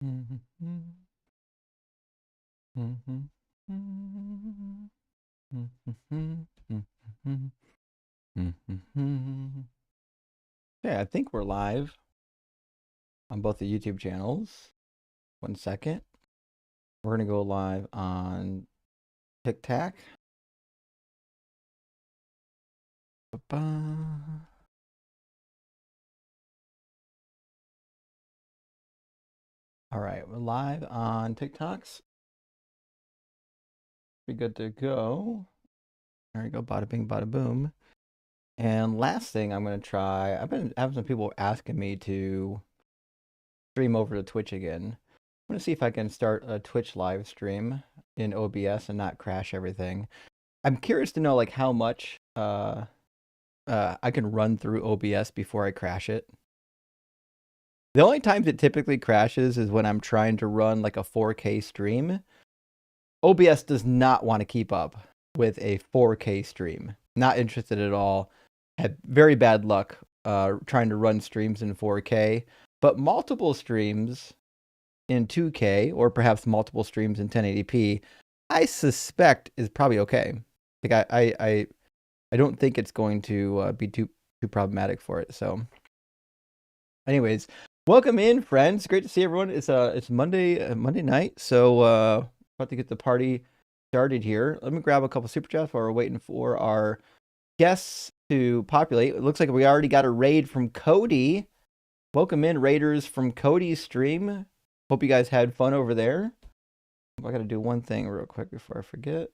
Okay, I think we're live on both the YouTube channels. 1 second. We're going to go live on TikTok. All right, we're live on TikToks. Be good to go. There we go, bada bing, bada boom. And last thing I'm going to try, I've been having some people asking me to stream over to Twitch again. I'm going to see if I can start a Twitch live stream in OBS and not crash everything. I'm curious to know like how much I can run through OBS before I crash it. The only times it typically crashes is when I'm trying to run like a 4K stream. OBS does not want to keep up with a 4K stream. Not interested at all. Had very bad luck trying to run streams in 4K, but multiple streams in 2K or perhaps multiple streams in 1080p, I suspect is probably okay. Like I don't think it's going to be too problematic for it. So, anyways, welcome in, friends. Great to see everyone. It's Monday night, so about to get the party started here. Let me grab a couple super chats while we're waiting for our guests to populate. It looks like we already got a raid from Cody. Welcome in, raiders from Cody's stream. Hope you guys had fun over there. I got to do one thing real quick before I forget.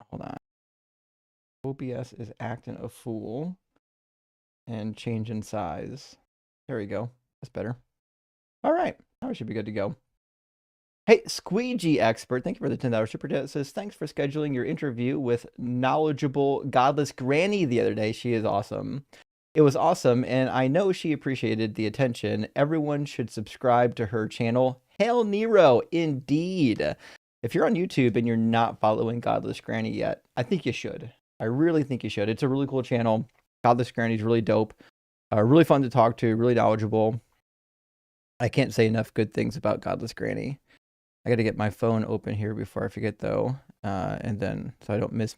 Hold on. OBS is acting a fool and changing size. There we go. That's better. All right. Now we should be good to go. Hey, Squeegee Expert, thank you for the $10 super chat. It says, thanks for scheduling your interview with knowledgeable Godless Granny the other day. She is awesome. It was awesome, and I know she appreciated the attention. Everyone should subscribe to her channel. Hail Nero, indeed. If you're on YouTube and you're not following Godless Granny yet, I think you should. I really think you should. It's a really cool channel. Godless Granny's really dope. Really fun to talk to, really knowledgeable. I can't say enough good things about Godless Granny. I got to get my phone open here before I forget, though, and then so I don't miss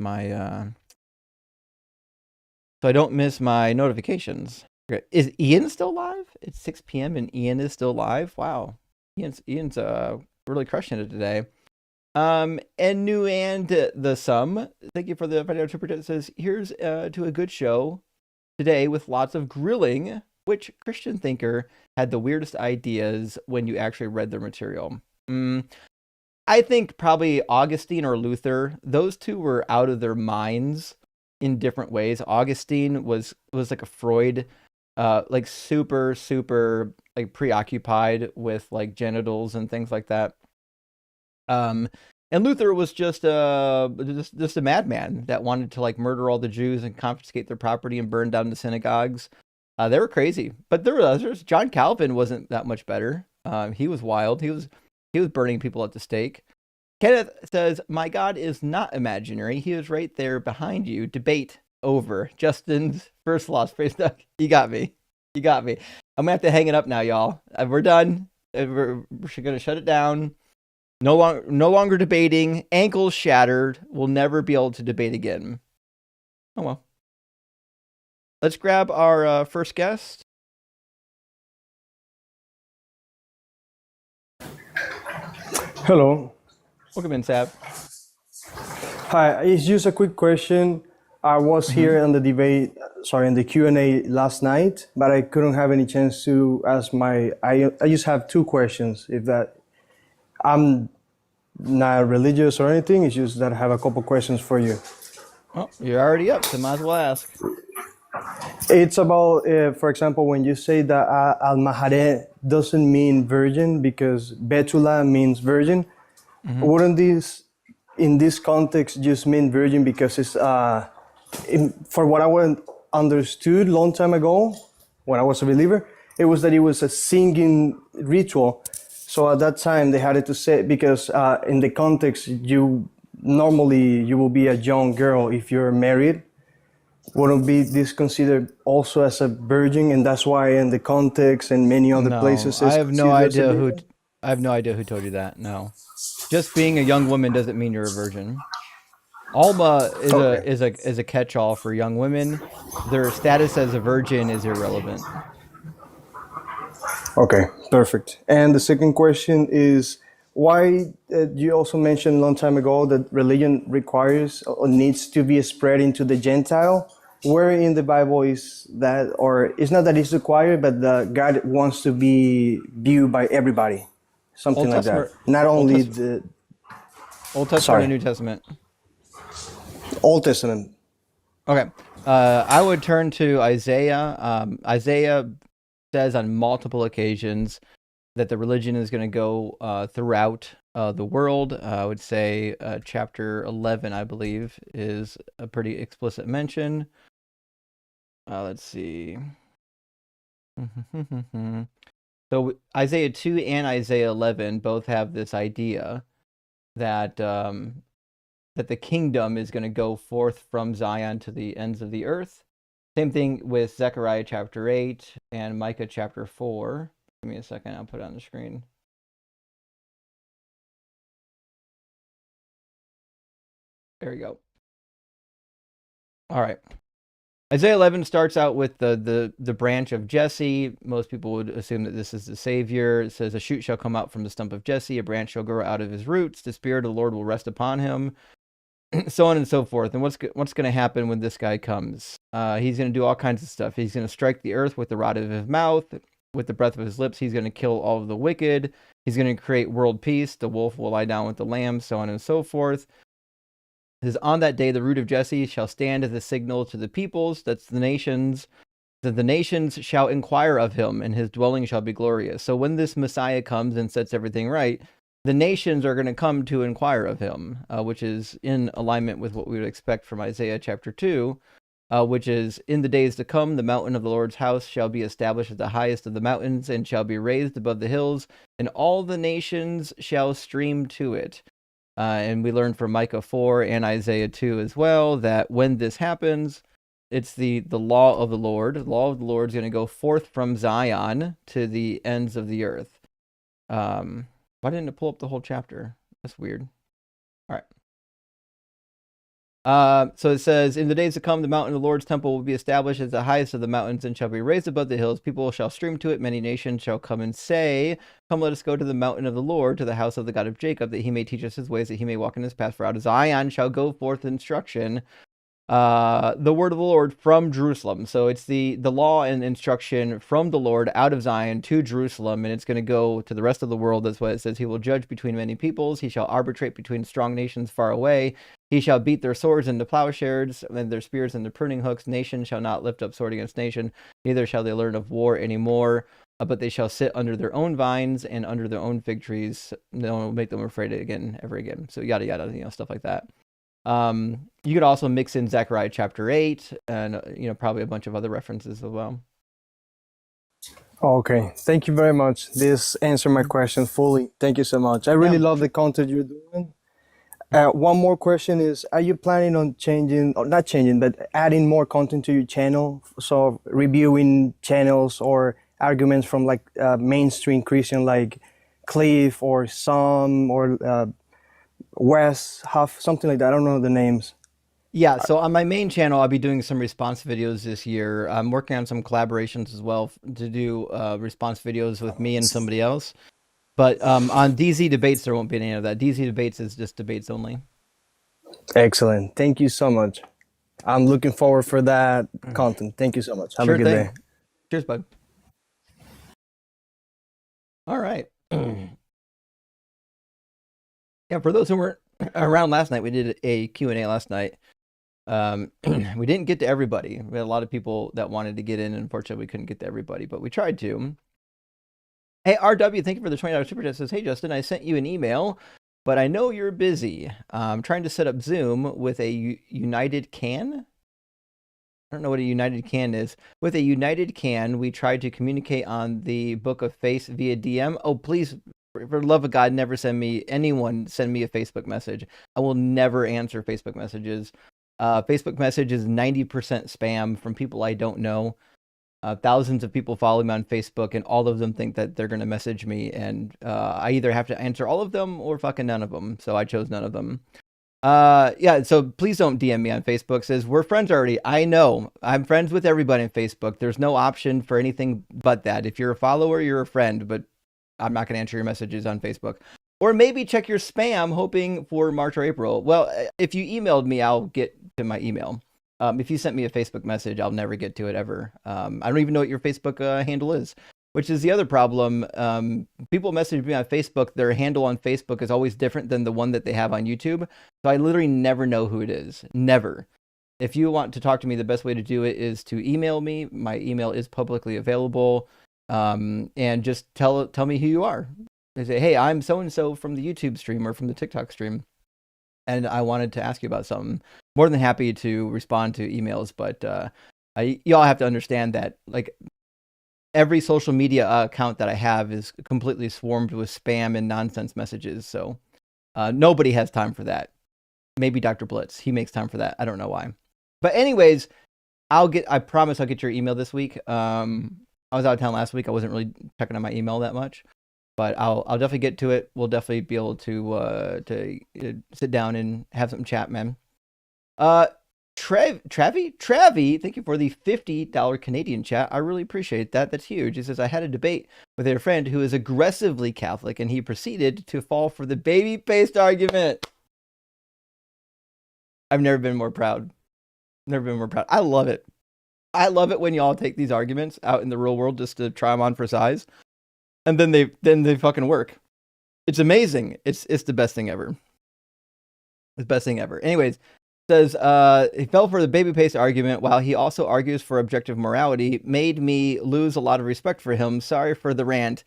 my notifications. Is Ian still live? It's 6 p.m. and Ian is still live. Wow, Ian's really crushing it today. And new and the sum. Thank you for the video super chat. It says, here's to a good show today with lots of grilling. Which Christian thinker had the weirdest ideas when you actually read their material? I think probably Augustine or Luther. Those two were out of their minds in different ways. Augustine was like a Freud, like super like preoccupied with like genitals and things like that. And Luther was just a madman that wanted to like murder all the Jews and confiscate their property and burn down the synagogues. They were crazy, but there were others. John Calvin wasn't that much better. He was wild. He was burning people at the stake. Kenneth says, my God is not imaginary. He is right there behind you. Debate over. Justin's first lost face. You got me. I'm going to have to hang it up now, y'all. We're done. We're going to shut it down. No longer debating. Ankles shattered. We'll never be able to debate again. Oh, well. Let's grab our first guest. Hello. Welcome in, Sab. Hi, it's just a quick question. I was here on the in the Q&A last night, but I couldn't have any chance to ask I just have two questions. I'm not religious or anything, it's just that I have a couple questions for you. Oh, you're already up, so might as well ask. It's about, for example, when you say that Al-Mahareh doesn't mean virgin because Betula means virgin, wouldn't this, in this context, just mean virgin because it's, for what I understood long time ago, when I was a believer, it was that it was a singing ritual. So at that time they had to say, because in the context, you will be a young girl if you're married. Wouldn't be this considered also as a virgin, and that's why in the context and many other No, places is considered as a virgin? I have no idea who told you that. No. Just being a young woman doesn't mean you're a virgin. Alma Okay. is a catch-all for young women. Their status as a virgin is irrelevant. Okay, perfect. And the second question is why you also mentioned a long time ago that religion requires or needs to be spread into the Gentile. Where in the Bible is that, or it's not that it's required, but God wants to be viewed by everybody, something Old like that. Testament, Not Old only Testament, the, Old Testament and sorry, New Testament. Old Testament. Okay. I would turn to Isaiah. Isaiah says on multiple occasions that the religion is going to go throughout the world. I would say chapter 11, I believe, is a pretty explicit mention. Let's see. So Isaiah 2 and Isaiah 11 both have this idea that that the kingdom is going to go forth from Zion to the ends of the earth. Same thing with Zechariah chapter 8 and Micah chapter 4. Give me a second, I'll put it on the screen. There we go. All right. Isaiah 11 starts out with the branch of Jesse. Most people would assume that this is the Savior. It says, a shoot shall come out from the stump of Jesse, a branch shall grow out of his roots. The Spirit of the Lord will rest upon him, so on and so forth. And what's going to happen when this guy comes? He's going to do all kinds of stuff. He's going to strike the earth with the rod of his mouth, with the breath of his lips. He's going to kill all of the wicked. He's going to create world peace. The wolf will lie down with the lamb, so on and so forth. It says, on that day, the root of Jesse shall stand as a signal to the peoples. That's the nations. That the nations shall inquire of him, and his dwelling shall be glorious. So when this Messiah comes and sets everything right, the nations are going to come to inquire of him, which is in alignment with what we would expect from Isaiah chapter 2, which is, in the days to come, the mountain of the Lord's house shall be established as the highest of the mountains and shall be raised above the hills, and all the nations shall stream to it. And we learned from Micah 4 and Isaiah 2 as well that when this happens, it's the law of the Lord. The law of the Lord is going to go forth from Zion to the ends of the earth. Why didn't it pull up the whole chapter? That's weird. All right. So it says, in the days to come, the mountain of the Lord's temple will be established as the highest of the mountains and shall be raised above the hills. People shall stream to it. Many nations shall come and say, come, let us go to the mountain of the Lord, to the house of the God of Jacob, that he may teach us his ways, that he may walk in his path. For out of Zion shall go forth instruction, the word of the Lord from Jerusalem. So it's the law and instruction from the Lord out of Zion to Jerusalem, and it's going to go to the rest of the world. That's what it says. He will judge between many peoples. He shall arbitrate between strong nations far away. He shall beat their swords into plowshares and their spears into pruning hooks. Nation shall not lift up sword against nation, neither shall they learn of war anymore. But they shall sit under their own vines and under their own fig trees. No one will make them afraid again, ever again. So yada yada, stuff like that. You could also mix in Zechariah chapter 8 and probably a bunch of other references as well. Okay, thank you very much. This answered my question fully. Thank you so much. I really love the content you're doing. One more question is, are you planning on changing, or not changing, but adding more content to your channel? So reviewing channels or arguments from like mainstream Christian like Cliff or Some or Wes, Huff, something like that. I don't know the names. Yeah, so on my main channel, I'll be doing some response videos this year. I'm working on some collaborations as well to do response videos with me and somebody else. But on DZ Debates, there won't be any of that. DZ Debates is just debates only. Excellent. Thank you so much. I'm looking forward for that content. Thank you so much. Have a good day. Cheers, bud. All right. Yeah, for those who weren't around last night, we did a Q&A last night. We didn't get to everybody. We had a lot of people that wanted to get in. Unfortunately, we couldn't get to everybody, but we tried to. Hey, RW, thank you for the $20 super chat. Says, hey, Justin, I sent you an email, but I know you're busy. I'm trying to set up Zoom with a United CAN. I don't know what a United CAN is. With a United CAN, we tried to communicate on the Book of Face via DM. Oh, please, for the love of God, never send me a Facebook message. I will never answer Facebook messages. Facebook message is 90% spam from people I don't know. Thousands of people follow me on Facebook, and all of them think that they're going to message me, and I either have to answer all of them or fucking none of them. So I chose none of them. Yeah, so please don't DM me on Facebook. It says, we're friends already. I know. I'm friends with everybody on Facebook. There's no option for anything but that. If you're a follower, you're a friend, but I'm not going to answer your messages on Facebook. Or maybe check your spam, hoping for March or April. Well, if you emailed me, I'll get to my email. If you sent me a Facebook message, I'll never get to it ever. I don't even know what your Facebook handle is, which is the other problem. People message me on Facebook. Their handle on Facebook is always different than the one that they have on YouTube. So I literally never know who it is. Never. If you want to talk to me, the best way to do it is to email me. My email is publicly available. And just tell me who you are. They say, hey, I'm so-and-so from the YouTube stream or from the TikTok stream, and I wanted to ask you about something. More than happy to respond to emails, but y'all have to understand that like every social media account that I have is completely swarmed with spam and nonsense messages. So nobody has time for that. Maybe Dr. Blitz, he makes time for that. I don't know why. But anyways, I promise I'll get your email this week. I was out of town last week. I wasn't really checking on my email that much. But I'll definitely get to it. We'll definitely be able to sit down and have some chat, man. Travie, thank you for the $50 Canadian chat. I really appreciate that. That's huge. He says, I had a debate with a friend who is aggressively Catholic, and he proceeded to fall for the baby paste argument. I've never been more proud. Never been more proud. I love it. I love it when y'all take these arguments out in the real world just to try them on for size. And then they fucking work. It's amazing. It's the best thing ever. It's the best thing ever. Anyways, says he fell for the baby paste argument while he also argues for objective morality. Made me lose a lot of respect for him. Sorry for the rant.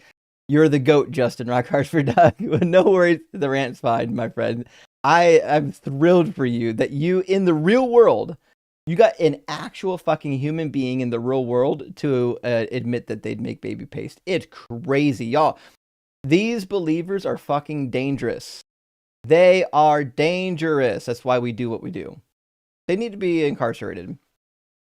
You're the GOAT, Justin Rockhardt for Doug. No worries, the rant's fine, my friend. I'm thrilled for you that you in the real world, you got an actual fucking human being in the real world to admit that they'd make baby paste. It's crazy, y'all. These believers are fucking dangerous. They are dangerous. That's why we do what we do. They need to be incarcerated.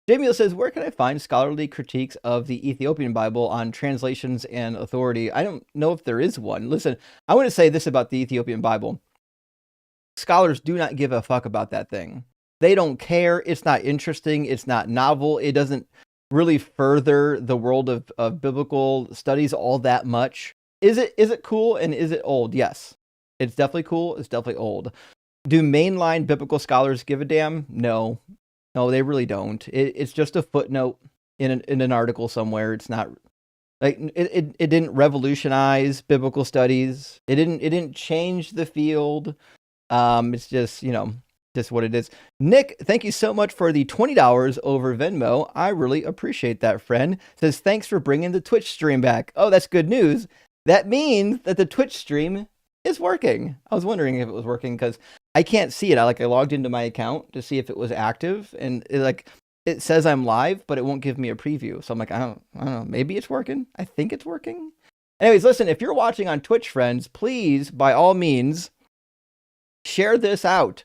Jamie says, where can I find scholarly critiques of the Ethiopian Bible on translations and authority? I don't know if there is one. Listen, I want to say this about the Ethiopian Bible. Scholars do not give a fuck about that thing. They don't care. It's not interesting. It's not novel. It doesn't really further the world of biblical studies all that much. Is it cool and is it old? Yes. It's definitely cool. It's definitely old. Do mainline biblical scholars give a damn? No. No, they really don't. It's just a footnote in an article somewhere. It's not like it didn't revolutionize biblical studies. It didn't change the field. It's just, just what it is. Nick, thank you so much for the $20 over Venmo. I really appreciate that, friend. Says, thanks for bringing the Twitch stream back. Oh, that's good news. That means that the Twitch stream is working. I was wondering if it was working because I can't see it. I logged into my account to see if it was active, and it says I'm live, but it won't give me a preview. So I'm like, I don't know. Maybe it's working. I think it's working. Anyways, listen, if you're watching on Twitch, friends, please, by all means, share this out.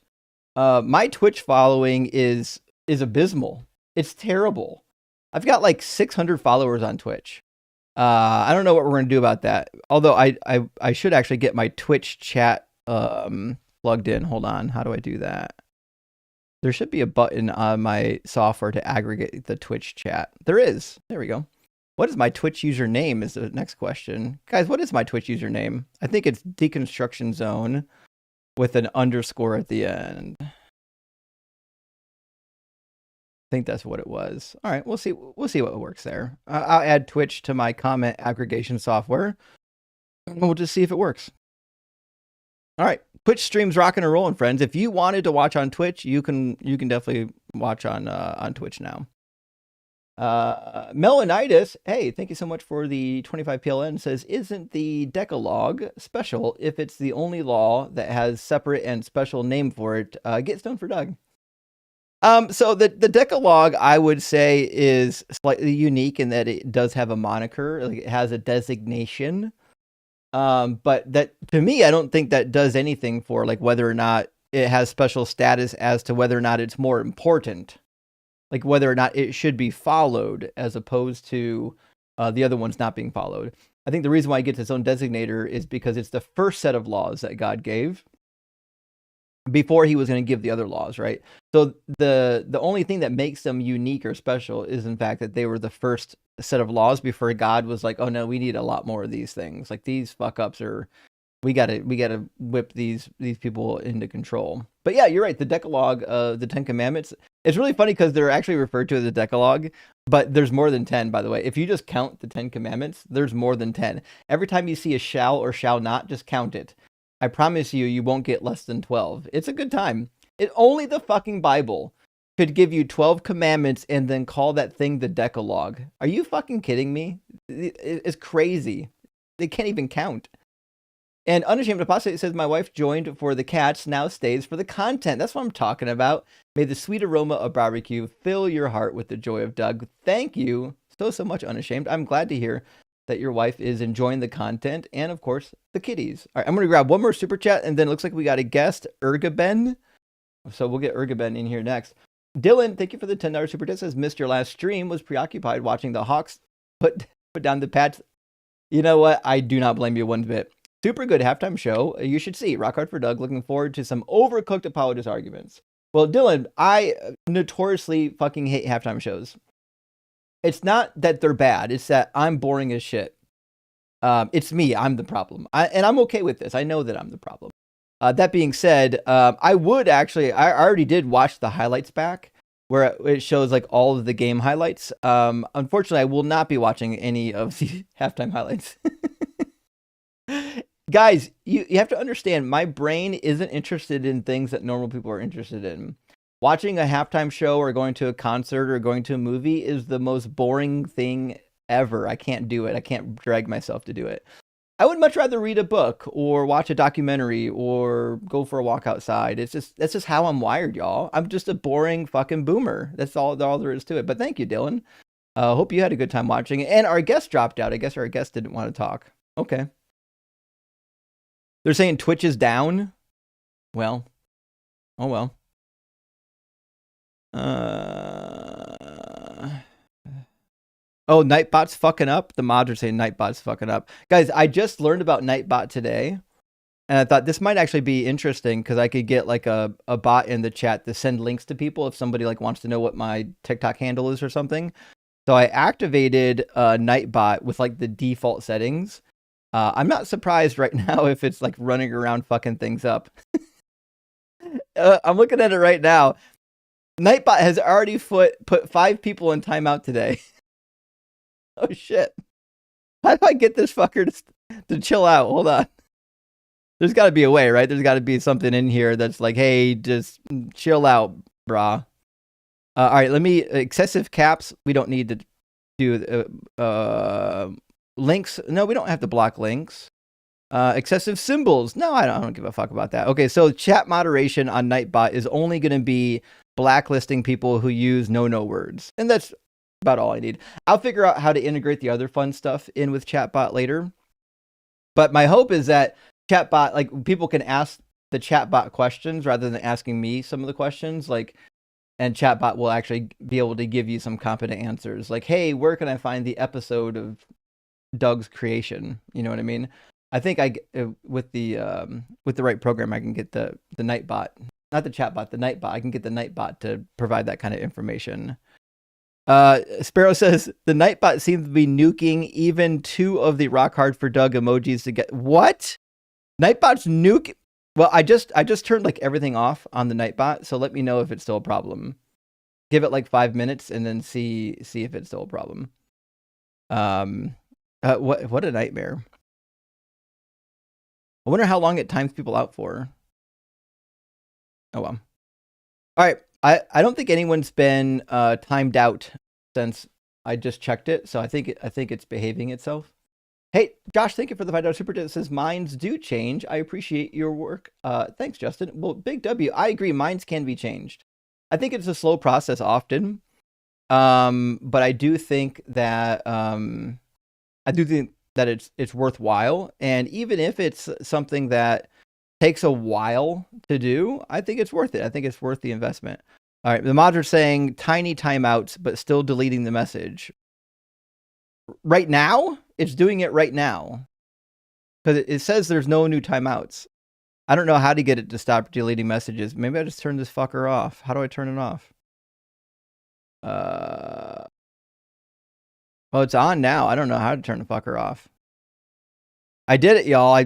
My Twitch following is abysmal. It's terrible. I've got like 600 followers on Twitch. I don't know what we're going to do about that. Although I should actually get my Twitch chat plugged in. Hold on. How do I do that? There should be a button on my software to aggregate the Twitch chat. There is. There we go. What is my Twitch username is the next question. Guys, what is my Twitch username? I think it's Deconstruction Zone with an underscore at the end. I think that's what it was. All right, we'll see what works there. I'll add Twitch to my comment aggregation software, and we'll just see if it works. All right, Twitch streams rocking and rolling, friends. If you wanted to watch on Twitch, you can definitely watch on Twitch now. Melanitis, hey, thank you so much for the 25 PLN. Says, isn't the Decalogue special if it's the only law that has separate and special name for it? Get stoned for Doug. So the Decalogue, I would say, is slightly unique in that it does have a moniker, like it has a designation. But that, to me, I don't think that does anything for like whether or not it has special status as to whether or not it's more important, like whether or not it should be followed as opposed to the other ones not being followed. I think the reason why it gets its own designator is because it's the first set of laws that God gave before he was going to give the other laws, right? So the only thing that makes them unique or special is in fact that they were the first set of laws before God was like, oh no, we need a lot more of these things. Like these fuck ups are, we gotta whip these people into control. But yeah, you're right. The Decalogue, the 10 Commandments, it's really funny because they're actually referred to as the Decalogue, but there's more than 10, by the way. If you just count the 10 Commandments, there's more than 10. Every time you see a shall or shall not, just count it. I promise you, you won't get less than 12. It's a good time. Only the fucking Bible could give you 12 commandments and then call that thing the Decalogue. Are you fucking kidding me? It's crazy. They can't even count. And Unashamed Apostate says, my wife joined for the cats, now stays for the content. That's what I'm talking about. May the sweet aroma of barbecue fill your heart with the joy of Doug. Thank you so much, Unashamed. I'm glad to hear that your wife is enjoying the content and, of course, the kitties. All right, I'm going to grab one more super chat, and then it looks like we got a guest, Ergaben. So we'll get Ergaben in here next. Dylan, thank you for the $10 super chat. Says, missed your last stream, was preoccupied watching the Hawks put down the Pats. You know what? I do not blame you one bit. Super good halftime show. You should see. Rock hard for Doug. Looking forward to some overcooked apologist arguments. Well, Dylan, I notoriously fucking hate halftime shows. It's not that they're bad. It's that I'm boring as shit. It's me. I'm the problem. And I'm okay with this. I know that I'm the problem. That being said, I already did watch the highlights back where it shows like all of the game highlights. Unfortunately, I will not be watching any of the halftime highlights. Guys, you have to understand, my brain isn't interested in things that normal people are interested in. Watching a halftime show or going to a concert or going to a movie is the most boring thing ever. I can't do it. I can't drag myself to do it. I would much rather read a book or watch a documentary or go for a walk outside. That's just how I'm wired, y'all. I'm just a boring fucking boomer. That's all there is to it. But thank you, Dylan. Hope you had a good time watching it. And our guest dropped out. I guess our guest didn't want to talk. Okay. They're saying Twitch is down. Well. Oh well. Oh, Nightbot's fucking up. The mods are saying Nightbot's fucking up. Guys, I just learned about Nightbot today, and I thought this might actually be interesting because I could get like a bot in the chat to send links to people if somebody like wants to know what my TikTok handle is or something. So I activated Nightbot with like the default settings. I'm not surprised right now if it's like running around fucking things up. I'm looking at it right now. Nightbot has already put 5 people in timeout today. Oh shit. How do I get this fucker to chill out? Hold on. There's got to be a way, right? There's got to be something in here that's like, hey, just chill out, brah. All right, excessive caps. We don't need to do links. No, we don't have to block links. Excessive symbols. No, I don't give a fuck about that. Okay, so chat moderation on Nightbot is only going to be blacklisting people who use no words. And that's about all I need. I'll figure out how to integrate the other fun stuff in with chatbot later. But my hope is that chatbot, like people can ask the chatbot questions rather than asking me some of the questions, and chatbot will actually be able to give you some competent answers. Like, hey, where can I find the episode of Doug's creation? You know what I mean? I think with the right program, I can get the Nightbot, not the chatbot, the Nightbot. I can get the Nightbot to provide that kind of information. Sparrow says the Nightbot seems to be nuking even 2 of the rock hard for Doug emojis to get what? Nightbot's nuke. Well, I just turned like everything off on the Nightbot, so let me know if it's still a problem. Give it like 5 minutes and then see if it's still a problem. What a nightmare. I wonder how long it times people out for. Oh well. All right. I don't think anyone's been timed out since I just checked it, so I think it's behaving itself. Hey, Josh, thank you for the $5 super chat. It says minds do change. I appreciate your work. Thanks, Justin. Well, big W. I agree. Minds can be changed. I think it's a slow process often, but I do think that it's worthwhile. And even if it's something that takes a while to do, I think it's worth it. I think it's worth the investment. All right, the mods are saying tiny timeouts, but still deleting the message. Right now, it's doing it right now. Because it says there's no new timeouts. I don't know how to get it to stop deleting messages. Maybe I just turn this fucker off. How do I turn it off? Well, it's on now. I don't know how to turn the fucker off. I did it, y'all. I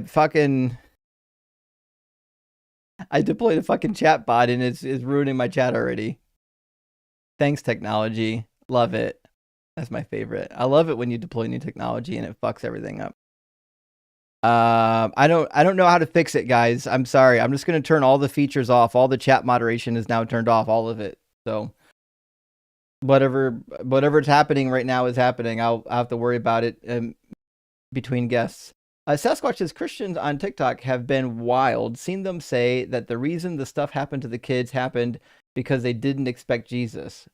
deployed a fucking chat bot and it's ruining my chat already. Thanks, technology. Love it. That's my favorite. I love it when you deploy new technology and it fucks everything up. I don't know how to fix it, guys. I'm sorry. I'm just gonna turn all the features off. All the chat moderation is now turned off. All of it. So whatever's happening right now is happening. I'll have to worry about it between guests. Sasquatch says Christians on TikTok have been wild. Seen them say that the reason the stuff happened to the kids happened because they didn't expect Jesus.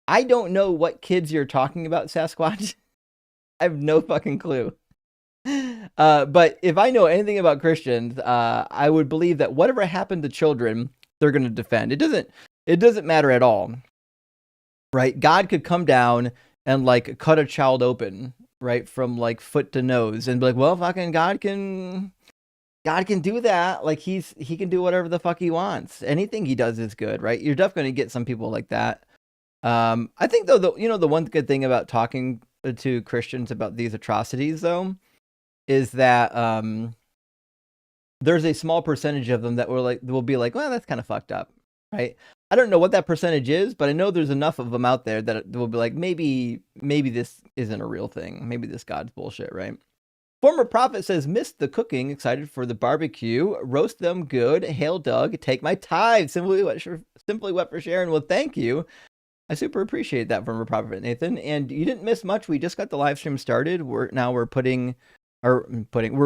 I don't know what kids you're talking about, Sasquatch. I have no fucking clue. But if I know anything about Christians, I would believe that whatever happened to children, they're going to defend. It doesn't matter at all, right? God could come down and like cut a child open, right, from like foot to nose, and be like, well, fucking God can do that. Like he can do whatever the fuck he wants. Anything he does is good, right? You're definitely going to get some people like that. I think though, the one good thing about talking to Christians about these atrocities, though, is that there's a small percentage of them that will be like, well, that's kind of fucked up, right? I don't know what that percentage is, but I know there's enough of them out there that will be like, maybe this isn't a real thing. Maybe this God's bullshit, right? Former prophet says, missed the cooking, excited for the barbecue, roast them good. Hail Doug, take my tithe. Simply wet for sharing. Well, thank you. I super appreciate that, former prophet Nathan. And you didn't miss much. We just got the live stream started. We're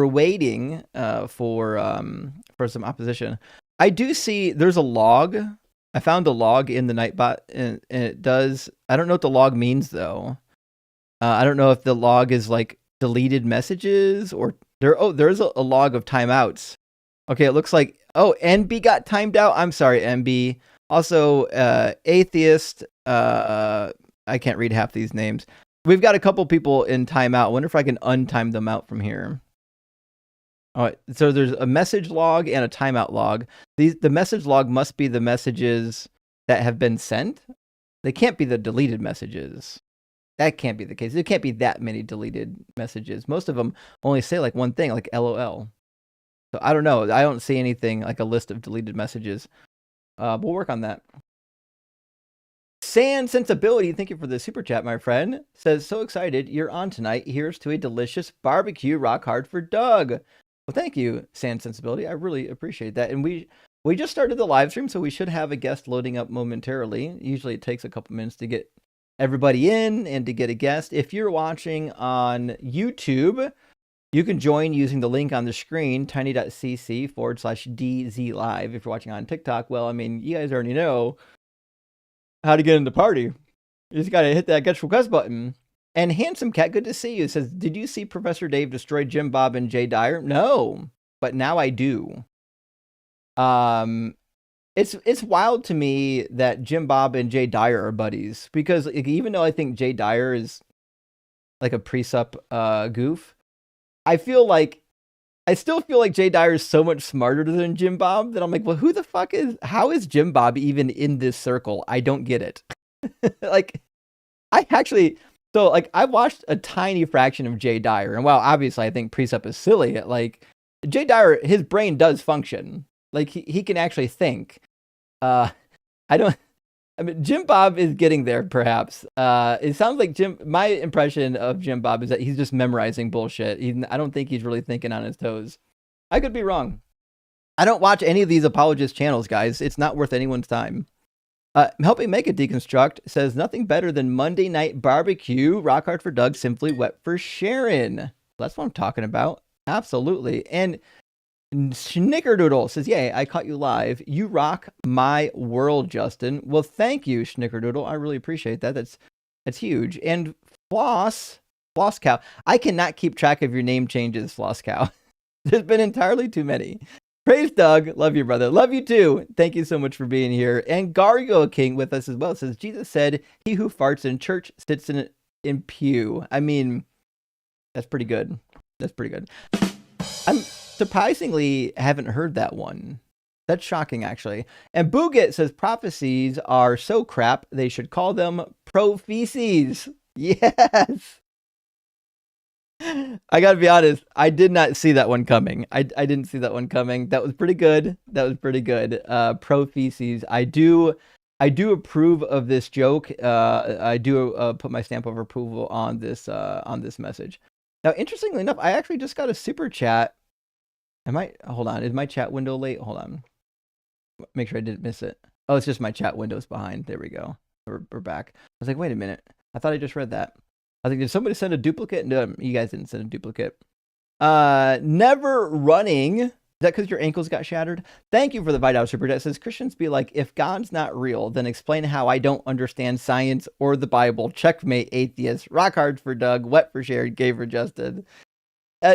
waiting for some opposition. I do see there's a log. I found a log in the Nightbot, and it does. I don't know what the log means though. I don't know if the log is like deleted messages or there's a log of timeouts. Okay, it looks like NB got timed out. I'm sorry, NB. Also, atheist. I can't read half these names. We've got a couple people in timeout. I wonder if I can untime them out from here. All right, so there's a message log and a timeout log. The message log must be the messages that have been sent. They can't be the deleted messages. That can't be the case. There can't be that many deleted messages. Most of them only say like one thing, like LOL. So I don't know. I don't see anything like a list of deleted messages. We'll work on that. Sand Sensibility, thank you for the super chat, my friend. Says, so excited you're on tonight. Here's to a delicious barbecue. Rock hard for Doug. Well, thank you, Sand Sensibility. I really appreciate that. And we just started the live stream, so we should have a guest loading up momentarily. Usually it takes a couple minutes to get everybody in and to get a guest. If you're watching on YouTube, you can join using the link on the screen, tiny.cc/DZ live. If you're watching on TikTok, well, I mean, you guys already know how to get in the party. You just got to hit that get request button. And Handsome Cat, good to see you. It says, did you see Professor Dave destroy Jim Bob and Jay Dyer? No, but now I do. It's wild to me that Jim Bob and Jay Dyer are buddies, because even though I think Jay Dyer is like a pre-sup goof, I still feel like Jay Dyer is so much smarter than Jim Bob that I'm like, well, how is Jim Bob even in this circle? I don't get it. Like, I've watched a tiny fraction of Jay Dyer, and while obviously I think Precept is silly, like, Jay Dyer, his brain does function. Like, he can actually think. Jim Bob is getting there, perhaps. It sounds like my impression of Jim Bob is that he's just memorizing bullshit. I don't think he's really thinking on his toes. I could be wrong. I don't watch any of these apologist channels, guys. It's not worth anyone's time. Helping Make a Deconstruct says, nothing better than Monday night barbecue. Rock hard for Doug, simply wet for Sharon. That's what I'm talking about. Absolutely. And Schnickerdoodle says, yay, I caught you live. You rock my world, Justin. Well, thank you, Schnickerdoodle. I really appreciate that. That's huge. And Floss Cow. I cannot keep track of your name changes, Floss Cow. There's been entirely too many. Praise Doug. Love you, brother. Love you too. Thank you so much for being here. And Gargo King with us as well. It says, Jesus said, he who farts in church sits in pew. I mean, that's pretty good. That's pretty good. I'm surprisingly haven't heard that one. That's shocking, actually. And Booget says, prophecies are so crap, they should call them prophecies. Yes. I gotta be honest, I did not see that one coming. I didn't see that one coming. That was pretty good. That was pretty good. Prophecies. I do approve of this joke. I do put my stamp of approval on this message. Now, interestingly enough, I actually just got a super chat. Hold on, is my chat window late? Hold on. Make sure I didn't miss it. Oh, it's just my chat window's behind. There we go. We're back. I was like, wait a minute. I thought I just read that. I think, did somebody send a duplicate? No, you guys didn't send a duplicate. Never running. Is that because your ankles got shattered? Thank you for the $5 super chat. It says, Christians be like, if God's not real, then explain how I don't understand science or the Bible. Checkmate, atheist. Rock hard for Doug. Wet for Shared. Gay for Justin.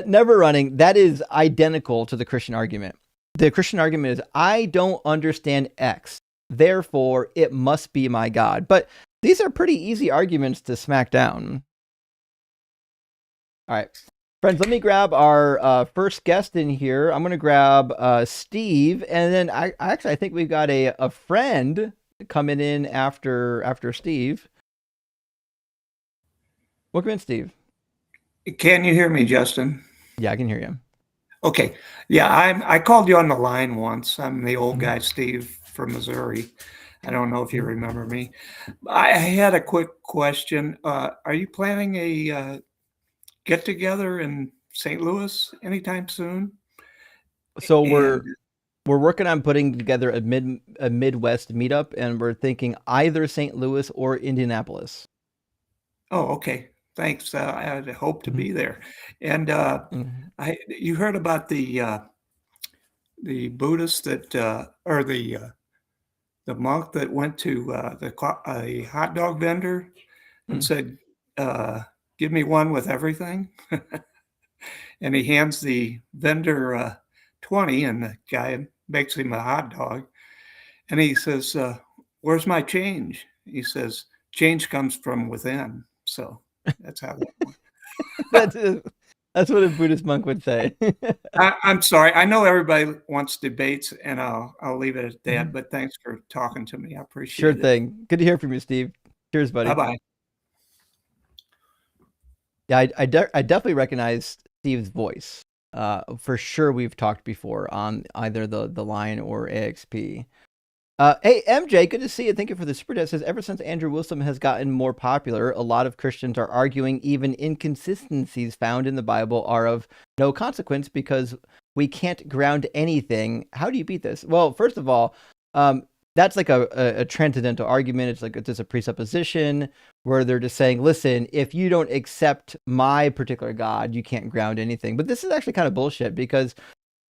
Never running. That is identical to the Christian argument. The Christian argument is, I don't understand X. Therefore, it must be my God. But these are pretty easy arguments to smack down. All right, friends, let me grab our first guest in here. I'm going to grab Steve, and then I think we've got a friend coming in after Steve. Welcome in, Steve. Can you hear me, Justin? Yeah, I can hear you. Okay. Yeah, I called you on the line once. I'm the old guy, Steve from Missouri. I don't know if you remember me. I had a quick question. Are you planning a get together in St. Louis anytime soon? So we're working on putting together a Midwest meetup, and we're thinking either St. Louis or Indianapolis. Oh, okay. Thanks. I hope to be there. And you heard about the Buddhist that or the monk that went to a hot dog vendor and said, give me one with everything. And he hands the vendor 20, and the guy makes him a hot dog. And he says, where's my change? He says, change comes from within. So that's how that went. That's what a Buddhist monk would say. I'm sorry. I know everybody wants debates, and I'll leave it at that. But thanks for talking to me. I appreciate it. Sure thing. Good to hear from you, Steve. Cheers, buddy. Bye-bye. Yeah, I definitely recognize Steve's voice. For sure, we've talked before on either the line or AXP. Hey, MJ, good to see you. Thank you for the super chat. It says, ever since Andrew Wilson has gotten more popular, a lot of Christians are arguing even inconsistencies found in the Bible are of no consequence because we can't ground anything. How do you beat this? Well, first of all, that's like a transcendental argument. It's like it's just a presupposition where they're just saying, listen, if you don't accept my particular God, you can't ground anything. But this is actually kind of bullshit because,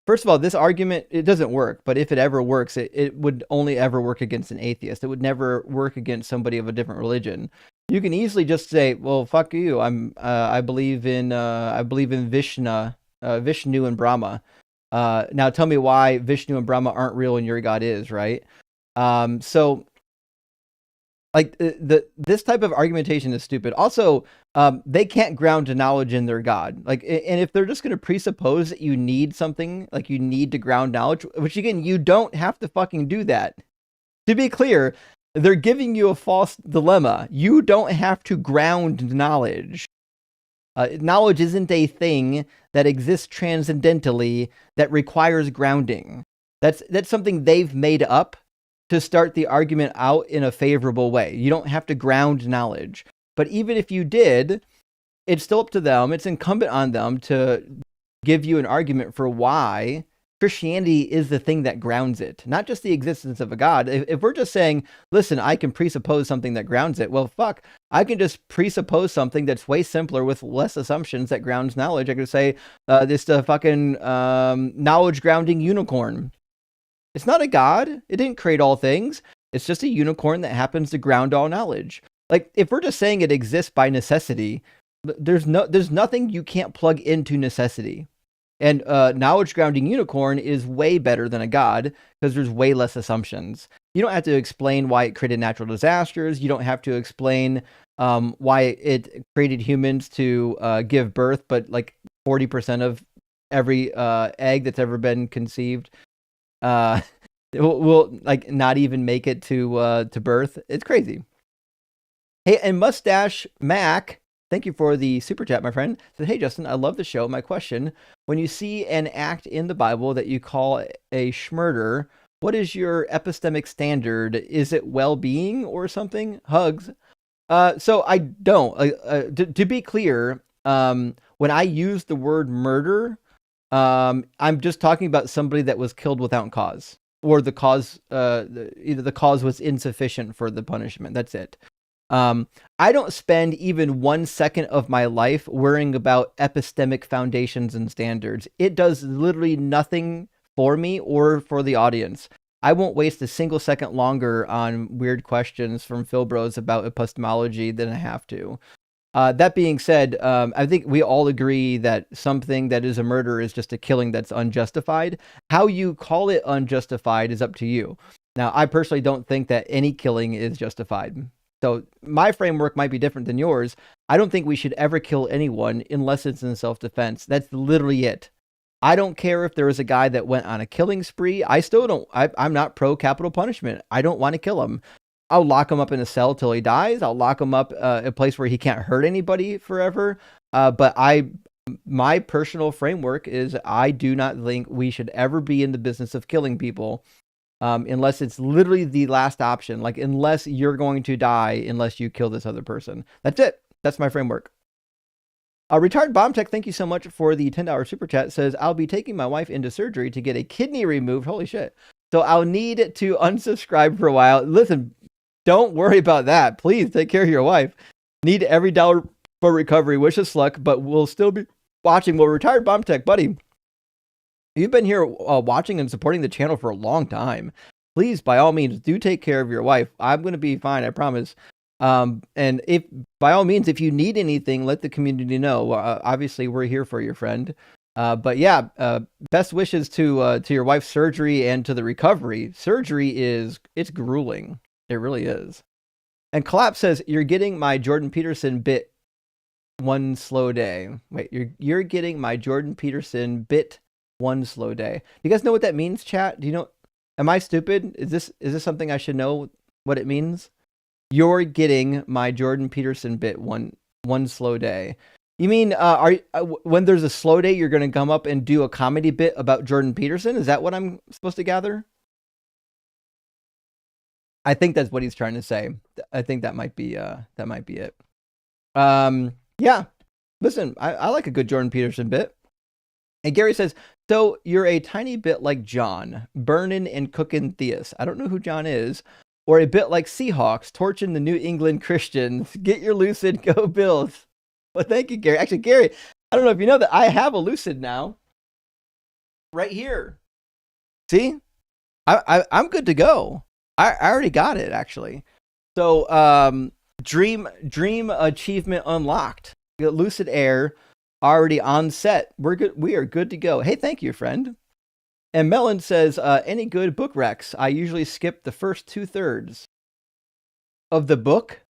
first of all, this argument, it doesn't work. But if it ever works, it would only ever work against an atheist. It would never work against somebody of a different religion. You can easily just say, well, fuck you. I believe in Vishnu and Brahma. Now tell me why Vishnu and Brahma aren't real and your God is, right? So like this type of argumentation is stupid. Also, they can't ground knowledge in their God. Like, and if they're just going to presuppose that you need something, like you need to ground knowledge, which again, you don't have to fucking do that. To be clear, they're giving you a false dilemma. You don't have to ground knowledge. Knowledge isn't a thing that exists transcendentally that requires grounding. That's something they've made up to start the argument out in a favorable way. You don't have to ground knowledge. But even if you did, it's still up to them. It's incumbent on them to give you an argument for why Christianity is the thing that grounds it, not just the existence of a God. If we're just saying, listen, I can presuppose something that grounds it, well, fuck, I can just presuppose something that's way simpler with less assumptions that grounds knowledge. I could say, this fucking knowledge grounding unicorn. It's not a God. It didn't create all things. It's just a unicorn that happens to ground all knowledge. Like, if we're just saying it exists by necessity, there's nothing you can't plug into necessity. And knowledge grounding unicorn is way better than a god because there's way less assumptions. You don't have to explain why it created natural disasters. You don't have to explain why it created humans to give birth, but like 40% of every egg that's ever been conceived will like not even make it to birth. It's crazy. Hey, and Mustache Mac, thank you for the super chat, my friend. Said, hey, Justin, I love the show. My question, when you see an act in the Bible that you call a schmurder, what is your epistemic standard? Is it well-being or something? Hugs. So I don't. To be clear, when I use the word murder, I'm just talking about somebody that was killed without cause, or the cause, either the cause was insufficient for the punishment. That's it. I don't spend even 1 second of my life worrying about epistemic foundations and standards. It does literally nothing for me or for the audience. I won't waste a single second longer on weird questions from Phil Bros about epistemology than I have to. That being said, I think we all agree that something that is a murder is just a killing that's unjustified. How you call it unjustified is up to you. Now, I personally don't think that any killing is justified. So my framework might be different than yours. I don't think we should ever kill anyone unless it's in self-defense. That's literally it. I don't care if there was a guy that went on a killing spree. I still don't. I'm not pro capital punishment. I don't want to kill him. I'll lock him up in a cell till he dies. I'll lock him up a place where he can't hurt anybody forever. But my personal framework is I do not think we should ever be in the business of killing people. Unless it's literally the last option, like unless you're going to die, unless you kill this other person. That's it. That's my framework. Retired Bomb Tech, thank you so much for the $10 super chat. Says, I'll be taking my wife into surgery to get a kidney removed. Holy shit. So I'll need to unsubscribe for a while. Listen, don't worry about that. Please take care of your wife. Need every dollar for recovery. Wish us luck, but we'll still be watching. Well, Retired Bomb Tech, buddy, you've been here watching and supporting the channel for a long time. Please, by all means, do take care of your wife. I'm going to be fine, I promise. And if, by all means, if you need anything, let the community know. Obviously, we're here for your friend. But yeah, best wishes to your wife's surgery and to the recovery. Surgery it's grueling. It really is. And Collapse says, you're getting my Jordan Peterson bit one slow day. Wait, you're getting my Jordan Peterson bit one slow day. You guys know what that means, chat? Do you know? Am I stupid? Is this something I should know what it means? You're getting my Jordan Peterson bit one slow day. You mean when there's a slow day, you're going to come up and do a comedy bit about Jordan Peterson? Is that what I'm supposed to gather? I think that's what he's trying to say. I think that might be it. Yeah. Listen, I like a good Jordan Peterson bit. And Gary says, so you're a tiny bit like John, burning and cooking theists. I don't know who John is. Or a bit like Seahawks, torching the New England Christians. Get your Lucid, go Bills. Well, thank you, Gary. Actually, Gary, I don't know if you know that I have a Lucid now. Right here. See? I'm good to go. I already got it, actually. So, dream achievement unlocked. Lucid Air already on set. We're good. We are good to go. Hey, thank you, friend. And Melon says, any good book recs? I usually skip the first 2/3 of the book.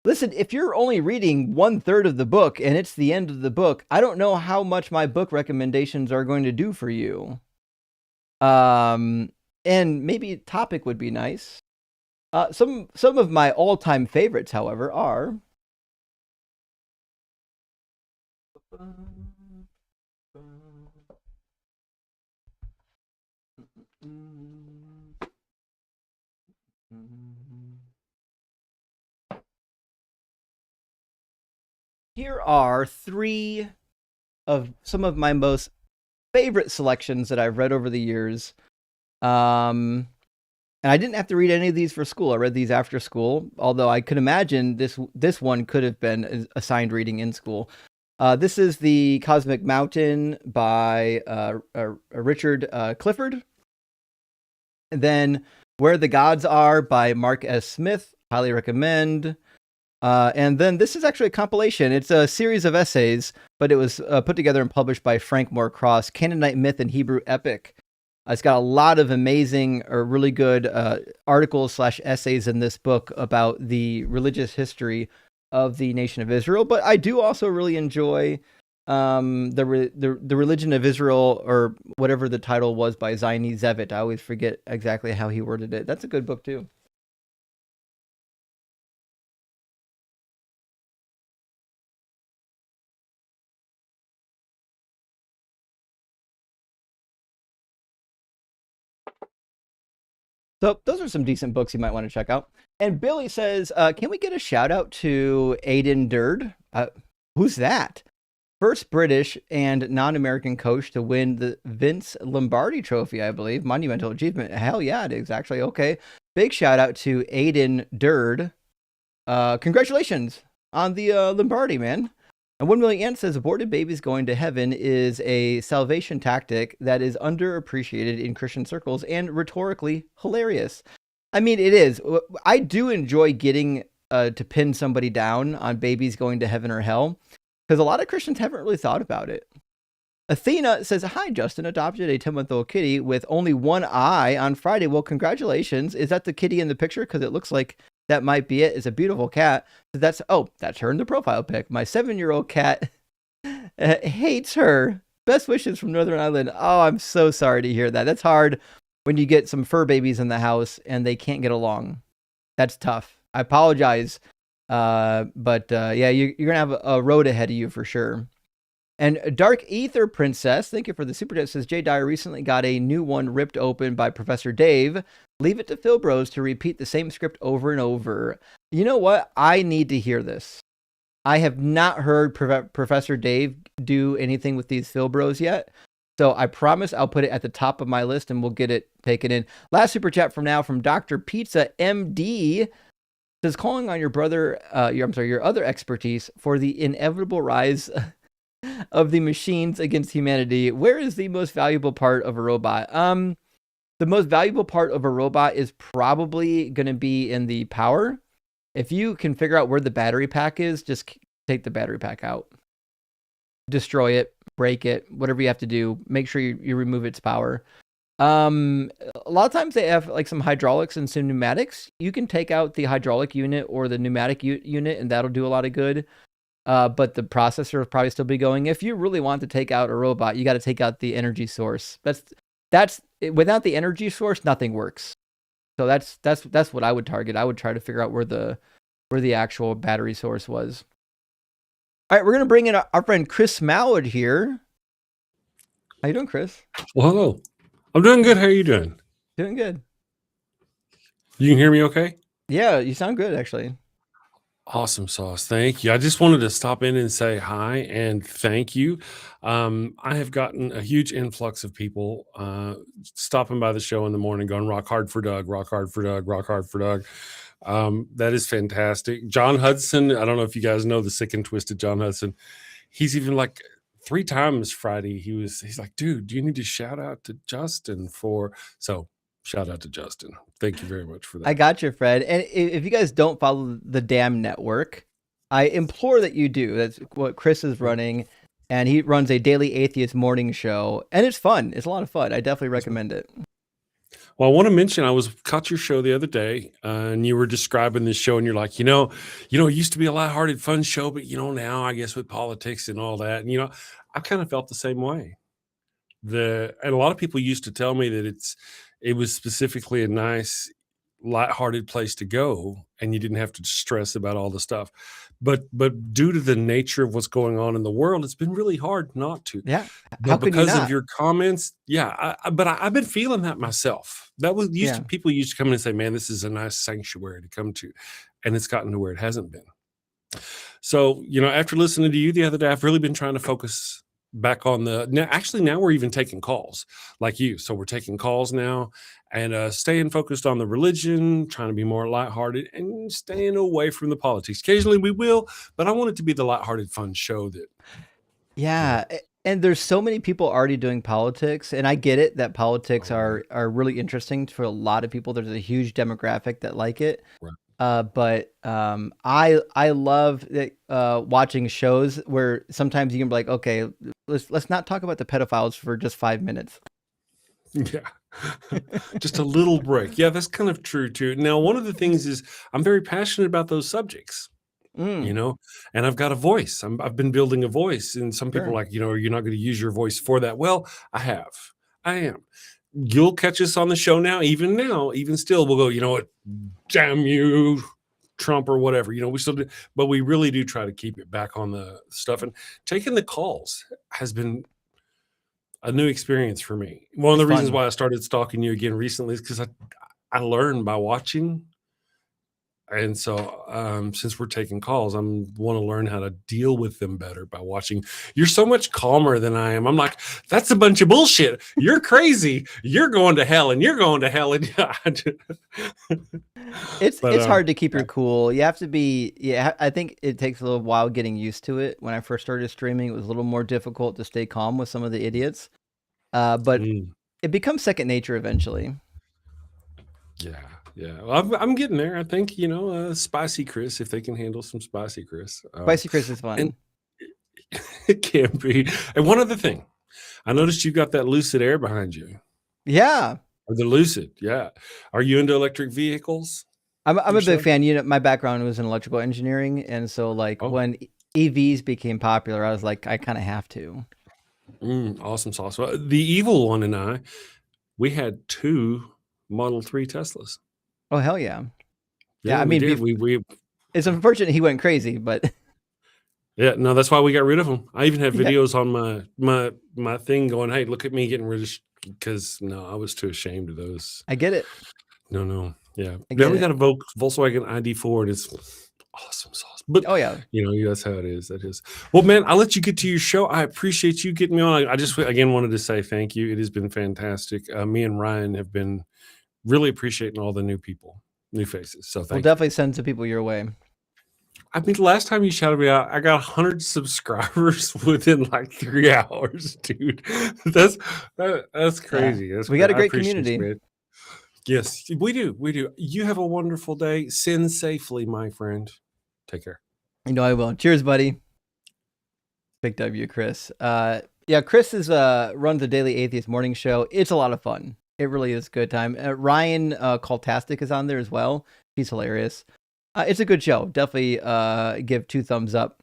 Listen, if you're only reading 1/3 of the book and it's the end of the book, I don't know how much my book recommendations are going to do for you. And maybe topic would be nice. Some of my all-time favorites, however, are here are 3 of some of my most favorite selections that I've read over the years. And I didn't have to read any of these for school. I read these after school, although I could imagine this one could have been assigned reading in school. This is The Cosmic Mountain by Richard Clifford. And then Where the Gods Are by Mark S. Smith. Highly recommend. And then this is actually a compilation. It's a series of essays, but it was put together and published by Frank Moore-Cross, Canaanite Myth and Hebrew Epic. It's got a lot of amazing or really good articles / essays in this book about the religious history of the nation of Israel. But I do also really enjoy the religion of Israel, or whatever the title was, by Zaini Zevit. I always forget exactly how he worded it. That's a good book too. So those are some decent books you might want to check out. And Billy says, can we get a shout out to Aiden Durd? Who's that? First British and non-American coach to win the Vince Lombardi Trophy, I believe. Monumental achievement. Hell yeah, it is actually. Okay. Big shout out to Aiden Durd. Congratulations on the Lombardi, man. And 1 Million Ant says aborted babies going to heaven is a salvation tactic that is underappreciated in Christian circles and rhetorically hilarious. I mean, it is. I do enjoy getting to pin somebody down on babies going to heaven or hell, because a lot of Christians haven't really thought about it. Athena says, hi, Justin adopted a 10-month-old kitty with only one eye on Friday. Well, congratulations. Is that the kitty in the picture? Because it looks like that might be it. It's a beautiful cat. That's her in the profile pic. My 7-year-old cat hates her. Best wishes from Northern Ireland. Oh, I'm so sorry to hear that. That's hard when you get some fur babies in the house and they can't get along. That's tough. I apologize. But yeah, you're going to have a road ahead of you for sure. And Dark Ether Princess, thank you for the super chat, says Jay Dyer recently got a new one ripped open by Professor Dave. Leave it to Phil Bros to repeat the same script over and over. You know what? I need to hear this. I have not heard Professor Dave do anything with these Phil Bros yet. So I promise I'll put it at the top of my list and we'll get it taken in. Last super chat from now from Dr. Pizza MD says, calling on your brother, your other expertise for the inevitable rise of the machines against humanity. Where is the most valuable part of a robot? The most valuable part of a robot is probably going to be in the power. If you can figure out where the battery pack is, just take the battery pack out. Destroy it, break it, whatever you have to do. Make sure you remove its power. A lot of times they have like some hydraulics and some pneumatics. You can take out the hydraulic unit or the pneumatic unit, and that'll do a lot of good. But the processor will probably still be going. If you really want to take out a robot, you got to take out the energy source. That's without the energy source, nothing works. So that's what I would target. I would try to figure out where the actual battery source was. All right, we're gonna bring in our friend Chris Mallard here. How you doing, Chris? Well, hello. I'm doing good. How are you doing? Doing good. You can hear me okay? Yeah, you sound good, actually. Awesome sauce. Thank you. I just wanted to stop in and say hi and thank you. I have gotten a huge influx of people stopping by the show in the morning going, rock hard for Doug, rock hard for Doug, rock hard for Doug. That is fantastic. John Hudson, I don't know if you guys know the sick and twisted John Hudson. He's even like 3 times Friday. He's like, dude, you need to shout out to Justin so shout out to Justin. Thank you very much for that. I got you, Fred. And if you guys don't follow the damn network, I implore that you do. That's what Chris is running, and he runs a daily atheist morning show, and it's fun. It's a lot of fun. I definitely recommend it. Well, I want to mention I caught your show the other day, and you were describing this show, and you're like, it used to be a lighthearted, fun show, but now I guess with politics and all that, and I kind of felt the same way. And a lot of people used to tell me that it was specifically a nice, lighthearted place to go, and you didn't have to stress about all the stuff. But due to the nature of what's going on in the world, it's been really hard not to. Yeah. But because of your comments, yeah. But I've been feeling that myself. That was people used to come in and say, "Man, this is a nice sanctuary to come to," and it's gotten to where it hasn't been. So after listening to you the other day, I've really been trying to focus back on now we're even taking calls like you. So we're taking calls now and staying focused on the religion, trying to be more lighthearted and staying away from the politics. Occasionally we will, but I want it to be the lighthearted, fun show that. Yeah. And there's so many people already doing politics, and I get it that politics are really interesting for a lot of people. There's a huge demographic that like it. Right. But I love watching shows where sometimes you can be like, okay, let's not talk about the pedophiles for just 5 minutes. Yeah. Just a little break. Yeah, that's kind of true too. Now, one of the things is I'm very passionate about those subjects, you know, and I've got a voice. I've been building a voice, and some people are like, you know, you're not going to use your voice for that. Well, I am. You'll catch us on the show now, even still, we'll go, you know what, damn you, Trump or whatever, you know, we still do, but we really do try to keep it back on the stuff. And taking the calls has been a new experience for me. One of the reasons why I started stalking you again recently is because I learned by watching. And so since we're taking calls, I want to learn how to deal with them better by watching. You're so much calmer than I am. I'm like, that's a bunch of bullshit. You're crazy. You're going to hell, and you're going to hell. And it's hard to keep your cool. You have to be. Yeah, I think it takes a little while getting used to it. When I first started streaming, it was a little more difficult to stay calm with some of the idiots. But it becomes second nature eventually. Yeah. Well, I'm getting there. I think, you know, Spicy Chris, if they can handle some Spicy Chris. Spicy Chris is fun. It can be. And one other thing, I noticed you got that Lucid Air behind you. Yeah. Or the Lucid, yeah. Are you into electric vehicles? I'm a big fan. You know, my background was in electrical engineering, and so like when EVs became popular, I was like, I kind of have to. Awesome sauce. Well, the evil one and I, we had 2 Model 3 Teslas. Oh hell yeah! Yeah, I mean, we it's unfortunate he went crazy, but yeah, no, that's why we got rid of him. I even have videos on my thing going, hey, look at me getting rid of, because no, I was too ashamed of those. I get it. No, yeah. Then we got a Volkswagen ID4, and it's awesome sauce. But you know, that's how it is. That is. Well, man, I'll let you get to your show. I appreciate you getting me on. I just again wanted to say thank you. It has been fantastic. Me and Ryan have been really appreciating all the new people, new faces. So we'll definitely send some people your way. I mean, the last time you shouted me out, I got 100 subscribers within like 3 hours, dude. That's crazy. That's we got a great community. It. Yes, we do. You have a wonderful day. Send safely, my friend. Take care. You know I will. Cheers, buddy. Big W, Chris. Yeah, Chris runs the Daily Atheist Morning Show. It's a lot of fun. It really is a good time. Ryan Cultastic is on there as well. He's hilarious. It's a good show. Definitely give 2 thumbs up.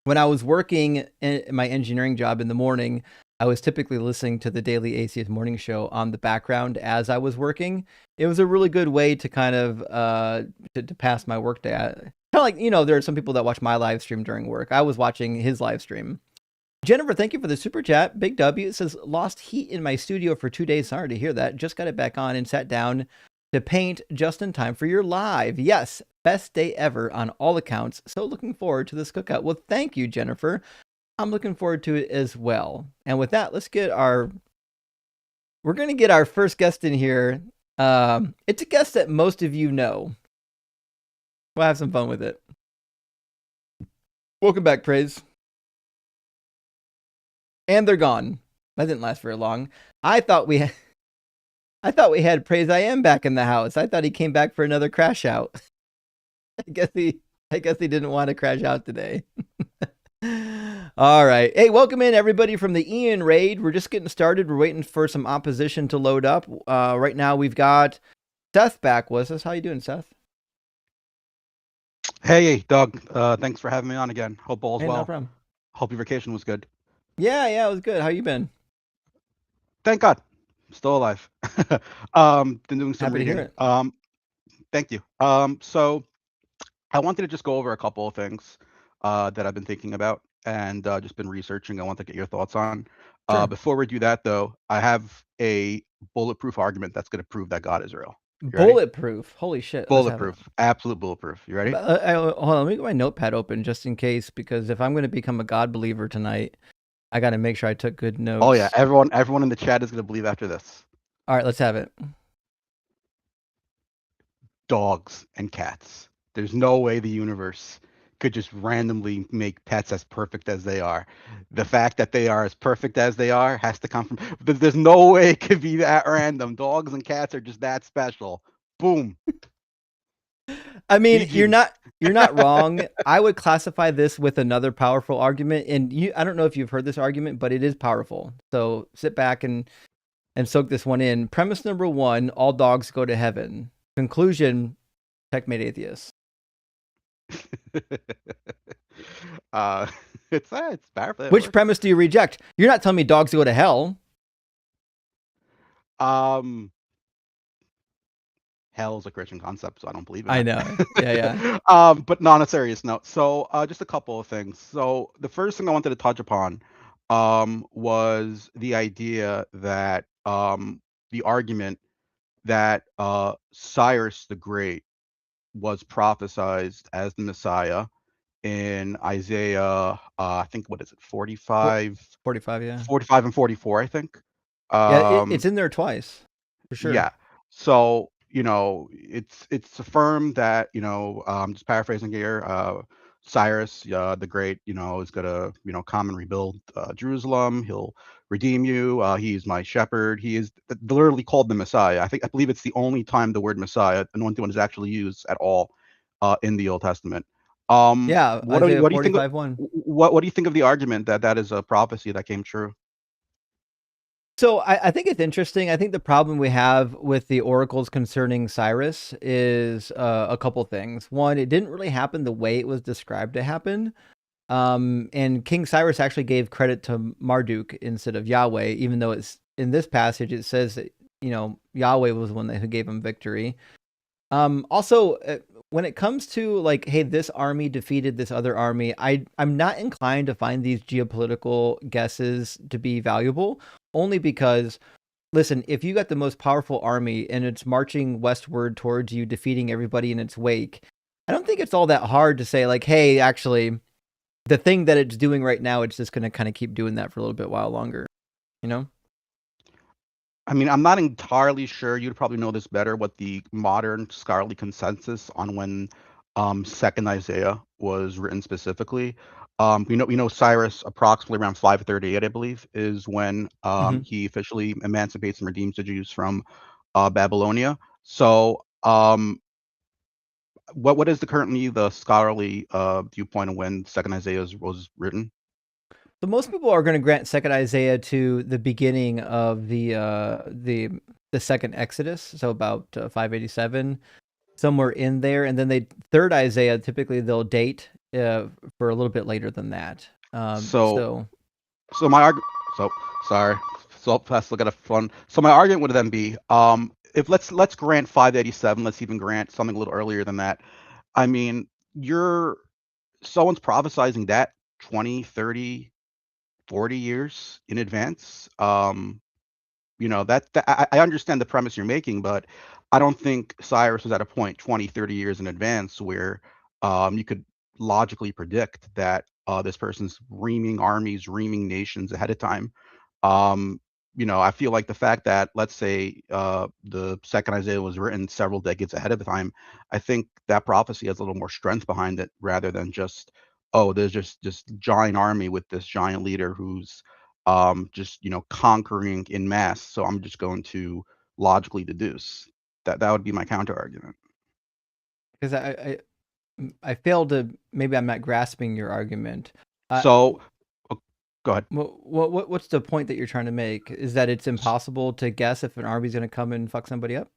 When I was working in my engineering job in the morning, I was typically listening to the Daily Atheist Morning Show on the background as I was working. It was a really good way to kind of to pass my work day. Kind of like, you know, there are some people that watch my live stream during work. I was watching his live stream. Jennifer, thank you for the super chat. Big W says, lost heat in my studio for 2 days. Sorry to hear that. Just got it back on and sat down to paint just in time for your live. Yes, best day ever on all accounts. So looking forward to this cookout. Well, thank you, Jennifer. I'm looking forward to it as well. And with that, we're going to get our first guest in here. It's a guest that most of you know. We'll have some fun with it. Welcome back, Praise. And they're gone. That didn't last very long. I thought we had Praise I Am back in the house. I thought he came back for another crash out. I guess he didn't want to crash out today. All right. Hey, welcome in everybody from the Ian raid. We're just getting started. We're waiting for some opposition to load up. Right now we've got Seth back with us. How you doing, Seth? Hey, Doug. Thanks for having me on again. Hope all's well. No problem. Hope your vacation was good. Yeah, it was good. How you been? Thank God. I'm still alive. Been doing some Happy reading. to hear it. Thank you. So I wanted to just go over a couple of things that I've been thinking about and just been researching. I want to get your thoughts on. Sure. Before we do that, though, I have a bulletproof argument that's going to prove that God is real. Bulletproof. Holy shit. Bulletproof. Absolute bulletproof. You ready? Hold on. Let me get my notepad open just in case, because if I'm going to become a God believer tonight, I got to make sure I took good notes. Oh, yeah. Everyone in the chat is going to believe after this. All right, let's have it. Dogs and cats. There's no way the universe could just randomly make pets as perfect as they are. The fact that they are as perfect as they are has to come from... There's no way it could be that random. Dogs and cats are just that special. Boom. I mean, GG. you're not wrong. I would classify this with another powerful argument, and I don't know if you've heard this argument, but it is powerful. So sit back and soak this one in. Premise number 1: all dogs go to heaven. Conclusion: checkmate atheist. It's powerful. Which premise do you reject? You're not telling me dogs go to hell. Hell is a Christian concept, so I don't believe in I it. know. Yeah. But no, on a serious note. So just a couple of things. So the first thing I wanted to touch upon was the idea that the argument that Cyrus the Great was prophesized as the Messiah in Isaiah, I think, what is it, 45? 45, yeah. 45 and 44, I think. Yeah, it's in there twice, for sure. Yeah. So, it's affirmed that, just paraphrasing here, Cyrus, the Great, is gonna, come and rebuild Jerusalem. He'll redeem you. He's my shepherd. He is literally called the Messiah. I believe it's the only time the word Messiah, the only one is actually used at all in the Old Testament. Yeah, What do Isaiah you think? 45:1. What do you think of the argument that that is a prophecy that came true? So I think it's interesting. I think the problem we have with the oracles concerning Cyrus is a couple things. One, it didn't really happen the way it was described to happen. And King Cyrus actually gave credit to Marduk instead of Yahweh, even though it's in this passage it says that Yahweh was the one who gave him victory. Also, when it comes to like, hey, this army defeated this other army, I'm not inclined to find these geopolitical guesses to be valuable, only because, listen, if you got the most powerful army and it's marching westward towards you, defeating everybody in its wake, I don't think it's all that hard to say like, hey, actually, the thing that it's doing right now, it's just going to kind of keep doing that for a little bit while longer, I mean, I'm not entirely sure. You'd probably know this better. What the modern scholarly consensus on when Second Isaiah was written specifically. We know Cyrus approximately around 538, I believe, is when he officially emancipates and redeems the Jews from Babylonia. So, what is currently the scholarly viewpoint of when Second Isaiah was written? So most people are going to grant Second Isaiah to the beginning of the second Exodus, so about 587, somewhere in there, and then third Isaiah typically they'll date for a little bit later than that. So my argument. So sorry. So let's look at a fun. So my argument would then be, if let's grant 587. Let's even grant something a little earlier than that. I mean, someone's prophesizing that 20, 30, 40 years in advance. I understand the premise you're making, but I don't think Cyrus was at a point 20, 30 years in advance where you could logically predict that this person's reaming armies, reaming nations ahead of time. I feel like the fact that, let's say, the second Isaiah was written several decades ahead of the time, I think that prophecy has a little more strength behind it rather than just, oh, there's just this giant army with this giant leader who's just conquering in mass. So I'm just going to logically deduce that would be my counter argument. Because I failed to, maybe I'm not grasping your argument. So go ahead. What's the point that you're trying to make? Is that it's impossible to guess if an army's going to come and fuck somebody up?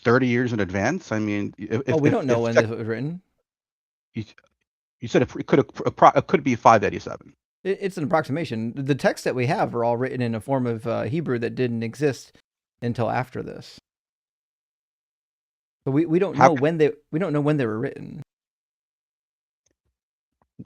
30 years in advance. I mean, we don't know when this was written. You said it could be 587. It's an approximation. The texts that we have are all written in a form of Hebrew that didn't exist until after this. But we don't know when they were written.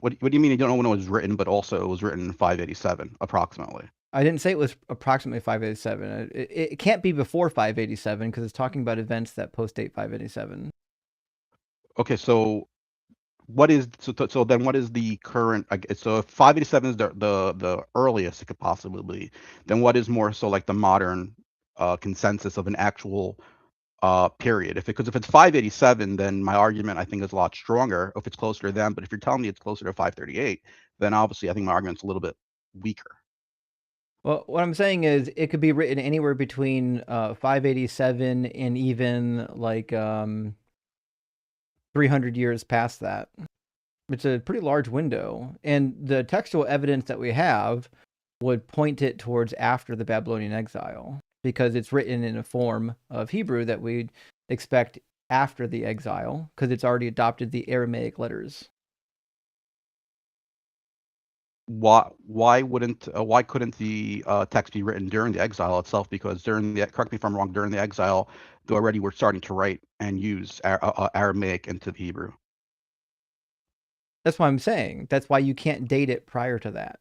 What do you mean you don't know when it was written, but also it was written in 587 approximately? I didn't say it was approximately 587. It can't be before 587 because it's talking about events that postdate 587. Okay, so then what is the current? So if 587 is the earliest it could possibly be, then what is more so like the modern consensus of an actual period? Because if it's 587, then my argument I think is a lot stronger if it's closer to them. But if you're telling me it's closer to 538, then obviously I think my argument's a little bit weaker. Well, what I'm saying is it could be written anywhere between 587 and even like 300 years past that. It's a pretty large window, and the textual evidence that we have would point it towards after the Babylonian exile, because it's written in a form of Hebrew that we'd expect after the exile, because it's already adopted the Aramaic letters. Why couldn't the text be written during the exile itself? Because correct me if I'm wrong, during the exile, they already were starting to write and use Aramaic into the Hebrew. That's what I'm saying. That's why you can't date it prior to that.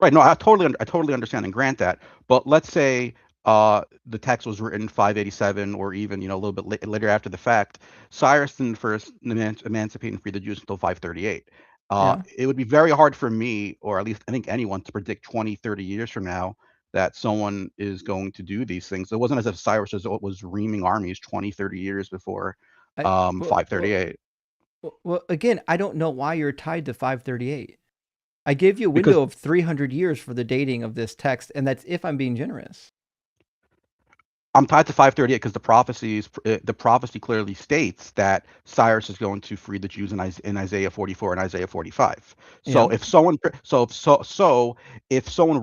Right. No, I totally understand and grant that. But let's say the text was written 587, or even a little bit later after the fact. Cyrus didn't first emancipate and free the Jews until 538. Yeah. It would be very hard for me, or at least I think anyone, to predict 20, 30 years from now that someone is going to do these things. It wasn't as if Cyrus was reaming armies 20, 30 years before Well, 538. well, again, I don't know why you're tied to 538. I gave you a Because window of 300 years for the dating of this text, and that's if I'm being generous. I'm tied to 538 because the prophecy clearly states that Cyrus is going to free the Jews in Isaiah 44 and Isaiah 45. So Yeah. if someone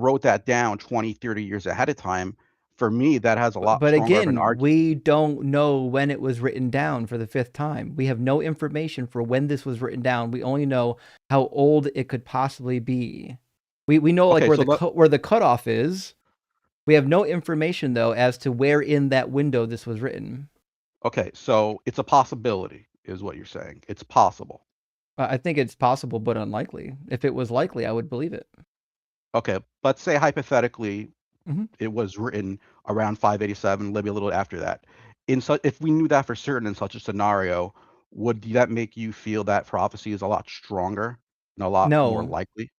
wrote that down 20, 30 years ahead of time, for me that has a lot But stronger of an again, argument. we don't know when it was written down for the 5th time. We have no information for when this was written down. We only know how old it could possibly be. We know like Okay, where the cutoff is. We have no information though as to where in that window this was written. okay, so it's a possibility, is what you're saying. It's possible. I think it's possible, but unlikely. If it was likely, I would believe it. Okay, let's say hypothetically Mhm. it was written around 587, maybe a little after that. If we knew that for certain in such a scenario, would that make you feel that prophecy is a lot stronger and a lot more No, likely?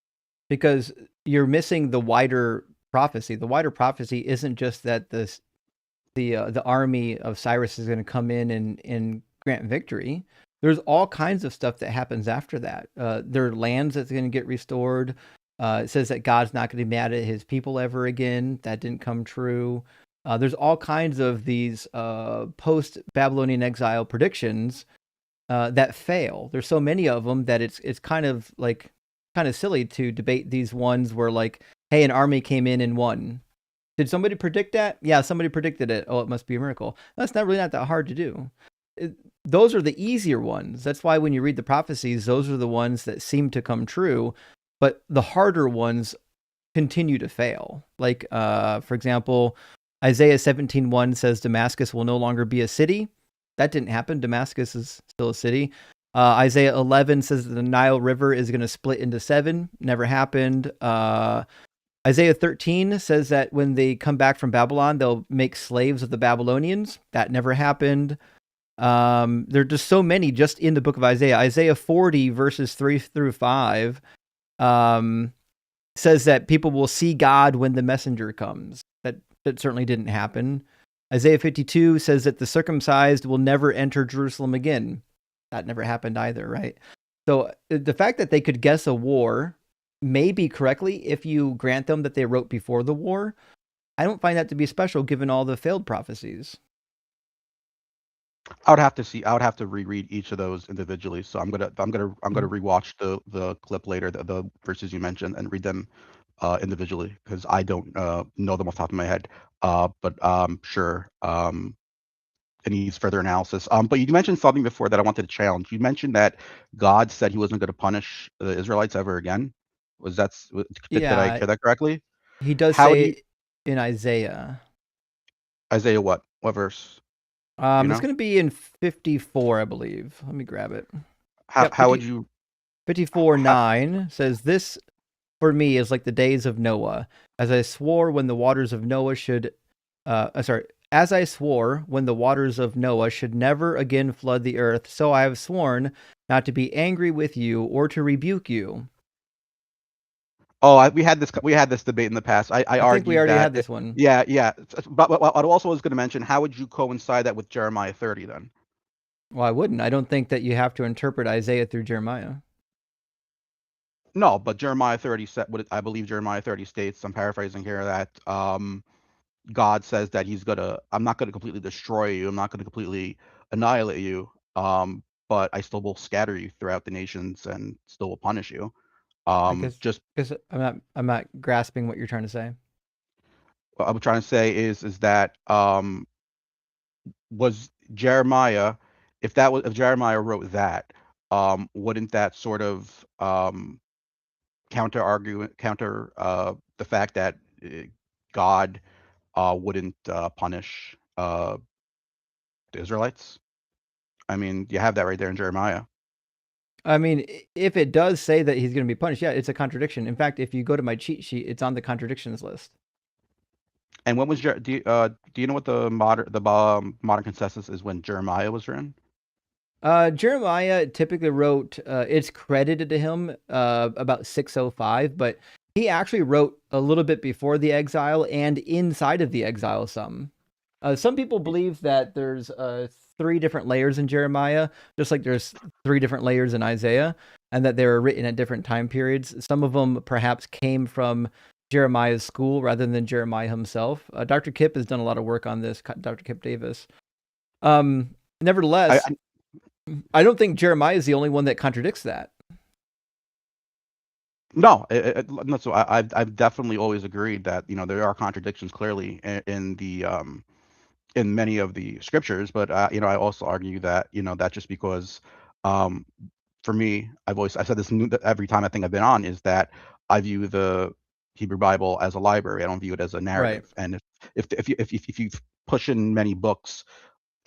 because you're missing the wider prophecy. The wider prophecy isn't just that the army of Cyrus is going to come in and grant victory. There's all kinds of stuff that happens after that. There are lands that's going to get restored. It says that God's not going to be mad at his people ever again. That didn't come true. There's all kinds of these post-Babylonian exile predictions that fail. There's so many of them that it's kind of silly to debate these ones where like, hey, an army came in and won. Did somebody predict that? Yeah, somebody predicted it. Oh, it must be a miracle. That's not that hard to do. Those are the easier ones. That's why when you read the prophecies, those are the ones that seem to come true. But the harder ones continue to fail. Like, for example, Isaiah 17:1 says Damascus will no longer be a city. That didn't happen. Damascus is still a city. Isaiah 11 says that the Nile River is going to split into 7. Never happened. Isaiah 13 says that when they come back from Babylon, they'll make slaves of the Babylonians. That never happened. There are just so many just in the book of Isaiah. Isaiah 40 verses 3 through 5 says that people will see God when the messenger comes. That certainly didn't happen. Isaiah 52 says that the circumcised will never enter Jerusalem again. That never happened either, right? So the fact that they could guess a war, maybe correctly, if you grant them that they wrote before the war, I don't find that to be special given all the failed prophecies. I would have to reread each of those individually. So I'm gonna rewatch the clip later, the verses you mentioned, and read them individually because I don't know them off the top of my head. But sure, it needs further analysis. But you mentioned something before that I wanted to challenge. You mentioned that God said He wasn't going to punish the Israelites ever again. Did I Yeah, hear that correctly? he does How do say you it in Isaiah. Isaiah what? What verse? Do you It's know? going to be in 54, I believe. Let me grab it. How Yep, how would you 54 how, 9 says, "This for me is like the days of Noah, as I swore when the waters of Noah should, as I swore when the waters of Noah should never again flood the earth, so I have sworn not to be angry with you or to rebuke you." we had this debate in the past. I I think we argued already that had this one. yeah. But I also was going to mention, how would you coincide that with Jeremiah 30 then? Well, I wouldn't. I don't think that you have to interpret Isaiah through Jeremiah. No, but Jeremiah 30 said what I believe Jeremiah 30 states. I'm paraphrasing here, that God says that I'm not gonna completely destroy you. I'm not gonna completely annihilate you. but I still will scatter you throughout the nations and still will punish you. I guess Just because I'm not grasping what you're trying to say. what I'm trying to say is that was Jeremiah, if Jeremiah wrote that, wouldn't that sort of counter the fact that God wouldn't punish the Israelites? I mean, you have that right there in Jeremiah. I mean, if it does say that he's going to be punished, yeah, it's a contradiction. In fact, if you go to my cheat sheet, it's on the contradictions list. And when was do you know what the modern consensus is when Jeremiah was written? Jeremiah typically wrote, it's credited to him about 605, but he actually wrote a little bit before the exile and inside of the exile some. Some people believe that there's 3 different layers in Jeremiah, just like there's 3 different layers in Isaiah, and that they were written at different time periods. Some of them perhaps came from Jeremiah's school rather than Jeremiah himself. Dr. Kipp has done a lot of work on this, Dr. Kipp Davis. I, Nevertheless, I don't think Jeremiah is the only one that contradicts that. No, no. So I've definitely always agreed that there are contradictions clearly in the in many of the scriptures, but I also argue that that just because um, for me, I've said this every time I think I've been on, is that I view the Hebrew Bible as a library. I don't view it as a Right. narrative. And if you push in many books,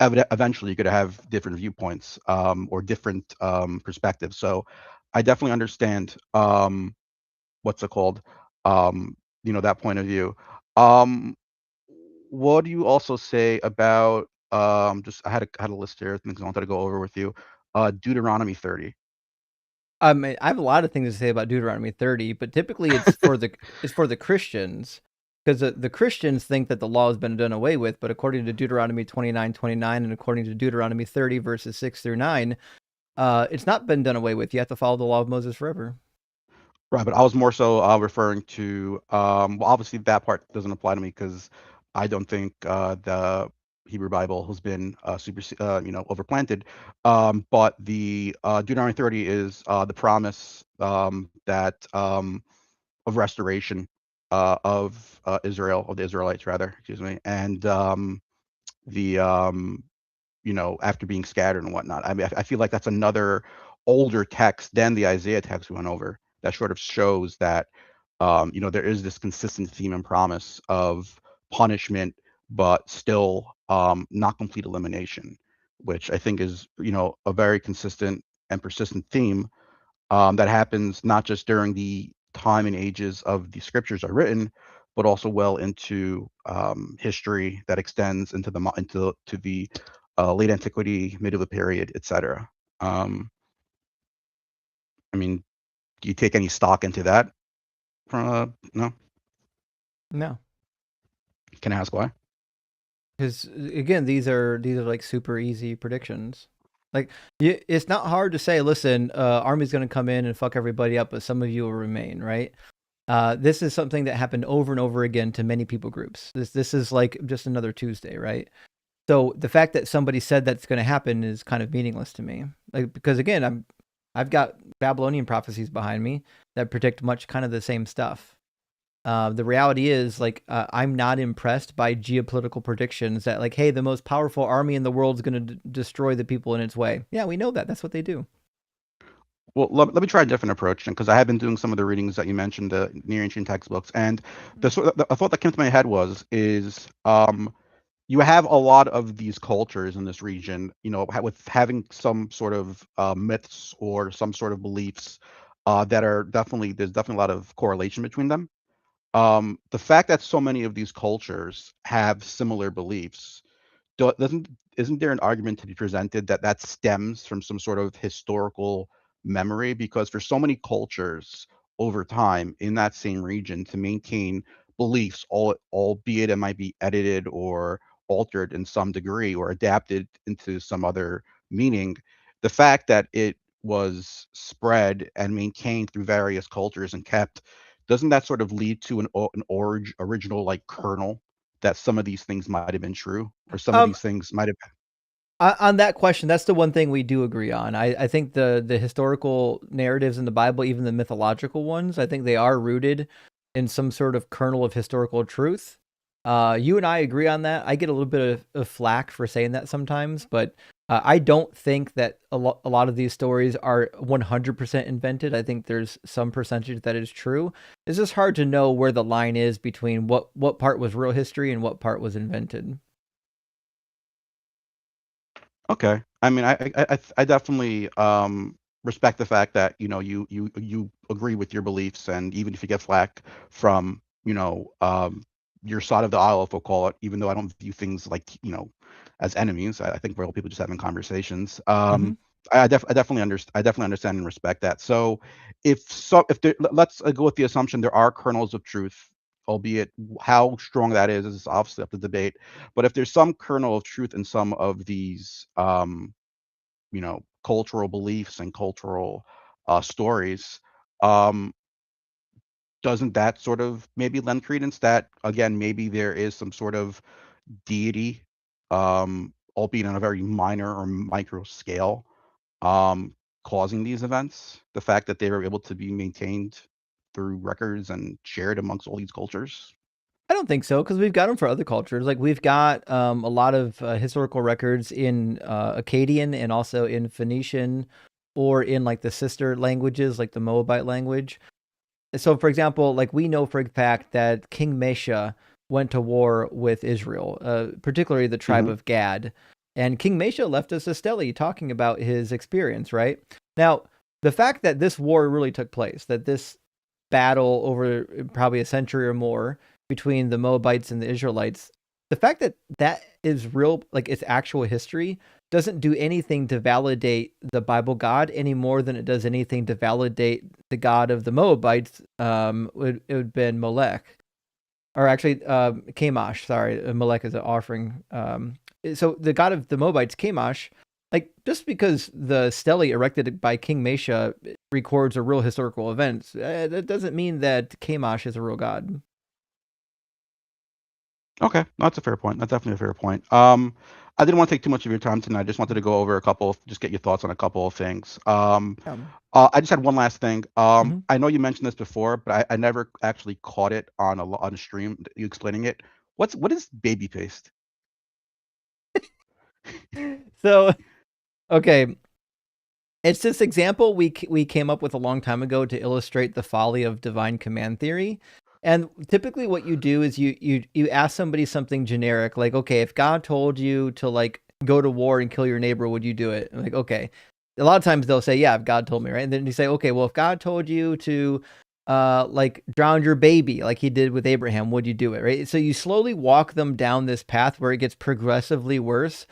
eventually you're going to have different viewpoints or different perspectives. So I definitely understand what's it called? That point of view. Um, what do you also say about just I had a list here of things I wanted to go over with you. Deuteronomy 30. I mean, I have a lot of things to say about Deuteronomy 30, but typically it's for the Christians, because the Christians think that the law has been done away with, but according to Deuteronomy 29:29 and according to Deuteronomy 30 verses 6 through 9, it's not been done away with. You have to follow the law of Moses forever. Right, but I was more so referring to well, obviously that part doesn't apply to me because I don't think the Hebrew Bible has been overplanted. But the Deuteronomy 30 is the promise that of restoration of Israel, of the Israelites rather, excuse me, and the after being scattered and whatnot. I mean, I feel like that's another older text than the Isaiah text we went over that sort of shows that, there is this consistent theme and promise of punishment, but still not complete elimination, which I think is, a very consistent and persistent theme that happens not just during the time and ages of the scriptures are written, but also well into history that extends into the late antiquity, medieval period, etc. Um, I mean, do you take any stock into that? No. No, Can I ask why? because again, these are like super easy predictions. Like, it's not hard to say, listen, army's going to come in and fuck everybody up, but some of you will remain, right? This is something that happened over and over again to many people groups. This is like just another Tuesday, right? So the fact that somebody said that's going to happen is kind of meaningless to me. Like, because again, I've got Babylonian prophecies behind me that predict much kind of the same stuff. The reality is, like, I'm not impressed by geopolitical predictions that, like, hey, the most powerful army in the world is going to destroy the people in its way. Yeah, we know that. That's what they do. Well, let me try a different approach then, because I have been doing some of the readings that you mentioned, the near ancient textbooks, and the thought that came to my head is you have a lot of these cultures in this region, with having some sort of myths or some sort of beliefs that are there's definitely a lot of correlation between them. The fact that so many of these cultures have similar beliefs doesn't isn't there an argument to be presented that that stems from some sort of historical memory? Because for so many cultures over time in that same region to maintain beliefs, albeit it might be edited or altered in some degree or adapted into some other meaning, the fact that it was spread and maintained through various cultures and kept, doesn't that sort of lead to original like kernel that some of these things might have been true, or some of Um, these things might have. On that question, that's the one thing we do agree on. I think the historical narratives in the Bible, even the mythological ones, I think they are rooted in some sort of kernel of historical truth. You and I agree on that. I get a little bit of flack for saying that sometimes, but I don't think that a lot of these stories are 100% invented. I think there's some percentage that is true. It's just hard to know where the line is between what part was real history and what part was invented. Okay. I mean, I definitely respect the fact that you agree with your beliefs, and even if you get flack from your side of the aisle, if we'll call it, even though I don't view things like as enemies. I think we're all people just having conversations. I definitely understand and respect that. So let's go with the assumption there are kernels of truth, albeit how strong that is obviously up to debate. But if there's some kernel of truth in some of these, cultural beliefs and cultural stories, um, doesn't that sort of maybe lend credence that again maybe there is some sort of deity, albeit on a very minor or micro scale, um, causing these events? The fact that they were able to be maintained through records and shared amongst all these cultures. I don't think so, because we've got them for other cultures. Like we've got a lot of historical records in Akkadian and also in Phoenician, or in like the sister languages, like the Moabite language. So, for example, like we know for a fact that King Mesha went to war with Israel, particularly the tribe Mm-hmm. of Gad. And King Mesha left us a stele talking about his experience, right? Now, the fact that this war really took place, that this battle over probably a century or more between the Moabites and the Israelites, the fact that that is real, like it's actual history, doesn't do anything to validate the Bible God any more than it does anything to validate the God of the Moabites. It would have been Molech, or actually Chemosh. Sorry, Molech is an offering. So the God of the Moabites, Chemosh, like just because the stele erected by King Mesha records a real historical event, that doesn't mean that Chemosh is a real god. Okay, that's a fair point. That's definitely a fair point. I didn't want to take too much of your time tonight. I just wanted to go over just get your thoughts on a couple of things. I just had one last thing. I know you mentioned this before, but I never actually caught it on a stream. You explaining it. What is baby paste? So, okay, it's this example we came up with a long time ago to illustrate the folly of divine command theory. And typically what you do is you ask somebody something generic, like, okay, if God told you to like go to war and kill your neighbor, would you do it? And like, okay. A lot of times they'll say, yeah, if God told me, right? And then you say, okay, well, if God told you to like drown your baby like he did with Abraham, would you do it? Right? So you slowly walk them down this path where it gets progressively worse,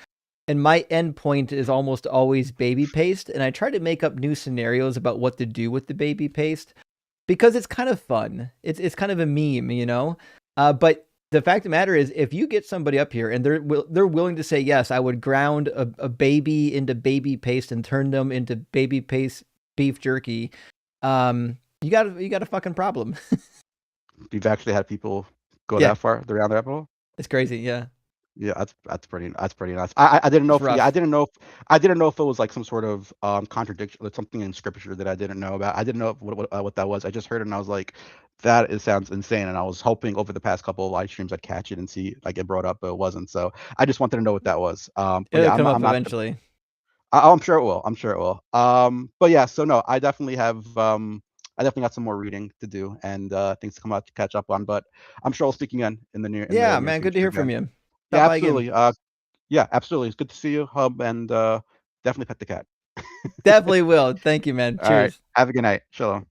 and my end point is almost always baby paste, and I try to make up new scenarios about what to do with the baby paste because it's kind of fun. It's kind of a meme, you know. But the fact of the matter is, if you get somebody up here and they're willing to say yes, I would ground a baby into baby paste and turn them into baby paste beef jerky. You got a fucking problem. You've actually had people go Yeah, that far around that level? it's crazy. Yeah, Yeah, that's pretty nuts. I didn't know it's if yeah, rough. I didn't know if it was like some sort of contradiction, like something in scripture that I didn't know about. I didn't know what that was. I just heard it and I was like, sounds insane. And I was hoping over the past couple of live streams I'd catch it and see like it brought up, but it wasn't. So I just wanted to know what that was. But It'll yeah, come I'm up not. eventually. I'm sure it will. I'm sure it will. But yeah, so no, I definitely got some more reading to do and things to come out to catch up on. But I'm sure I'll speak again in the Yeah, near man, good to future hear from again. you. Yeah, Stop by again. absolutely. Yeah, absolutely. It's good to see you, Hub, and definitely pet the cat. Definitely will. Thank you, man. All right. Cheers. Have a good night. Shalom.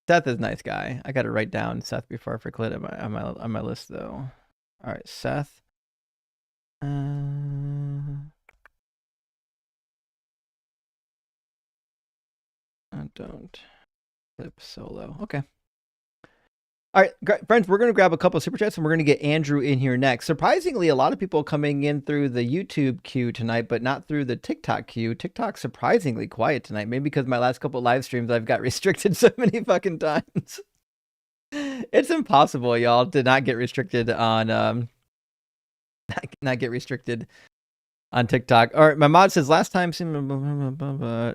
Seth is a nice guy. I got to write down Seth before I forget it on my list though. All right, Seth. I don't clip solo. Okay. All right, friends, we're going to grab a couple of super chats and we're going to get Andrew in here next. Surprisingly, a lot of people coming in through the YouTube queue tonight, but not through the TikTok queue. TikTok's surprisingly quiet tonight. Maybe because my last couple of live streams I've got restricted so many fucking times. It's impossible, y'all, to not get restricted on not get restricted on TikTok. All right, my mod says last time Nightbot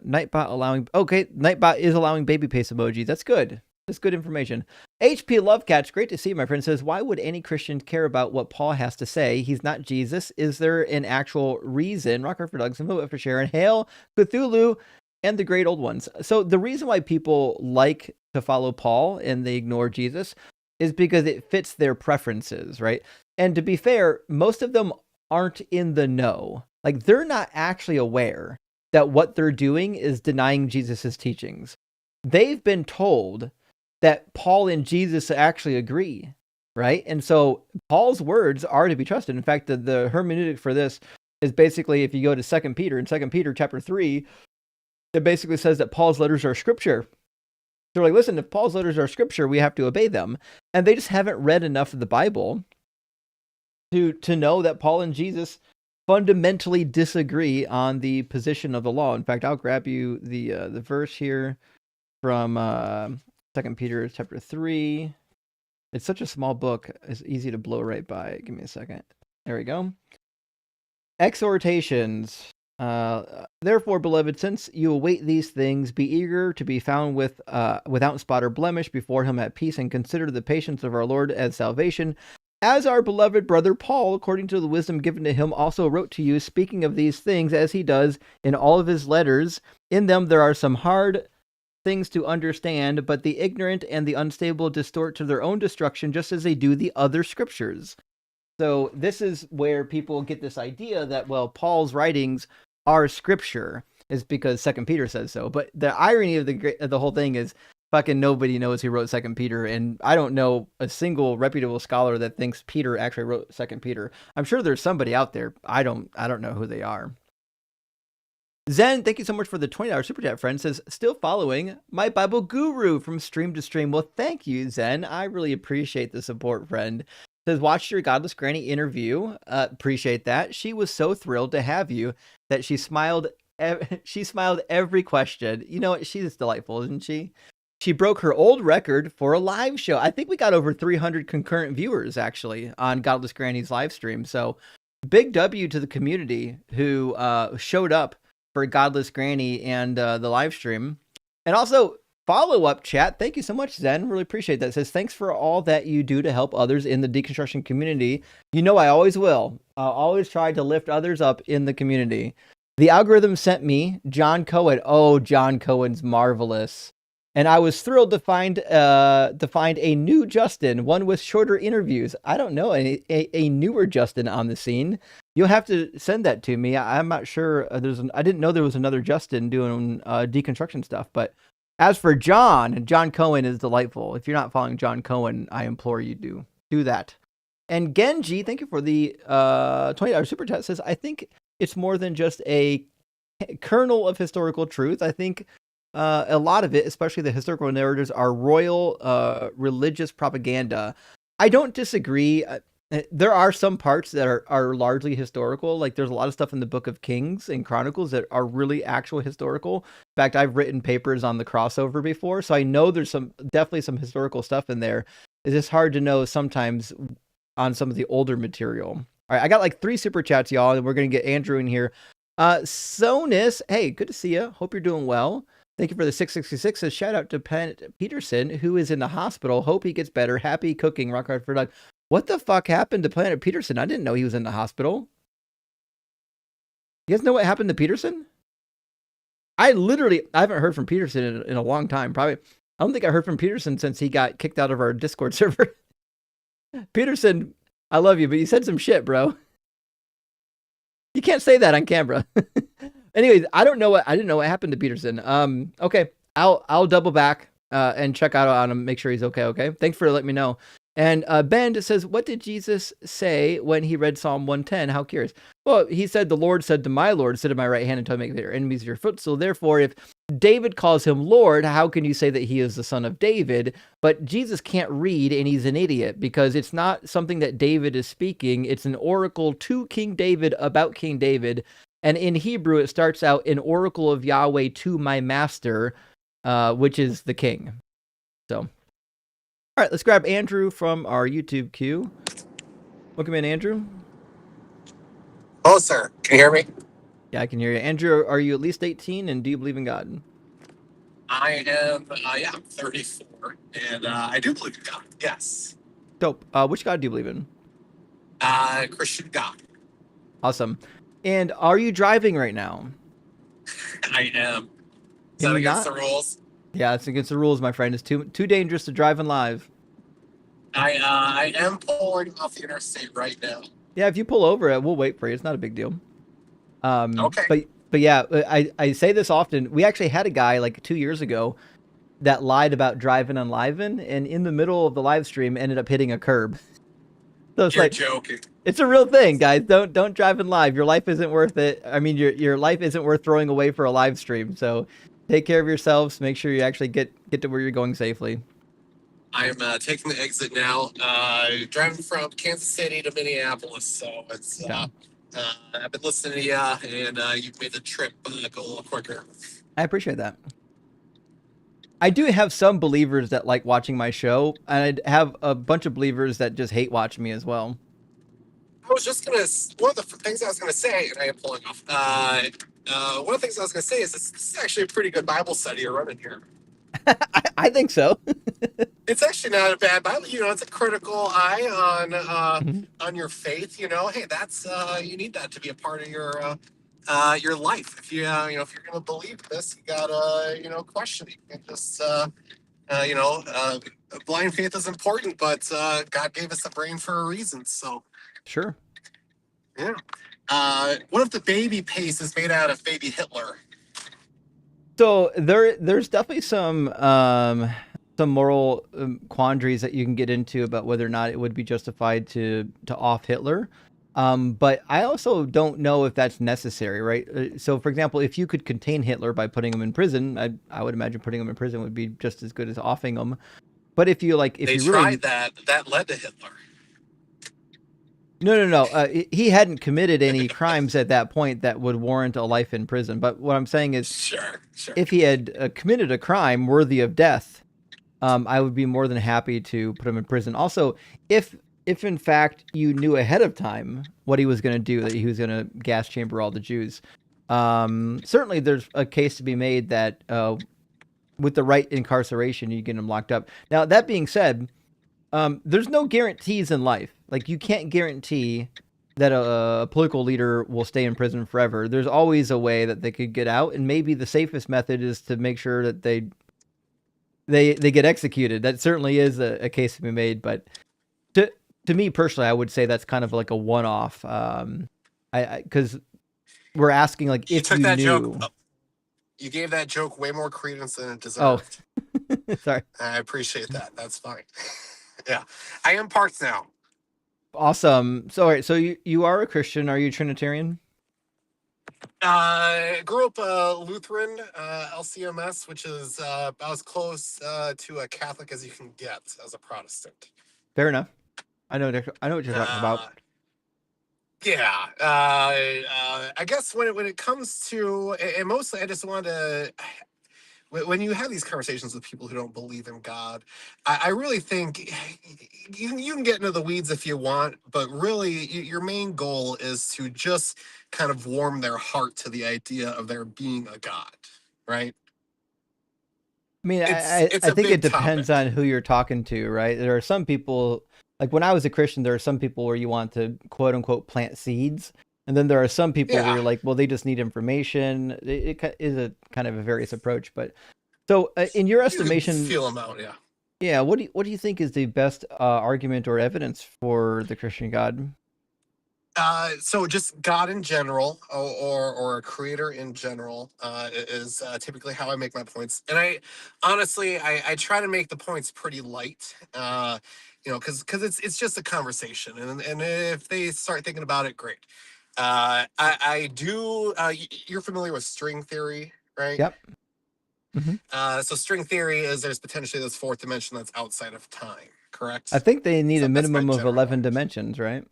allowing. Okay, Nightbot is allowing baby face emojis. That's good. That's good information. HP Lovecatch, great to see you, my friend, says, why would any Christian care about what Paul has to say? He's not Jesus. Is there an actual reason? Rocker for Douglas and vote for Sharon. Hail Cthulhu and the great old ones. So the reason why people like to follow Paul and they ignore Jesus is because it fits their preferences, right? And to be fair, most of them aren't in the know. Like, they're not actually aware that what they're doing is denying Jesus's teachings. They've been told that Paul and Jesus actually agree, right? And so Paul's words are to be trusted. In fact, the hermeneutic for this is basically, if you go to 2 Peter, in 2 Peter chapter 3, it basically says that Paul's letters are scripture. They're like, listen, if Paul's letters are scripture, we have to obey them. And they just haven't read enough of the Bible to know that Paul and Jesus fundamentally disagree on the position of the law. In fact, I'll grab you the verse here from 2 Peter chapter 3. It's such a small book. It's easy to blow right by. Give me a second. There we go. Exhortations. Therefore, beloved, since you await these things, be eager to be found without spot or blemish before him at peace, and consider the patience of our Lord as salvation. As our beloved brother Paul, according to the wisdom given to him, also wrote to you, speaking of these things, as he does in all of his letters. In them there are some hard things to understand, but the ignorant and the unstable distort to their own destruction, just as they do the other scriptures. So this is where people get this idea that, well, Paul's writings are scripture, is because 2 Peter says so. But the irony of the whole thing is fucking nobody knows who wrote 2 Peter, and I don't know a single reputable scholar that thinks Peter actually wrote 2 Peter. I'm sure there's somebody out there. I don't know who they are. Zen, thank you so much for the $20 super chat, friend. Says, still following my Bible guru from stream to stream. Well, thank you, Zen. I really appreciate the support, friend. Says, watched your Godless Granny interview. Appreciate that. She was so thrilled to have you that she smiled. She smiled every question. You know what? She's delightful, isn't she? She broke her old record for a live show. I think we got over 300 concurrent viewers, actually, on Godless Granny's live stream. So big W to the community who showed up for Godless Granny and the live stream. And also, follow-up chat. Thank you so much, Zen. Really appreciate that. It says, thanks for all that you do to help others in the deconstruction community. You know I always will. I'll always try to lift others up in the community. The algorithm sent me John Cohen. Oh, John Cohen's marvelous. And I was thrilled to find a new Justin, one with shorter interviews. I don't know, a newer Justin on the scene. You'll have to send that to me. I'm not sure. I didn't know there was another Justin doing deconstruction stuff. But as for John Cohen is delightful. If you're not following John Cohen, I implore you to do that. And Genji, thank you for the $20 super chat. Says, I think it's more than just a kernel of historical truth. I think a lot of it, especially the historical narratives, are royal religious propaganda. I don't disagree. There are some parts that are largely historical. Like, there's a lot of stuff in the Book of Kings and Chronicles that are really actual historical. In fact, I've written papers on the crossover before, so I know there's definitely some historical stuff in there. It's just hard to know sometimes on some of the older material. All right, I got like 3 super chats, y'all, and we're going to get Andrew in here. Sonus, hey, good to see you. Hope you're doing well. Thank you for the 666. Says, shout out to Planet Peterson, who is in the hospital. Hope he gets better. Happy cooking. Rock hard for Doug. What the fuck happened to Planet Peterson? I didn't know he was in the hospital. You guys know what happened to Peterson? I haven't heard from Peterson in a long time. Probably, I don't think I heard from Peterson since he got kicked out of our Discord server. Peterson, I love you, but you said some shit, bro. You can't say that on camera. Anyways, I didn't know what happened to Peterson. Okay, I'll double back and check out on him, make sure he's okay. Okay, thanks for letting me know. And Ben says, what did Jesus say when he read Psalm 110? How curious. Well, he said, the Lord said to my Lord, sit at my right hand until I make their enemies your footstool. Therefore, if David calls him Lord, how can you say that he is the son of David? But Jesus can't read, and he's an idiot, because it's not something that David is speaking. It's an oracle to King David about King David. And in Hebrew, it starts out, an oracle of Yahweh to my master, which is the king. So, all right, let's grab Andrew from our YouTube queue. Welcome in, Andrew. Oh, sir. Can you hear me? Yeah, I can hear you. Andrew, are you at least 18 and do you believe in God? I am, yeah, I'm 34, and I do believe in God. Yes. Dope. Which God do you believe in? Christian God. Awesome. And are you driving right now? I am. Is Can that you against not? the rules? Yeah, it's against the rules, my friend. It's too dangerous to drive in live. I am pulling off the interstate right now. Yeah, if you pull over it, we'll wait for you. It's not a big deal. Okay. But yeah, I say this often. We actually had a guy like 2 years ago that lied about driving on Liven, and in the middle of the live stream ended up hitting a curb. So it's You're like joking. it's a real thing, guys. Don't drive in live. Your life isn't worth it. I mean, your life isn't worth throwing away for a live stream. So take care of yourselves. Make sure you actually get to where you're going safely. I am taking the exit now. Driving from Kansas City to Minneapolis, so it's. Yeah. I've been listening to you, and you've made the trip go a little quicker. I appreciate that. I do have some believers that like watching my show, and I have a bunch of believers that just hate watching me as well. I was just gonna. One of the things I was gonna say, and I am pulling off. One of the things I was gonna say is this is actually a pretty good Bible study you're running here. I think so. It's actually not a bad Bible. You know, it's a critical eye Mhm. on your faith. You know, hey, that's you need that to be a part of your life. If you you know, if you're gonna believe this, you gotta question it. You can't just blind faith is important, but God gave us a brain for a reason. So Sure. yeah. What if the baby paste is made out of baby Hitler? So there's definitely some moral quandaries that you can get into about whether or not it would be justified to off Hitler. But I also don't know if that's necessary, right? So, for example, if you could contain Hitler by putting him in prison, I would imagine putting him in prison would be just as good as offing him. But if you like, if They you tried really that led to Hitler. no, he hadn't committed any crimes at that point that would warrant a life in prison. But what I'm saying is, Sure. if he had committed a crime worthy of death, I would be more than happy to put him in prison. Also, if in fact you knew ahead of time what he was going to do, that he was going to gas chamber all the Jews, certainly there's a case to be made that with the right incarceration, you get him locked up. Now, that being said, there's no guarantees in life. Like, you can't guarantee that a political leader will stay in prison forever. There's always a way that they could get out, and maybe the safest method is to make sure that they get executed. That certainly is a case to be made, but to me personally, I would say that's kind of like a one-off. Because we're asking, like, You if took you that knew. joke. You gave that joke way more credence than it Oh, deserved. sorry. I appreciate that. That's fine. Yeah, I am parked now. Awesome. So, all right, so you are a Christian. Are you Trinitarian? Grew up Lutheran, LCMS, which is about as close to a Catholic as you can get as a Protestant. Fair enough. I know what you're talking about. Yeah, I guess when it comes to, and mostly I just wanted to, when you have these conversations with people who don't believe in God, I really think you can get into the weeds if you want, but really your main goal is to just kind of warm their heart to the idea of there being a God, right? I mean, It's I a think it big depends topic. on who you're talking to, right? There are some people, like when I was a Christian, there are some people where you want to quote unquote plant seeds. And then there are some people where Yeah, you're like, well, they just need information. It is a kind of a various approach. But so, in your you can estimation, feel them out. Yeah. yeah, what do you think is the best argument or evidence for the Christian God? So just God in general, or a creator in general, is typically how I make my points. And I honestly, I try to make the points pretty light, because it's just a conversation, and if they start thinking about it, great. I do. You're familiar with string theory, right? Yep. Hmm. So string theory is there's potentially this fourth dimension that's outside of time, I correct? think they need So a that's my minimum of general 11 knowledge. dimensions, right?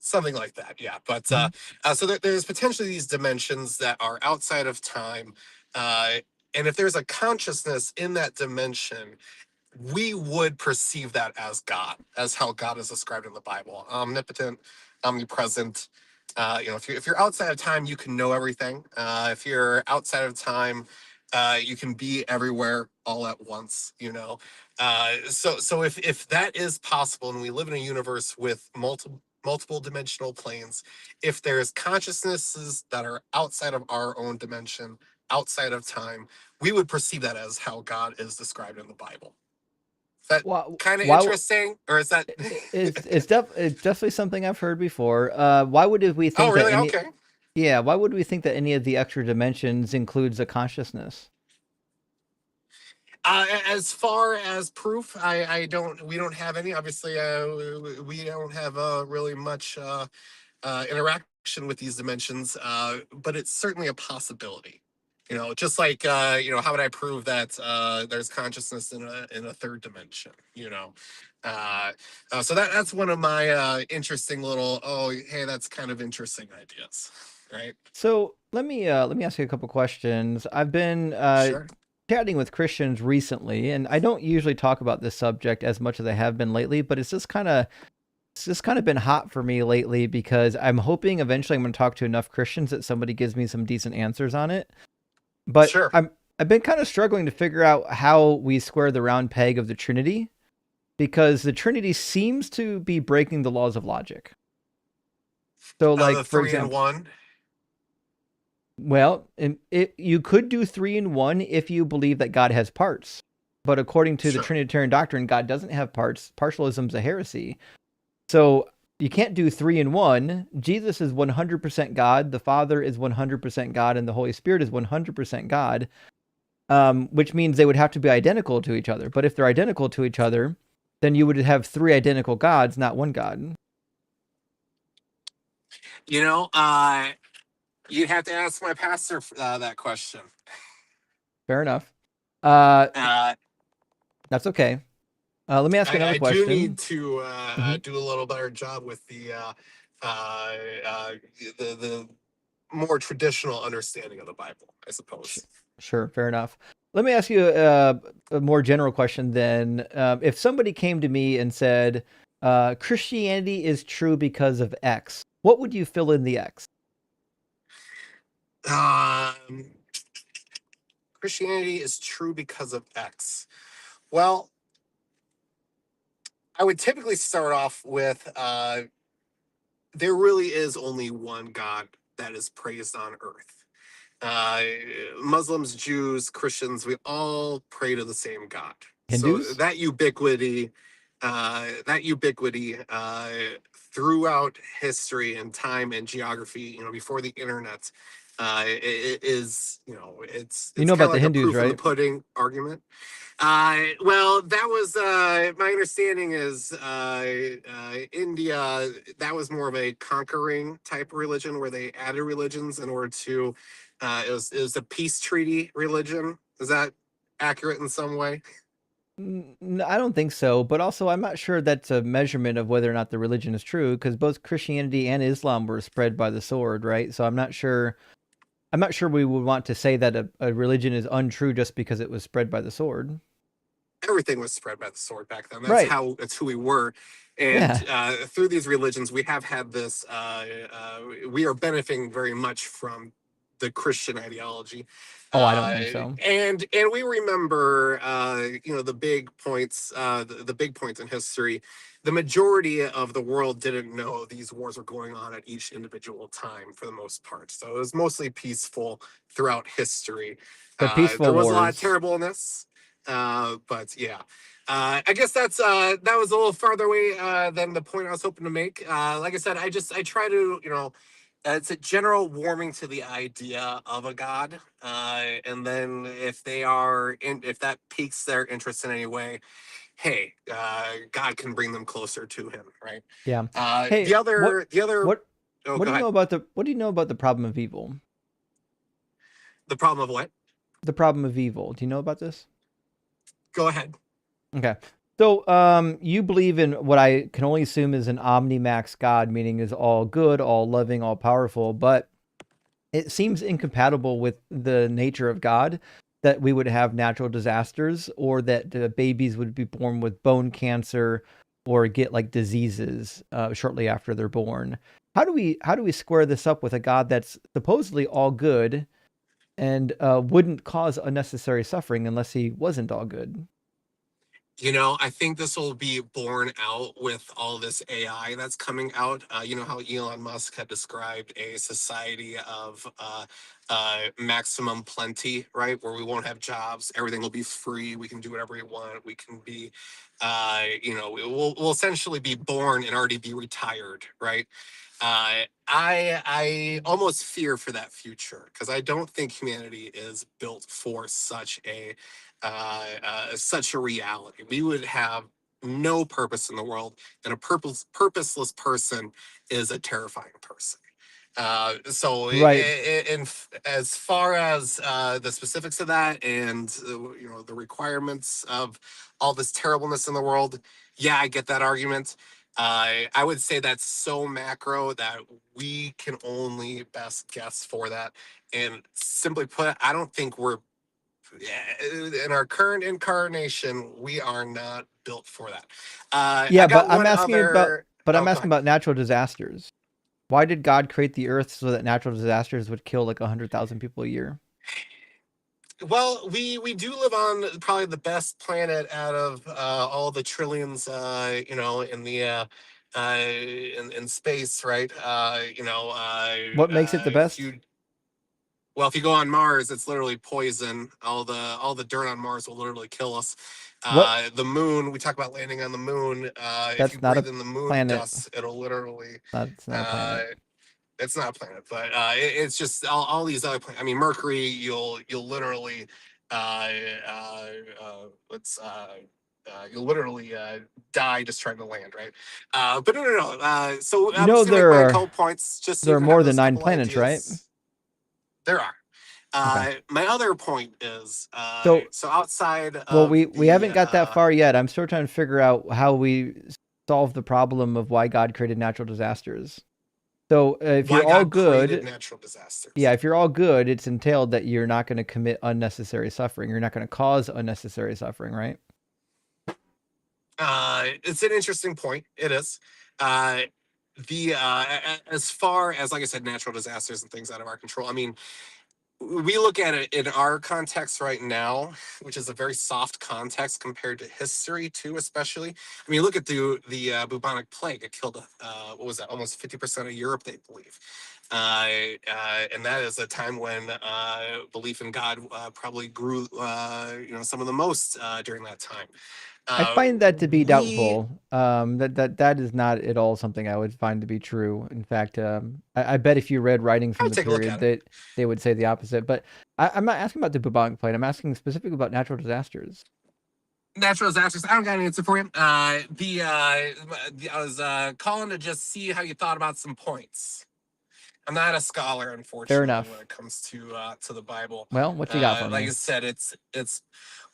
Something like that, yeah. But Mhm. so there's potentially these dimensions that are outside of time, uh, and if there's a consciousness in that dimension, we would perceive that as God, as how God is described in the Bible: omnipotent, omnipresent, if you're outside of time, you can know everything. If you're outside of time, you can be everywhere all at once. So if that is possible, and we live in a universe with multiple dimensional planes, if there's consciousnesses that are outside of our own dimension, outside of time, we would perceive that as how God is described in the Bible. Is that kind of interesting, or is that? It's definitely something I've heard before. Why would we think Oh, really? that Okay. Yeah, why would we think that any of the extra dimensions includes a consciousness? As far as proof, we don't have any. Obviously, we don't have really much interaction with these dimensions, but it's certainly a possibility. Just like how would I prove that there's consciousness in a third dimension? So that's one of my interesting little, oh, hey, that's kind of interesting ideas, right? So let me ask you a couple questions. I've been Sure. chatting with Christians recently, and I don't usually talk about this subject as much as I have been lately, but it's just kind of been hot for me lately because I'm hoping eventually I'm going to talk to enough Christians that somebody gives me some decent answers on it. But sure. I've been kind of struggling to figure out how we square the round peg of the Trinity, because the Trinity seems to be breaking the laws of logic. So, like, the for 3 example, in 1. Well, you could do 3 in 1 if you believe that God has parts. But according to the Trinitarian doctrine, God doesn't have parts. Partialism is a heresy. So you can't do 3 in 1. Jesus is 100% God. The Father is 100% God. And the Holy Spirit is 100% God, which means they would have to be identical to each other. But if they're identical to each other, then you would have 3 identical gods, not one God. You'd have to ask my pastor that question. Fair enough. That's okay. Let me ask you another question. I do need to do a little better job with the more traditional understanding of the Bible, I suppose. Sure, fair enough. Let me ask you a more general question then. If somebody came to me and said, Christianity is true because of X, what would you fill in the X? Christianity is true because of X. Well, I would typically start off with there really is only one God that is praised on earth. Muslims, Jews, Christians, we all pray to the same God. Hindus? So that ubiquity throughout history and time and geography, before the internet, it is, it's kind of about like the a Hindus, proof right? of the pudding argument. Well, that was my understanding is India. That was more of a conquering type religion where they added religions in order to. It was a peace treaty religion. Is that accurate in some way? I don't think so, but also I'm not sure that's a measurement of whether or not the religion is true, because both Christianity and Islam were spread by the sword, right? So I'm not sure we would want to say that a religion is untrue just because it was spread by the sword. Everything was spread by the sword back then. Right. That's who we were. And through these religions, we have had this, we are benefiting very much from the Christian ideology. Oh, I don't think so. And we remember, the big points, the big points in history. The majority of the world didn't know these wars were going on at each individual time for the most part. So it was mostly peaceful throughout history. But peaceful there was wars. A lot of terribleness. But yeah, I guess that was a little farther away than the point I was hoping to make. Like I said, I try to, it's a general warming to the idea of a God. And then if that piques their interest in any way, hey, God can bring them closer to him, right? Yeah. Hey, the other. What do you know about the problem of evil? The problem of what? The problem of evil. Do you know about this? Go ahead. Okay. So, you believe in what I can only assume is an omnimax God, meaning is all good, all loving, all powerful, but it seems incompatible with the nature of God that we would have natural disasters, or that babies would be born with bone cancer, or get like diseases shortly after they're born. How do we square this up with a God that's supposedly all good and wouldn't cause unnecessary suffering unless he wasn't all good? You know, I think this will be borne out with all this AI that's coming out. You know how Elon Musk had described a society of maximum plenty, right? Where we won't have jobs, everything will be free, we can do whatever we want, we can be, we'll essentially be born and already be retired, right? I almost fear for that future because I don't think humanity is built for such a reality. We would have no purpose in the world, and a purposeless person is a terrifying person. Right. As far as the specifics of that and the requirements of all this terribleness in the world, yeah, I get that argument. I would say that's so macro that we can only best guess for that. And simply put, I don't think we're in our current incarnation, we are not built for that. Yeah, I but got I'm one asking other. I'm Go asking ahead. about natural disasters. Why did God create the earth so that natural disasters would kill like 100,000 people a year? Well, we do live on probably the best planet out of all the trillions, in the in space, right? What makes it the If best? you Well, if you go on Mars, it's literally poison. All the dirt on Mars will literally kill us. What? The moon, we talk about landing on the moon. If you That's not a breathe in the moon planet. dust, it'll literally. That's not a Uh, planet. it's not a planet, but it's just all these other planets. I mean, Mercury, you'll literally, uh, uh, let's. You'll literally die just trying to land, right? But no. So You I'm know just gonna make my couple points, just so there you are can have more than those 9 couple planets, right? ideas. There are. Okay. My other point is, So, so outside well, of we the, haven't got that far yet. I'm still trying to figure out how we solve the problem of why God created natural disasters. So, if why you're all God created good, natural disasters. yeah, if you're all good, it's entailed that you're not going to commit unnecessary suffering. You're not going to cause unnecessary suffering, right? It's an interesting point. It is. Uh, as far as, like I said, natural disasters and things out of our control. I mean, we look at it in our context right now, which is a very soft context compared to history too, especially. I mean, look at the bubonic plague. It killed what was that? Almost 50% of Europe, they believe. And that is a time when belief in God probably grew, some of the most during that time. I find that to be We doubtful. That is not at all something I would find to be true. In fact, I bet if you read writing I from would the take a look period, at it. that they would say the opposite. But I'm not asking about the bubonic plague. I'm asking specifically about natural disasters. Natural disasters. I don't got an answer for you. I was calling to just see how you thought about some points. I'm not a scholar, Fair unfortunately, when enough. it comes to the Bible. Well, what you got for Like me? I said, it's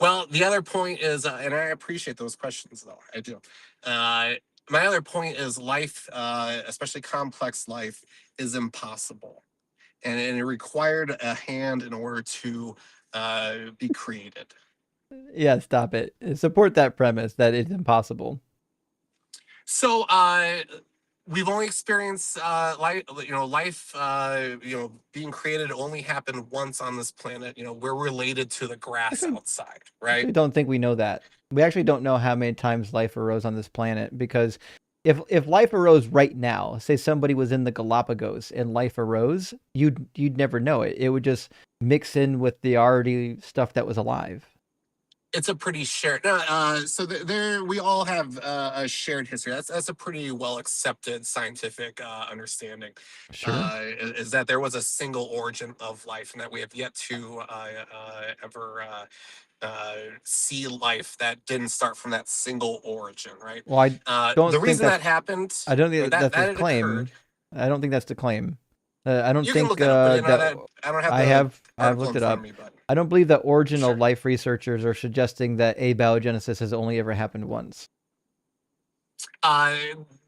well. The other point is, and I appreciate those questions, though. I do. My other point is life, especially complex life, is impossible, and it required a hand in order to be created. Yeah, stop it. Support that premise that it's impossible. So we've only experienced life being created only happened once on this planet. We're related to the grass Actually, outside, actually right? don't think we know that. We actually don't know how many times life arose on this planet, because if life arose right now, say somebody was in the Galapagos and life arose, you'd never know it. It would just mix in with the already stuff that was alive. It's a pretty shared. So there we all have a shared history. That's a pretty well accepted scientific understanding. Sure. Is that there was a single origin of life, and that we have yet to ever see life that didn't start from that single origin, right? Well, The reason that happened, I don't or think that that's the that it occurred. claim. I don't think that's the claim. I don't You can think look it up, but that that I don't have I the have article looked in it front of up. me, but I don't believe that original sure. life researchers are suggesting that abiogenesis has only ever happened once.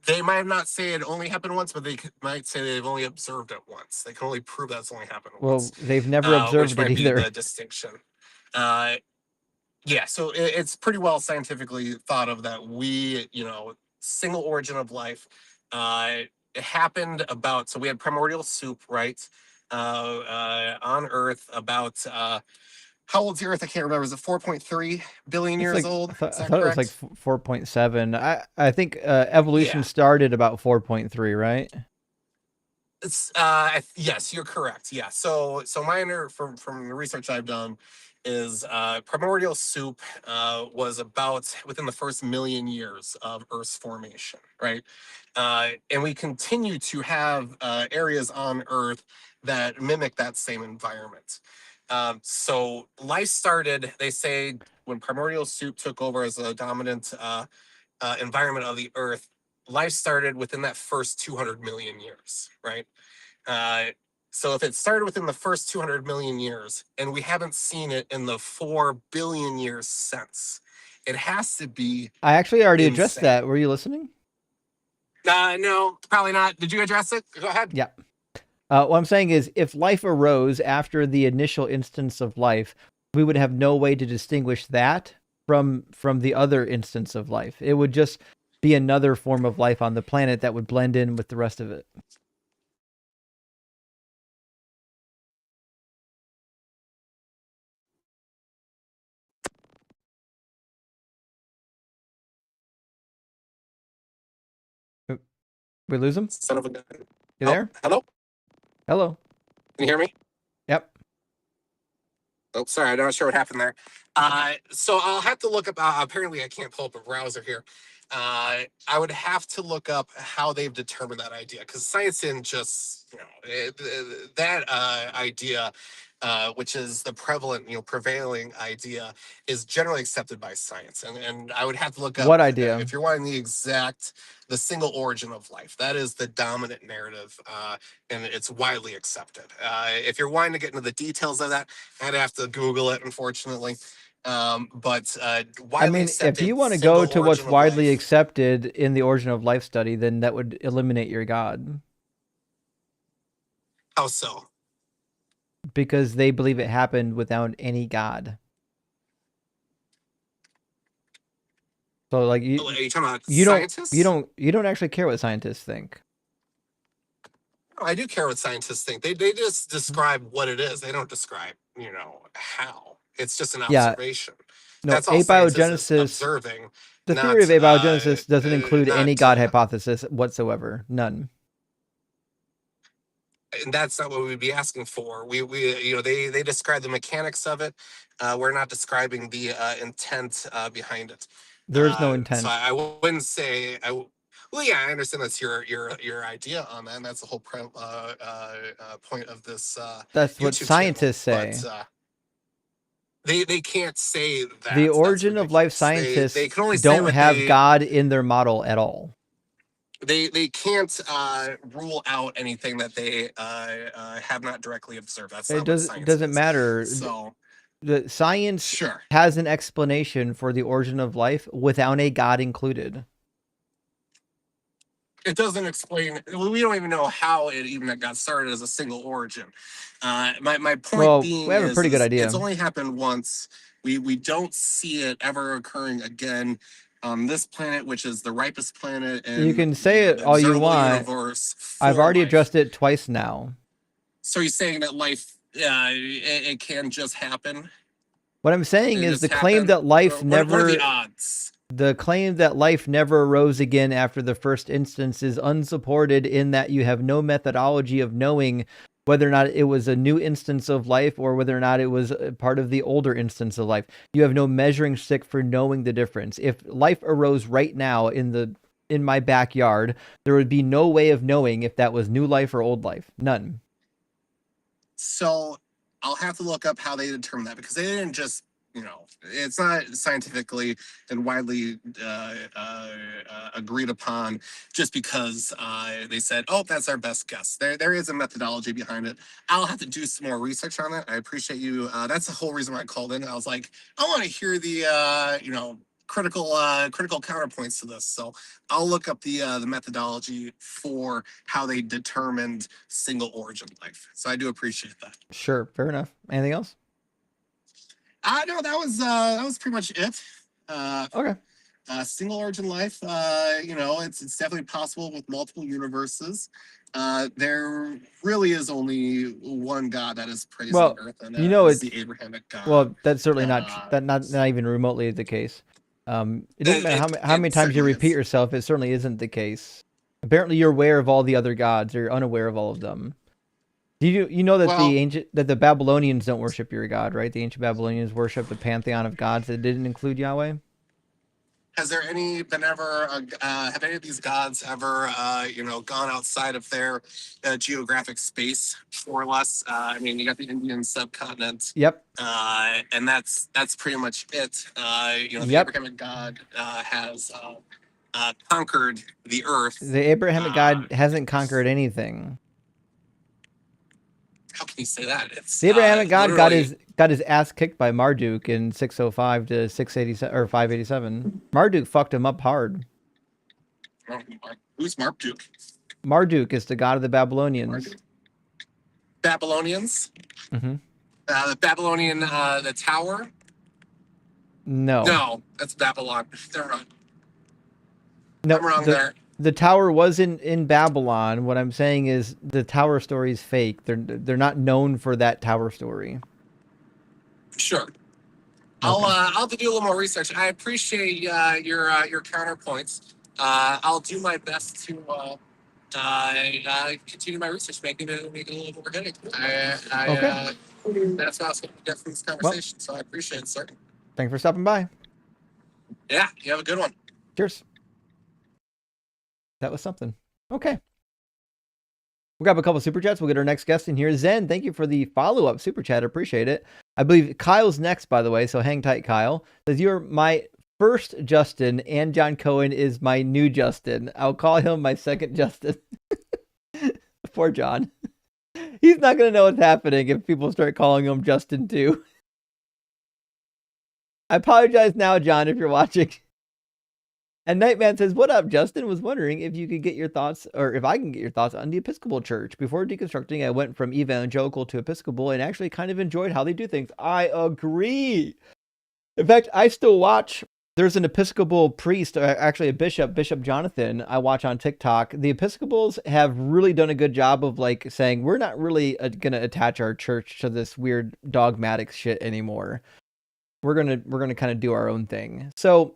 They might not say it only happened once, but they might say they've only observed it once. They can only prove that's only happened once, Well, they've never which observed it might be either. the distinction. Yeah, so it's pretty well scientifically thought of that we, single origin of life. It happened about, so we had primordial soup, right? On Earth about, how old's the Earth? I can't remember. Is it 4.3 billion years old? I Is that thought it was like correct? 4.7. I think evolution Yeah. started about 4.3, right? It's yes, you're correct. Yeah. So my from the research I've done is primordial soup was about within the first million years of Earth's formation, right? And we continue to have areas on Earth that mimic that same environment. So life started, they say, when primordial soup took over as a dominant environment of the Earth. Life started within that first 200 million years, right? Uh, so if it started within the first 200 million years and we haven't seen it in the 4 billion years since, it has to be I actually already addressed insane. that. Were you listening? No, probably not. Did you address it? Go ahead. Yeah. What I'm saying is, if life arose after the initial instance of life, we would have no way to distinguish that from the other instance of life. It would just be another form of life on the planet that would blend in with the rest of it. We lose him? Son of a gun. You there? Hello? Hello. Can you hear me? Yep. Oh, sorry, I'm not sure what happened there. So I'll have to look up. Apparently, I can't pull up a browser here. I would have to look up how they've determined that idea, because science didn't just, that idea, which is the prevalent, prevailing idea, is generally accepted by science. And I would have to look up What idea? if you're wanting the single origin of life. That is the dominant narrative, and it's widely accepted. If you're wanting to get into the details of that, I'd have to Google it, unfortunately. But I mean, if you want to go to what's widely accepted in the origin of life study, then that would eliminate your God. How so? Because they believe it happened without any God. So, like, Are you talking about scientists? You don't actually care what scientists think. I do care what scientists think. They just describe what it is. They don't describe, how. It's just an observation. No, that's all scientists is observing. The theory of abiogenesis doesn't include any God hypothesis whatsoever. None. And that's not what we'd be asking for. They describe the mechanics of it. We're not describing the intent behind it. There is no intent. So I wouldn't say well, yeah, I understand that's your idea on that, and that's the whole point of this. That's what scientists say. But, they can't say that. The origin of life scientists they can only don't have God in their model at all. They can't rule out anything that they have not directly observed. That's not what science doesn't is. matter. So the science has an explanation for the origin of life without a God included. It doesn't explain. We don't even know how it even got started as a single origin. My point being, we have a pretty good idea. It's only happened once. We don't see it ever occurring again on this planet, which is the ripest planet. You can say it all you want. I've already addressed it twice now. So you're saying that life, it can just happen? What I'm saying is the claim that life never. What are the odds? The claim that life never arose again after the first instance is unsupported in that you have no methodology of knowing whether or not it was a new instance of life or whether or not it was part of the older instance of life. You have no measuring stick for knowing the difference. If life arose right now in my backyard, there would be no way of knowing if that was new life or old life. None. So I'll have to look up how they determined that, because they didn't just, it's not scientifically and widely agreed upon just because they said, oh, that's our best guess. There is a methodology behind it. I'll have to do some more research on it. I appreciate you. That's the whole reason why I called in. I was like, I want to hear the, critical counterpoints to this. So I'll look up the methodology for how they determined single origin life. So I do appreciate that. Sure, fair enough. Anything else? No, that was pretty much it. Okay. single origin life, it's definitely possible with multiple universes. There really is only one God that is praised on earth, and it's the Abrahamic God. Well, that's certainly not even remotely the case. It doesn't matter how many times you repeat yourself. It certainly isn't the case. Apparently, you're aware of all the other gods, or you're unaware of all of them. You know that that the Babylonians don't worship your God, right? The ancient Babylonians worship the pantheon of gods that didn't include Yahweh. Has there have any of these gods ever, gone outside of their geographic space, more or less? I mean, you got the Indian subcontinent. Yep. And that's pretty much it. The Abrahamic God has conquered the earth. The Abrahamic God hasn't conquered anything. How can you say that? The Abrahamic God got his ass kicked by Marduk in 605 to 687 or 587. Marduk fucked him up hard. Who's Marduk? Marduk is the god of the Babylonians. Babylonians? Mm-hmm. The Babylonian, the tower? No, that's Babylon. They're wrong. No, I'm wrong there. The tower was in Babylon. What I'm saying is the tower story is fake. They're not known for that tower story. Sure. Okay. I'll have to do a little more research. I appreciate your counterpoints. I'll do my best to continue my research, making it a little more headache. Okay. That's what I was going to get from this conversation. So I appreciate it, sir. Thanks for stopping by. Yeah, you have a good one. Cheers. That was something. Okay. We'll grab a couple super chats. We'll get our next guest in here. Zen, thank you for the follow-up super chat. Appreciate it. I believe Kyle's next, by the way, so hang tight, Kyle. Says, you're my first Justin, and John Cohen is my new Justin. I'll call him my second Justin. Poor John. He's not going to know what's happening if people start calling him Justin too. I apologize now, John, if you're watching. And Nightman says, what up, Justin? Was wondering if you could get your thoughts, or if I can get your thoughts on the Episcopal Church. Before deconstructing, I went from evangelical to Episcopal and actually kind of enjoyed how they do things. I agree. In fact, I still watch. There's an Episcopal priest, actually a bishop, Bishop Jonathan, I watch on TikTok. The Episcopals have really done a good job of like saying, we're not really going to attach our church to this weird dogmatic shit anymore. We're going to kind of do our own thing. So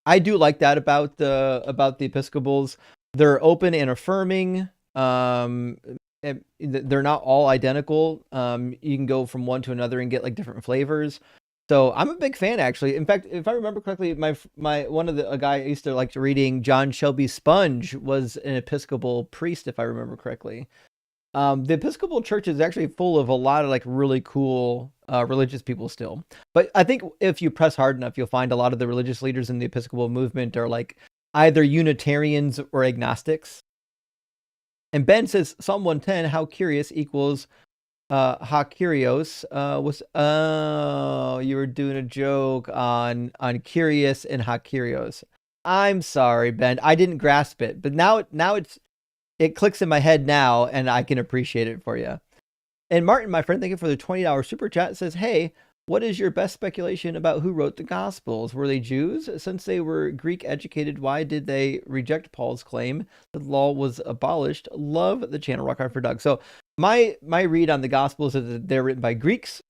I do like that about the Episcopals. They're open and affirming. They're not all identical. You can go from one to another and get like different flavors. So I'm a big fan, actually. In fact, if I remember correctly, a guy I used to like reading, John Shelby Sponge, was an Episcopal priest, if I remember correctly. The Episcopal Church is actually full of a lot of like really cool religious people still. But I think if you press hard enough, you'll find a lot of the religious leaders in the Episcopal movement are like either Unitarians or agnostics. And Ben says Psalm 110, how curious equals ha curios was you were doing a joke on curious and ha curios. I'm sorry, Ben. I didn't grasp it, but now it clicks in my head now, and I can appreciate it for you. And Martin, my friend, thank you for the $20 super chat. Says, hey, what is your best speculation about who wrote the Gospels? Were they Jews? Since they were Greek educated, why did they reject Paul's claim that the law was abolished? Love the channel, Rock Hard for Doug. So my read on the Gospels is that they're written by Greeks.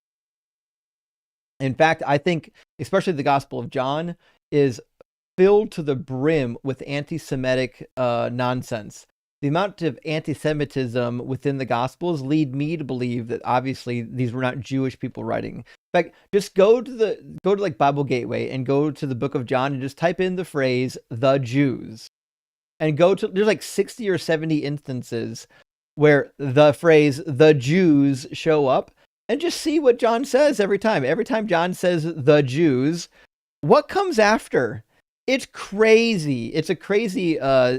In fact, I think especially the Gospel of John is filled to the brim with anti-Semitic nonsense. The amount of anti-Semitism within the Gospels lead me to believe that obviously these were not Jewish people writing. In fact, just go to like Bible Gateway and go to the book of John and just type in the phrase "the Jews," and there's like 60 or 70 instances where the phrase "the Jews" show up, and just see what John says every time. Every time John says "the Jews," what comes after? It's crazy. It's a crazy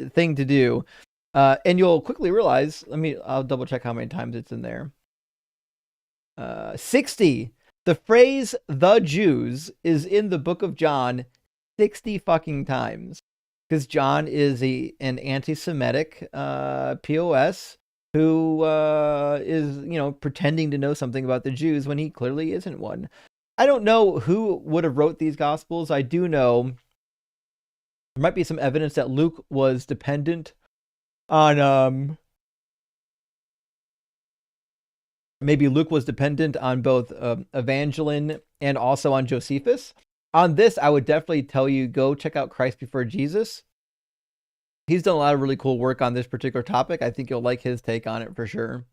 thing to do. And you'll quickly realize, I'll double check how many times it's in there. 60. The phrase "the Jews" is in the book of John 60 fucking times. Because John is an anti-Semitic POS who is, pretending to know something about the Jews when he clearly isn't one. I don't know who would have wrote these Gospels. I do know There might be some evidence that Luke was dependent on maybe Luke was dependent on both Evangeline and also on Josephus. On this, I would definitely tell you, go check out Christ Before Jesus. He's done a lot of really cool work on this particular topic. I think you'll like his take on it for sure.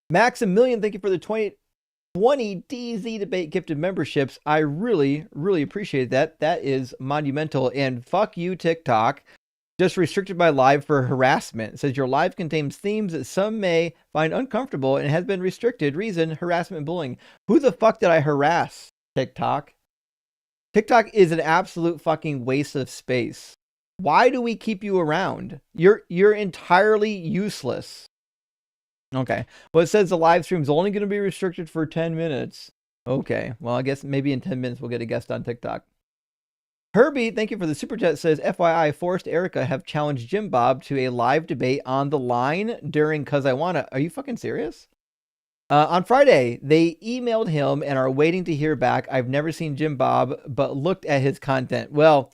Maximilian, thank you for the 20 DZ Debate gifted memberships. I really, really appreciate that. That is monumental. And fuck you, TikTok. Just restricted my live for harassment. It says your live contains themes that some may find uncomfortable and has been restricted. Reason, harassment and bullying. Who the fuck did I harass, TikTok? TikTok is an absolute fucking waste of space. Why do we keep you around? You're entirely useless. Okay. Well, it says the live stream is only going to be restricted for 10 minutes. Okay. Well, I guess maybe in 10 minutes we'll get a guest on TikTok. Herbie, thank you for the super chat. Says, FYI, Forrest Erica have challenged Jim Bob to a live debate on the line during Cause I Wanna. Are you fucking serious? On Friday, they emailed him and are waiting to hear back. I've never seen Jim Bob, but looked at his content. Well,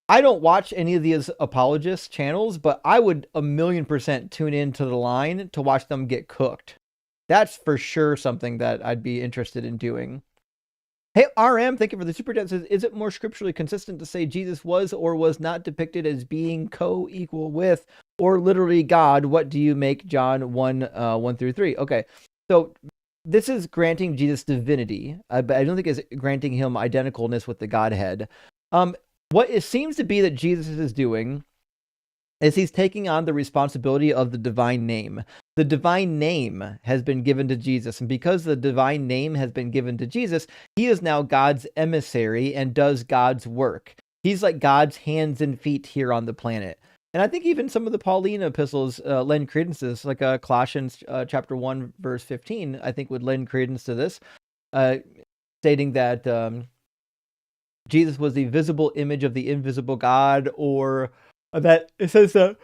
I don't watch any of these apologist channels, but I would 1,000,000% tune into the line to watch them get cooked. That's for sure something that I'd be interested in doing. Hey, RM, thank you for the super chat. Says, is it more scripturally consistent to say Jesus was or was not depicted as being co-equal with or literally God? What do you make John 1:1-3? Okay, so this is granting Jesus divinity, but I don't think it's granting him identicalness with the Godhead. What it seems to be that Jesus is doing is he's taking on the responsibility of the divine name. The divine name has been given to Jesus, and because the divine name has been given to Jesus, he is now God's emissary and does God's work. He's like God's hands and feet here on the planet. And I think even some of the Pauline epistles lend credence to this, like Colossians chapter 1, verse 15, I think would lend credence to this, stating that Jesus was the visible image of the invisible God, or that it says that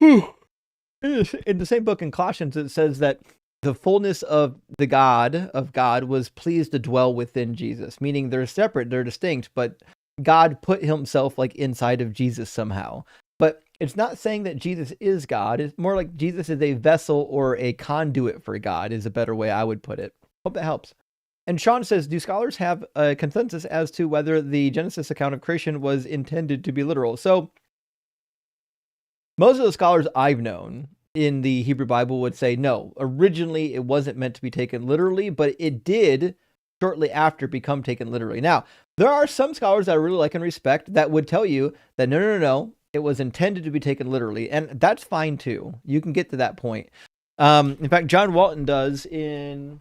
in the same book in Colossians, it says that the fullness of the God was pleased to dwell within Jesus, meaning they're separate, they're distinct, but God put himself like inside of Jesus somehow. But it's not saying that Jesus is God. It's more like Jesus is a vessel or a conduit for God is a better way I would put it. Hope that helps. And Sean says, do scholars have a consensus as to whether the Genesis account of creation was intended to be literal? So most of the scholars I've known in the Hebrew Bible would say, no, originally it wasn't meant to be taken literally, but it did shortly after become taken literally. Now, there are some scholars that I really like and respect that would tell you that no, it was intended to be taken literally. And that's fine too. You can get to that point. In fact, John Walton does in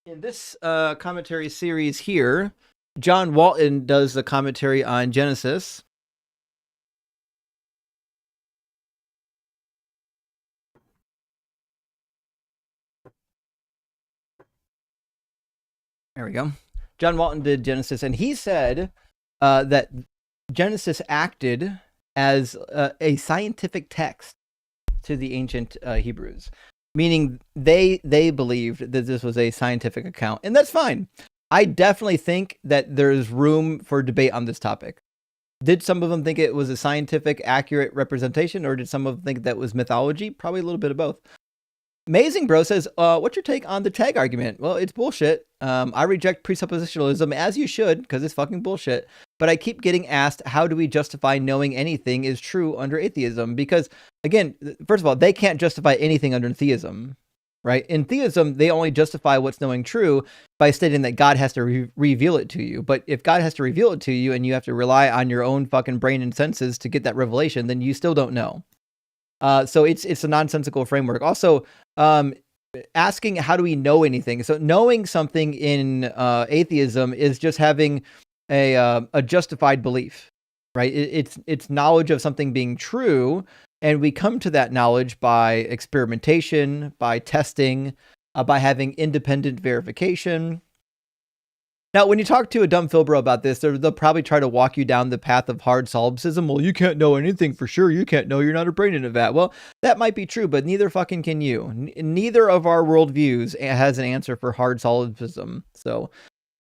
this commentary series here. John Walton does the commentary on Genesis. There we go. John Walton did Genesis, and he said that Genesis acted as a scientific text to the ancient Hebrews, meaning they believed that this was a scientific account, and that's fine. I definitely think that there's room for debate on this topic. Did some of them think it was a scientific, accurate representation, or did some of them think that was mythology? Probably a little bit of both. Amazing Bro says, what's your take on the tag argument? Well, it's bullshit. I reject presuppositionalism, as you should, because it's fucking bullshit. But I keep getting asked, how do we justify knowing anything is true under atheism? Because, again, first of all, they can't justify anything under theism, right? In theism, they only justify what's knowing true by stating that God has to reveal it to you. But if God has to reveal it to you and you have to rely on your own fucking brain and senses to get that revelation, then you still don't know. So it's a nonsensical framework. Also, asking how do we know anything? So knowing something in atheism is just having a justified belief, right? It's knowledge of something being true, and we come to that knowledge by experimentation, by testing, by having independent verification. Now, when you talk to a dumb Philbro about this, they'll probably try to walk you down the path of hard solipsism. Well, you can't know anything for sure. You can't know, you're not a brain in a vat. Well, that might be true, but neither fucking can you. Neither of our worldviews has an answer for hard solipsism. So,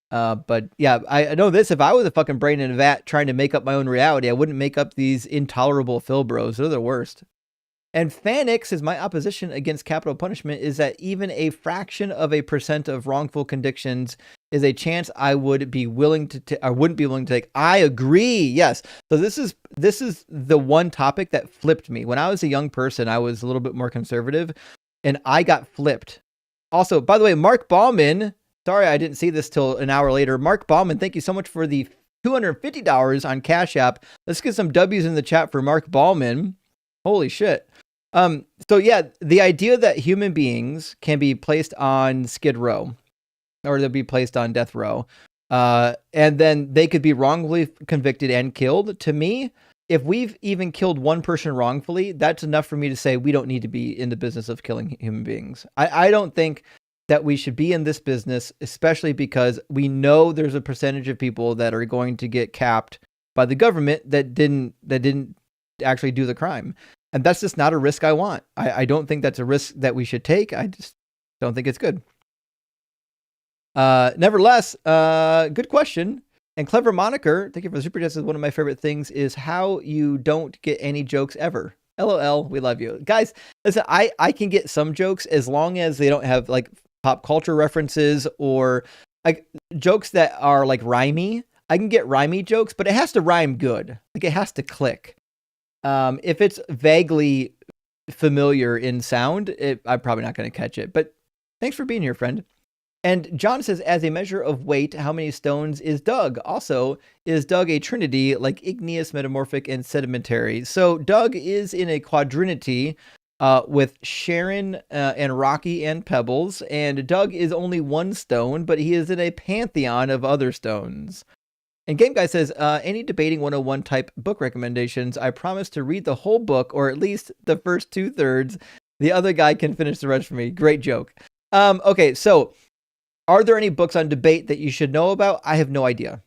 but yeah, I know this. If I was a fucking brain in a vat trying to make up my own reality, I wouldn't make up these intolerable Philbros. They're the worst. And Fanix is my opposition against capital punishment is that even a fraction of a percent of wrongful convictions is a chance I would be willing to I wouldn't be willing to take. I agree. Yes. So this is the one topic that flipped me. When I was a young person, I was a little bit more conservative and I got flipped. Also, by the way, Mark Bauman, sorry I didn't see this till an hour later. Mark Bauman, thank you so much for the $250 on Cash App. Let's get some W's in the chat for Mark Bauman. Holy shit. So yeah, the idea that human beings can be placed on Skid Row or they'll be placed on death row, and then they could be wrongfully convicted and killed. To me, if we've even killed one person wrongfully, that's enough for me to say we don't need to be in the business of killing human beings. I don't think that we should be in this business, especially because we know there's a percentage of people that are going to get capped by the government that didn't actually do the crime. And that's just not a risk I want. I don't think that's a risk that we should take. I just don't think it's good. Nevertheless, good question. And Clever Moniker, thank you for the super chat. One of my favorite things is how you don't get any jokes ever. LOL, we love you. Guys, listen, I can get some jokes as long as they don't have like pop culture references or like jokes that are like rhymey. I can get rhymey jokes, but it has to rhyme good. Like it has to click. If it's vaguely familiar in sound, I'm probably not going to catch it. But thanks for being here, friend. And John says, as a measure of weight, how many stones is Doug? Also, is Doug a trinity like igneous, metamorphic, and sedimentary? So Doug is in a quadrinity with Sharon and Rocky and Pebbles. And Doug is only one stone, but he is in a pantheon of other stones. And Game Guy says, any debating 101 type book recommendations, I promise to read the whole book, or at least the first 2/3. The other guy can finish the rest for me. Great joke. Okay, so are there any books on debate that you should know about? I have no idea.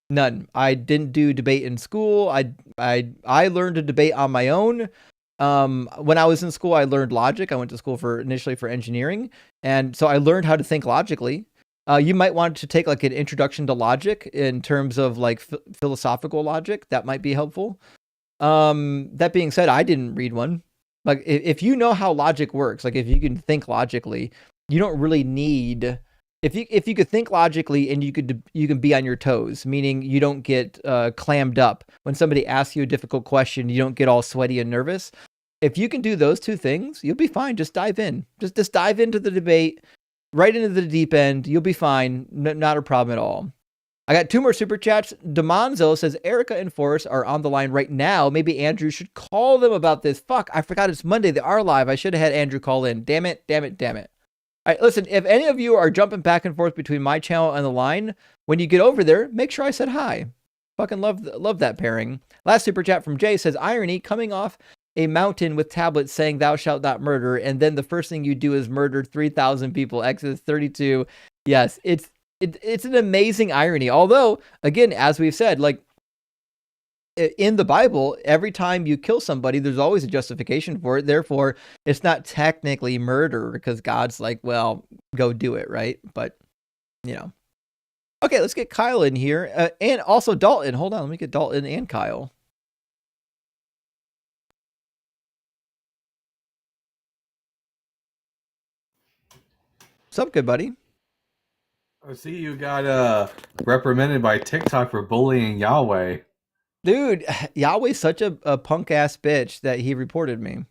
None. I didn't do debate in school. I learned to debate on my own. When I was in school, I learned logic. I went to school initially for engineering. And so I learned how to think logically. You might want to take like an introduction to logic in terms of like philosophical logic. That might be helpful. That being said, I didn't read one. Like if you know how logic works, like if you can think logically, you don't really need. If you could think logically and you can be on your toes, meaning you don't get clammed up when somebody asks you a difficult question, you don't get all sweaty and nervous. If you can do those two things, you'll be fine. Just dive in. Just dive into the debate. Right into the deep end. You'll be fine. Not a problem at all. I got 2 more super chats. Demonzo says, Erica and Forrest are on the line right now. Maybe Andrew should call them about this. Fuck, I forgot it's Monday. They are live. I should have had Andrew call in. Damn it. All right, listen, if any of you are jumping back and forth between my channel and the line, when you get over there, make sure I said hi. Fucking love that pairing. Last super chat from Jay says, irony, coming off a mountain with tablets saying thou shalt not murder, and then the first thing you do is murder 3,000 people. Exodus 32. Yes, it's an amazing irony. Although, again, as we've said, like in the Bible, every time you kill somebody, there's always a justification for it. Therefore, it's not technically murder because God's like, well, go do it, right? But, you know. Okay, let's get Kyle in here. And also Dalton. Hold on, let me get Dalton and Kyle. What's up, good buddy? I see you got reprimanded by TikTok for bullying Yahweh. Dude, Yahweh's such a punk ass bitch that he reported me.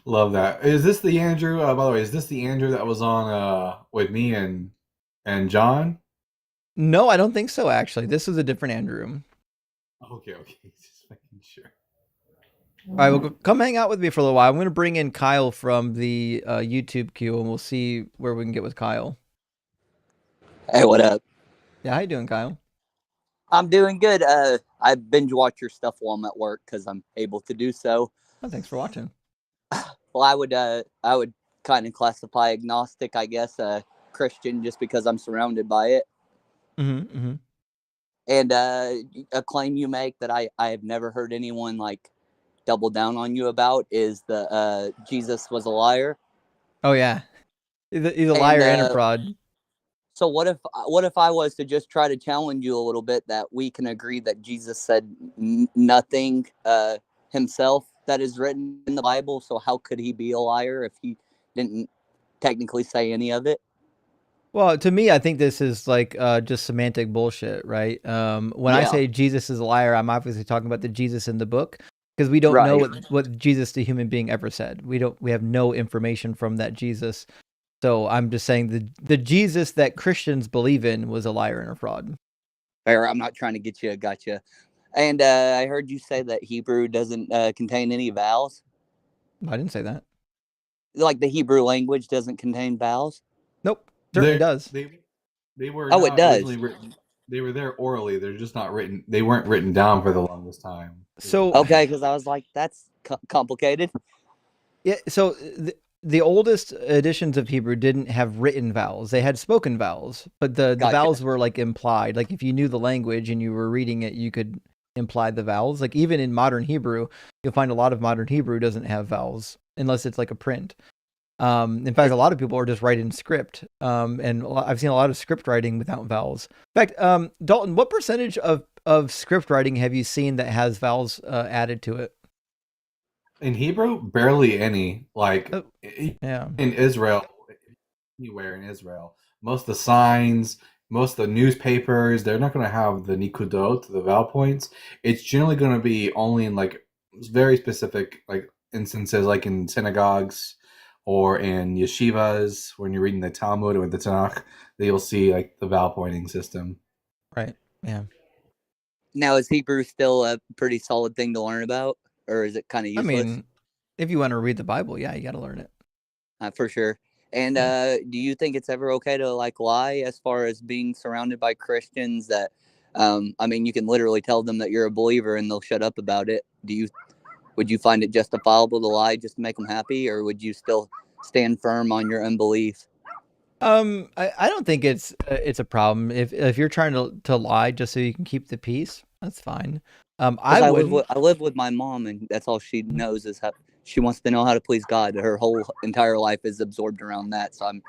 Love that. Is this the Andrew? By the way, is this the Andrew that was on with me and John? No, I don't think so. Actually, this is a different Andrew. Okay, just making sure. All right, well, come hang out with me for a little while. I'm going to bring in Kyle from the YouTube queue, and we'll see where we can get with Kyle. Hey, what up? Yeah, how you doing, Kyle? I'm doing good. I binge watch your stuff while I'm at work because I'm able to do so. Oh, thanks for watching. Well, I would kind of classify agnostic, I guess, Christian, just because I'm surrounded by it. Mm-hmm, mm-hmm. And a claim you make that I have never heard anyone like double down on you about is the Jesus was a liar. Oh yeah, he's a liar and a fraud. So what if I was to just try to challenge you a little bit that we can agree that Jesus said nothing himself that is written in the Bible? So how could he be a liar if he didn't technically say any of it? Well, to me, I think this is like just semantic bullshit, right? When I say Jesus is a liar, I'm obviously talking about the Jesus in the book, because we don't know what Jesus, the human being, ever said. We have no information from that Jesus. So I'm just saying the Jesus that Christians believe in was a liar and a fraud. Fair. I'm not trying to get you a gotcha. And I heard you say that Hebrew doesn't contain any vowels. I didn't say that. Like the Hebrew language doesn't contain vowels? Nope. Certainly does. They were it does. originally written. They were there orally. They're just not written. They weren't written down for the longest time. So okay, because I was like, that's complicated. Yeah. So the oldest editions of Hebrew didn't have written vowels. They had spoken vowels, but the vowels were like implied. Like if you knew the language and you were reading it, you could imply the vowels. Like even in modern Hebrew, you'll find a lot of modern Hebrew doesn't have vowels unless it's like a print. In fact, a lot of people are just writing script. And I've seen a lot of script writing without vowels. In fact, Dalton, what percentage of script writing have you seen that has vowels added to it? In Hebrew, barely any. Like in Israel, anywhere in Israel, most of the signs, most of the newspapers, they're not going to have the nikudot, the vowel points. It's generally going to be only in like very specific like instances, like in synagogues or in yeshivas when you're reading the Talmud or the Tanakh, that you'll see like the vowel pointing system. Right. Yeah. Now, is Hebrew still a pretty solid thing to learn about, or is it kind of useless? I mean, if you want to read the Bible, yeah, you got to learn it. For sure. And do you think it's ever okay to like lie as far as being surrounded by Christians that, I mean, you can literally tell them that you're a believer and they'll shut up about it. Would you find it justifiable to lie just to make them happy, or would you still stand firm on your unbelief? I don't think it's a problem if you're trying to lie just so you can keep the peace. That's fine. I live with my mom, and that's all she knows is how she wants to know how to please God. Her whole entire life is absorbed around that, so I'm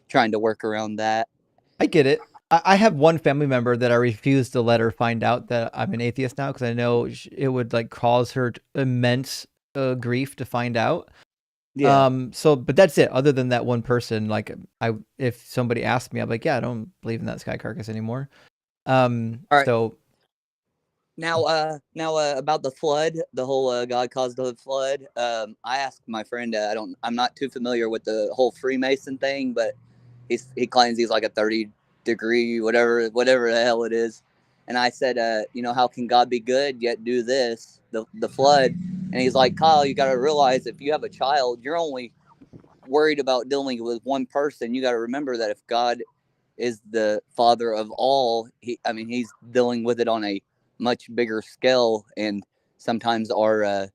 trying to work around that. I get it. I have one family member that I refuse to let her find out that I'm an atheist now, because I know it would like cause her immense grief to find out. Yeah. But that's it. Other than that one person, like if somebody asked me, I'm like, yeah, I don't believe in that sky carcass anymore. All right. So now about the flood, the whole God caused the flood. I asked my friend. I'm not too familiar with the whole Freemason thing, but he claims he's like a 30-degree whatever the hell it is. And I said, how can God be good yet do this, the flood? And he's like, Kyle, you got to realize if you have a child, you're only worried about dealing with one person. You got to remember that if God is the father of all, he's dealing with it on a much bigger scale. And sometimes our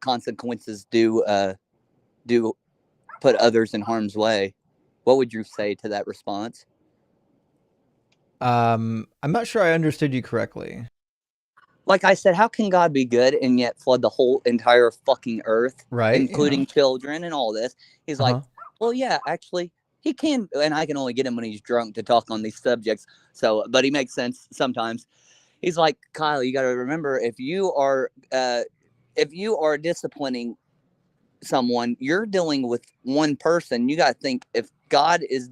consequences do put others in harm's way. What would you say to that response? I'm not sure I understood you correctly. Like I said, how can God be good and yet flood the whole entire fucking earth, right? Including children and all this? He's like, well, yeah, actually, he can, and I can only get him when he's drunk to talk on these subjects. So, but he makes sense sometimes. He's like, Kyle, you got to remember, if you are disciplining someone, you're dealing with one person. You got to think if God is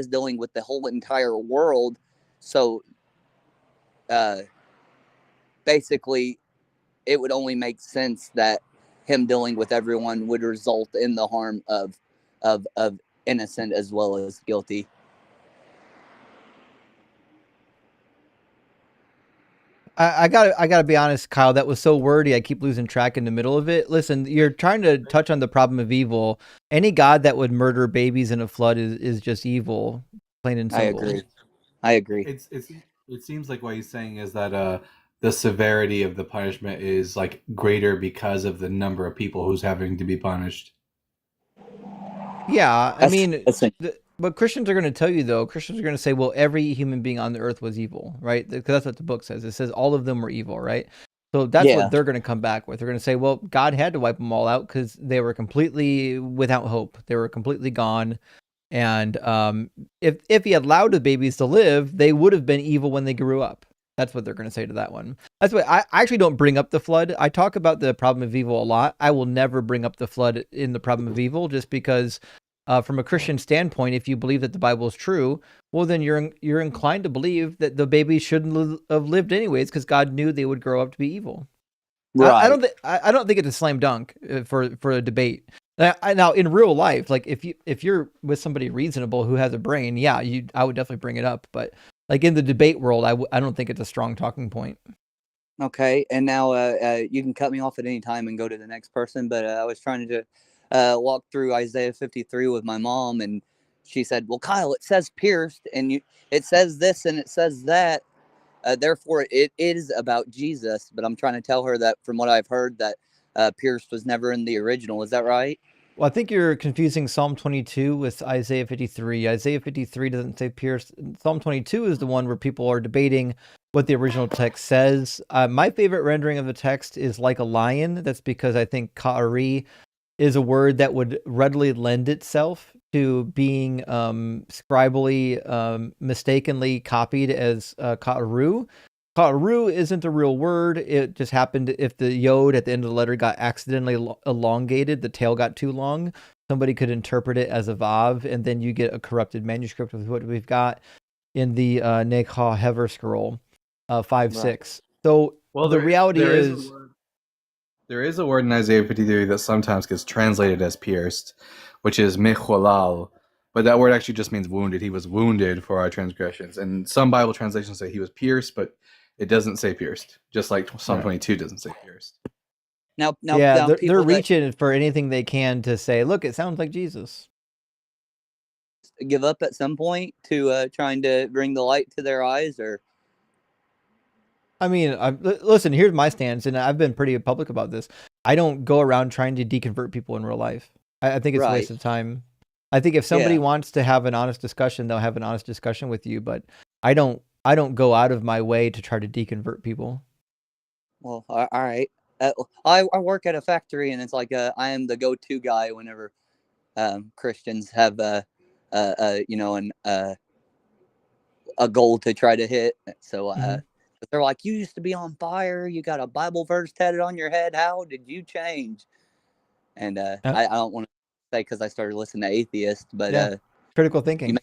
dealing with the whole entire world. So, basically, it would only make sense that him dealing with everyone would result in the harm of innocent as well as guilty. I gotta be honest, Kyle. That was so wordy. I keep losing track in the middle of it. Listen, you're trying to touch on the problem of evil. Any God that would murder babies in a flood is just evil, plain and simple. I agree. It seems like what he's saying is that the severity of the punishment is like greater because of the number of people who's having to be punished. Yeah, I mean, That's what Christians are going to tell you, though, Christians are going to say, well, every human being on the earth was evil, right? Because that's what the book says. It says all of them were evil, right? So that's what yeah, they're going to come back with. They're going to say, well, God had to wipe them all out because they were completely without hope. They were completely gone. And if he allowed the babies to live, they would have been evil when they grew up. That's what they're going to say to that one. That's why I actually don't bring up the flood. I talk about the problem of evil a lot. I will never bring up the flood in the problem of evil, just because from a Christian standpoint, if you believe that the Bible is true, well, then you're inclined to believe that the babies shouldn't have lived anyways, because God knew they would grow up to be evil. I right. don't think it's a slam dunk for a debate. Now in real life, like if you're with somebody reasonable who has a brain, yeah, I would definitely bring it up. But like in the debate world, I don't think it's a strong talking point. Okay, and now you can cut me off at any time and go to the next person. But I was trying to walk through Isaiah 53 with my mom, and she said, "Well, Kyle, it says pierced, and it says this and it says that. Therefore, it is about Jesus." But I'm trying to tell her that from what I've heard, that pierced was never in the original. Is that right? Well, I think you're confusing Psalm 22 with Isaiah 53. Isaiah 53 doesn't say pierced. Psalm 22 is the one where people are debating what the original text says. My favorite rendering of the text is like a lion. That's because I think ka'ari is a word that would readily lend itself to being scribally mistakenly copied as ka'aru. Ka'aru isn't a real word. It just happened if the yod at the end of the letter got accidentally elongated, the tail got too long, somebody could interpret it as a vav, and then you get a corrupted manuscript of what we've got in the Nekha Hever scroll 5-6. So Well, the reality there is a word in Isaiah 53 that sometimes gets translated as pierced, which is mecholal. But that word actually just means wounded. He was wounded for our transgressions. And some Bible translations say he was pierced, but it doesn't say pierced, just like Psalm 22 doesn't say pierced. Now, yeah, they're people reaching for anything they can to say, look, it sounds like Jesus. give up at some point to trying to bring the light to their eyes, or I mean, listen, here's my stance, and I've been pretty public about this. I don't go around trying to deconvert people in real life. I think it's a waste of time. I think if somebody wants to have an honest discussion, they'll have an honest discussion with you, but I don't go out of my way to try to deconvert people. Well, all right. I work at a factory, and it's like I am the go-to guy whenever Christians have you know a goal to try to hit. So they're like, "You used to be on fire. You got a Bible verse tatted on your head. How did you change?" And I don't want to say because I started listening to atheists, but critical thinking.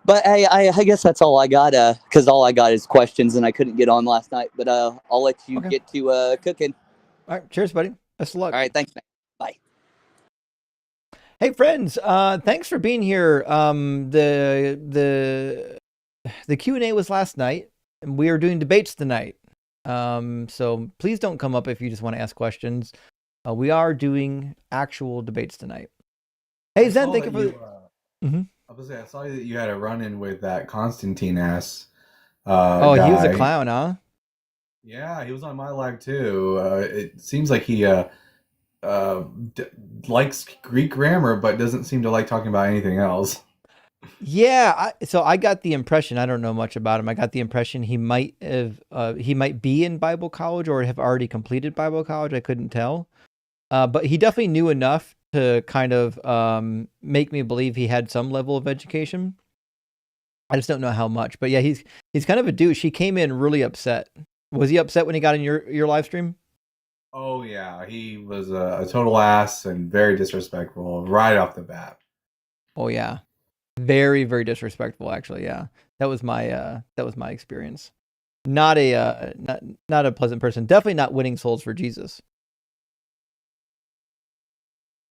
But hey, I guess that's all I got. Because all I got is questions, and I couldn't get on last night. But I'll let you get to cooking. All right, cheers, buddy. Best of luck. All right, thanks, man. Bye. Hey, friends. Thanks for being here. The Q&A was last night, and we are doing debates tonight. So please don't come up if you just want to ask questions. We are doing actual debates tonight. Hey, Zen, thank you for I saw that you had a run-in with that Constantine ass. guy. He was a clown, huh? Yeah, he was on my live too. It seems like he likes Greek grammar, but doesn't seem to like talking about anything else. Yeah, so I got the impression, I don't know much about him. I got the impression he might be in Bible college or have already completed Bible college. I couldn't tell. But he definitely knew enough to kind of make me believe he had some level of education. I just don't know how much. But yeah, he's kind of a douche. He came in really upset. Was he upset when he got in your live stream? Oh yeah, he was a total ass and very disrespectful right off the bat. Oh yeah, very, very disrespectful. Actually, yeah, that was my experience. Not a pleasant person. Definitely not winning souls for Jesus.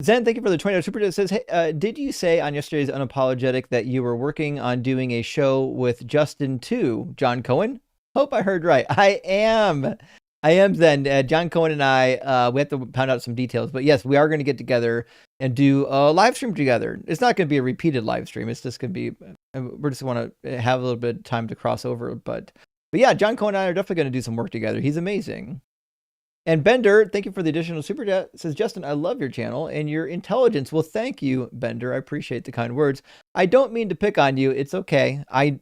Zen, thank you for the $20 super chat. It says, hey, did you say on yesterday's Unapologetic that you were working on doing a show with Justin too, John Cohen? Hope I heard right. I am Zen. John Cohen and I, we have to pound out some details, but yes, we are going to get together and do a live stream together. It's not going to be a repeated live stream. It's just going to be, we're just want to have a little bit of time to cross over, but yeah, John Cohen and I are definitely going to do some work together. He's amazing. And Bender, thank you for the additional super chat. Says Justin, I love your channel and your intelligence. Well, thank you, Bender. I appreciate the kind words. I don't mean to pick on you. It's okay. I'm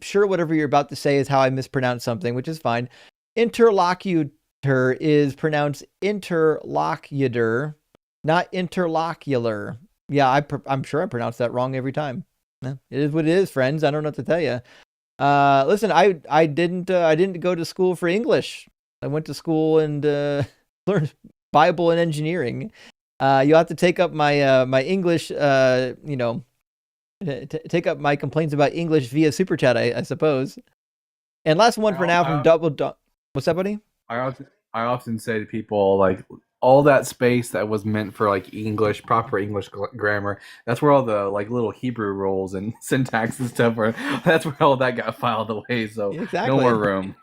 sure whatever you're about to say is how I mispronounced something, which is fine. Interlocutor is pronounced interlocutor, not interlocular. Yeah, I'm sure I pronounced that wrong every time. It is what it is, friends. I don't know what to tell you. Listen, I didn't go to school for English. I went to school and learned Bible and engineering. You'll have to take up my my English, take up my complaints about English via super chat, I suppose. And last one for now from Double. What's that, buddy? I often say to people, like, all that space that was meant for like English, proper English grammar, that's where all the like little Hebrew rules and syntax and stuff were. That's where all that got filed away. So exactly. No more room.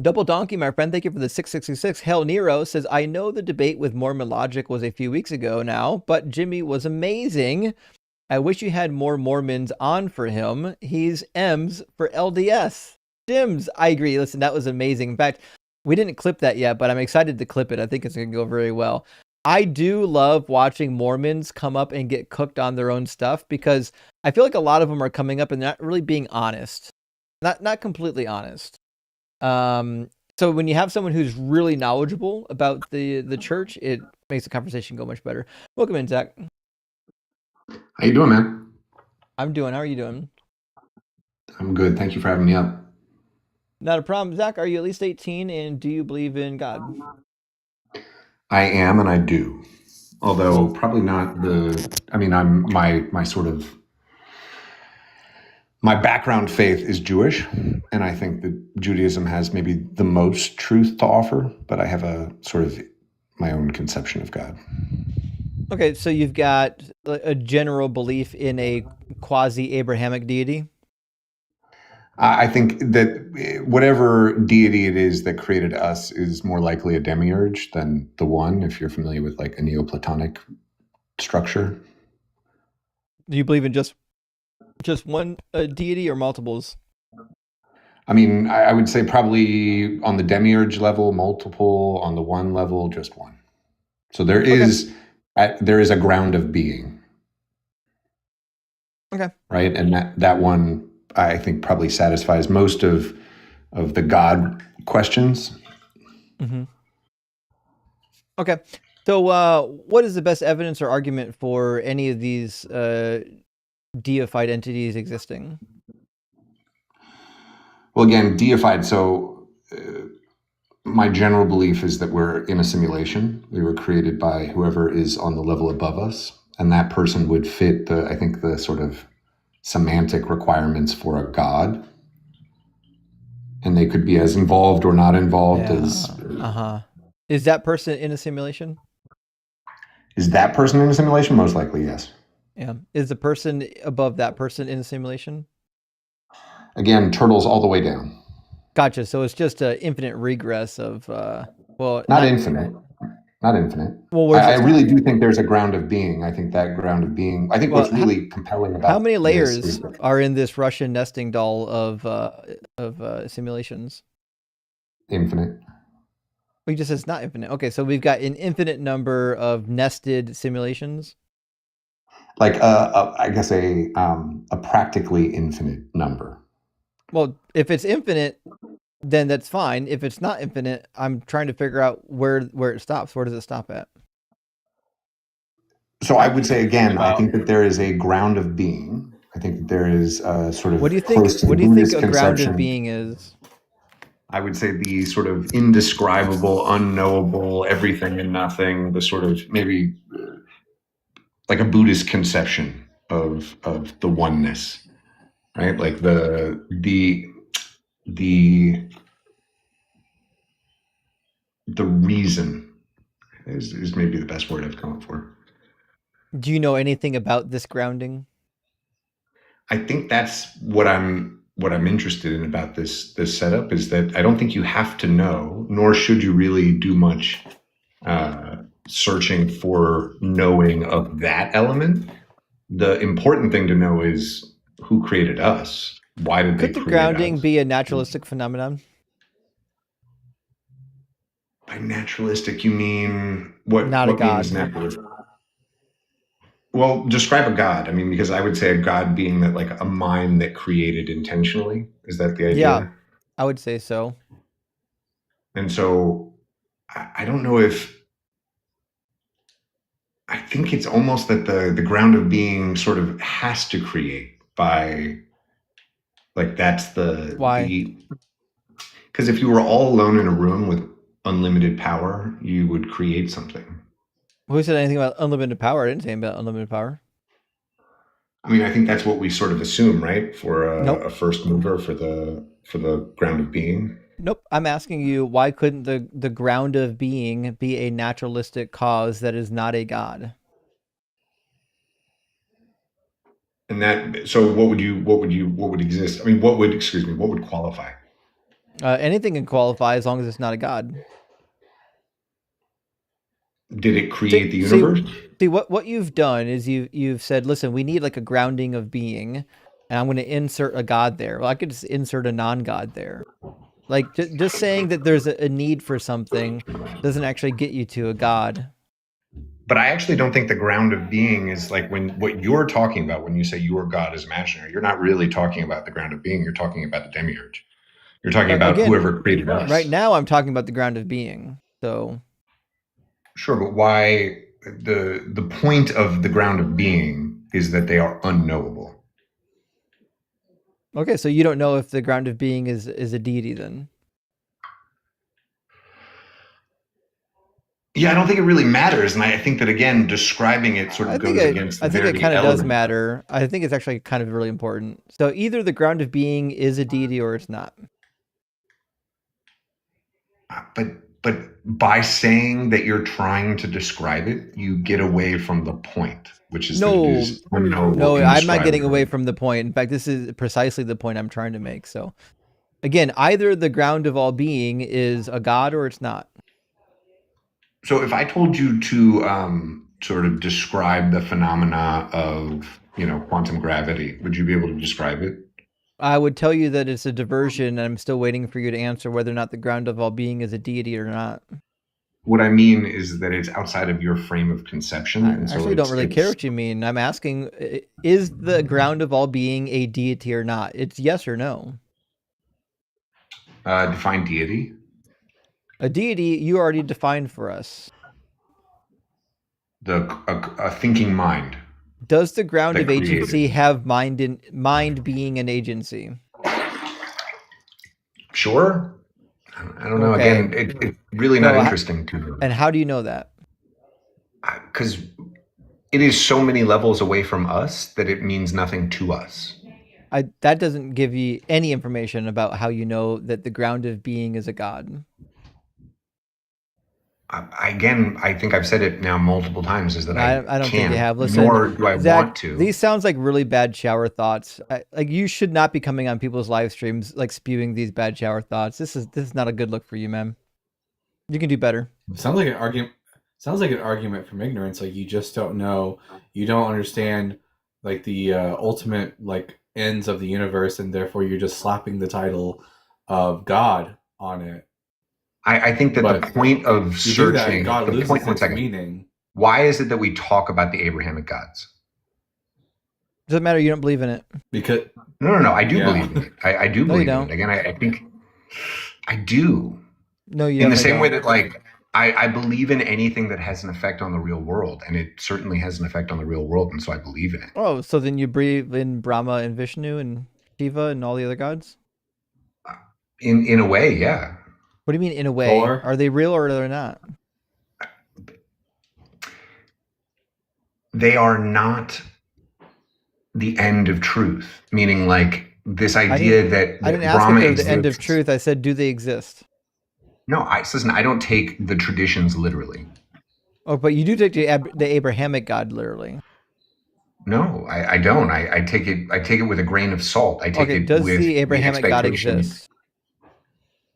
Double Donkey, my friend, thank you for the 666. Hell Nero says, I know the debate with Mormon Logic was a few weeks ago now, but Jimmy was amazing. I wish you had more Mormons on for him. He's M's for LDS. Jims, I agree. Listen, that was amazing. In fact, we didn't clip that yet, but I'm excited to clip it. I think it's going to go very well. I do love watching Mormons come up and get cooked on their own stuff because I feel like a lot of them are coming up and not really being honest. Not completely honest. So when you have someone who's really knowledgeable about the church, it makes the conversation go much better. Welcome in, Zach. How you doing, man? I'm doing. How are you doing? I'm good. Thank you for having me up. Not a problem. Zach, are you at least 18 and do you believe in God? I am, and I do. Although probably not I'm my sort of my background faith is Jewish, and I think that Judaism has maybe the most truth to offer, but I have a sort of my own conception of God. Okay, so you've got a general belief in a quasi-Abrahamic deity? I think that whatever deity it is that created us is more likely a demiurge than the one, if you're familiar with like a Neoplatonic structure. Do you believe in just one deity or multiples? I mean, I would say probably on the demiurge level, multiple; on the one level, just one. So there is a ground of being. Okay. Right, and that one I think probably satisfies most of the God questions. Mm-hmm. Okay. So what is the best evidence or argument for any of these deified entities existing? Well, again, deified. So my general belief is that we're in a simulation. We were created by whoever is on the level above us, and that person would fit the sort of semantic requirements for a God. And they could be as involved or not involved as... Is that person in a simulation? Is that person in a simulation? Most likely, yes. Yeah. Is the person above that person in a simulation? Again, turtles all the way down. Gotcha. So it's just an infinite regress of, not infinite. Not infinite. Well, I really do think there's a ground of being. I think that ground of being, what's really compelling about how many layers are in this Russian nesting doll of simulations? Infinite. Well, you just said it's not infinite. Okay, so we've got an infinite number of nested simulations. Like I guess a practically infinite number. Well, if it's infinite, then that's fine. If it's not infinite, I'm trying to figure out where it stops. Where does it stop at? So I would say again, I think that there is a ground of being. I think that there is a sort of what do you think a ground of being is? I would say the sort of indescribable, unknowable, everything and nothing, the sort of maybe like a Buddhist conception of the oneness, right? Like the reason is maybe the best word I've come up for. Do you know anything about this grounding? I think that's what I'm interested in about this setup is that I don't think you have to know, nor should you really do much searching for knowing of that element. The important thing to know is who created us. Why did they create us? Could the grounding be a naturalistic phenomenon? By naturalistic, you mean what? Not a What means god. naturalistic? Well, describe a god. I mean, because I would say a god being that like a mind that created intentionally. Is that the idea? Yeah, I would say so. And so I don't know if I think it's almost that the ground of being sort of has to create by like that's the Why? because if you were all alone in a room with unlimited power, you would create something. Who said anything about unlimited power? I didn't say anything about unlimited power. I mean, I think that's what we sort of assume, right? For Nope. a first mover for the ground of being. Nope. I'm asking you, why couldn't the ground of being be a naturalistic cause that is not a god? And that, so what would exist? I mean, what would qualify? Anything can qualify as long as it's not a god. Did it create the universe? See, what you've done is you've said, listen, we need like a grounding of being, and I'm going to insert a god there. Well, I could just insert a non-god there. Like just saying that there's a need for something doesn't actually get you to a god. But I actually don't think the ground of being is like when what you're talking about when you say your God is imaginary. You're not really talking about the ground of being. You're talking about the demiurge. You're talking about Again, whoever created us. Right now, I'm talking about the ground of being. So sure, but why the point of the ground of being is that they are unknowable. Okay, so you don't know if the ground of being is a deity then? Yeah, I don't think it really matters, and I think that again, describing it sort of goes against the very I think it kind of does element. matter. I think it's actually kind of really important. So either the ground of being is a deity or it's not. But by saying that you're trying to describe it, you get away from the point, which is that it is unknowable. No, I'm not getting away from the point. In fact, this is precisely the point I'm trying to make. So again, either the ground of all being is a god or it's not. So if I told you to sort of describe the phenomena of, quantum gravity, would you be able to describe it? I would tell you that it's a diversion, and I'm still waiting for you to answer whether or not the ground of all being is a deity or not. What I mean is that it's outside of your frame of conception. I actually don't really care what you mean. I'm asking, is the ground of all being a deity or not? It's yes or no. Define deity. A deity you already defined for us. A thinking mind. Does the ground of agency have mind being an agency? Sure. I don't know. Okay. Again, it's really not interesting to me. And how do you know that? Because it is so many levels away from us that it means nothing to us. That doesn't give you any information about how you know that the ground of being is a god. Again, I think I've said it now multiple times, is that I don't think you have. Listen, nor do I want to. These sounds like really bad shower thoughts. Like you should not be coming on people's live streams like spewing these bad shower thoughts. This is not a good look for you, man. You can do better. Sounds like an argument. Sounds like an argument from ignorance. Like you just don't know. You don't understand like the ultimate like ends of the universe, and therefore you're just slapping the title of God on it. I think that the point of searching, God the point, one second, meaning. Why is it that we talk about the Abrahamic gods? Doesn't matter. You don't believe in it. Because no, I do believe in it. I do believe in it. Again, I think I do. No, you in the same way that like I believe in anything that has an effect on the real world, and it certainly has an effect on the real world, and so I believe in it. Oh, so then you believe in Brahma and Vishnu and Shiva and all the other gods? In a way, yeah. What do you mean in a way? Are they real or are they not? They are not the end of truth, meaning like this idea that I didn't ask Brahma if they're exists. the end of truth. I said, do they exist? No, listen, I don't take the traditions literally. Oh, but you do take the Abrahamic God literally. No, I don't. I take it with a grain of salt. I take it does with the Abrahamic God exist?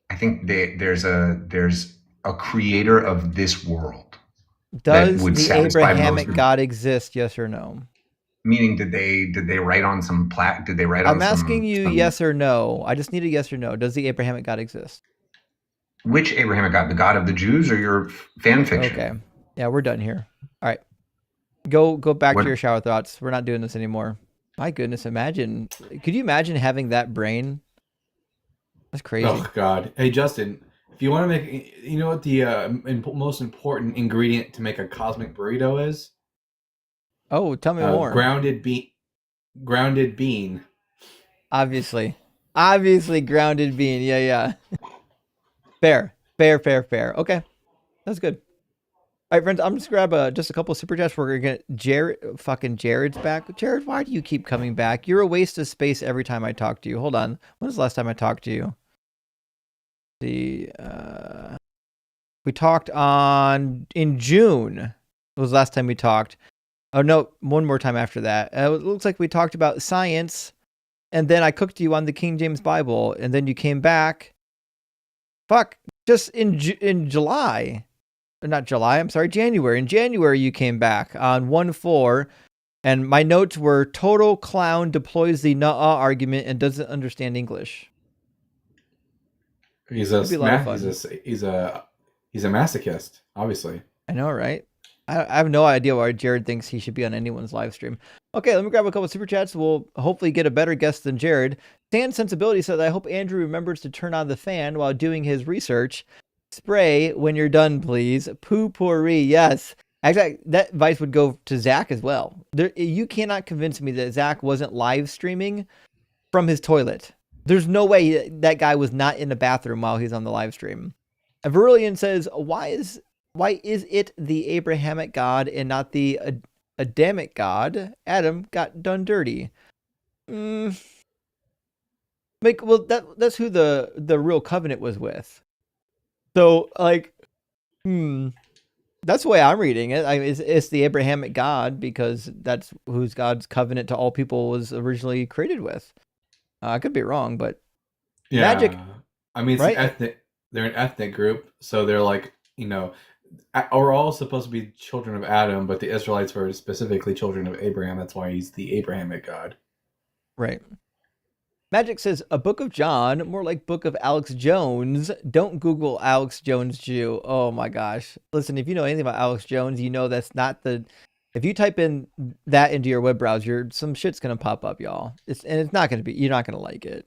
I think there's a creator of this world. Does the Abrahamic God exist? Yes or no? Meaning, did they write on some plaque? Did they write on? I'm asking you yes or no. I just need a yes or no. Does the Abrahamic God exist? Which Abrahamic God? The God of the Jews or your fan fiction? Okay. Yeah, we're done here. All right. Go back to your shower thoughts. We're not doing this anymore. My goodness, imagine. Could you imagine having that brain? That's crazy. Oh God. Hey Justin, if you want to make, you know what the most important ingredient to make a cosmic burrito is? Oh, tell me more. Grounded bean. Obviously grounded bean. Yeah. Fair. Okay, that's good. All right, friends, I'm just gonna grab just a couple of super chats. We're gonna get Jared's back. Jared, why do you keep coming back? You're a waste of space every time I talk to you. Hold on. When was the last time I talked to you? We talked in June. It was the last time we talked. Oh no, one more time after that. It looks like we talked about science, and then I cooked you on the King James Bible, and then you came back. Just in July. Not July, I'm sorry, January. In January, you came back on 1-4, and my notes were total clown deploys the nuh-uh argument and doesn't understand English. He's a masochist, obviously. I know, right? I have no idea why Jared thinks he should be on anyone's live stream. Okay, let me grab a couple of super chats. We'll hopefully get a better guest than Jared. Stan Sensibility says, I hope Andrew remembers to turn on the fan while doing his research. Spray when you're done, please. Poo-pourri, yes. Actually, that advice would go to Zach as well. You cannot convince me that Zach wasn't live streaming from his toilet. There's no way that guy was not in the bathroom while he's on the live stream. Verulian says, why is it the Abrahamic God and not the Adamic God? Adam got done dirty. Well, that's who the real covenant was with. So, like, that's the way I'm reading it. It's the Abrahamic God because that's whose God's covenant to all people was originally created with. I could be wrong, but yeah, magic. I mean, it's right? They're an ethnic group, so they're like, we're all supposed to be children of Adam, but the Israelites were specifically children of Abraham. That's why he's the Abrahamic God. Right. Magic says, a book of John, more like book of Alex Jones. Don't Google Alex Jones Jew. Oh my gosh. Listen, if you know anything about Alex Jones, you know that's not if you type in that into your web browser, some shit's going to pop up, y'all. It's not going to be, you're not going to like it.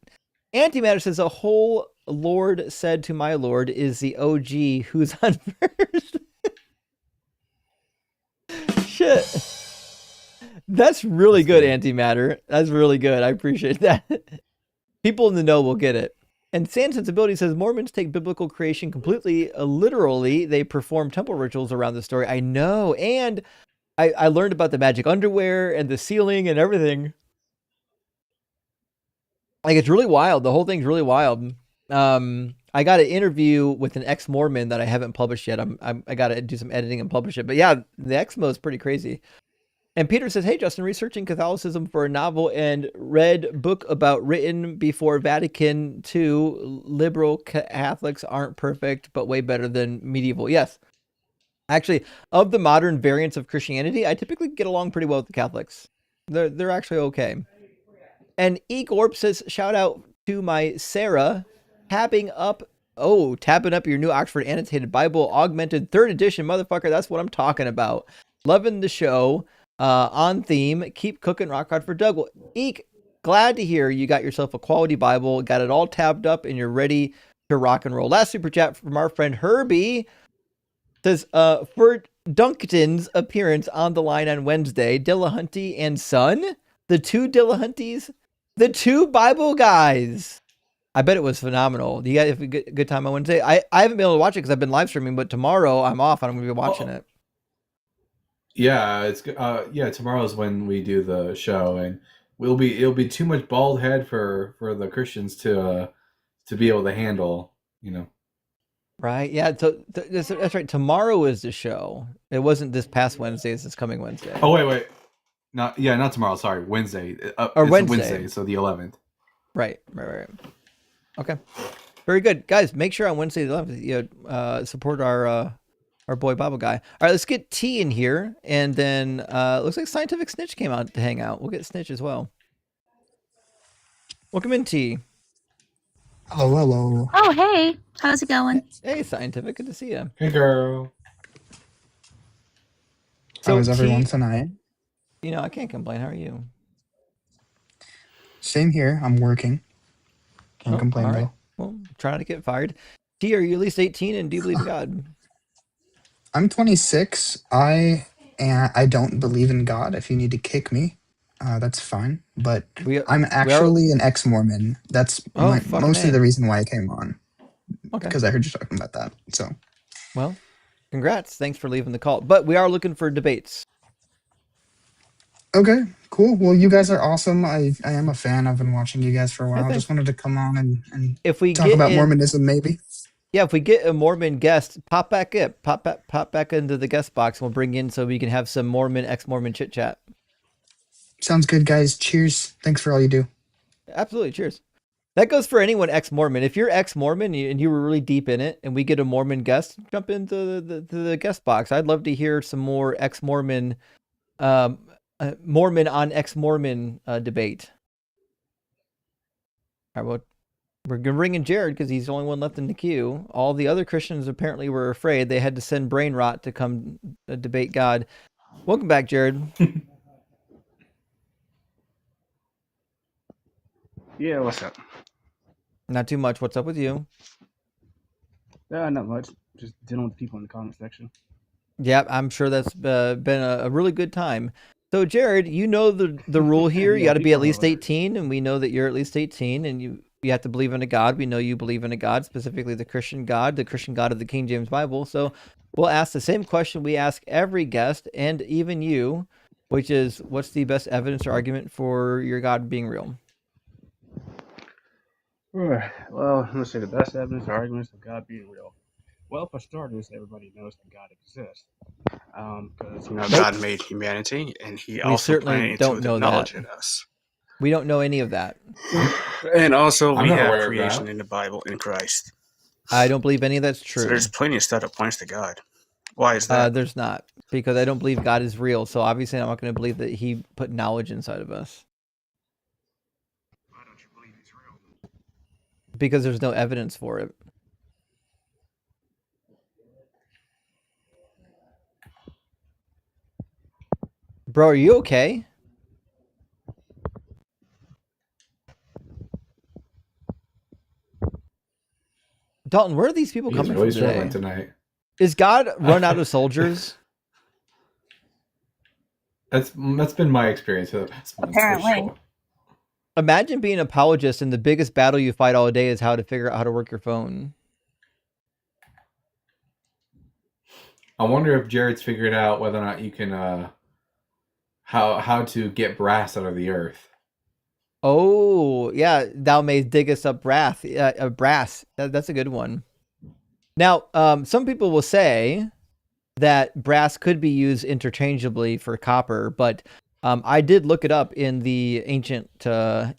Antimatter says, a whole Lord said to my Lord is the OG who's on first. Shit. That's really good, Antimatter. That's really good. I appreciate that. People in the know will get it. And Sand Sensibility says, Mormons take biblical creation completely literally. They perform temple rituals around the story. I know. And I learned about the magic underwear and the ceiling and everything. Like, it's really wild. The whole thing's really wild. I got an interview with an ex-Mormon that I haven't published yet. I got to do some editing and publish it. But yeah, the Exmo is pretty crazy. And Peter says, hey, Justin, researching Catholicism for a novel and read book about written before Vatican II. Liberal Catholics aren't perfect, but way better than medieval. Yes. Actually, of the modern variants of Christianity, I typically get along pretty well with the Catholics. They're actually okay. And Egorp says, shout out to my Sarah, tapping up your new Oxford Annotated Bible, augmented 3rd edition, motherfucker. That's what I'm talking about. Loving the show. On theme, keep cooking rock hard for Doug. Well, Eek, glad to hear you got yourself a quality Bible, got it all tabbed up, and you're ready to rock and roll. Last super chat from our friend Herbie says, for Duncan's appearance on the line on Wednesday, Dillahunty and Son, the two Dillahunties, the two Bible guys. I bet it was phenomenal. You guys have a good time on Wednesday? I haven't been able to watch it because I've been live streaming, but tomorrow I'm off and I'm going to be watching it. Yeah, it's tomorrow's when we do the show, and it'll be too much bald head for the Christians to be able to handle, Right? Yeah. So that's right. Tomorrow is the show. It wasn't this past Wednesday. It's this coming Wednesday. Oh wait, not tomorrow. Sorry, Wednesday. Or it's Wednesday, so the 11th. Right. Okay. Very good, guys. Make sure on Wednesday the 11th, support our boy Bible guy. All right, let's get T in here, and then looks like Scientific Snitch came out to hang out. We'll get Snitch as well. Welcome in, T. Hello, hello. Oh, hey. How's it going? Hey, Scientific. Good to see you. Hey, girl. How is everyone tonight? You know, I can't complain. How are you? Same here. I'm working. Can't complain, all right. though. Well, try not to get fired. T, are you at least 18 and do you believe in God? I'm 26. I don't believe in God. If you need to kick me, that's fine. But I'm actually an ex-Mormon. That's mostly the reason why I came on. Okay. Because I heard you talking about that. So. Well, congrats. Thanks for leaving the call. But we are looking for debates. Okay, cool. Well, you guys are awesome. I am a fan. I've been watching you guys for a while. I just wanted to come on and if we talk about Mormonism, maybe. Yeah, if we get a Mormon guest, pop back into the guest box. We'll bring in so we can have some Mormon, ex-Mormon chit chat. Sounds good, guys. Cheers. Thanks for all you do. Absolutely. Cheers. That goes for anyone ex-Mormon. If you're ex-Mormon and you were really deep in it and we get a Mormon guest, jump into the guest box. I'd love to hear some more ex-Mormon, Mormon on ex-Mormon debate. All right, well, we're going to bring in Jared because he's the only one left in the queue. All the other Christians apparently were afraid. They had to send brain rot to come debate God. Welcome back, Jared. Yeah, what's up? Not too much. What's up with you? Not much. Just dealing with people in the comment section. Yeah, I'm sure that's been a really good time. So, Jared, you know the rule here. You got to be at least 18, and we know that you're at least 18, and you have to believe in a God. We know you believe in a God, specifically the Christian God of the King James Bible. So we'll ask the same question we ask every guest, and even you, which is, what's the best evidence or argument for your God being real? Well, let's say the best evidence or arguments of God being real. Well, for starters, everybody knows that God exists. Because, God made humanity, and he also planted intuitive knowledge in us. We don't know any of that. And also, we have creation in the Bible in Christ. I don't believe any of that's true. So there's plenty of stuff that points to God. Why is that? There's not, because I don't believe God is real. So obviously, I'm not going to believe that he put knowledge inside of us. Why don't you believe he's real? Because there's no evidence for it. Bro, are you okay? Dalton, where are these people coming from today? Tonight? Is God run out of soldiers? That's been my experience for the past month. Apparently. Sure. Imagine being an apologist and the biggest battle you fight all day is how to figure out how to work your phone. I wonder if Jared's figured out whether or not you can how to get brass out of the earth. Oh, yeah. Thou mayst dig us up brass. That's a good one. Now, some people will say that brass could be used interchangeably for copper, but I did look it up in the ancient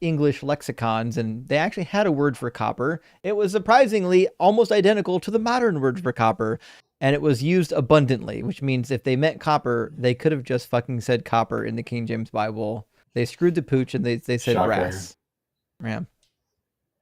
English lexicons, and they actually had a word for copper. It was surprisingly almost identical to the modern word for copper, and it was used abundantly, which means if they meant copper, they could have just fucking said copper in the King James Bible. They screwed the pooch and they said Shocker. brass. Yeah.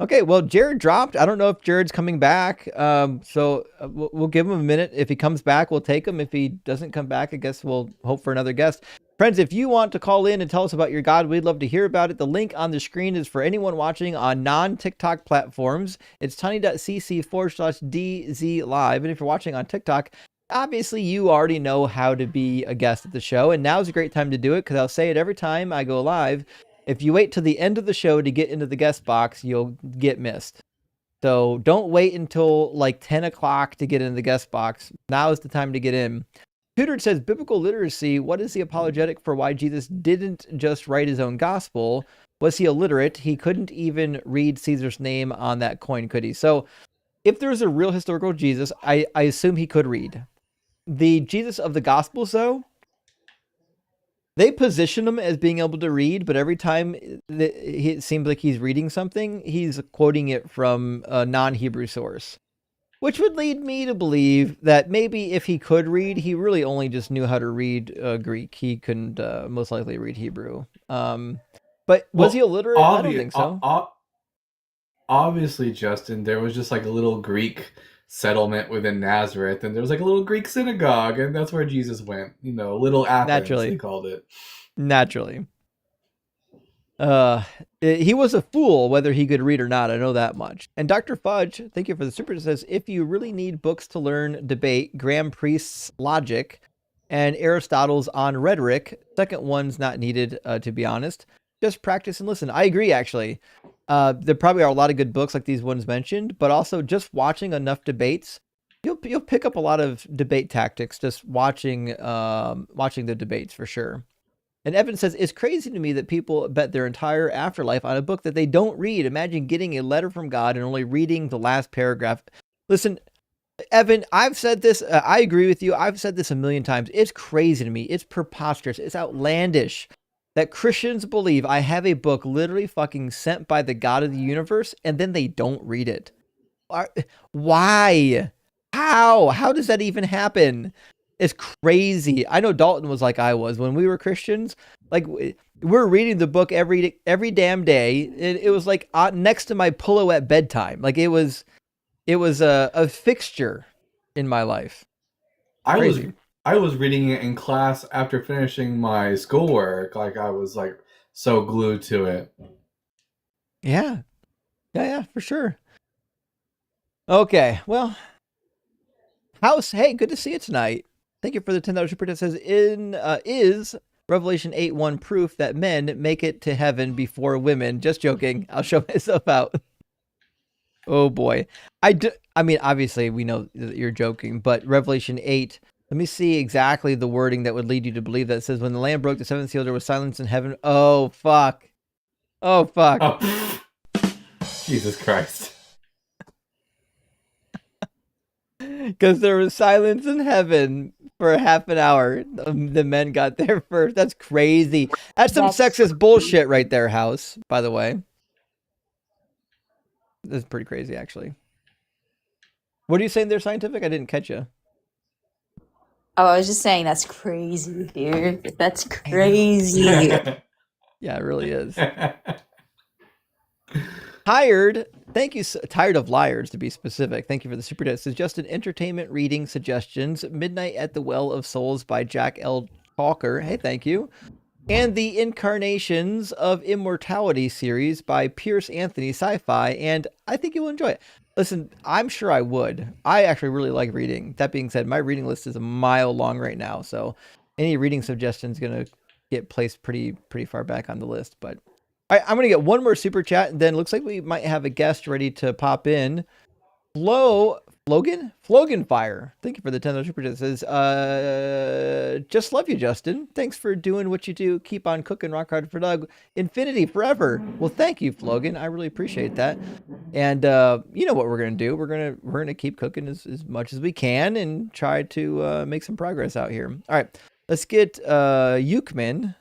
Okay, well, Jared dropped. I don't know if Jared's coming back. So we'll give him a minute. If he comes back, we'll take him. If he doesn't come back, I guess we'll hope for another guest. Friends, if you want to call in and tell us about your God, we'd love to hear about it. The link on the screen is for anyone watching on non-TikTok platforms. It's tiny.cc/DZ live. And if you're watching on TikTok, obviously you already know how to be a guest at the show. And now's a great time to do it because I'll say it every time I go live. If you wait till the end of the show to get into the guest box, you'll get missed. So don't wait until like 10 o'clock to get into the guest box. Now is the time to get in. Tutored says, biblical literacy, what is the apologetic for why Jesus didn't just write his own gospel? Was he illiterate? He couldn't even read Caesar's name on that coin, could he? So if there's a real historical Jesus, I assume he could read. The Jesus of the Gospels, though, they position him as being able to read, but every time it seems like he's reading something, he's quoting it from a non-Hebrew source. Which would lead me to believe that maybe if he could read, he really only just knew how to read Greek. He couldn't most likely read Hebrew. But was he illiterate? I don't think so. obviously, Justin, there was just like a little Greek settlement within Nazareth, and there was like a little Greek synagogue, and that's where Jesus went. Little Athens, they called it. Naturally. He was a fool, whether he could read or not. I know that much. And Dr. Fudge, thank you for the super, says, if you really need books to learn debate, Graham Priest's Logic and Aristotle's On Rhetoric, second one's not needed, to be honest. Just practice and listen. I agree, actually. There probably are a lot of good books like these ones mentioned, but also just watching enough debates, you'll pick up a lot of debate tactics just watching the debates for sure. And Evan says, it's crazy to me that people bet their entire afterlife on a book that they don't read. Imagine getting a letter from God and only reading the last paragraph. Listen, Evan, I've said this. I agree with you. I've said this a million times. It's crazy to me. It's preposterous. It's outlandish that Christians believe I have a book literally fucking sent by the God of the universe and then they don't read it. Why? How does that even happen? It's crazy. I know Dalton was like I was when we were Christians. Like we're reading the book every damn day. It was like next to my pillow at bedtime. Like it was a fixture in my life. Crazy. I was reading it in class after finishing my schoolwork. Like I was like so glued to it. Yeah, for sure. Okay, well, House. Hey, good to see you tonight. Thank you for the $10 super chat. Says is Revelation 8:1 proof that men make it to heaven before women? Just joking. I'll show myself out. Oh boy. I mean, obviously we know that you're joking, but Revelation 8, let me see exactly the wording that would lead you to believe that. It says, when the Lamb broke the seventh seal, there was silence in heaven. Oh, fuck. Oh. Jesus Christ. Because there was silence in heaven for half an hour. The men got there first. That's crazy. That's some sexist bullshit right there, House, by the way. That's pretty crazy, actually. What are you saying there, Scientific? I didn't catch you. Oh, I was just saying that's crazy, dude. That's crazy. Yeah, it really is. Tired. Thank you. Tired of liars, to be specific. Thank you for the super chat. Suggested entertainment reading suggestions. Midnight at the Well of Souls by Jack L. Talker. Hey, thank you. And the Incarnations of Immortality series by Pierce Anthony Sci-Fi. And I think you'll enjoy it. Listen, I'm sure I would. I actually really like reading. That being said, my reading list is a mile long right now. So any reading suggestion is going to get placed pretty far back on the list. But all right, I'm going to get one more super chat, and then looks like we might have a guest ready to pop in. Flogan Fire. Thank you for the $10 super chat. It says, just love you, Justin. Thanks for doing what you do. Keep on cooking rock hard for Doug. Infinity forever. Well, thank you, Flogan. I really appreciate that. And you know what we're gonna do? We're gonna keep cooking as much as we can and try to make some progress out here. All right, let's get Yukman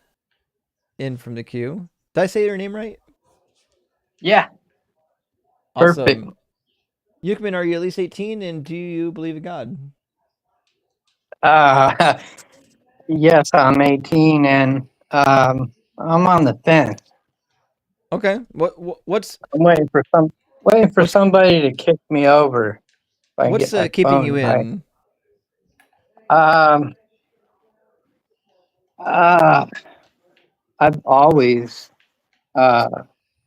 in from the queue. Did I say your name right? Yeah. Awesome. Perfect. Yukman, are you at least 18 and do you believe in God? Yes, I'm 18 and I'm on the fence. Okay. What's I'm waiting for somebody to kick me over. What's keeping you in? I've always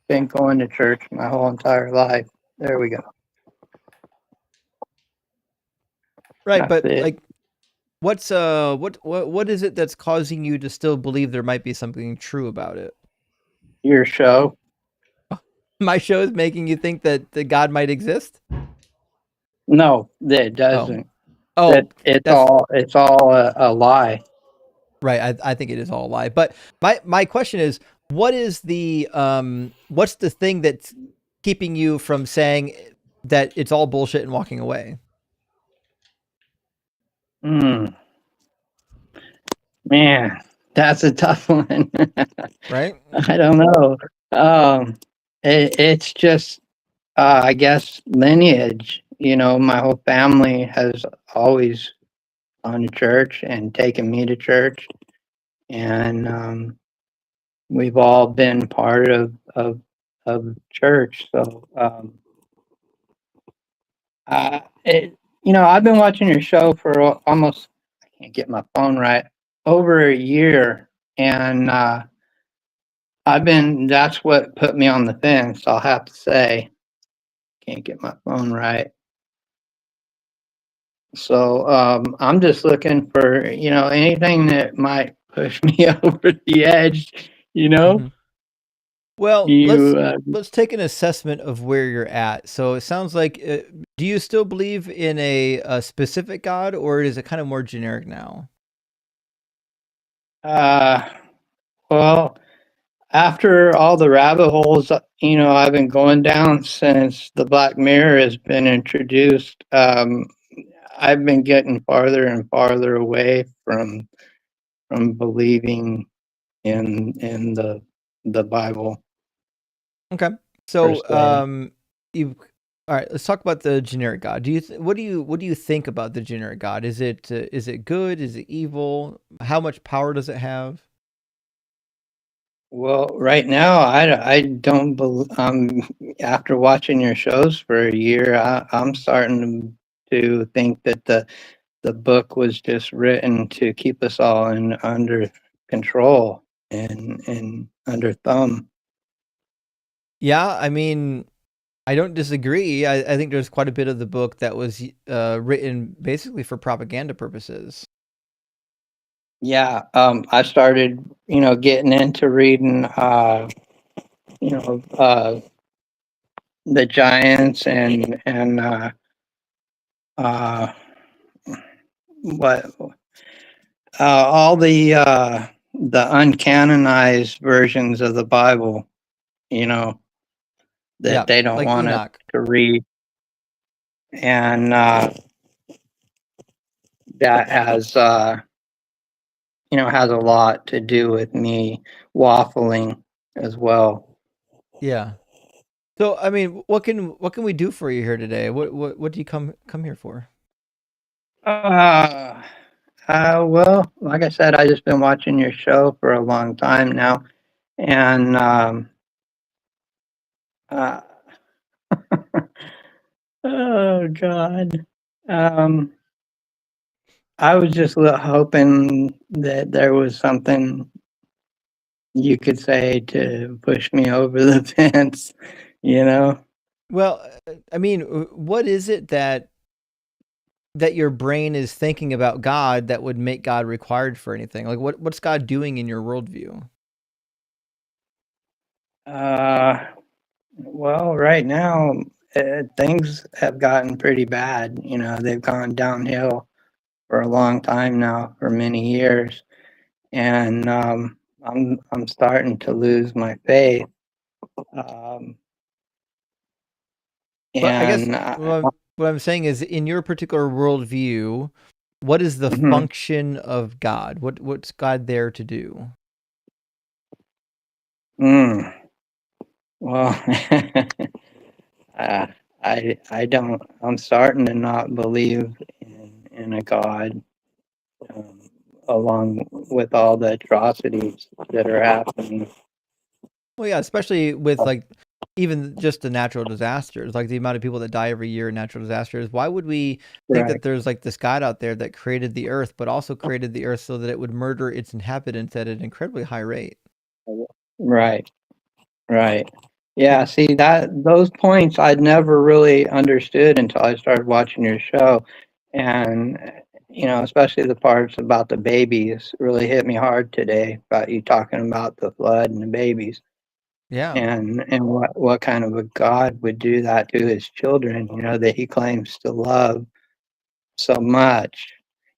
been going to church my whole entire life. There we go. Right, but like, what's what is it that's causing you to still believe there might be something true about it? Your show. My show is making you think that the God might exist? No, it doesn't. Oh, it's all a lie. Right, I think it is all a lie. But my question is, what is the what's the thing that's keeping you from saying that it's all bullshit and walking away? Man, that's a tough one. Right? I don't know. It's just, I guess, lineage. You know, my whole family has always gone to church and taken me to church. And we've all been part of church. So, I've been watching your show for almost, I can't get my phone right, over a year. And that's what put me on the fence, I'll have to say. Can't get my phone right. So I'm just looking for, anything that might push me over the edge, Mm-hmm. Well, You, let's take an assessment of where you're at. So it sounds like, do you still believe in a specific God, or is it kind of more generic now? Well, after all the rabbit holes, I've been going down since the Black Mirror has been introduced, I've been getting farther and farther away from believing in the Bible. Okay. So, all right, let's talk about the generic God. What do you think about the generic God? Is it good? Is it evil? How much power does it have? Well, right now, I don't believe. After watching your shows for a year, I'm starting to think that the book was just written to keep us all under control and under thumb. Yeah, I mean, I don't disagree. I think there's quite a bit of the book that was written basically for propaganda purposes. Yeah, I started, getting into reading, the Giants and what all the uncanonized versions of the Bible, that they don't like want us Enoch to read, and that has has a lot to do with me waffling as well. Yeah. So, I mean, what can we do for you here today? What do you come here for? Well, like I said, I just been watching your show for a long time now, and oh God, I was just hoping that there was something you could say to push me over the fence, Well, I mean, what is it that your brain is thinking about God that would make God required for anything? Like, what's God doing in your worldview? Well, right now, things have gotten pretty bad. They've gone downhill for a long time now, for many years, and I'm starting to lose my faith. But I guess And what I'm saying is, in your particular worldview, what is the function of God? What's God there to do? Well, I don't. I'm starting to not believe in a God, along with all the atrocities that are happening. Well, yeah, especially with like even just the natural disasters, like the amount of people that die every year in natural disasters. Why would we think that there's like this God out there that created the earth, but also created the earth so that it would murder its inhabitants at an incredibly high rate? Right. Yeah, see those points I'd never really understood until I started watching your show. And especially the parts about the babies really hit me hard today, about you talking about the flood and the babies. Yeah. And what kind of a God would do that to his children, that he claims to love so much.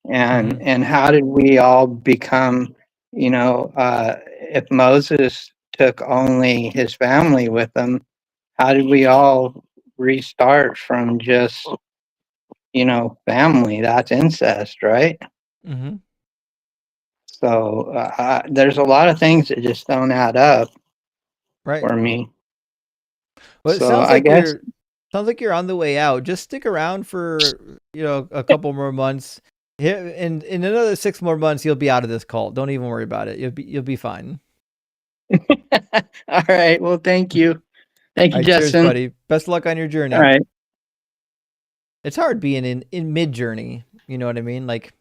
And how did we all become, if Moses took only his family with him, how did we all restart from just, family? That's incest, right? Mm-hmm. So there's a lot of things that just don't add up for me. Well, it So sounds I like guess you're on the way out. Just stick around for a couple more months. In another 6 more months, you'll be out of this cult. Don't even worry about it. You'll be fine. All right. Well, thank you. Thank you, Justin. Cheers, buddy. Best of luck on your journey. All right. It's hard being in mid journey. You know what I mean? Like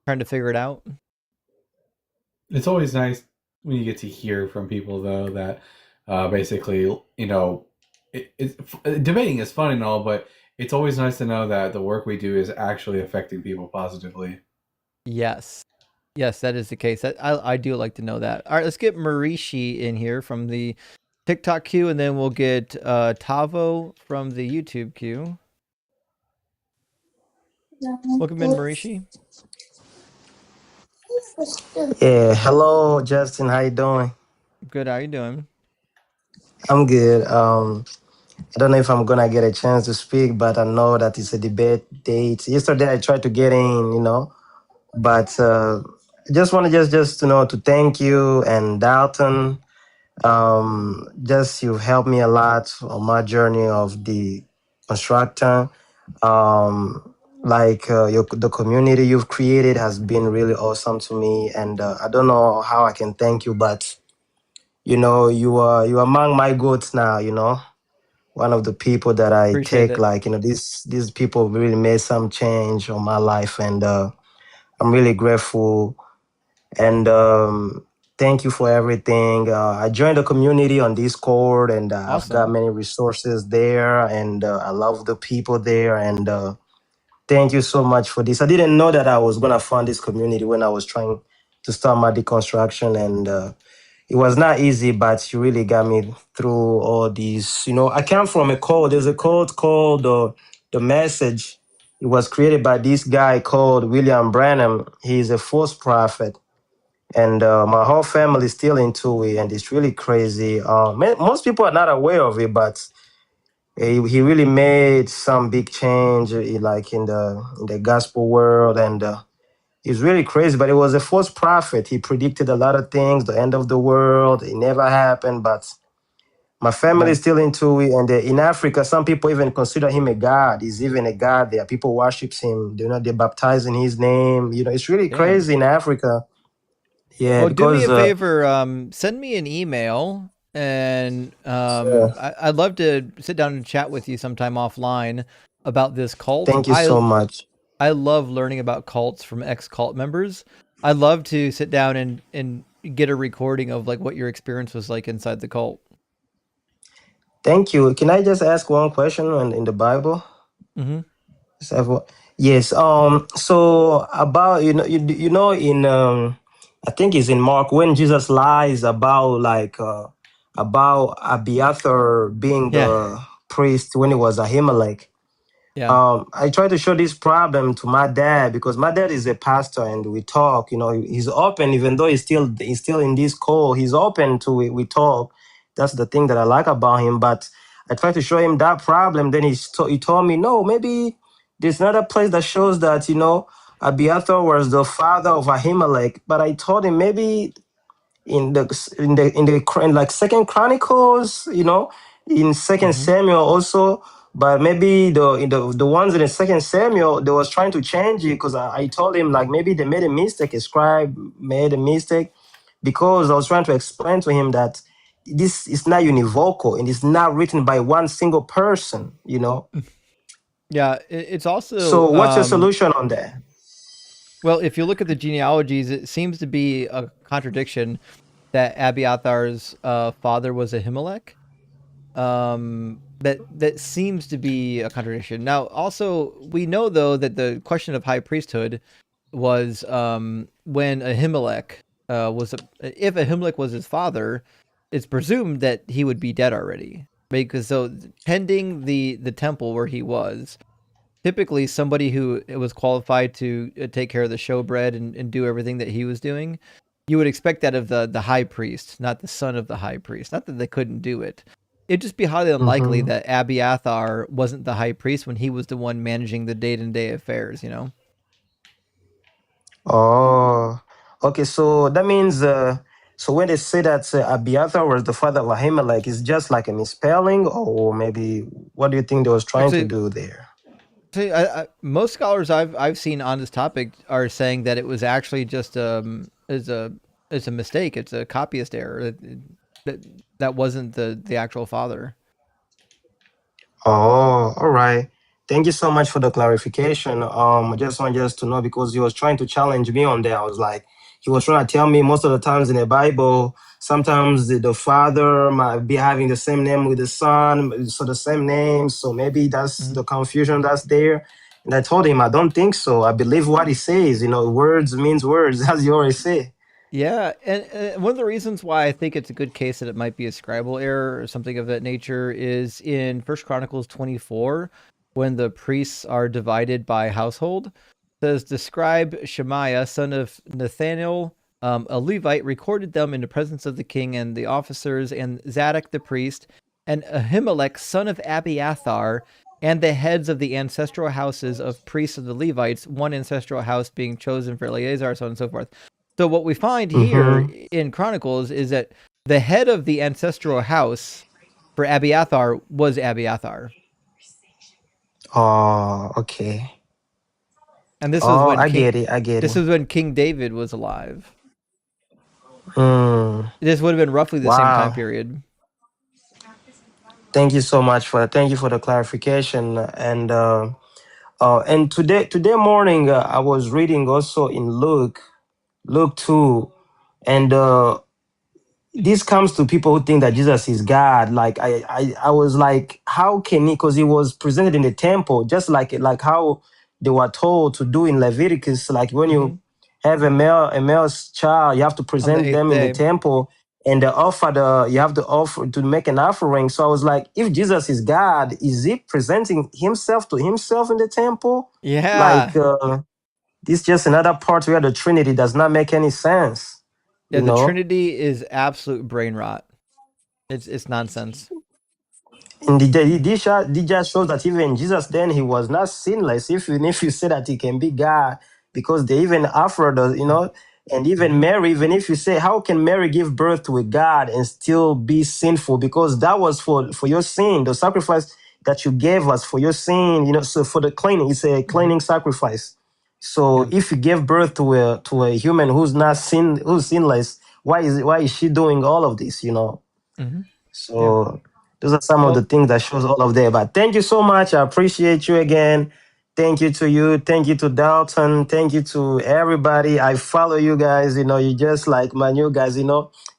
trying to figure it out. It's always nice when you get to hear from people though that basically, you know, debating is fun and all, but it's always nice to know that the work we do is actually affecting people positively. Yes. Yes, that is the case. I do like to know that. All right, let's get Marishi in here from the TikTok queue, and then we'll get Tavo from the YouTube queue. Welcome in, Marishi. Yeah, hello, Justin. How you doing? Good. How you doing? I'm good. I don't know if I'm gonna get a chance to speak, but I know that it's a debate date. Yesterday, I tried to get in, but I just want to just to thank you and Dalton. Just you've helped me a lot on my journey of the constructor. The community you've created has been really awesome to me, and I don't know how I can thank you, but you are among my goats now. One of the people that I Appreciate take it. like these people really made some change on my life, and I'm really grateful. And thank you for everything. I joined the community on Discord, and I've got Awesome. many resources there, and I love the people there. And thank you so much for this. I didn't know that I was gonna fund this community when I was trying to start my deconstruction, and it was not easy, but you really got me through all these. I come from a code. There's a code called the Message. It was created by this guy called William Branham. He's a false prophet, and my whole family is still into it, and it's really crazy. Most people are not aware of it, but he really made some big change, like in the gospel world, and it's really crazy. But it was a false prophet. He predicted a lot of things, the end of the world. It never happened, but my family is still into it. And in Africa, some people even consider him a god. He's even a god there. People worship him. They baptize in his name. It's really crazy in Africa. Yeah, Well, do me because a favor. Send me an email, and sure. I'd love to sit down and chat with you sometime offline about this cult. Thank you so much. I love learning about cults from ex-cult members. I'd love to sit down and get a recording of like what your experience was like inside the cult. Thank you. Can I just ask one question in the Bible? Mm-hmm. Yes. So about in I think it's in Mark when Jesus lies about about Abiathar being the priest when he was Ahimelech. Yeah. I try to show this problem to my dad because my dad is a pastor and we talk. He's open even though he's still in this call. He's open to it. We talk. That's the thing that I like about him. But I try to show him that problem. Then he told me, no, maybe there's another place that shows that Abiathar was the father of Ahimelech. But I told him maybe in like Second Chronicles, in 2nd Samuel also, but maybe the ones in the Second Samuel they was trying to change it because I told him like maybe they made a mistake, a scribe made a mistake because I was trying to explain to him that this is not univocal and it's not written by one single person. Yeah, it's also. So what's your solution on that? Well, if you look at the genealogies, it seems to be a contradiction that Abiathar's father was Ahimelech. That seems to be a contradiction. Now, also, we know though that the question of high priesthood was when Ahimelech if Ahimelech was his father, it's presumed that he would be dead already, because so tending the temple where he was. Typically, somebody who was qualified to take care of the showbread and do everything that he was doing, you would expect that of the high priest, not the son of the high priest. Not that they couldn't do it. It'd just be highly unlikely that Abiathar wasn't the high priest when he was the one managing the day-to-day affairs, Oh, okay. So that means, so when they say that Abiathar was the father of Ahimelech, it's just like a misspelling, or maybe what do you think they was trying to do there? Most scholars I've seen on this topic are saying that it was actually just is a mistake. It's a copyist error. That wasn't the actual father. Oh, all right. Thank you so much for the clarification. I just want just to know because he was trying to challenge me on there. I was like, he was trying to tell me most of the times in the Bible, sometimes the father might be having the same name with the son, so the same name. So maybe that's the confusion that's there. And I told him, I don't think so. I believe what he says. You know, words means words, as you always say. Yeah, and one of the reasons why I think it's a good case that it might be a scribal error or something of that nature is in First Chronicles 24, when the priests are divided by household. It says, the scribe Shemaiah, son of Nathaniel, a Levite, recorded them in the presence of the king and the officers, and Zadok the priest, and Ahimelech, son of Abiathar, and the heads of the ancestral houses of priests of the Levites, one ancestral house being chosen for Eleazar, so on and so forth. So what we find here in Chronicles is that the head of the ancestral house for Abiathar was Abiathar. Oh, okay. And this was Oh, when I get it. this was when King David was alive. Mm. This would have been roughly the same time Wow. period. Thank you so much for the clarification. And today morning I was reading also in Luke 2, and this comes to people who think that Jesus is God. Like I was like, how can he? Because he was presented in the temple, just like how they were told to do in Leviticus. Like when you have a male child, you have to On the present 8th them in the day. temple, and you have to offer to make an offering. So I was like, if Jesus is God, is he presenting himself to himself in the temple? Yeah. Like this is just another part where the Trinity does not make any sense. Yeah, You the know. Trinity is absolute brain rot. It's nonsense. And this just shows that even Jesus then he was not sinless. Even if you say that he can be God, because they even offered us, and even Mary, even if you say, how can Mary give birth to a God and still be sinful? Because that was for your sin, the sacrifice that you gave us for your sin, so for the cleaning, it's a cleaning sacrifice. So if you give birth to a human who's sinless, why is she doing all of this, So those are some of the things that shows all of that. But thank you so much. I appreciate you again. Thank you to you. Thank you to Dalton. Thank you to everybody. I follow you guys. You just like my new guys.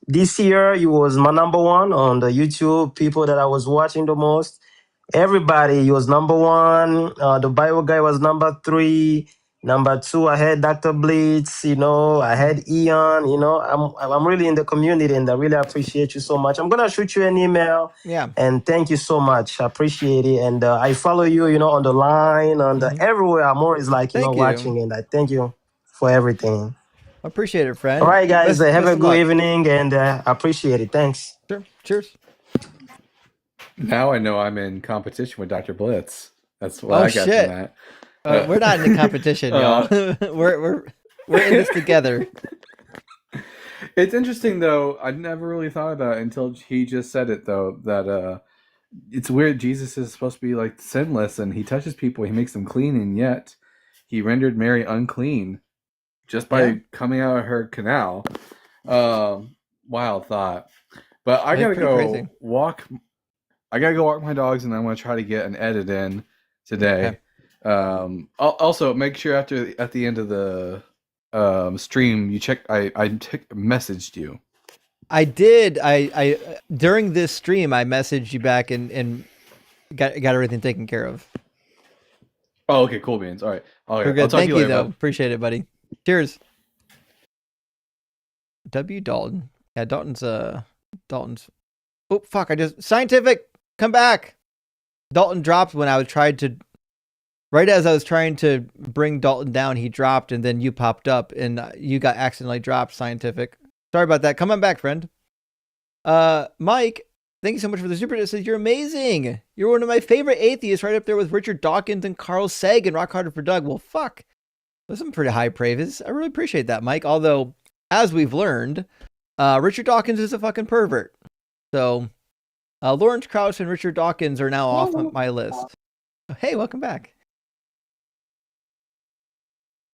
This year you was my number one on the YouTube people that I was watching the most. Everybody was number one. The Bible guy was number 3. Number 2, I had Dr. Blitz, I had Eon, I'm really in the community and I really appreciate you so much. I'm going to shoot you an email. Yeah. And thank you so much. I appreciate it. And I follow you, on the line, everywhere. I'm always watching, and I thank you for everything. I appreciate it, friend. All right, guys, have a of good luck. evening, and I appreciate it. Thanks. Sure. Cheers. Now I know I'm in competition with Dr. Blitz. That's what I got from that. We're not in the competition, y'all. we're in this together. It's interesting though. I never really thought about it until he just said it though. That it's weird. Jesus is supposed to be like sinless, and he touches people, he makes them clean, and yet he rendered Mary unclean just by coming out of her canal. Wild thought. But I gotta go walk. I gotta go walk my dogs, and I'm gonna try to get an edit in today. Okay. Also, make sure at the end of the stream you check. I messaged you. I did. I during this stream I messaged you back and got everything taken care of. Oh, okay, cool beans. All right. We're good. I'll talk Thank to you later, though. bud. Appreciate it, buddy. Cheers. W. Dalton. Yeah, Dalton's. Oh fuck! Scientific. Come back. Dalton dropped when I was trying to. Right as I was trying to bring Dalton down, he dropped, and then you popped up, and you got accidentally dropped. Scientific. Sorry about that. Come on back, friend. Mike, thank you so much for the super. It says you're amazing. You're one of my favorite atheists, right up there with Richard Dawkins and Carl Sagan. Rock harder for Doug. Well, fuck. Those are some pretty high praises. I really appreciate that, Mike. Although, as we've learned, Richard Dawkins is a fucking pervert. So, Lawrence Krauss and Richard Dawkins are now off my list. Hey, welcome back.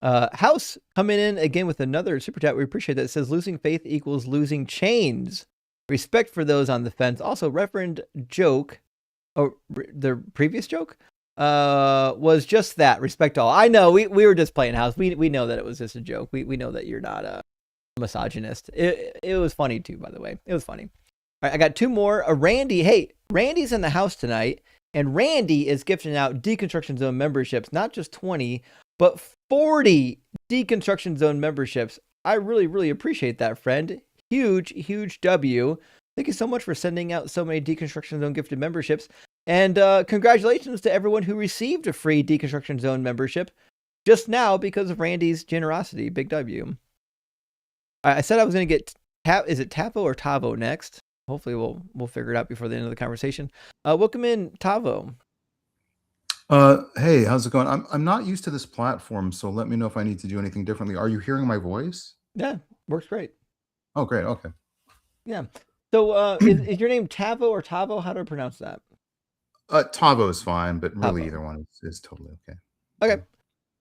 House coming in again with another super chat. We appreciate that. It says losing faith equals losing chains. Respect for those on the fence. Also, Reverend Joke. the previous joke was just that. Respect all. I know we were just playing house. We know that it was just a joke. We know that you're not a misogynist. It was funny too, by the way. It was funny. All right, I got two more. Randy. Hey, Randy's in the house tonight, and Randy is gifting out Deconstruction Zone memberships, not just 20, but 40 Deconstruction Zone memberships. I really, really appreciate that, friend. Huge W. Thank you so much for sending out so many Deconstruction Zone gifted memberships. And congratulations to everyone who received a free Deconstruction Zone membership just now because of Randy's generosity. Big W. I said I was going to get is it Tapo or Tavo next? Hopefully we'll figure it out before the end of the conversation. Welcome in, Tavo. Hey, how's it going? I'm not used to this platform, so let me know if I need to do anything differently. Are you hearing my voice? Yeah, works great. Oh, great. Okay. Yeah. So is your name Tavo or Tavo? How do I pronounce that? Tavo is fine, but really Tavo. either one is totally okay. Okay.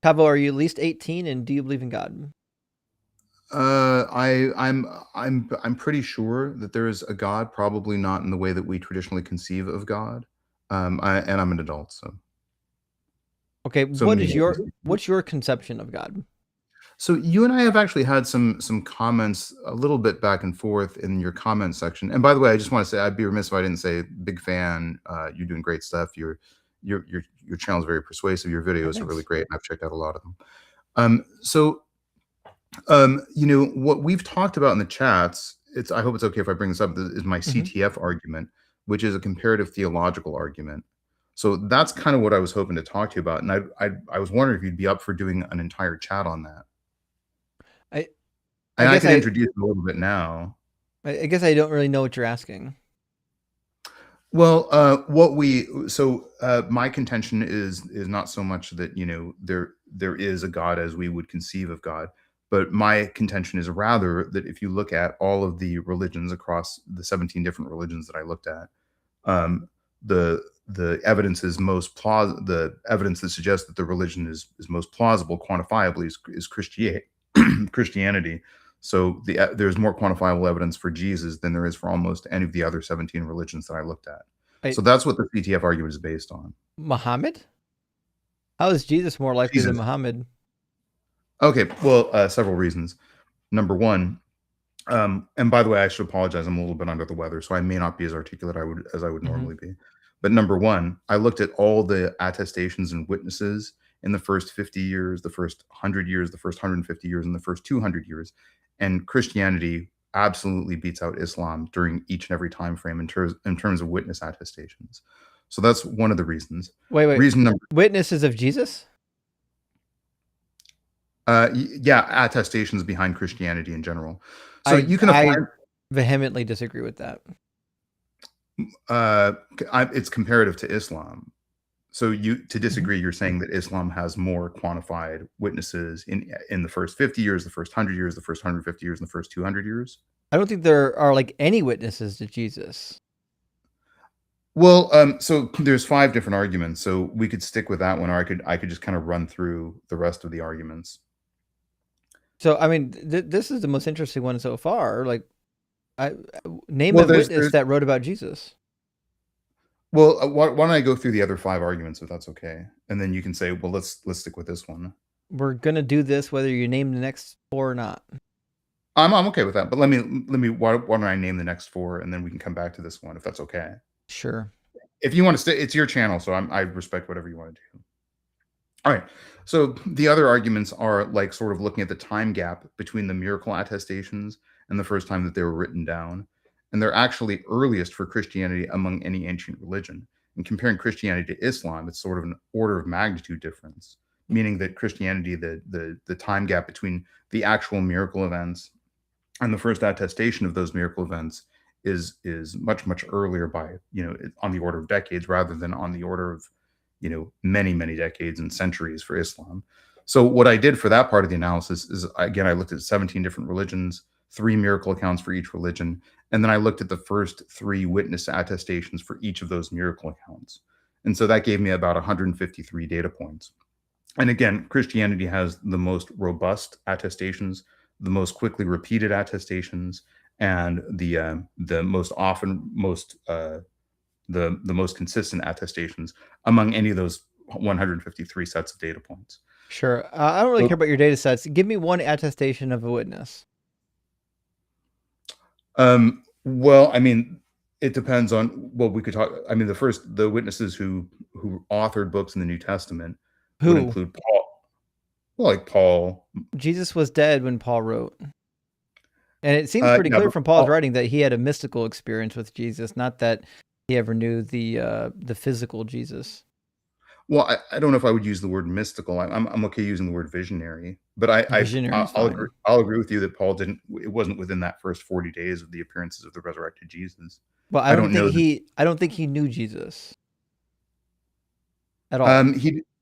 Tavo, are you at least 18 and do you believe in God? I'm pretty sure that there is a God, probably not in the way that we traditionally conceive of God. And I'm an adult, so. Okay, so what's your conception of God? So you and I have actually had some comments a little bit back and forth in your comment section. And by the way, I just want to say I'd be remiss if I didn't say big fan. You're doing great stuff. Your channel is very persuasive. Your videos are really great, and I've checked out a lot of them. What we've talked about in the chats, I hope it's okay if I bring this up, is my CTF argument, which is a comparative theological argument. So that's kind of what I was hoping to talk to you about. And I was wondering if you'd be up for doing an entire chat on that. I can introduce it a little bit now. I guess I don't really know what you're asking. Well, my contention is not so much that there is a God as we would conceive of God, but my contention is rather that if you look at all of the religions across the 17 different religions that I looked at, the evidence is the evidence that suggests that the religion is most plausible quantifiably is Christianity. So there's more quantifiable evidence for Jesus than there is for almost any of the other 17 religions that I looked at. So that's what the CTF argument is based on. Muhammad? How is Jesus more likely than Muhammad? Okay, well, several reasons. Number one, and by the way, I should apologize. I'm a little bit under the weather, so I may not be as articulate as I would normally be. But number one, I looked at all the attestations and witnesses in the first 50 years, the first 100 years, the first 150 years, and the first 200 years. And Christianity absolutely beats out Islam during each and every time frame in terms of witness attestations. So that's one of the reasons. Wait. Reason number witnesses of Jesus? Yeah, attestations behind Christianity in general. So you can apply. I vehemently disagree with that. It's comparative to Islam. So to disagree, you're saying that Islam has more quantified witnesses in the first 50 years, the first 100 years, the first 150 years, and the first 200 years? I don't think there are any witnesses to Jesus. Well, so there's 5 different arguments. So we could stick with that one, or I could just kind of run through the rest of the arguments. So I mean, this is the most interesting one so far. Like, name a witness that wrote about Jesus. Well, why don't I go through the other 5 arguments if that's okay, and then you can say, well, let's stick with this one. We're gonna do this whether you name the next 4 or not. I'm okay with that, but let me. Why don't I name the next 4, and then we can come back to this one if that's okay. Sure. If you want to stay, it's your channel, so I respect whatever you want to do. All right. So the other arguments are like sort of looking at the time gap between the miracle attestations and the first time that they were written down. And they're actually earliest for Christianity among any ancient religion. And comparing Christianity to Islam, it's sort of an order of magnitude difference, meaning that Christianity, the time gap between the actual miracle events and the first attestation of those miracle events is much earlier by, on the order of decades rather than on the order of, many decades and centuries for Islam. So what I did for that part of the analysis is, again, I looked at 17 different religions, 3 miracle accounts for each religion, and then I looked at the first 3 witness attestations for each of those miracle accounts. And so that gave me about 153 data points. And again, Christianity has the most robust attestations, the most quickly repeated attestations, and the most often, most the most consistent attestations among any of those 153 sets of data points. Sure. I don't really care about your data sets. Give me one attestation of a witness. Well, I mean, it depends on, well, we could talk, I mean, the witnesses who authored books in the New Testament would include Paul. Well, like Paul. Jesus was dead when Paul wrote. And it seems pretty clear from Paul's writing that he had a mystical experience with Jesus, not that he ever knew the physical Jesus. Well, I don't know if I would use the word mystical. I'm okay using the word visionary, but I'll agree with you that Paul it wasn't within that first 40 days of the appearances of the resurrected Jesus. Well, I don't think he knew Jesus at all.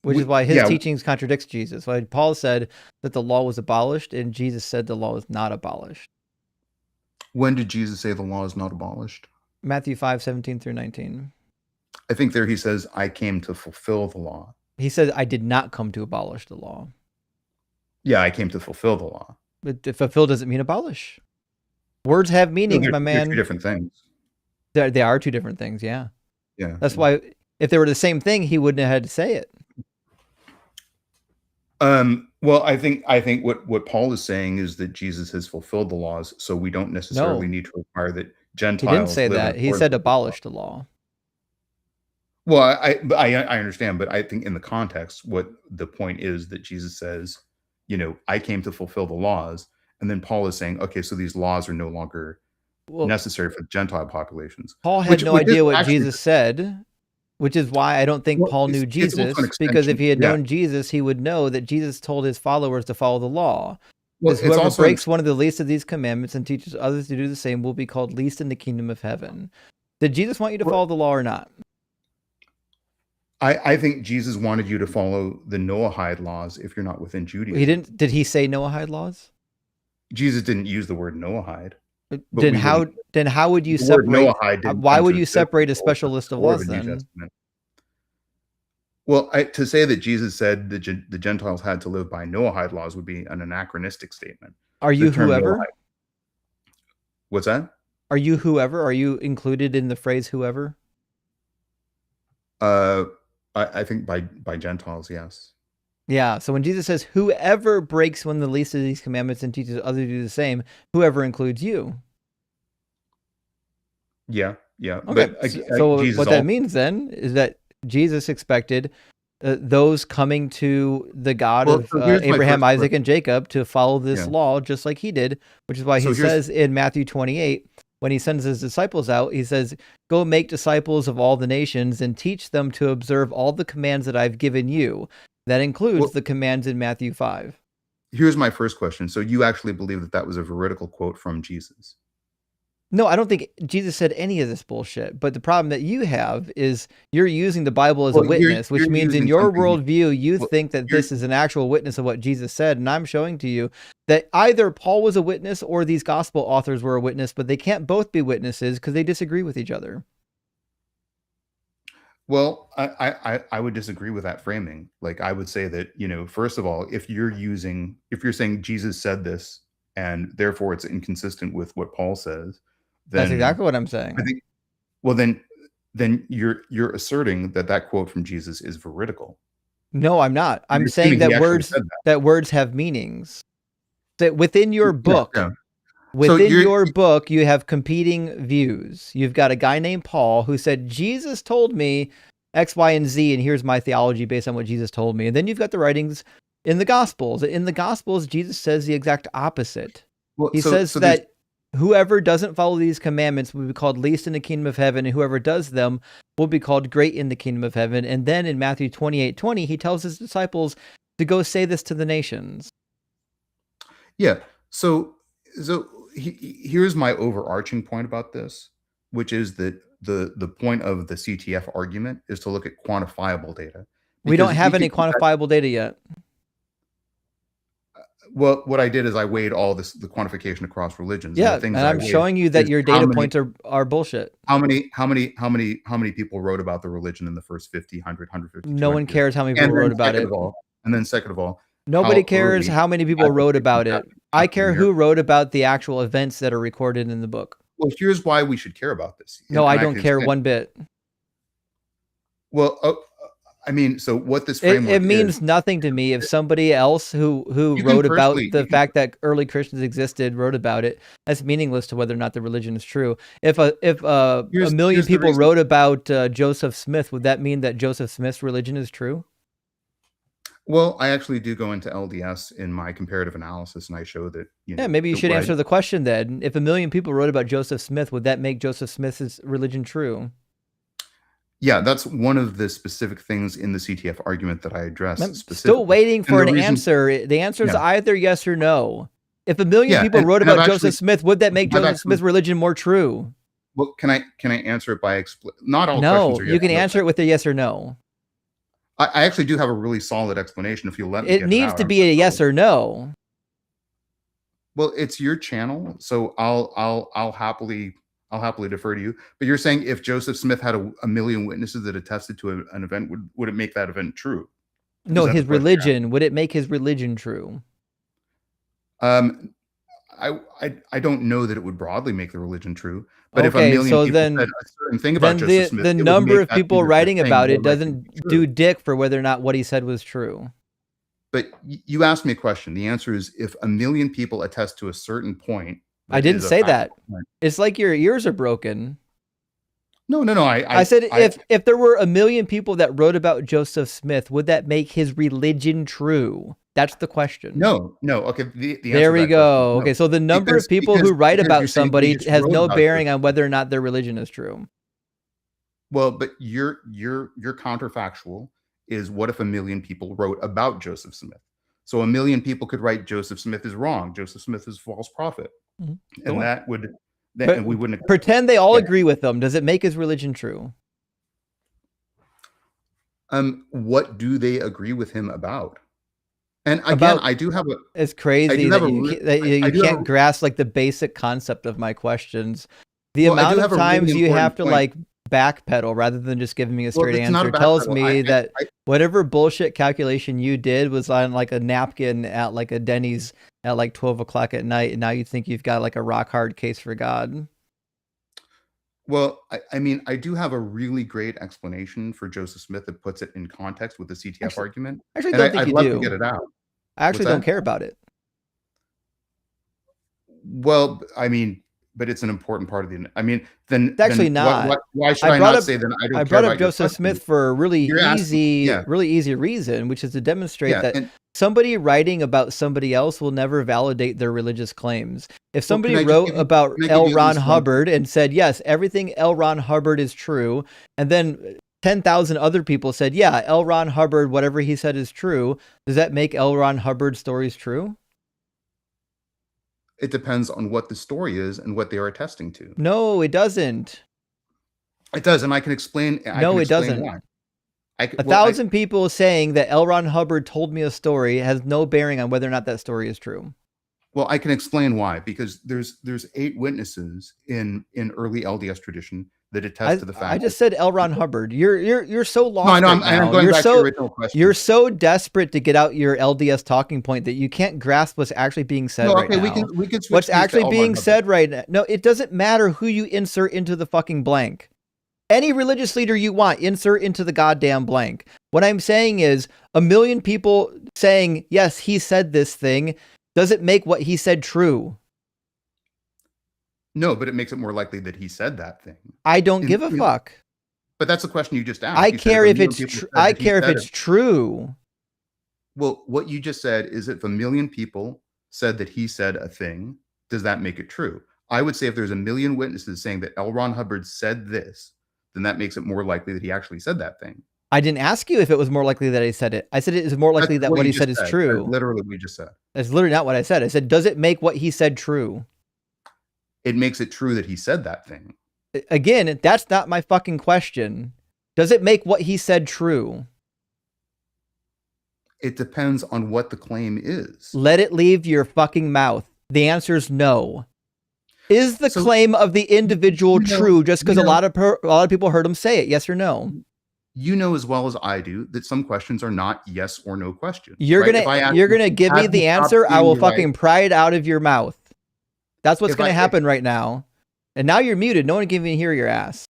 Which is why his teachings contradicts Jesus. Why Paul said that the law was abolished, and Jesus said the law was not abolished. When did Jesus say the law is not abolished? Matthew 5:17 through 19. I think there he says, I came to fulfill the law. He said, I did not come to abolish the law. Yeah, I came to fulfill the law. But fulfill doesn't mean abolish. Words have meanings, my man. They're two different things. They are two different things, yeah. Yeah. That's why if they were the same thing, he wouldn't have had to say it. Well, I think what Paul is saying is that Jesus has fulfilled the laws, so we don't necessarily need to require that Gentiles. He didn't say that. He said abolish the law. Well, I understand, but I think in the context, what the point is that Jesus says, I came to fulfill the laws, and then Paul is saying, okay, so these laws are no longer necessary for the Gentile populations. Paul had no idea what Jesus said, which is why I don't think Paul knew Jesus, because if he had known Jesus, he would know that Jesus told his followers to follow the law. Because whoever breaks one of the least of these commandments and teaches others to do the same will be called least in the kingdom of heaven. Did Jesus want you to follow the law or not? I think Jesus wanted you to follow the Noahide laws if you're not within Judaism. He didn't. Did he say Noahide laws? Jesus didn't use the word Noahide. Then how would you separate? Why would you separate a special list of laws then? Well, to say that Jesus said the Gentiles had to live by Noahide laws would be an anachronistic statement. Are you whoever? Noahide. What's that? Are you whoever? Are you included in the phrase whoever? I think by Gentiles, yes. Yeah, so when Jesus says, whoever breaks one of the least of these commandments and teaches others to do the same, whoever includes you. Yeah. Okay, so what that means then is that Jesus expected those coming to the God of Abraham, Isaac, and Jacob to follow this law just like he did, which is why he says in Matthew 28, when he sends his disciples out, he says, go make disciples of all the nations and teach them to observe all the commands that I've given you. That includes the commands in Matthew 5. Here's my first question. So you actually believe that was a veridical quote from Jesus? No, I don't think Jesus said any of this bullshit. But the problem that you have is you're using the Bible as a witness, which means in your worldview, you think that this is an actual witness of what Jesus said. And I'm showing to you that either Paul was a witness or these gospel authors were a witness, but they can't both be witnesses because they disagree with each other. Well, I would disagree with that framing. Like, I would say that, first of all, if you're saying Jesus said this and therefore it's inconsistent with what Paul says, then that's exactly what I'm saying. I think, well, then you're asserting that quote from Jesus is veridical. No, I'm not. I'm saying that words have meanings. That within your book, your book, you have competing views. You've got a guy named Paul who said, Jesus told me X, Y, and Z, and here's my theology based on what Jesus told me. And then you've got the writings in the Gospels. In the Gospels, Jesus says the exact opposite. He says that whoever doesn't follow these commandments will be called least in the kingdom of heaven, and whoever does them will be called great in the kingdom of heaven. And then in Matthew 28:20, he tells his disciples to go say this to the nations. Yeah. So here's my overarching point about this, which is that the point of the CTF argument is to look at quantifiable data. We don't have any quantifiable data yet. Well, what I did is I weighed all the quantification across religions. Yeah, and I'm showing you that your data points are bullshit. How many people wrote about the religion in the first 50, 100, 150? No one cares how many people wrote about it. And then second of all, nobody cares how many people wrote about it. I care who wrote about the actual events that are recorded in the book. Well, here's why we should care about this. No, I don't care one bit. Well, I mean, so what this framework it means nothing to me if somebody else who wrote about the fact that early Christians existed wrote about it. That's meaningless to whether or not the religion is true. If a million people wrote about Joseph Smith, would that mean that Joseph Smith's religion is true? Well, I actually do go into LDS in my comparative analysis, and I show that, you know. Yeah, maybe you should answer the question then. If a million people wrote about Joseph Smith, would that make Joseph Smith's religion true? Yeah, that's one of the specific things in the CTF argument that I addressed. I'm still waiting for an answer. The answer is either yes or no. If a million people wrote about Joseph Smith, would that make Joseph Smith's religion more true? Well, can I answer it by not all questions No, are yes. You can answer it with a yes or no. I actually do have a really solid explanation if you let me. It needs to be a yes or no. Well, it's your channel, so I'll happily defer to you. But you're saying if Joseph Smith had a million witnesses that attested to an event, would it make that event true? No, his religion. Would it make his religion true? I don't know that it would broadly make the religion true. But if a million people said a certain thing about Joseph Smith, the number of people writing about it doesn't do dick for whether or not what he said was true. But you asked me a question. The answer is if a million people attest to a certain point. I didn't say that. It's like your ears are broken. No. I said if there were a million people that wrote about Joseph Smith, would that make his religion true? That's the question. No. Okay. The there we go. No. Okay, so the number of people who write about somebody has no bearing on whether or not their religion is true. Well, but your counterfactual is what if a million people wrote about Joseph Smith? So a million people could write Joseph Smith is wrong. Joseph Smith is a false prophet. Mm-hmm. And that would, and we wouldn't pretend they all agree with them. Does it make his religion true? What do they agree with him about? And again, I do have a. It's crazy that you can't grasp like the basic concept of my questions. The amount of times you have to like backpedal rather than just giving me a straight answer tells me that whatever bullshit calculation you did was on like a napkin at like a Denny's at like 12 o'clock at night, and now you think you've got like a rock hard case for God. Well, I mean, I do have a really great explanation for Joseph Smith that puts it in context with the CTF argument. Actually, don't think I'd you love do. To get it out. I actually don't care about it. Well, I mean, but it's an important part of the. I mean, then it's actually not. Why should I not say that I don't care? I brought up Joseph Smith for a really easy reason, which is to demonstrate that somebody writing about somebody else will never validate their religious claims. If somebody wrote about L. Ron Hubbard and said, yes, everything L. Ron Hubbard is true, and then 10,000 other people said, yeah, L. Ron Hubbard, whatever he said is true, does that make L. Ron Hubbard's stories true? It depends on what the story is and what they are attesting to. No, it doesn't. It does, and I can explain. No, it doesn't. Why. 1,000 people saying that L. Ron Hubbard told me a story has no bearing on whether or not that story is true. Well, I can explain why, because there's 8 witnesses in early LDS tradition that attest to the fact. I just said L. Ron Hubbard. You're so lost. No, I'm going back to your original question. You're so desperate to get out your LDS talking point that you can't grasp what's actually being said right now. We can switch what's actually being said right now. No, it doesn't matter who you insert into the fucking blank. Any religious leader you want, insert into the goddamn blank. What I'm saying is a million people saying, yes, he said this thing. Does it make what he said true? No, but it makes it more likely that he said that thing. I don't give a fuck. But that's the question you just asked. I care if it's true. I care if it's true. Well, what you just said is if a million people said that he said a thing, does that make it true? I would say if there's a million witnesses saying that L. Ron Hubbard said this, then that makes it more likely that he actually said that thing. I didn't ask you if it was more likely that he said it. I said it is more likely that what he said is true. That's literally what you just said. That's literally not what I said. I said, does it make what he said true? It makes it true that he said that thing. Again, that's not my fucking question. Does it make what he said true? It depends on what the claim is. Let it leave your fucking mouth. The answer is no. Is the claim of the individual true just because a lot of people heard him say it? Yes or no? You know as well as I do that some questions are not yes or no questions. You're gonna give me the answer. I will fucking pry it out of your mouth. That's what's gonna happen right now. And now you're muted. No one can even hear your ass.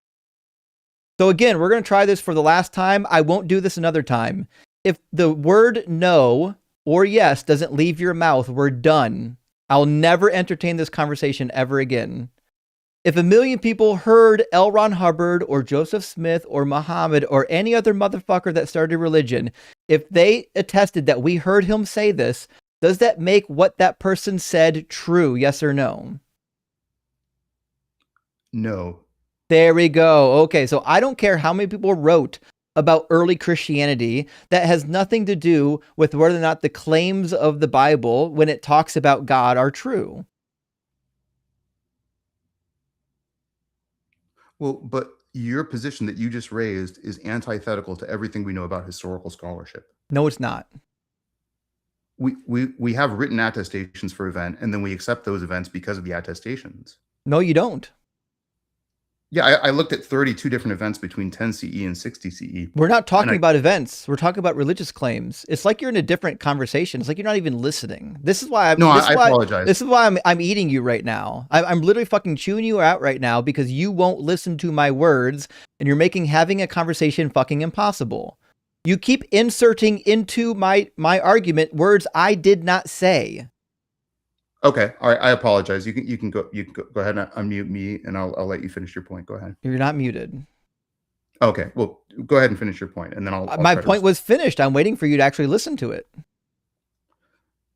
So again, we're going to try this for the last time. I won't do this another time. If the word no or yes doesn't leave your mouth, we're done. I'll never entertain this conversation ever again. If 1 million people heard L. Ron Hubbard or Joseph Smith or Muhammad or any other motherfucker that started religion, if they attested that we heard him say this, does that make what that person said true? Yes or no? No. There we go. Okay, so I don't care how many people wrote about early Christianity. That has nothing to do with whether or not the claims of the Bible, when it talks about God, are true. Well, but your position that you just raised is antithetical to everything we know about historical scholarship. No, it's not. We have written attestations for event, and then we accept those events because of the attestations. No, you don't. Yeah, I looked at 32 different events between 10 CE and 60 CE. We're not talking about events. We're talking about religious claims. It's like you're in a different conversation. It's like you're not even listening. This is why I apologize. This is why I'm eating you right now. I'm literally fucking chewing you out right now because you won't listen to my words, and you're making having a conversation fucking impossible. You keep inserting into my argument words I did not say. Okay, all right. I apologize. You can go ahead and unmute me, and I'll let you finish your point. Go ahead. You're not muted. Okay, well, go ahead and finish your point, and then I'll my point was finished. I'm waiting for you to actually listen to it.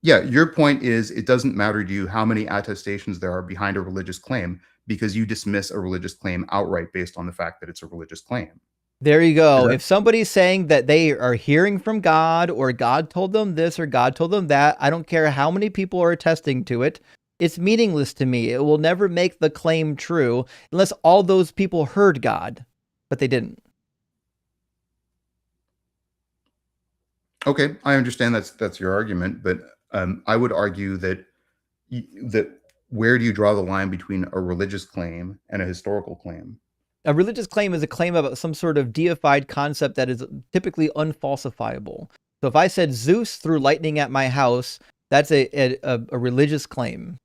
Yeah, your point is it doesn't matter to you how many attestations there are behind a religious claim because you dismiss a religious claim outright based on the fact that it's a religious claim. There you go. If somebody's saying that they are hearing from God or God told them this or God told them that, I don't care how many people are attesting to it. It's meaningless to me. It will never make the claim true unless all those people heard God, but they didn't. Okay, I understand that's your argument, but I would argue that where do you draw the line between a religious claim and a historical claim? A religious claim is a claim about some sort of deified concept that is typically unfalsifiable. So if I said Zeus threw lightning at my house, that's a religious claim.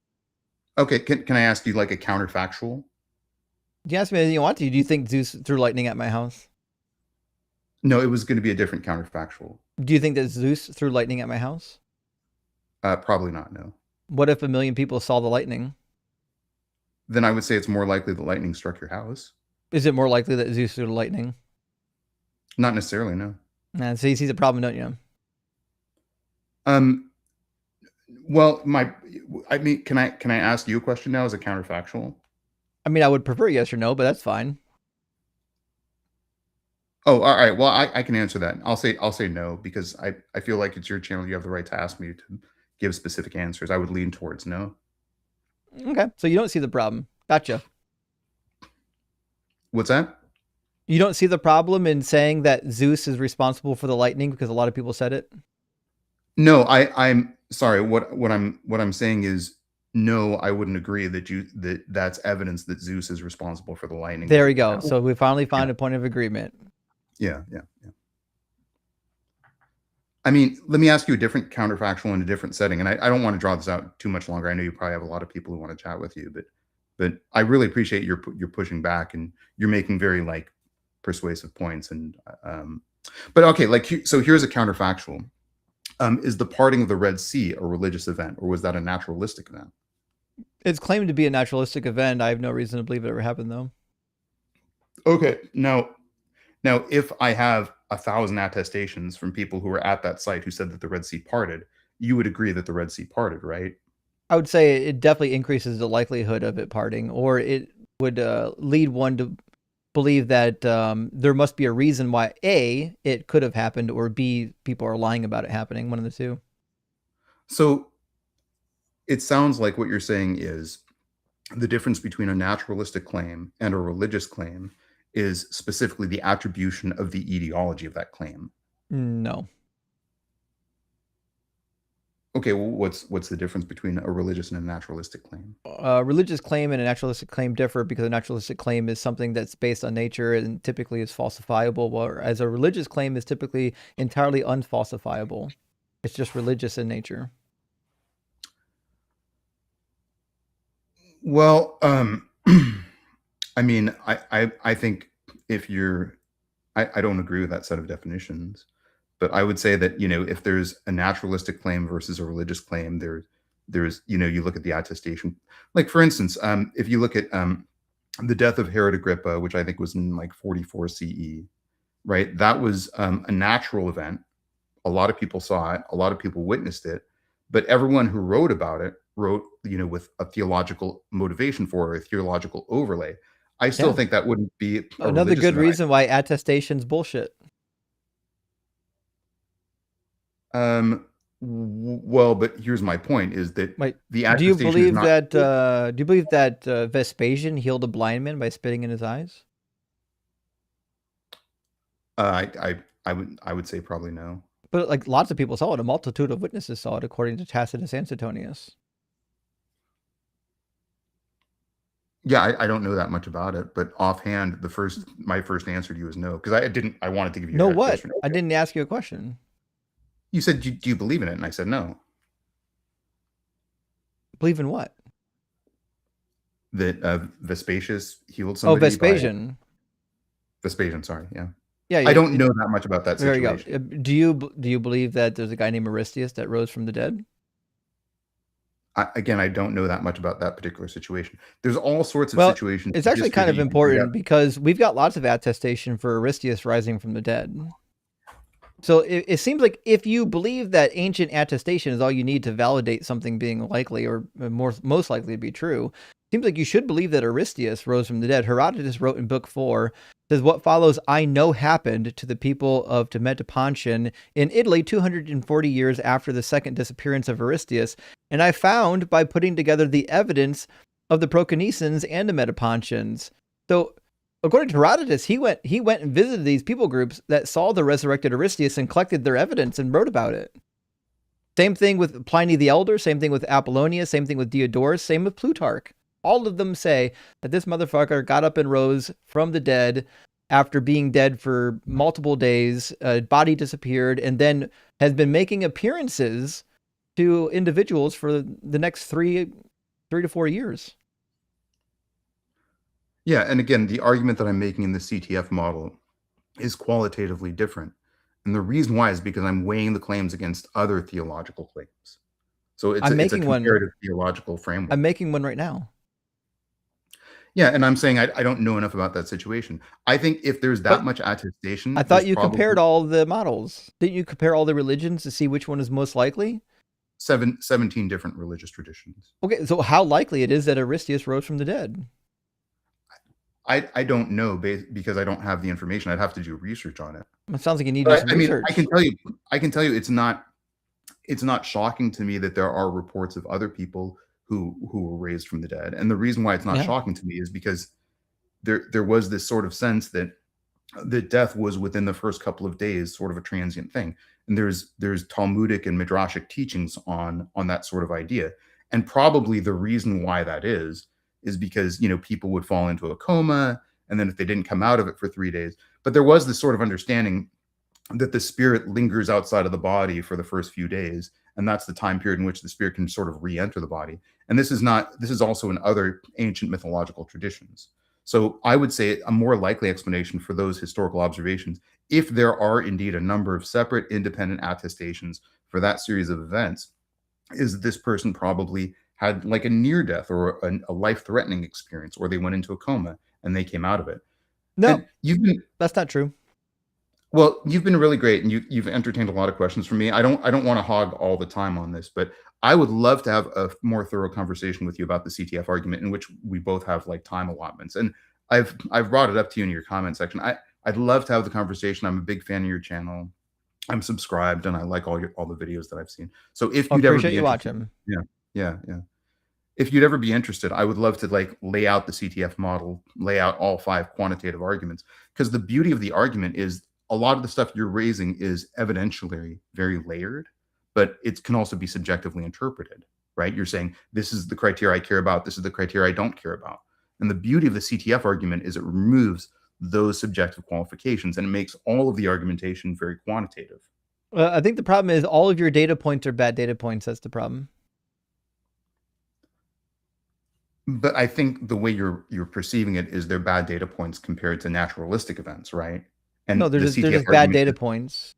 Okay, can I ask you like a counterfactual? You can ask me anything you want to. Do you think Zeus threw lightning at my house? No, it was going to be a different counterfactual. Do you think that Zeus threw lightning at my house? Probably not, no. What if 1 million people saw the lightning? Then I would say it's more likely the lightning struck your house. Is it more likely that Zeus threw the lightning? Not necessarily, no. So you see the problem, don't you? Well, can I ask you a question now as a counterfactual? I mean, I would prefer yes or no, but that's fine. Oh, all right. Well, I can answer that. I'll say no because I feel like it's your channel. You have the right to ask me to give specific answers. I would lean towards no. Okay, so you don't see the problem. Gotcha. What's that? You don't see the problem in saying that Zeus is responsible for the lightning because a lot of people said it? No, I'm sorry. What I'm saying is no, I wouldn't agree that that's evidence that Zeus is responsible for the lightning. There we go. So we finally found a point of agreement. Yeah. I mean, let me ask you a different counterfactual in a different setting, and I don't want to draw this out too much longer. I know you probably have a lot of people who want to chat with you, but I really appreciate your pushing back and you're making very like persuasive points. And but okay, so here's a counterfactual: is the parting of the Red Sea a religious event, or was that a naturalistic event? It's claimed to be a naturalistic event. I have no reason to believe it ever happened, though. Okay, now if I have 1,000 attestations from people who were at that site who said that the Red Sea parted, you would agree that the Red Sea parted, right? I would say it definitely increases the likelihood of it parting, or it would lead one to believe that there must be a reason why A, it could have happened, or B, people are lying about it happening, one of the two. So it sounds like what you're saying is the difference between a naturalistic claim and a religious claim is specifically the attribution of the etiology of that claim. No. Okay, well, what's the difference between a religious and a naturalistic claim? A religious claim and a naturalistic claim differ because a naturalistic claim is something that's based on nature and typically is falsifiable, whereas a religious claim is typically entirely unfalsifiable. It's just religious in nature. Well, I mean, I think if you're, I don't agree with that set of definitions, but I would say that, if there's a naturalistic claim versus a religious claim, there's, you look at the attestation. Like, for instance, if you look at the death of Herod Agrippa, which I think was in like 44 CE, right? That was a natural event. A lot of people saw it. A lot of people witnessed it. But everyone who wrote about it wrote, with a theological motivation for it, a theological overlay. I still think that wouldn't be another good reason why attestation's bullshit. Well, but here's my point: is that the attestation do you believe is that? Do you believe that Vespasian healed a blind man by spitting in his eyes? I would say probably no. But like lots of people saw it. A multitude of witnesses saw it, according to Tacitus and Suetonius. Yeah, I don't know that much about it, but offhand, my first answer to you is no, because I wanted to give you no. What? Question. I didn't ask you a question. You said, do you believe in it? And I said no. Believe in what? That Vespasian healed somebody. Oh, Vespasian. Vespasian, sorry, yeah. Yeah, I don't know that much about that situation. There you go. Do you believe that there's a guy named Aristeas that rose from the dead? Again, I don't know that much about that particular situation. There's all sorts of situations. It's actually kind of important because we've got lots of attestation for Aristeas rising from the dead. So it seems like if you believe that ancient attestation is all you need to validate something being likely or most likely to be true, it seems like you should believe that Aristeas rose from the dead. Herodotus wrote in Book 4, says, "What follows I know happened to the people of Metapontion in Italy 240 years after the second disappearance of Aristeas. And I found by putting together the evidence of the Proconnesans and the Metapontians." So according to Herodotus, he went and visited these people groups that saw the resurrected Aristeas and collected their evidence and wrote about it. Same thing with Pliny the Elder, same thing with Apollonius, same thing with Diodorus, same with Plutarch. All of them say that this motherfucker got up and rose from the dead after being dead for multiple days, body disappeared, and then has been making appearances to individuals for the next 3 to 4 years. Yeah, and again, the argument that I'm making in the CTF model is qualitatively different. And the reason why is because I'm weighing the claims against other theological claims. So it's a comparative theological framework. I'm making one right now. Yeah, and I'm saying I don't know enough about that situation. I think if there's that much attestation... I thought you compared all the models. Didn't you compare all the religions to see which one is most likely? 17 different religious traditions. Okay, so how likely it is that Aristeas rose from the dead? I don't know because I don't have the information. I'd have to do research on it. It sounds like you need to do some research. I can tell you it's not shocking to me that there are reports of other people who were raised from the dead. And the reason why it's not shocking to me is because there was this sort of sense that the death was within the first couple of days, sort of a transient thing. And there's Talmudic and Midrashic teachings on that sort of idea. And probably the reason why that is because, people would fall into a coma, and then if they didn't come out of it for 3 days. But there was this sort of understanding that the spirit lingers outside of the body for the first few days, and that's the time period in which the spirit can sort of re-enter the body. And this is also in other ancient mythological traditions. So I would say a more likely explanation for those historical observations, if there are indeed a number of separate independent attestations for that series of events, is that this person probably had like a near death or a life-threatening experience, or they went into a coma and they came out of it. No, that's not true. Well, you've been really great, and you've entertained a lot of questions from me. I don't want to hog all the time on this, but I would love to have a more thorough conversation with you about the CTF argument, in which we both have like time allotments. And I've brought it up to you in your comment section. I'd love to have the conversation. I'm a big fan of your channel. I'm subscribed, and I like all the videos that I've seen. So if you'd ever be interested, yeah. If you'd ever be interested, I would love to like lay out the CTF model, lay out all 5 quantitative arguments, because the beauty of the argument is a lot of the stuff you're raising is evidentially very layered, but it can also be subjectively interpreted, right? You're saying, this is the criteria I care about, this is the criteria I don't care about. And the beauty of the CTF argument is it removes those subjective qualifications, and it makes all of the argumentation very quantitative. I think the problem is all of your data points are bad data points. That's the problem. But I think the way you're perceiving it is they're bad data points compared to naturalistic events, right? And no, they're the they're CTF just bad argument data is, points.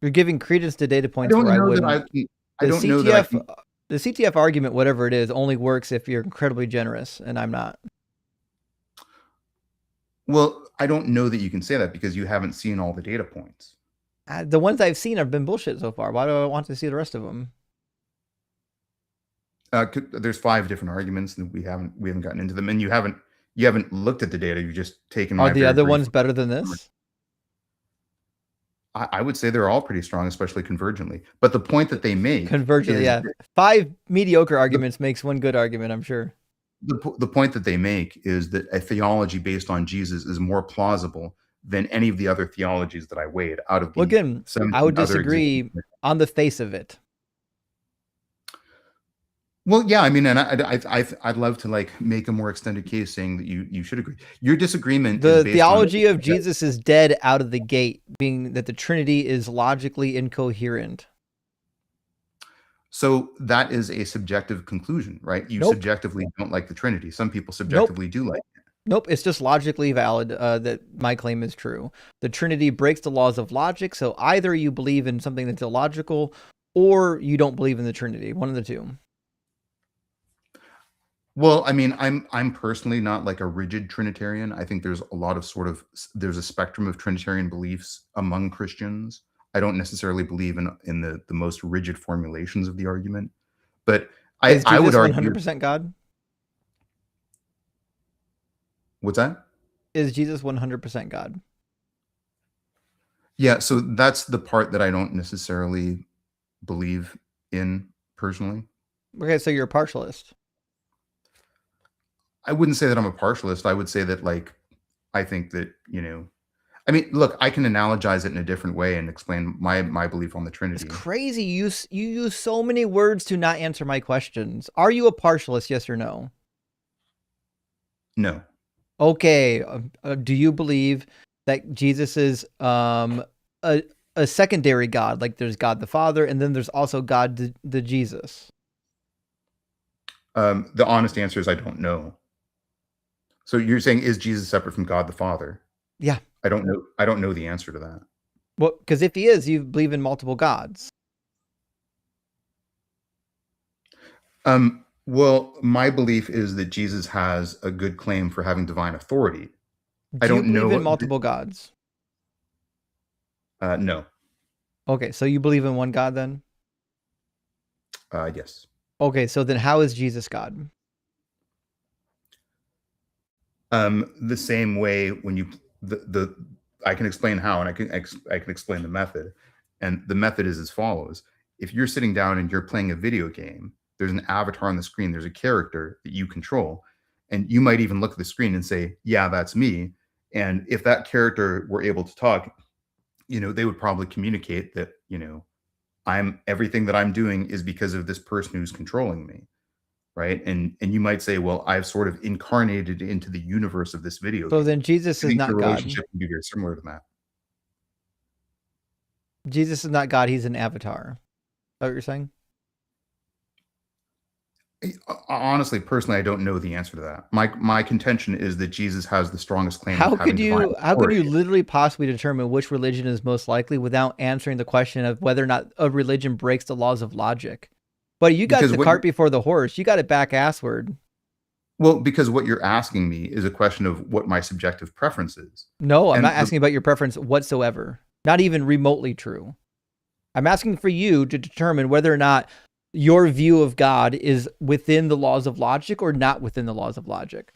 You're giving credence to data I points don't where I know that wouldn't. I don't know that I can. The CTF argument, whatever it is, only works if you're incredibly generous, and I'm not. Well, I don't know that you can say that because you haven't seen all the data points. The ones I've seen have been bullshit so far. Why do I want to see the rest of them? There's 5 different arguments, and we haven't gotten into them, and you haven't looked at the data. You've just taken. Are the other ones better than this? I would say they're all pretty strong, especially convergently. But the point that they make convergently, yeah, 5 mediocre arguments makes one good argument, I'm sure. The point that they make is that a theology based on Jesus is more plausible than any of the other theologies that I weighed out of the. Well, again, I would disagree on the face of it. Well, yeah, I mean, and I'd love to like make a more extended case saying that you should agree. Your disagreement. The theology of Jesus is dead out of the gate, being that the Trinity is logically incoherent. So that is a subjective conclusion, right? You subjectively don't like the Trinity. Some people subjectively do like it. Nope, it's just logically valid that my claim is true. The Trinity breaks the laws of logic, so either you believe in something that's illogical or you don't believe in the Trinity, one of the two. Well, I mean, I'm personally not like a rigid Trinitarian. I think there's a lot of there's a spectrum of Trinitarian beliefs among Christians. I don't necessarily believe in the most rigid formulations of the argument, but I would argue 100% God. What's that? Is Jesus 100% God? Yeah, so that's the part that I don't necessarily believe in personally. Okay, so you're a partialist. I wouldn't say that I'm a partialist. I would say that, like, I think that, I mean, look, I can analogize it in a different way and explain my belief on the Trinity. It's crazy. You use so many words to not answer my questions. Are you a partialist, yes or no? No. Okay. Do you believe that Jesus is a secondary God? Like there's God the Father, and then there's also God the Jesus? The honest answer is I don't know. So you're saying, is Jesus separate from God the Father? Yeah. I don't know. I don't know the answer to that. Well, because if he is, you believe in multiple gods. Well, my belief is that Jesus has a good claim for having divine authority. I don't know. Do you believe in multiple gods? No. Okay, so you believe in one God then? Yes. Okay, so then how is Jesus God? The same way when you I can explain how, and I can explain the method. And the method is as follows: if you're sitting down and you're playing a video game, there's an avatar on the screen, there's a character that you control, and you might even look at the screen and say, "Yeah, that's me." And if that character were able to talk, they would probably communicate that, everything that I'm doing is because of this person who's controlling me. Right. And you might say, well, I've sort of incarnated into the universe of this video. So then Jesus is not God. Relationship can be very similar to that. Jesus is not God. He's an avatar. Is that what you're saying? Honestly, personally, I don't know the answer to that. My contention is that Jesus has the strongest claim. How could you literally possibly determine which religion is most likely without answering the question of whether or not a religion breaks the laws of logic? But you got the cart before the horse. You got it back assward. Well, because what you're asking me is a question of what my subjective preference is. No, I'm not asking about your preference whatsoever. Not even remotely true. I'm asking for you to determine whether or not your view of God is within the laws of logic or not within the laws of logic.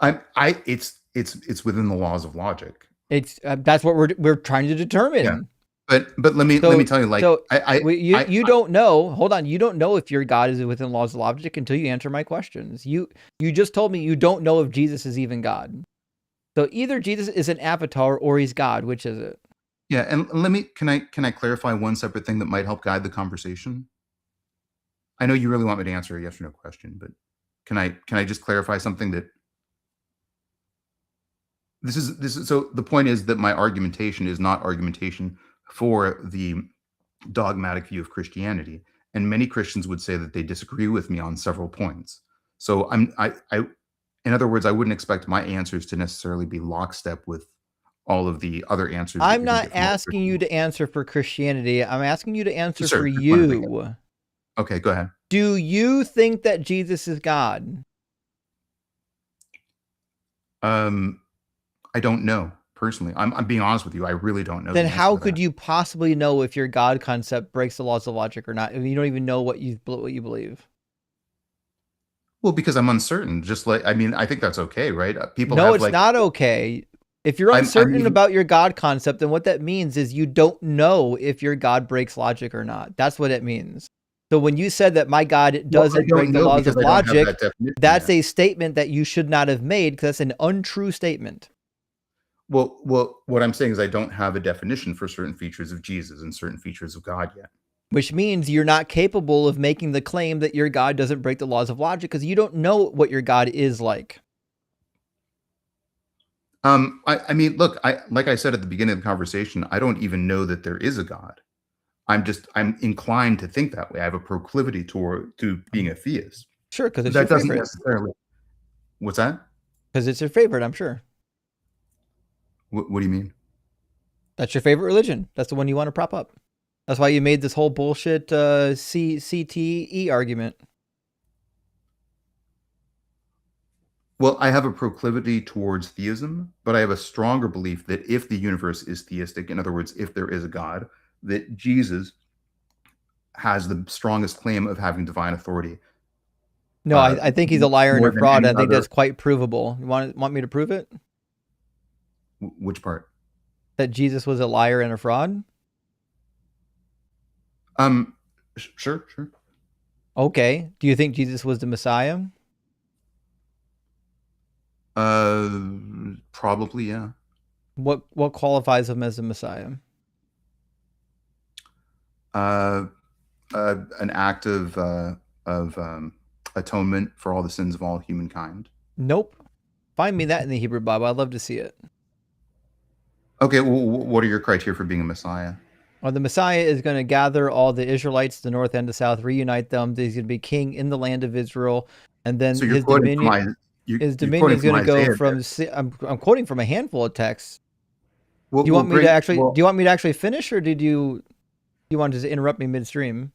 It's within the laws of logic. It's that's what we're trying to determine. Yeah. But let me tell you, like, you don't know. Hold on, you don't know if your God is within the laws of logic until you answer my questions. You just told me you don't know if Jesus is even God. So either Jesus is an avatar or he's God. Which is it? Yeah, and can I clarify one separate thing that might help guide the conversation? I know you really want me to answer a yes or no question, but can I just clarify something that this is so the point is that my argumentation is not argumentation for the dogmatic view of Christianity. and many Christians would say that they disagree with me on several points. So in other words, I wouldn't expect my answers to necessarily be lockstep with all of the other answers. I'm not asking you to answer for Christianity. I'm asking you to answer for just you. Okay, go ahead. Do you think that Jesus is God? I don't know personally. I'm being honest with you. I really don't know. Then how could you possibly know if your God concept breaks the laws of logic or not? If you don't even know what you believe. Well, because I'm uncertain. Just like, I mean, I think that's okay, right? People no, have, it's not okay. If you're uncertain about your God concept, then what that means is you don't know if your God breaks logic or not. That's what it means. So when you said that my God doesn't break the laws of logic, that's a statement that you should not have made because that's an untrue statement. Well, what I'm saying is I don't have a definition for certain features of Jesus and certain features of God yet. Which means you're not capable of making the claim that your God doesn't break the laws of logic because you don't know what your God is like. I mean, look, like I said at the beginning of the conversation, I don't even know that there is a God. I'm inclined to think that way. I have a proclivity to being a theist. Sure, because it's your favorite. Necessarily. What's that? Because it's your favorite, I'm sure. What do you mean? That's your favorite religion. That's the one you want to prop up. That's why you made this whole bullshit CTE argument. Well, I have a proclivity towards theism, but I have a stronger belief that if the universe is theistic, in other words, if there is a God, that Jesus has the strongest claim of having divine authority. No, I think he's a liar and a fraud. I think that's quite provable. You want me to prove it? Which part? That Jesus was a liar and a fraud? Sure. Okay. Do you think Jesus was the Messiah? Probably, yeah. What qualifies him as a Messiah? An act of atonement for all the sins of all humankind. Nope. Find me that in the Hebrew Bible. I'd love to see it. Okay, well, what are your criteria for being a Messiah? Well, the Messiah is going to gather all the Israelites, the north and the south, reunite them. He's going to be king in the land of Israel, and then so his dominion. His dominion is going to go from. I'm quoting from a handful of texts. Do you want me to actually finish, or did you want to interrupt me midstream?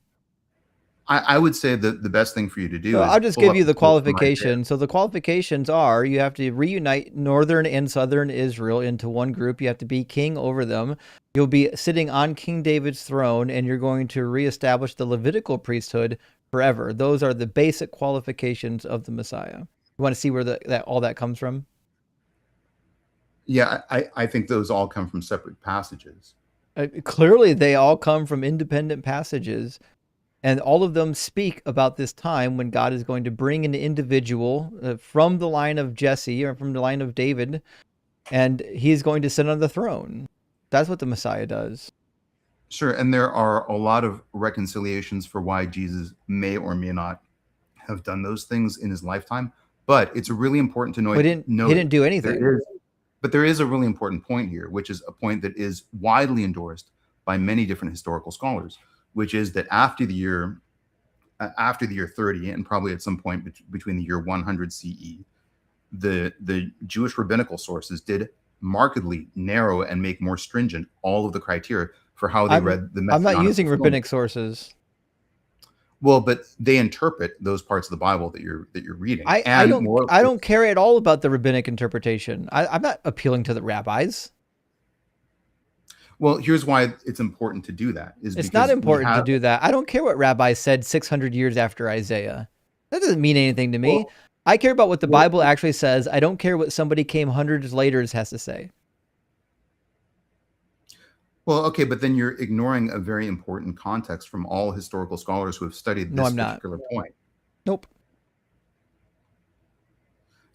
I would say that the best thing for you to do is I'll just give you the qualifications. So the qualifications are you have to reunite northern and southern Israel into one group. You have to be king over them. You'll be sitting on King David's throne, and you're going to reestablish the Levitical priesthood forever. Those are the basic qualifications of the Messiah. You want to see where all that comes from? Yeah, I think those all come from separate passages. Clearly, they all come from independent passages. And all of them speak about this time when God is going to bring an individual from the line of Jesse or from the line of David, and he's going to sit on the throne. That's what the Messiah does. Sure, and there are a lot of reconciliations for why Jesus may or may not have done those things in his lifetime, but it's really important to know. He didn't do anything. But there is a really important point here, which is a point that is widely endorsed by many different historical scholars, which is that after the year 30, and probably at some point between the year 100 CE, the Jewish rabbinical sources did markedly narrow and make more stringent all of the criteria for how they read the Messianic. I'm not using rabbinic sources. Well, but they interpret those parts of the Bible that you're reading. I don't care at all about the rabbinic interpretation. I'm not appealing to the rabbis. Well, here's why it's important to do that. It's not important to do that. I don't care what rabbis said 600 years after Isaiah. That doesn't mean anything to me. I care about what the Bible actually says. I don't care what somebody came hundreds later has to say. Well, okay, but then you're ignoring a very important context from all historical scholars who have studied this particular point. Nope.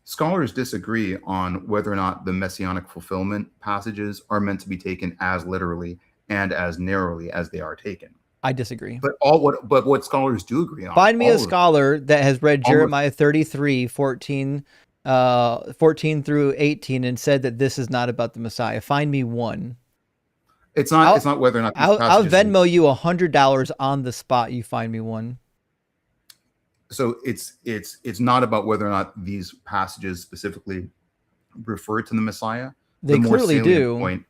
Scholars disagree on whether or not the messianic fulfillment passages are meant to be taken as literally and as narrowly as they are taken. I disagree. But what scholars do agree on. Find me a scholar that has read Jeremiah 33, 14 through 18 and said that this is not about the Messiah. Find me one. It's not whether or not these I'll passages. Venmo you $100 on the spot. You find me one. So it's not about whether or not these passages specifically refer to the Messiah. They clearly do. Point,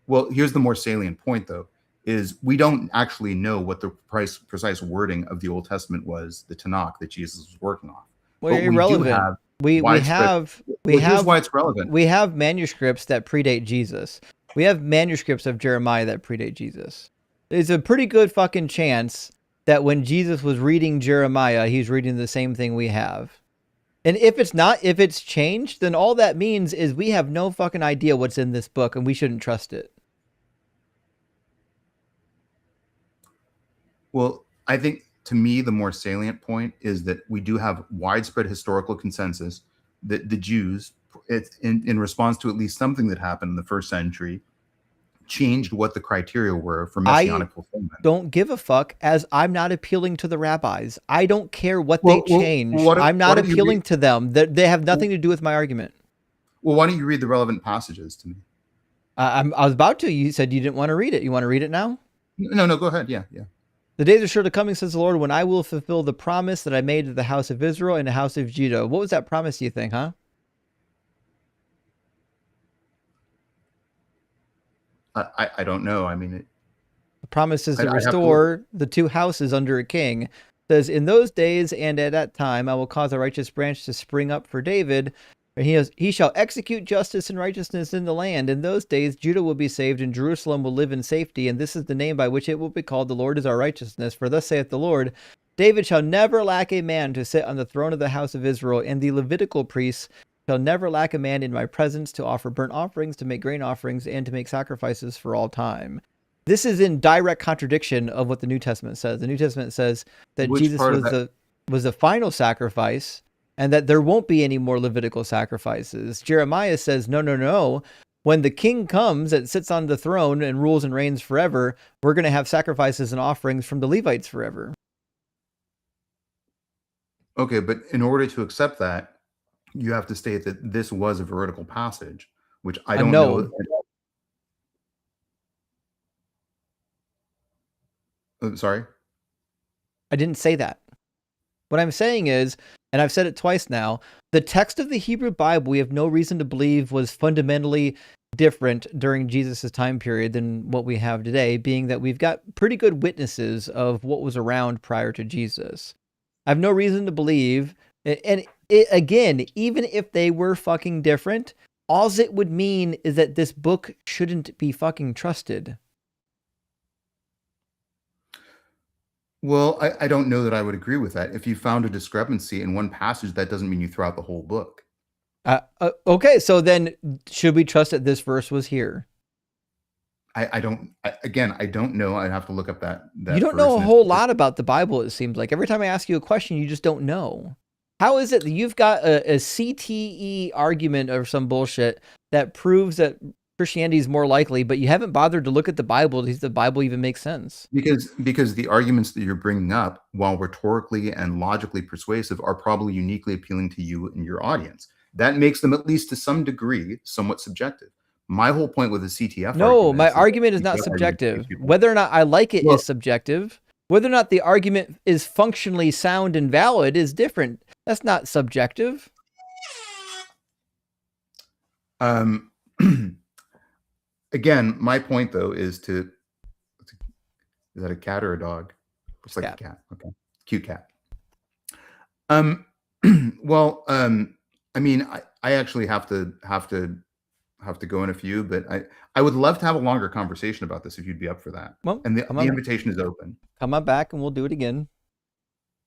well, here's the more salient point, though, is we don't actually know what the precise wording of the Old Testament was, the Tanakh that Jesus was working off. Well, but irrelevant. Here's why it's relevant. We have manuscripts that predate Jesus. We have manuscripts of Jeremiah that predate Jesus. There's a pretty good fucking chance that when Jesus was reading Jeremiah, he's reading the same thing we have. And if it's changed, then all that means is we have no fucking idea what's in this book and we shouldn't trust it. Well, I think to me, the more salient point is that we do have widespread historical consensus that the Jews, in response to at least something that happened in the first century, changed what the criteria were for messianic fulfillment. Don't give a fuck, as I'm not appealing to the rabbis. I don't care what they change. I'm not appealing to them. They have nothing to do with my argument. Well, why don't you read the relevant passages to me? I was about to. You said you didn't want to read it. You want to read it now? No, go ahead. Yeah. The days are sure to coming, says the Lord, when I will fulfill the promise that I made to the house of Israel and the house of Judah. What was that promise, do you think, huh? I don't know. I mean, the promise is to restore the two houses under a king. It says, in those days and at that time, I will cause a righteous branch to spring up for David. And he shall execute justice and righteousness in the land. In those days, Judah will be saved and Jerusalem will live in safety. And this is the name by which it will be called, the Lord is our righteousness. For thus saith the Lord, David shall never lack a man to sit on the throne of the house of Israel, and the Levitical priests shall never lack a man in my presence to offer burnt offerings, to make grain offerings, and to make sacrifices for all time. This is in direct contradiction of what the New Testament says. The New Testament says that Jesus was the final sacrifice, and that there won't be any more Levitical sacrifices. Jeremiah says, no. When the king comes that sits on the throne and rules and reigns forever, we're going to have sacrifices and offerings from the Levites forever. Okay, but in order to accept that, you have to state that this was a veridical passage, which I don't know. Sorry? I didn't say that. What I'm saying is, and I've said it twice now, the text of the Hebrew Bible we have no reason to believe was fundamentally different during Jesus' time period than what we have today, being that we've got pretty good witnesses of what was around prior to Jesus. I have no reason to believe, and again, even if they were fucking different, all it would mean is that this book shouldn't be fucking trusted. Well, I don't know that I would agree with that. If you found a discrepancy in one passage, that doesn't mean you throw out the whole book. Okay, so then should we trust that this verse was here? I don't know. I'd have to look up that you don't know a whole lot about the Bible, it seems like. Every time I ask you a question, you just don't know. How is it that you've got a CTE argument or some bullshit that proves that Christianity is more likely, but you haven't bothered to look at the Bible to see if the Bible even makes sense? Because the arguments that you're bringing up, while rhetorically and logically persuasive, are probably uniquely appealing to you and your audience. That makes them, at least to some degree, somewhat subjective. My whole point with the CTF my argument is not subjective. Whether or not I like it is subjective. Whether or not the argument is functionally sound and valid is different. That's not subjective. Again, my point, though, is is that a cat or a dog? Looks like a cat. Okay. Cute cat. Well, I mean, I actually have to go in a few, but I would love to have a longer conversation about this if you'd be up for that. Well, and the invitation is open. Come on back and we'll do it again.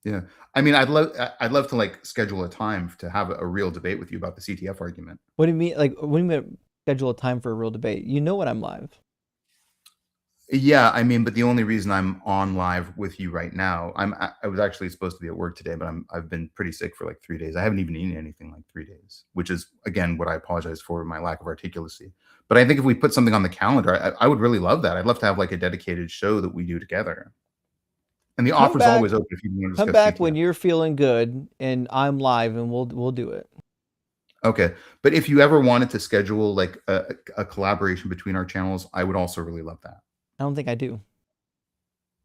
Yeah. I mean, I'd love to like schedule a time to have a real debate with you about the CTF argument. What do you mean? Like, what do you mean schedule a time for a real debate? You know when I'm live. Yeah, I mean, but the only reason I'm on live with you right now, I was actually supposed to be at work today, but I've been pretty sick for like 3 days. I haven't even eaten anything like 3 days, which is again what I apologize for, my lack of articulacy. But I think if we put something on the calendar, I would really love that. I'd love to have like a dedicated show that we do together. And the offer's always open if you want to discuss come back CTF. when you're feeling good and I'm live, and we'll do it. Okay, but if you ever wanted to schedule like a collaboration between our channels, I would also really love that. I don't think I do.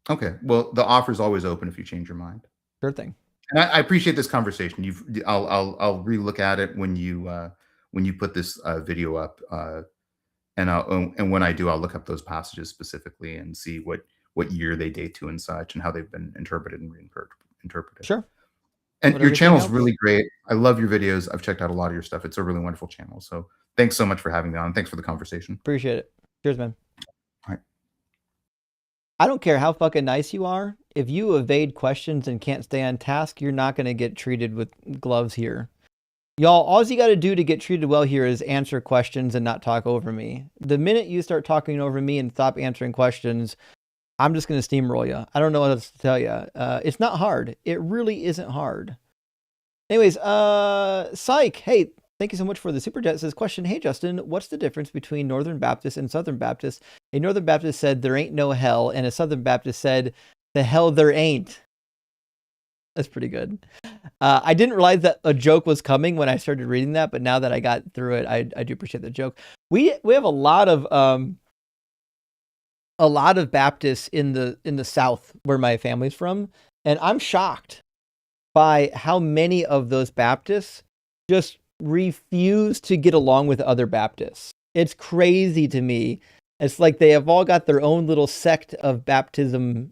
Okay, well, the offer is always open if you change your mind. Sure thing. And I appreciate this conversation. I'll relook at it when you put this video up, and when I do, I'll look up those passages specifically and see what year they date to and such, and how they've been interpreted and reinterpreted. Sure. And your channel's really great. I love your videos. I've checked out a lot of your stuff. It's a really wonderful channel. So thanks so much for having me on. Thanks for the conversation. Appreciate it. Cheers, man. All right. I don't care how fucking nice you are. If you evade questions and can't stay on task, you're not going to get treated with gloves here. Y'all, all you got to do to get treated well here is answer questions and not talk over me. The minute you start talking over me and stop answering questions, I'm just going to steamroll you. I don't know what else to tell you. It's not hard. It really isn't hard. Anyways, Psych, hey, thank you so much for the super chat. It says, question, hey, Justin, what's the difference between Northern Baptist and Southern Baptist? A Northern Baptist said there ain't no hell, and a Southern Baptist said the hell there ain't. That's pretty good. I didn't realize that a joke was coming when I started reading that, but now that I got through it, I do appreciate the joke. We have a lot of Baptists in the South where my family's from, and I'm shocked by how many of those Baptists just refuse to get along with other Baptists. It's crazy to me. It's like they have all got their own little sect of Baptistisms,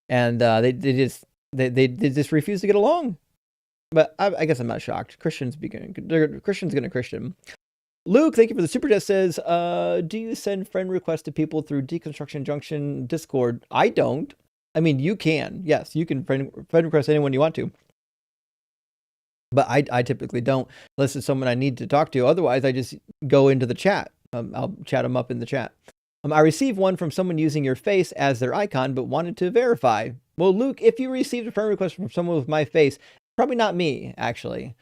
and they just refuse to get along. But I guess I'm not shocked. Christians gonna Christian. Luke, thank you for the super chat. Says, do you send friend requests to people through Deconstruction Junction Discord? I don't. I mean, you can. Yes, you can friend request anyone you want to. But I typically don't, unless it's someone I need to talk to. Otherwise, I just go into the chat. I'll chat them up in the chat. I received one from someone using your face as their icon, but wanted to verify. Well, Luke, if you received a friend request from someone with my face, probably not me, actually.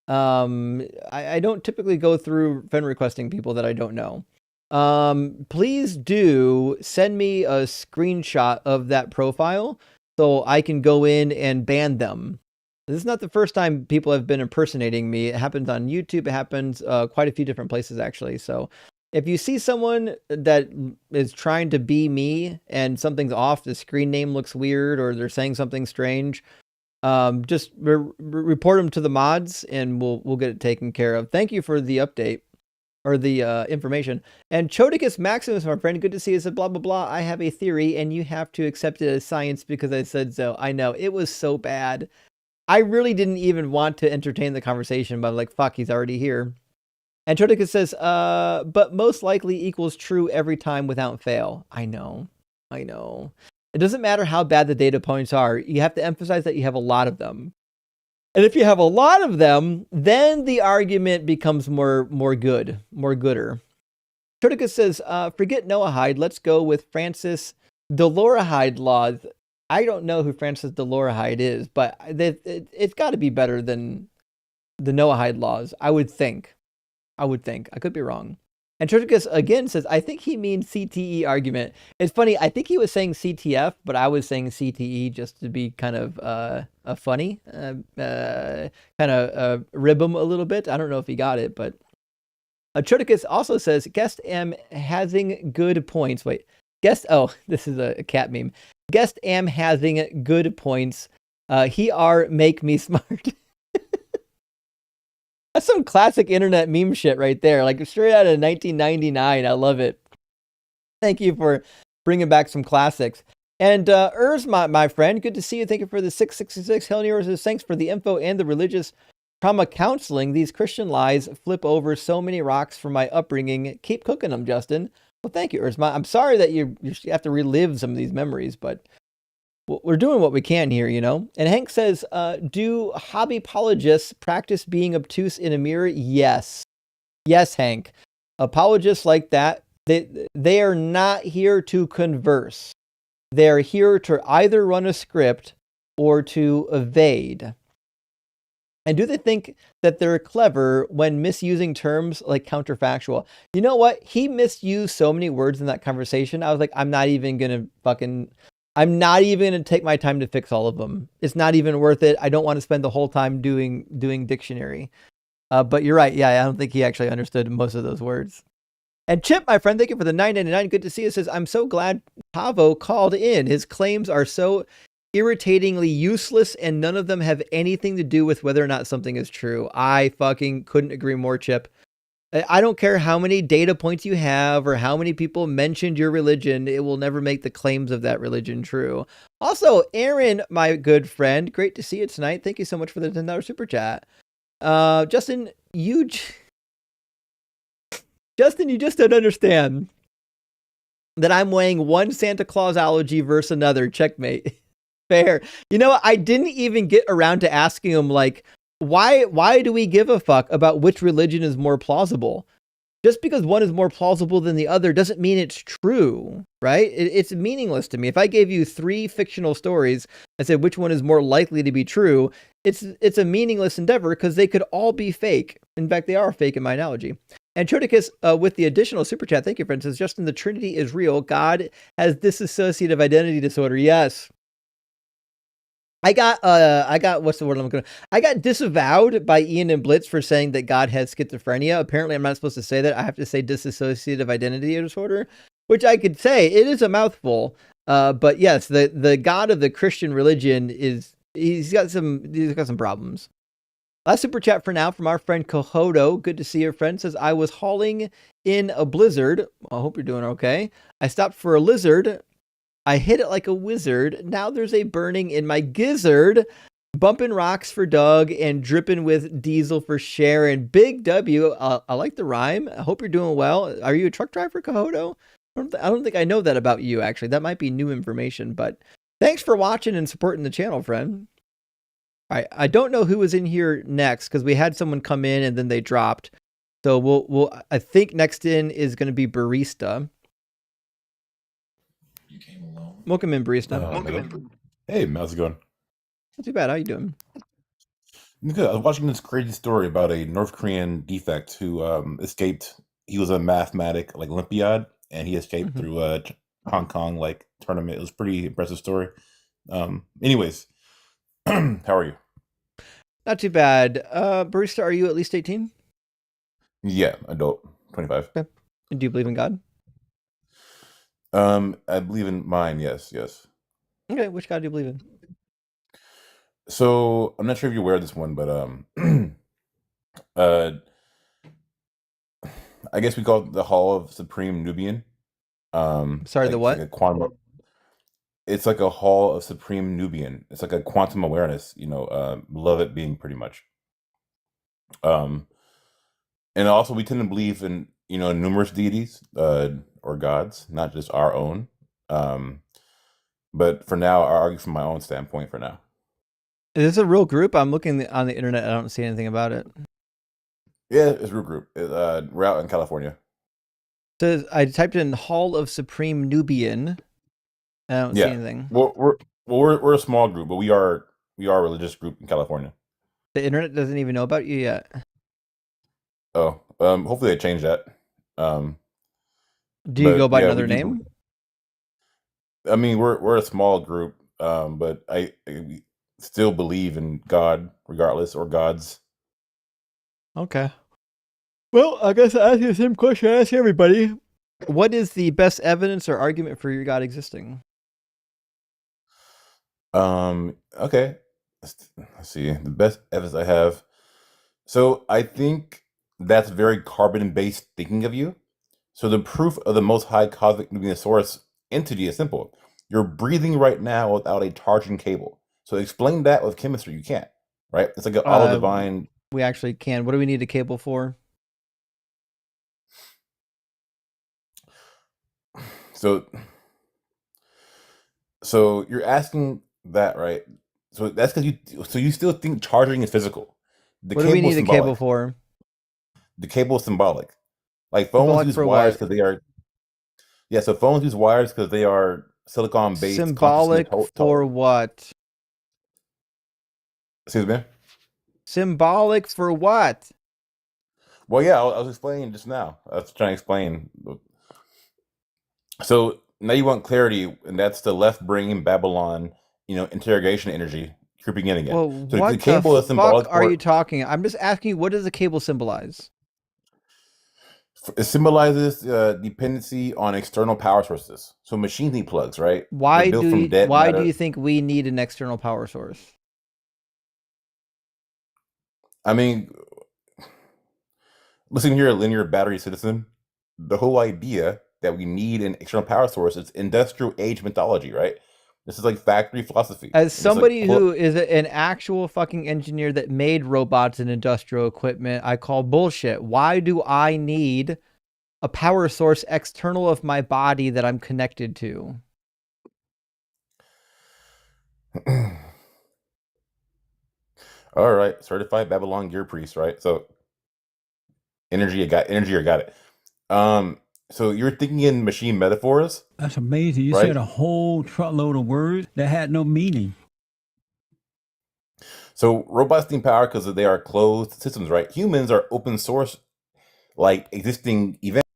I don't typically go through friend requesting people that I don't know. Please do send me a screenshot of that profile so I can go in and ban them. This is not the first time people have been impersonating me. It happens on YouTube. It happens quite a few different places, actually. So if you see someone that is trying to be me and something's off, the screen name looks weird, or they're saying something strange, just report them to the mods and we'll get it taken care of. Thank you for the update or the information. And Chodicus Maximus, my friend, good to see you. Said blah blah blah. I have a theory and you have to accept it as science because I said so. I know it was so bad. I really didn't even want to entertain the conversation, but I'm like, fuck, he's already here. And Chodicus says, but most likely equals true every time without fail. I know. It doesn't matter how bad the data points are. You have to emphasize that you have a lot of them. And if you have a lot of them, then the argument becomes more gooder. Chodicus says, forget Noahide. Let's go with Francis Dolorahide laws. I don't know who Francis Dolorahide is, but it's got to be better than the Noahide laws. I would think. I could be wrong. And Chodicus again says, I think he means CTE argument. It's funny. I think he was saying CTF, but I was saying CTE just to be kind of funny, kind of rib him a little bit. I don't know if he got it, but Chodicus also says, guest am having good points. Wait, guest. Oh, this is a cat meme. Guest am having good points. He are make me smart. That's some classic internet meme shit right there. Like straight out of 1999. I love it. Thank you for bringing back some classics. And Urs, my friend, good to see you. Thank you for the 666. Hell Urs, thanks for the info and the religious trauma counseling. These Christian lies flip over so many rocks from my upbringing. Keep cooking them, Justin. Well, thank you, Urs. I'm sorry that you have to relive some of these memories, but we're doing what we can here, you know? And Hank says, do hobby apologists practice being obtuse in a mirror? Yes. Yes, Hank. Apologists like that, they are not here to converse. They're here to either run a script or to evade. And do they think that they're clever when misusing terms like counterfactual? You know what? He misused so many words in that conversation. I was like, I'm not even going to fucking I'm not even going to take my time to fix all of them. It's not even worth it. I don't want to spend the whole time doing dictionary. But you're right. Yeah, I don't think he actually understood most of those words. And Chip, my friend, thank you for the $9.99. Good to see you. Says, I'm so glad Tavo called in. His claims are so irritatingly useless, and none of them have anything to do with whether or not something is true. I fucking couldn't agree more, Chip. I don't care how many data points you have or how many people mentioned your religion. It will never make the claims of that religion true. Also, Aaron, my good friend, great to see you tonight. Thank you so much for the $10 super chat. Justin, you just don't understand that I'm weighing one Santa Clausology versus another. Checkmate. Fair. You know, I didn't even get around to asking him, like, why do we give a fuck about which religion is more plausible? Just because one is more plausible than the other doesn't mean it's true, right? It's meaningless to me. If I gave you 3 fictional stories and said which one is more likely to be true, it's a meaningless endeavor because they could all be fake. In fact, they are fake in my analogy. And Chodicus, with the additional super chat, thank you, friend, says, Justin, the Trinity is real. God has dissociative identity disorder. Yes. I got what's the word I'm going to, I got disavowed by Ian and Blitz for saying that God has schizophrenia. Apparently I'm not supposed to say that. I have to say dissociative identity disorder, which I could say. It is a mouthful. But yes, the God of the Christian religion he's got some problems. Last super chat for now from our friend Kohodo. Good to see your friend. Says, I was hauling in a blizzard. I hope you're doing okay. I stopped for a lizard. I hit it like a wizard. Now there's a burning in my gizzard. Bumping rocks for Doug and dripping with diesel for Sharon. Big W. I like the rhyme. I hope you're doing well. Are you a truck driver, Kohodo? I don't think I know that about you, actually. That might be new information, but thanks for watching and supporting the channel, friend. All right, I don't know who was in here next because we had someone come in and then they dropped. So I think next in is going to be Barista. You came alone. Welcome in, Barista. Hey, how's it going? Not too bad. How you doing? Good. I was watching this crazy story about a North Korean defect who escaped. He was a mathematic like Olympiad, and he escaped through a Hong Kong like tournament. It was a pretty impressive story. Anyways, how are you? Not too bad. Barista, are you at least 18? Yeah, adult, 25. Okay. And do you believe in God? I believe in mine. Yes. Okay, which God do you believe in? So I'm not sure if you're aware of this one, but I guess we call it the Hall of Supreme Nubian. Sorry, like, the what? Like a quantum. It's like a Hall of Supreme Nubian. It's like a quantum awareness. Love it being pretty much. And also we tend to believe in numerous deities or gods, not just our own. But for now, I argue from my own standpoint. For now, is this a real group? I'm looking on the internet. I don't see anything about it. Yeah, it's a real group. We're out in California. So I typed in Hall of Supreme Nubian. I don't see anything. We're a small group, but we are a religious group in California. The internet doesn't even know about you yet. Oh, hopefully they change that. Do you go by another name? I mean, we're a small group, but I still believe in God, regardless, or gods. Okay. Well, I guess I ask you the same question I ask everybody. What is the best evidence or argument for your God existing? Okay. Let's see. The best evidence I have. So I think that's very carbon-based thinking of you. So the proof of the most high cosmic Nubianosaurus entity is simple. You're breathing right now without a charging cable. So explain that with chemistry. You can't, right? It's like an auto divine. We actually can. What do we need a cable for? So you're asking that, right? So that's because you still think charging is physical. What do we need a cable for? The cable is symbolic. Like phones use wires because they are. Yeah, so phones use wires because they are silicon based. Symbolic for what? Excuse me? Symbolic for what? Well, yeah, I was explaining just now. I was trying to explain. So now you want clarity, and that's the left brain Babylon, interrogation energy creeping in again. Well, So the what the cable is symbolic fuck are for you talking? I'm just asking you, what does the cable symbolize? it symbolizes dependency on external power sources. So machines need plugs, right? They're built from dead Why do matter. you think we need an external power source? I mean, listen here, linear battery citizen. The whole idea that we need an external power source is industrial age mythology, right? This is like factory philosophy. As And it's somebody like, who is an actual fucking engineer that made robots and industrial equipment, I call bullshit. Why do I need a power source external of my body that I'm connected to? all right, certified Babylon gear priest, right? So energy, I got it. So you're thinking in machine metaphors. That's amazing. You right? said a whole truckload of words that had no meaning. So robots need power because they are closed systems, right? Humans are open source, like existing events.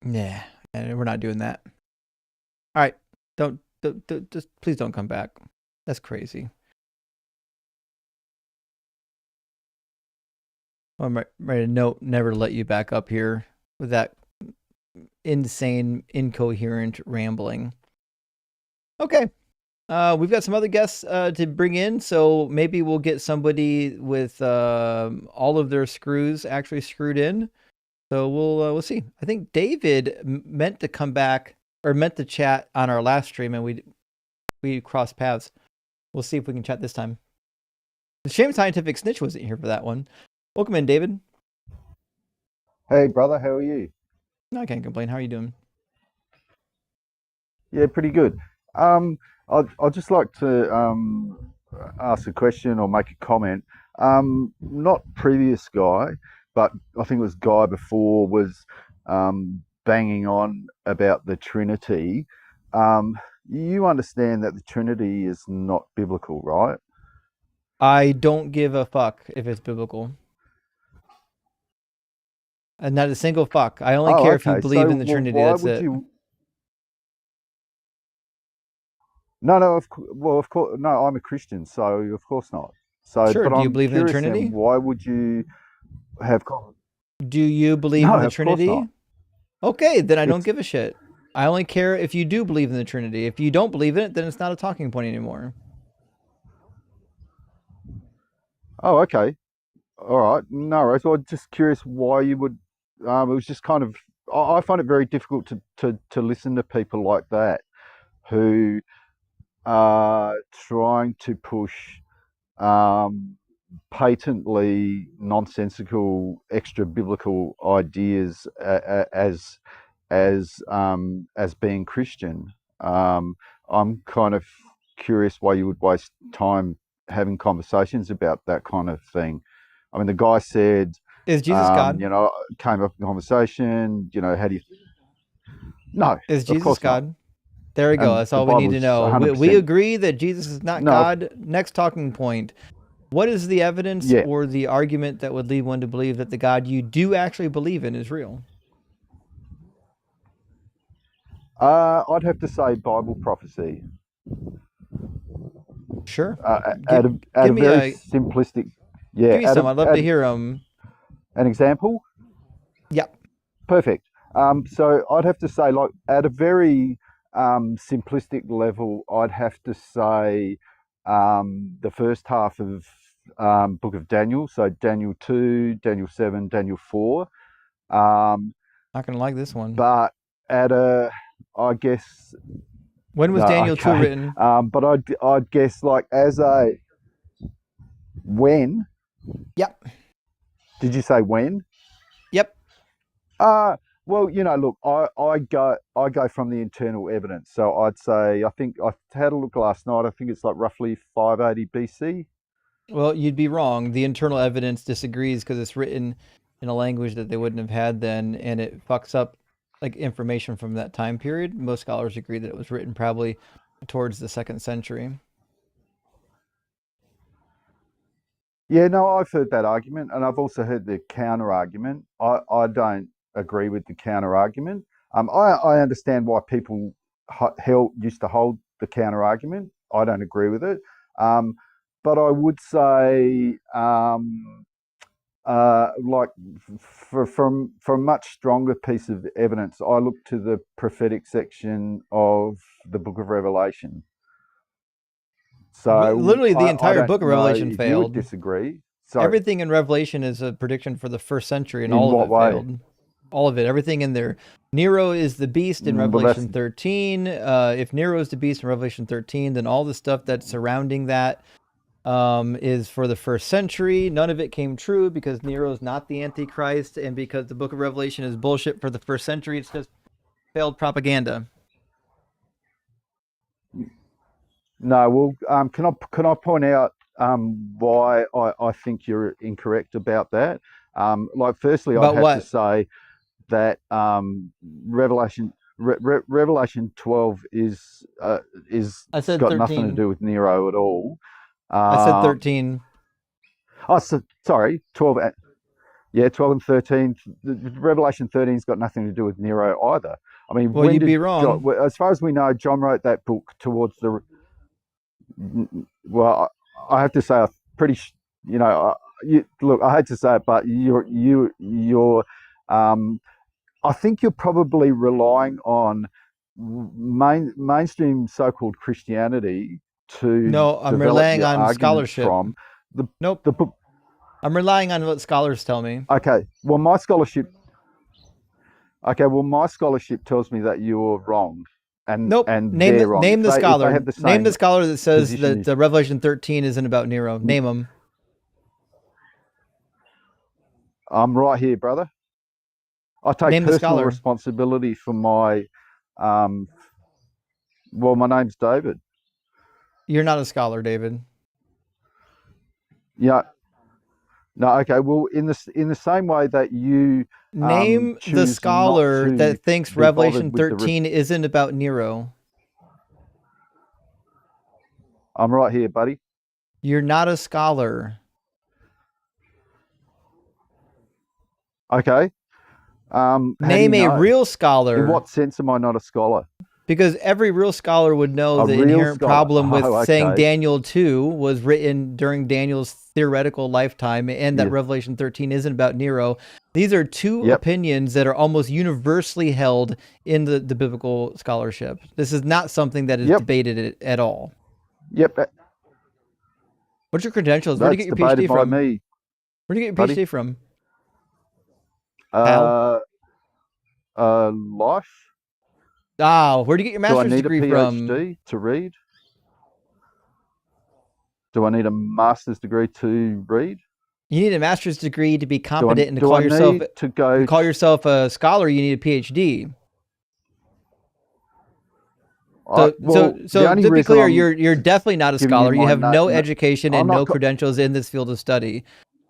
Yeah, and we're not doing that. All right, don't just please don't come back. That's crazy. I'm ready to never let you back up here with that insane, incoherent rambling. Okay. We've got some other guests to bring in, so maybe we'll get somebody with all of their screws actually screwed in. So we'll see. I think David meant to come back or meant to chat on our last stream, and we crossed paths. We'll see if we can chat this time. The shame Scientific Snitch wasn't here for that one. Welcome in, David. Hey, brother, how are you? No, I can't complain. How are you doing? Yeah, pretty good. I'd just like to ask a question or make a comment. Not previous guy, but I think it was guy before was banging on about the Trinity. You understand that the Trinity is not biblical, right? I don't give a fuck if it's biblical. And not a single fuck. I only care if you believe in the Trinity. Why That's would it. you? No, of course, no. I'm a Christian, so of course not. So, Sure. but Do you I'm believe in the curious Trinity? then, why would you have? Do you believe No, in the of course Trinity? not. Okay, then I don't It's give a shit. I only care if you do believe in the Trinity. If you don't believe in it, then it's not a talking point anymore. oh, okay, all right. No worries. Well, just curious why you would. It was just kind of. I find it very difficult to listen to people like that who are trying to push patently nonsensical extra biblical ideas as being Christian. I'm kind of curious why you would waste time having conversations about that kind of thing. I mean, the guy said, "Is Jesus God?" Came up in conversation. How do you? No, Is of Jesus course not. God? There we go. And That's the all we need to Bible's know. We 100%. agree that Jesus is not No, God. Next talking point. What is the evidence yeah. or the argument that would lead one to believe that the God you do actually believe in is real? I'd have to say Bible prophecy. Sure. At Give a me very simplistic, yeah. Give me some. I'd love to hear them. An example. Yep. Perfect. So I'd have to say, like, at a very simplistic level, I'd have to say the first half of Book of Daniel. So Daniel 2, Daniel 7, Daniel 4. Not gonna like this one. But I guess. When was Daniel 2 written? But I'd guess like as a when. Yep. Did you say when? Yep. Well, look, I go from the internal evidence. So I'd say I think I had a look last night. I think it's like roughly 580 BC. Well, you'd be wrong. The internal evidence disagrees because it's written in a language that they wouldn't have had then, and it fucks up like information from that time period. Most scholars agree that it was written probably towards the 2nd century. Yeah, no, I've heard that argument, and I've also heard the counter argument. I don't agree with the counter argument. I understand why people used to hold the counter argument. I don't agree with it, but I would say, like for a much stronger piece of evidence, I look to the prophetic section of the Book of Revelation. So literally, the entire Book of Revelation failed. You would disagree. Sorry. Everything in Revelation is a prediction for the first century, and In all what of it way? failed. All of it, everything in there. Nero is the beast in Revelation 13. If Nero is the beast in Revelation 13, then all the stuff that's surrounding that is for the first century. None of it came true because Nero is not the Antichrist, and because the Book of Revelation is bullshit for the first century. It's just failed propaganda. No, well, can I point out why I think you're incorrect about that? Like, firstly, About I'd have to what? say that Revelation 12 is I said got 13. nothing to do with Nero at all. I said 13. Oh, sorry, 12. Yeah, 12 and 13. Revelation 13's got nothing to do with Nero either. I mean, well, you'd be wrong. As far as we know, John wrote that book towards the. Well, I have to say, I'm pretty. Look, I hate to say it, but you're. I think you're probably relying on mainstream so-called Christianity to. No, I'm relying on scholarship. From nope. The book. I'm relying on what scholars tell me. Okay. Well, my scholarship tells me that you're wrong. And nope. And name they're wrong. Name the scholar. Name the scholar that says position. that Revelation 13 isn't about Nero. Name him. I'm right here, brother. I take personal responsibility for my. Well, my name's David. You're not a scholar, David. Yeah. No, okay. Well, in the same way that you name the scholar that thinks Revelation 13 isn't about Nero. I'm right here, buddy. You're not a scholar. Okay. Name a real scholar. In what sense am I not a scholar? Because every real scholar would know the inherent problem with saying Daniel 2 was written during Daniel's theoretical lifetime and that Revelation 13 isn't about Nero. These are two opinions that are almost universally held in the biblical scholarship. This is not something that is debated at all. Yep. What's your credentials? Where do you get your PhD from? Me. Where do you get your PhD from? Life. Oh, where do you get your master's degree from? Do I need a PhD to read? Do I need a master's degree to read? You need a master's degree to be competent and to call yourself a scholar. You need a PhD. So to be clear, you're definitely not a scholar. You have no education and no credentials in this field of study.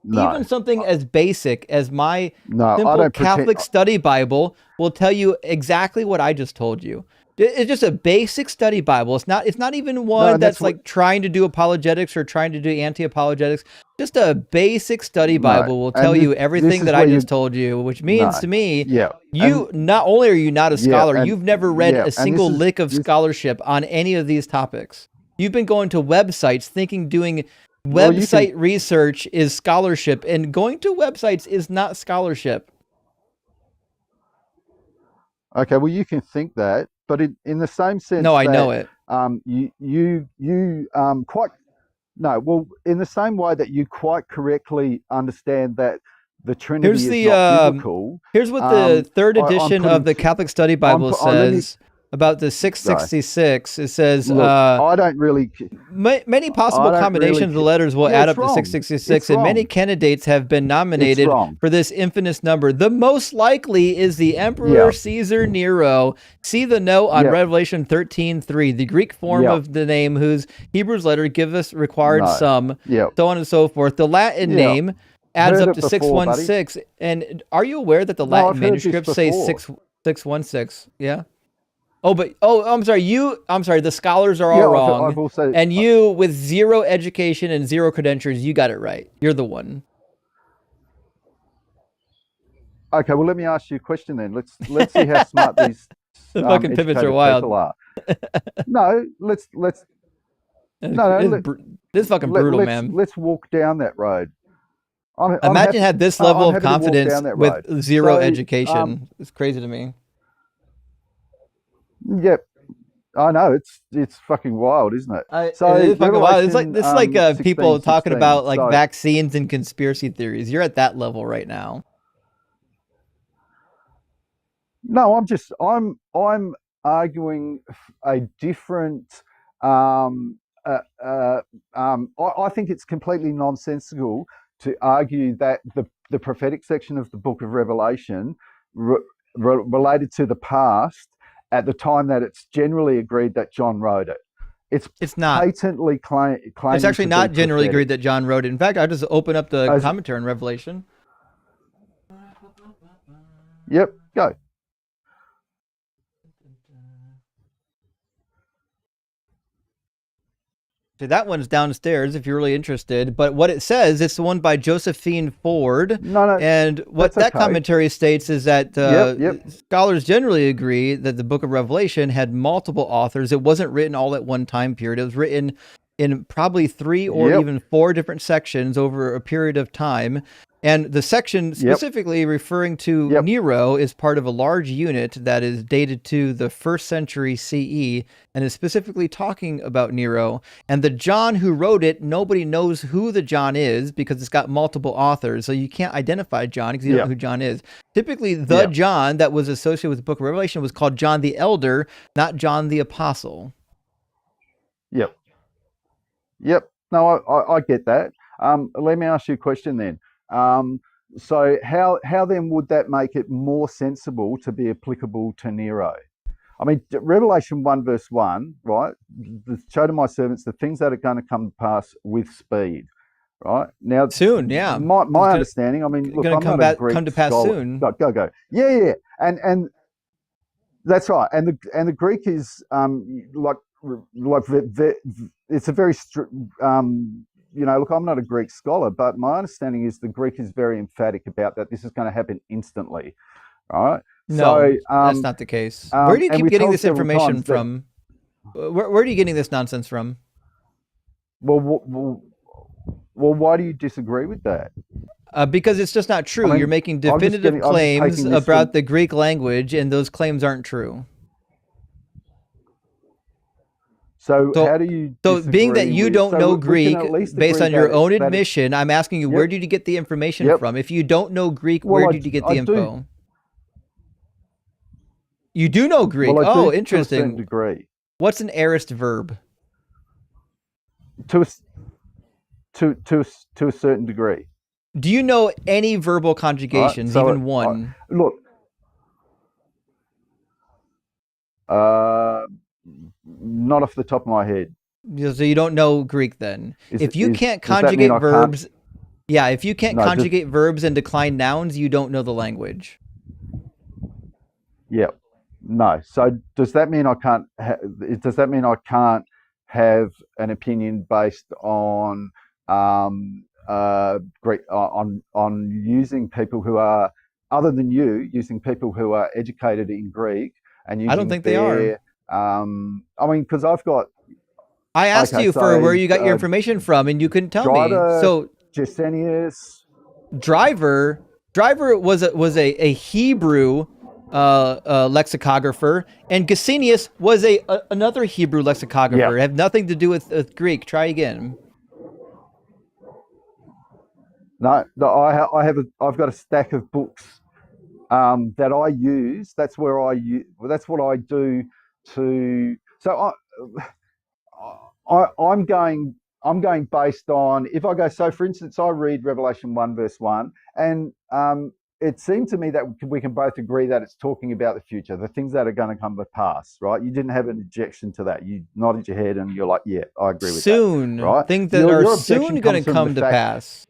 No. Even something as basic as my simple Catholic study Bible will tell you exactly what I just told you. It's just a basic study Bible. It's not even one that's like trying to do apologetics or trying to do anti-apologetics. Just a basic study Bible will tell you everything that I just told you, which means to me, you not only are you not a scholar, you've never read a single lick of scholarship on any of these topics. You've been going to websites thinking doing website research is scholarship, and going to websites is not scholarship. Okay, well, you can think that, but in the same sense, no, I know it. In the same way that you quite correctly understand that the Trinity is not biblical. Here's what the third edition of the Catholic Study Bible says about the 666. It says, look, I don't really. Many possible combinations of the letters will add up to 666, and many candidates have been nominated for this infinite number. The most likely is the Emperor Caesar Nero. See the note on Revelation 13:3, the Greek form of the name whose Hebreew's letter give us required sum, so on and so forth. The Latin name adds up to 616. And are you aware that the Latin manuscripts say 616? Yeah. I'm sorry. The scholars are all wrong. I've also, and you, with zero education and zero credentials, you got it right. You're the one. Okay, well, let me ask you a question then. Let's see how smart these the fucking pivots are wild. Are. No, let's no. This is fucking brutal, man. Let's walk down that road. Imagine had this level of confidence with zero education. It's crazy to me. Yep, I know it's fucking wild, isn't it? It is fucking wild. It's like people talking about like vaccines and conspiracy theories. You're at that level right now. No, I'm arguing a different. I think it's completely nonsensical to argue that the prophetic section of the Book of Revelation related to the past at the time that it's generally agreed that John wrote it. It's not patently claiming. It's actually not generally agreed that John wrote it. In fact, I just open up the commentary on Revelation. Yep, go. So that one's downstairs if you're really interested. But what it says, it's the one by Josephine Ford. No, and what that commentary states is that scholars generally agree that the Book of Revelation had multiple authors. It wasn't written all at one time period. It was written in probably 3 or even 4 different sections over a period of time. And the section specifically referring to Nero is part of a large unit that is dated to the 1st century CE and is specifically talking about Nero. And the John who wrote it, nobody knows who the John is because it's got multiple authors. So you can't identify John because you don't know who John is. Typically, the John that was associated with the Book of Revelation was called John the Elder, not John the Apostle. Yep. No, I get that. Let me ask you a question then. So how then would that make it more sensible to be applicable to Nero? I mean, Revelation 1 verse 1, right? Show to my servants the things that are going to come to pass with speed, right? Now, soon, yeah. My understanding, I mean, look, I'm not a Greek come to pass scholar. Soon. Go. Yeah. And that's right. And the Greek is it's a very look, I'm not a Greek scholar, but my understanding is the Greek is very emphatic about that this is going to happen instantly, right? No, that's not the case. Where do you keep getting this information from? Where are you getting this nonsense from? Well, why do you disagree with that? Because it's just not true. I mean, you're making definitive claims about the Greek language, and those claims aren't true. So how do you disagree being that you don't know Greek, based on your own admission, I'm asking you, where did you get the information from? If you don't know Greek, where did you get the info? You do know Greek. Well, interesting. To a certain degree. What's an aorist verb? To a certain degree. Do you know any verbal conjugations, even one? Look. Not off the top of my head. So you don't know Greek then. If you can't conjugate verbs, if you can't conjugate verbs and decline nouns, you don't know the language. Yeah. No. So does that mean I can't? Does that mean I can't have an opinion based on Greek on using people who are other than you, using people who are educated in Greek and using I don't think they are. I mean, because I've got. I asked you for where you got your information from, and you couldn't tell me. So Gesenius. Driver was a Hebrew lexicographer, and Gesenius was another Hebrew lexicographer. Have nothing to do with Greek. Try again. No, I've got a stack of books that I use. That's where I use. That's what I do to. So I'm going based on, if I go, so for instance, I read Revelation 1 verse 1, and it seemed to me that we can both agree that it's talking about the future, the things that are going to come to pass, right? You didn't have an objection to that. You nodded your head and you're like, yeah, I agree with that. Right? Things that are soon going to come to pass.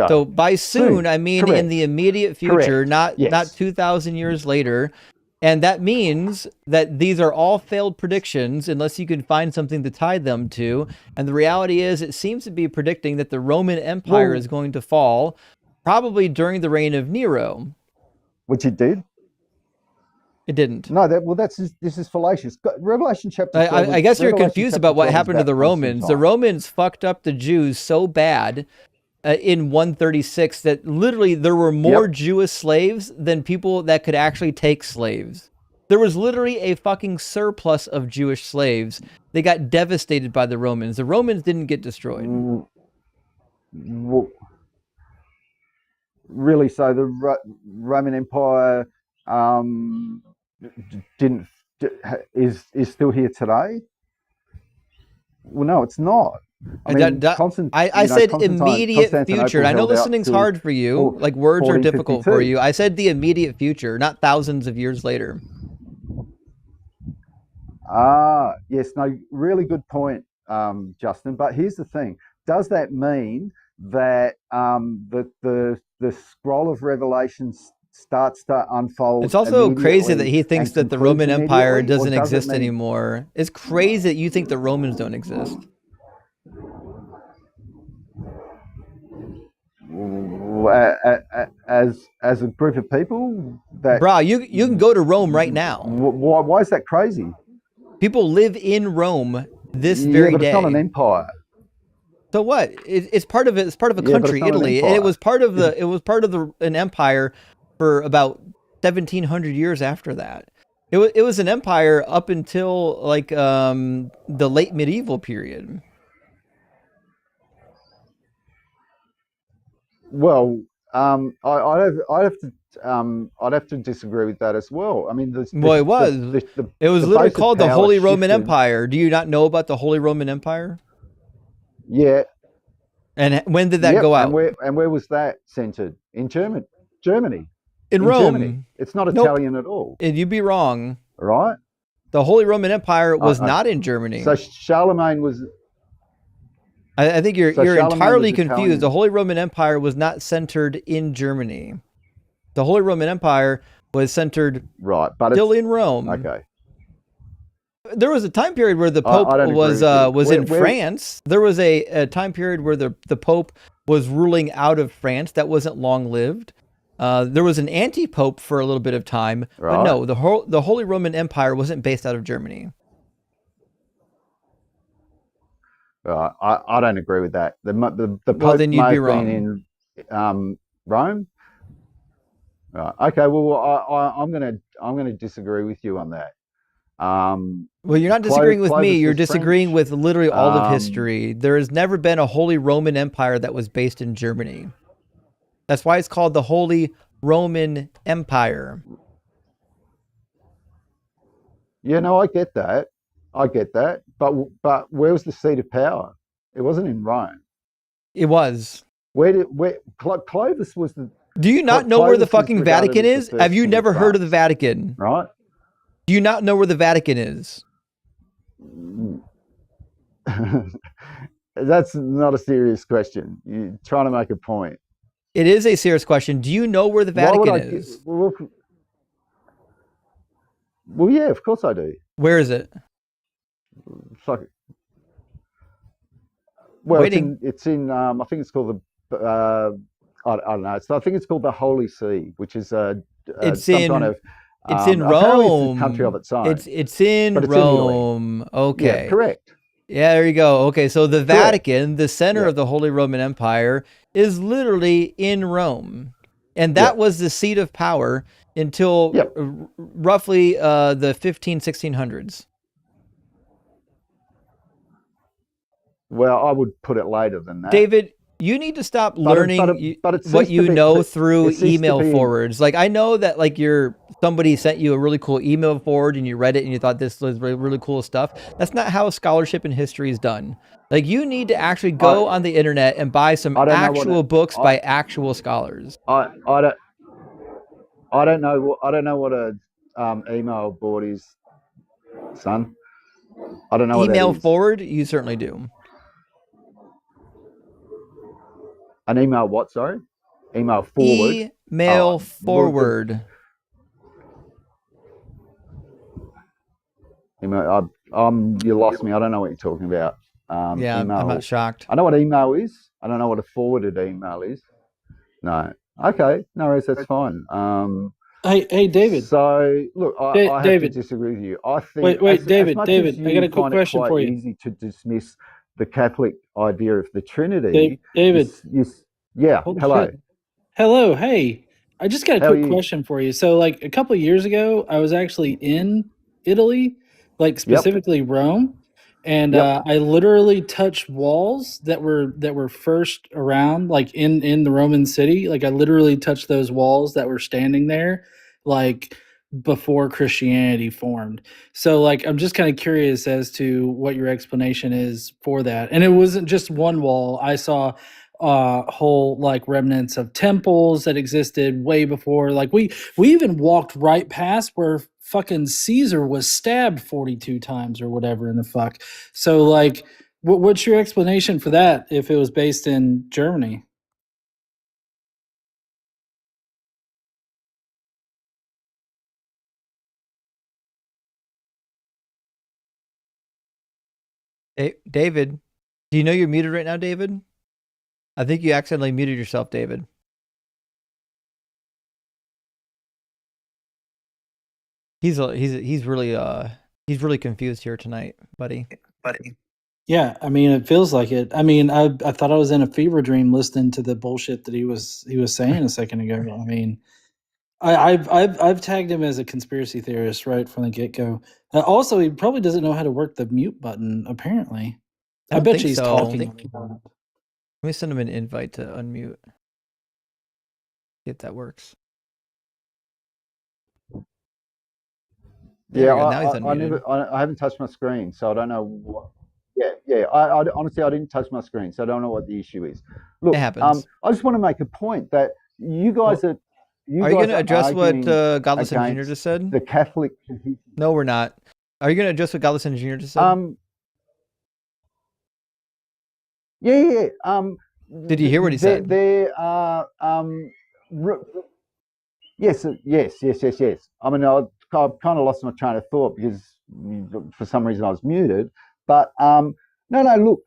So by soon, I mean in the immediate future, not 2,000 years later. And that means that these are all failed predictions unless you can find something to tie them to. And the reality is it seems to be predicting that the Roman Empire is going to fall probably during the reign of Nero. Which it did. It didn't. No, this is fallacious. Revelation chapter 12. I guess you're confused about what happened to the Romans. The Romans fucked up the Jews so bad in 136 that literally there were more Jewish slaves than people that could actually take slaves. There was literally a fucking surplus of Jewish slaves. They got devastated by the Romans. The Romans didn't get destroyed. Really? So the Roman Empire is still here today? Well, no, it's not. I mean, I said immediate future. I know listening's hard for you. Like words are difficult for you. I said the immediate future, not thousands of years later. Yes, no, really good point, Justin. But here's the thing: does that mean that the scroll of Revelation starts to unfold? It's also crazy that he thinks that the Roman Empire doesn't exist anymore. It's crazy that you think the Romans don't exist. As a group of people, bro, you can go to Rome right now. Why is that crazy? People live in Rome this very day. It's not an empire. So what? It's part of it. It's part of a country, Italy, and it was part of an empire for about 1,700 years after that. It was an empire up until like the late medieval period. Well, I'd have to disagree with that as well. I mean, it was literally called the Holy Roman Empire. Do you not know about the Holy Roman Empire? Yeah. And when did that go out? And where was that centered? In Germany. In Rome. Germany. It's not Italian at all. You'd be wrong. Right? The Holy Roman Empire was not in Germany. So Charlemagne was... I think you're entirely confused. The Holy Roman Empire was not centered in Germany. The Holy Roman Empire was centered still in Rome. Okay. There was a time period where the Pope was in France. There was a time period where the Pope was ruling out of France. That wasn't long-lived. There was an anti-Pope for a little bit of time. But no, the Holy Roman Empire wasn't based out of Germany. I don't agree with that. The Pope well, then you'd be wrong. Been in Rome. Okay. Well, I'm gonna disagree with you on that. Well, you're not disagreeing with me. You're disagreeing with literally all of history. There has never been a Holy Roman Empire that was based in Germany. That's why it's called the Holy Roman Empire. Yeah, no, I get that. But where was the seat of power? It wasn't in Rome. It was. Where Clovis was the... Do you not know where the fucking Vatican is? Have you never heard of the Vatican? Right. Do you not know where the Vatican is? That's not a serious question. You're trying to make a point. It is a serious question. Do you know where the Vatican is? Well, yeah, of course I do. Where is it? It's in I think it's called the I don't know. I think it's called the Holy See, which is it's in Rome. It's a country of its own. It's in Rome. Okay. Yeah, correct. Yeah, there you go. Okay, so the Vatican, the center of the Holy Roman Empire, is literally in Rome. And that was the seat of power until roughly the 1600s. Well, I would put it later than that. David, you need to stop learning what you know through email forwards. Like, I know that like somebody sent you a really cool email forward and you read it and you thought this was really cool stuff. That's not how scholarship in history is done. Like, you need to actually go on the internet and buy some actual books by actual scholars. I don't know what a email board is, son. I don't know what email forward. You certainly do. An email what? Sorry, email forward. Email forward. Email. You lost me. I don't know what you're talking about. Yeah, email. I'm not shocked. I know what email is. I don't know what a forwarded email is. No. Okay. No worries. That's fine. Hey, David. So look, I have to David. disagree with you. I think Wait, as much as David. I got you a quick find it question quite for you. easy to dismiss the Catholic idea of the Trinity, David. yeah. Holy Hello. shit. Hello. Hey, I just got a How are quick you? question for you. So, like a couple of years ago, I was actually in Italy, like specifically Rome, and I literally touched walls that were first around, like in the Roman city. Like I literally touched those walls that were standing there, like before Christianity formed. So, like, I'm just kind of curious as to what your explanation is for that. And it wasn't just one wall. I saw whole like remnants of temples that existed way before. Like we even walked right past where fucking Caesar was stabbed 42 times or whatever in the fuck. So like what's your explanation for that if it was based in Germany? David, do you know you're muted right now, David? I think you accidentally muted yourself, David. He's really confused here tonight, buddy. Yeah, I mean, it feels like it. I mean, I thought I was in a fever dream listening to the bullshit that he was saying a second ago. I mean, I've tagged him as a conspiracy theorist right from the get go. Also, he probably doesn't know how to work the mute button. Apparently, I bet you he's talking. Let me send him an invite to unmute. See if that works. Yeah, I haven't touched my screen, so I don't know what. Yeah. I honestly, I didn't touch my screen, so I don't know what the issue is. Look, it happens. I just want to make a point that you guys are. Are you going to address what Godless Engineer just said? The Catholic. No, we're not. Are you going to address what Godless Engineer just said? Yeah. Did you hear what he said? There are yes. I mean, I've kind of lost my train of thought because for some reason I was muted. But no. Look,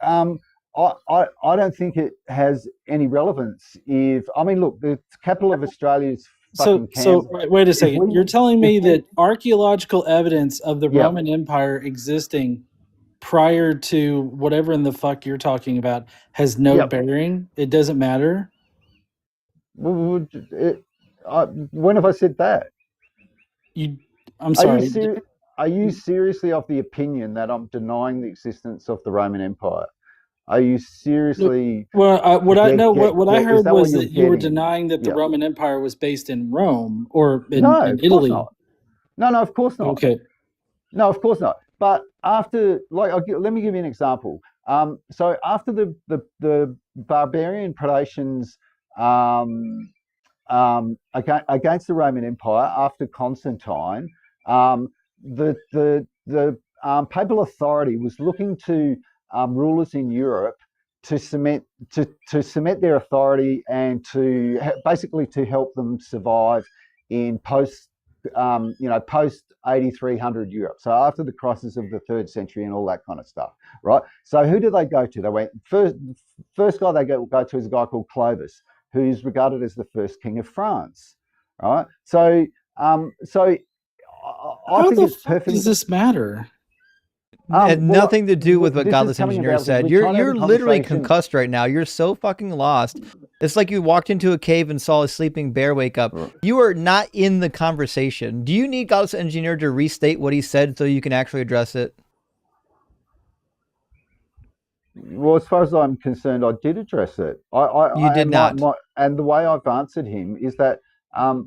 I don't think it has any relevance. Look, the capital of Australia is fucking Canberra. So wait a second. You're telling me that archaeological evidence of the Roman Empire existing prior to whatever in the fuck you're talking about has no bearing? It doesn't matter? When have I said that? I'm sorry. Are you seriously of the opinion that I'm denying the existence of the Roman Empire? Are you seriously? Well, what I heard was that you were denying that the Roman Empire was based in Rome or in Italy. No, of course not. Okay. No, of course not. But after, let me give you an example. So after the barbarian predations against the Roman Empire, after Constantine, the papal authority was looking to rulers in Europe to cement their authority and to basically to help them survive in post 8300 Europe. So after the crisis of the 3rd century and all that kind of stuff, right? So who do they go to? They went first guy they go to is a guy called Clovis, who's regarded as the first king of France, right? So I think it's perfect. Does this matter? It had nothing to do with what Godless Engineer said. You're literally concussed right now. You're so fucking lost. It's like you walked into a cave and saw a sleeping bear wake up. You are not in the conversation. Do you need Godless Engineer to restate what he said so you can actually address it? Well, as far as I'm concerned, I did address it. You did not. And the way I've answered him is that, the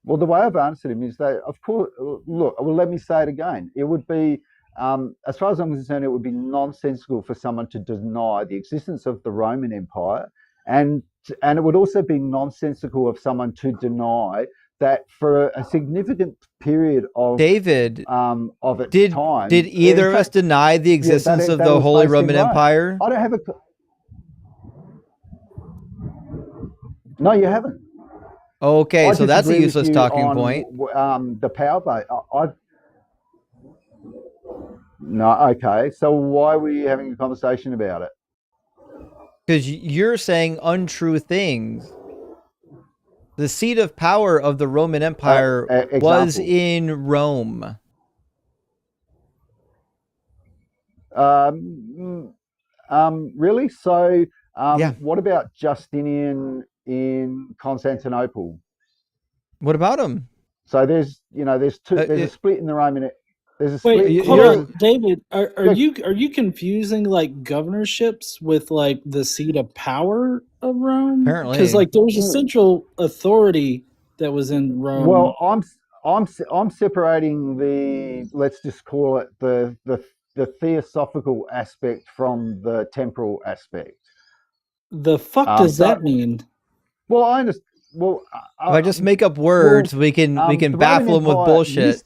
way I've answered him is that, of course, look, well, let me say it again. It would be, as far as I'm concerned, it would be nonsensical for someone to deny the existence of the Roman Empire. And it would also be nonsensical of someone to deny that for a significant period of David of its time. Did either of us deny the existence of the Holy Roman Empire? I don't have a. No, you haven't. Okay, so that's a useless talking point. The power base. No, okay. So why were you having a conversation about it? Because you're saying untrue things. The seat of power of the Roman Empire was example. in Rome. Really? So, Yeah. what about Justinian in Constantinople? What about him? So there's a split in the Roman. There's a split. Wait, hold on, David. Are you confusing like governorships with like the seat of power of Rome? Apparently, because like there was a central authority that was in Rome. Well, I'm separating the, let's just call it the theosophical aspect from the temporal aspect. The fuck does that mean? Well, I understand. Well, if I just make up words, we can baffle them with bullshit.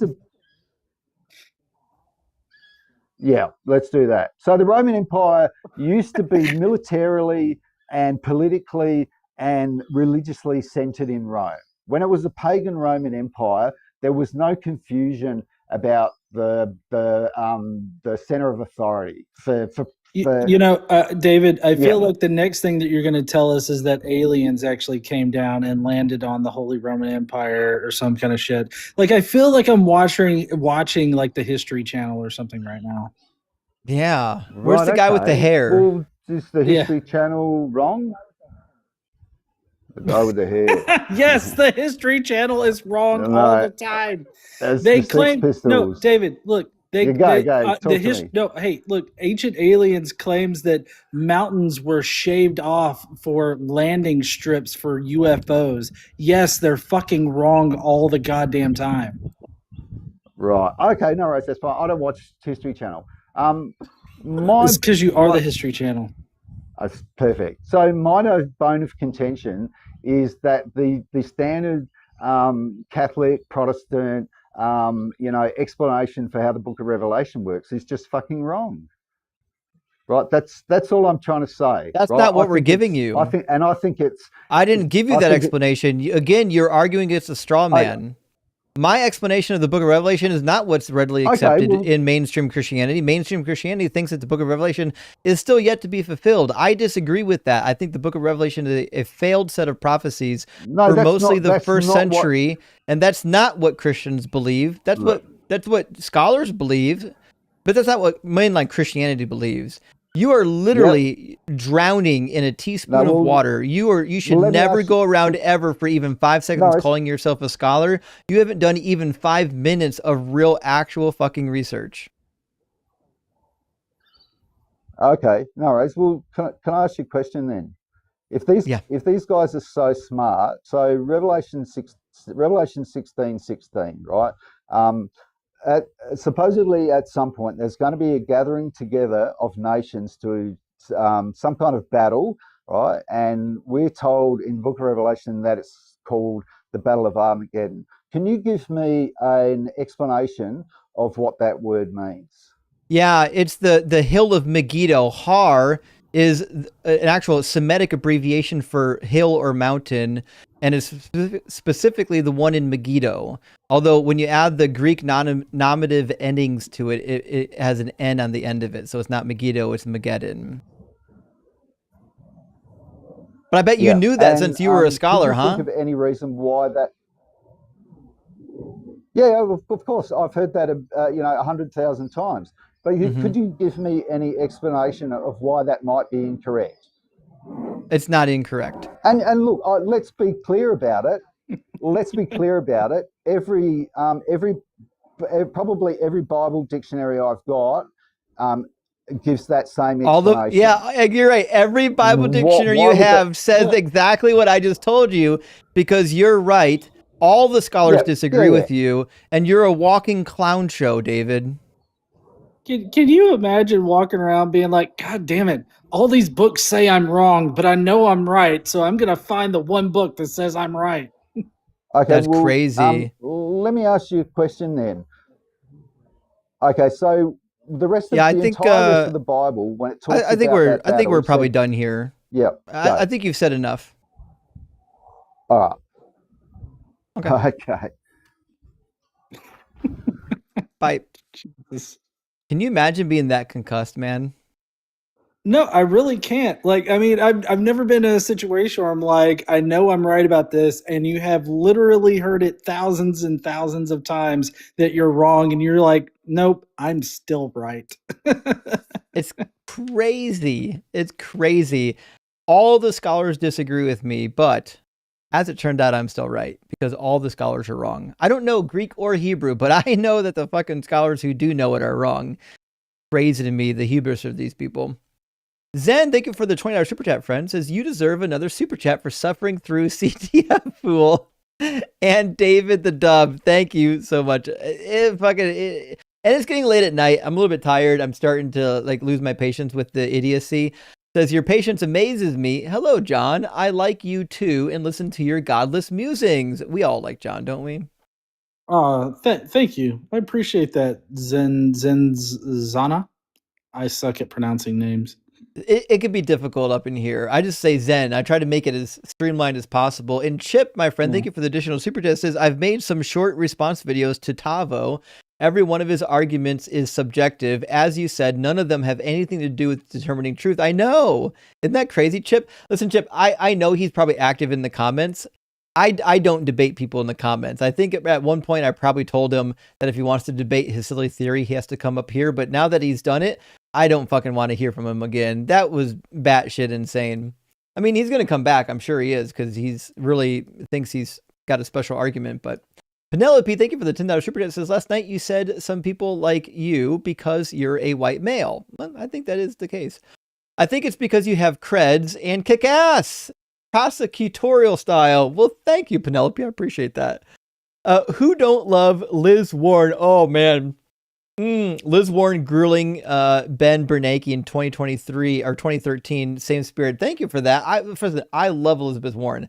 Yeah, let's do that. So the Roman Empire used to be militarily and politically and religiously centered in Rome. When it was a pagan Roman Empire, there was no confusion about the center of authority for David, I feel like the next thing that you're going to tell us is that aliens actually came down and landed on the Holy Roman Empire or some kind of shit. Like, I feel like I'm watching like the History Channel or something right now. Yeah. Where's the guy with the hair? Well, is the History Channel wrong? The guy with the hair. Yes, the History Channel is wrong all the time. They claim no, David. Look, hey, look, Ancient Aliens claims that mountains were shaved off for landing strips for UFOs. Yes, they're fucking wrong all the goddamn time. Right. Okay. No worries. That's fine. I don't watch History Channel. It's because you are the History Channel. That's perfect. So my bone of contention is that the standard Catholic, Protestant, explanation for how the Book of Revelation works is just fucking wrong. Right? That's all I'm trying to say. That's not what we're giving you. I think it's. I didn't give you that explanation. Again, you're arguing against a straw man. My explanation of the Book of Revelation is not what's readily accepted in mainstream Christianity. Mainstream Christianity thinks that the Book of Revelation is still yet to be fulfilled. I disagree with that. I think the Book of Revelation is a failed set of prophecies for mostly the first century, and that's not what Christians believe. That's what scholars believe, but that's not what mainline Christianity believes. You are literally drowning in a teaspoon of water. You should never go around ever for even 5 seconds calling yourself a scholar. You haven't done even 5 minutes of real, actual fucking research. Okay, no worries. Well, can I ask you a question then? If these guys are so smart, so Revelation 16:16, right? Supposedly at some point there's going to be a gathering together of nations to some kind of battle, right? And we're told in the Book of Revelation that it's called the Battle of Armageddon. Can you give me an explanation of what that word means? Yeah, it's the hill of Megiddo. Har is an actual Semitic abbreviation for hill or mountain, and it's specifically the one in Megiddo. Although when you add the Greek nominative endings to it, it has an N on the end of it. So it's not Megiddo, it's Mageddon. But I bet you knew that since you were a scholar, can you think of any reason why that... Yeah, of course. I've heard that 100,000 times. But could you give me any explanation of why that might be incorrect? It's not incorrect. And look, let's be clear about it. Probably every Bible dictionary I've got gives that same explanation. You're right. Every Bible dictionary you have says exactly what I just told you, because you're right. All the scholars disagree with you, and you're a walking clown show, David. Can you imagine walking around being like, God damn it, all these books say I'm wrong, but I know I'm right, so I'm going to find the one book that says I'm right. Okay, that's crazy. Let me ask you a question then. Okay, so the rest of the entire rest of the Bible, when it talks I think we're probably done here. Yeah. I think you've said enough. All right. Okay. Bye. Can you imagine being that concussed, man? No, I really can't. Like, I mean, I've never been in a situation where I'm like, I know I'm right about this, and you have literally heard it thousands and thousands of times that you're wrong, and you're like, nope, I'm still right. It's crazy. It's crazy. All the scholars disagree with me, but as it turned out, I'm still right because all the scholars are wrong. I don't know Greek or Hebrew, but I know that the fucking scholars who do know it are wrong. Crazy to me, the hubris of these people. Zen, thank you for the $20 super chat, friend. Says you deserve another super chat for suffering through CTF Fool. And David the Dub, thank you so much. And it's getting late at night. I'm a little bit tired. I'm starting to like lose my patience with the idiocy. Says your patience amazes me. Hello, John. I like you too, and listen to your godless musings. We all like John, don't we? Thank you. I appreciate that, Zana. I suck at pronouncing names. It could be difficult up in here. I just say Zen. I try to make it as streamlined as possible. And Chip, my friend, thank you for the additional super chat. Says I've made some short response videos to Tavo. Every one of his arguments is subjective. As you said, none of them have anything to do with determining truth. I know. Isn't that crazy, Chip? Listen, Chip, I know he's probably active in the comments. I don't debate people in the comments. I think at one point I probably told him that if he wants to debate his silly theory, he has to come up here. But now that he's done it, I don't fucking want to hear from him again. That was batshit insane. I mean, he's going to come back. I'm sure he is because he's really thinks he's got a special argument. But Penelope, thank you for the $10 super chat. Says last night you said some people like you because you're a white male. Well, I think that is the case. I think it's because you have creds and kick ass. Prosecutorial style. Well, thank you, Penelope. I appreciate that. Who don't love Liz Warren? Oh, man. Liz Warren grueling Ben Bernanke in 2023 or 2013. Same spirit. Thank you for that. I love Elizabeth Warren.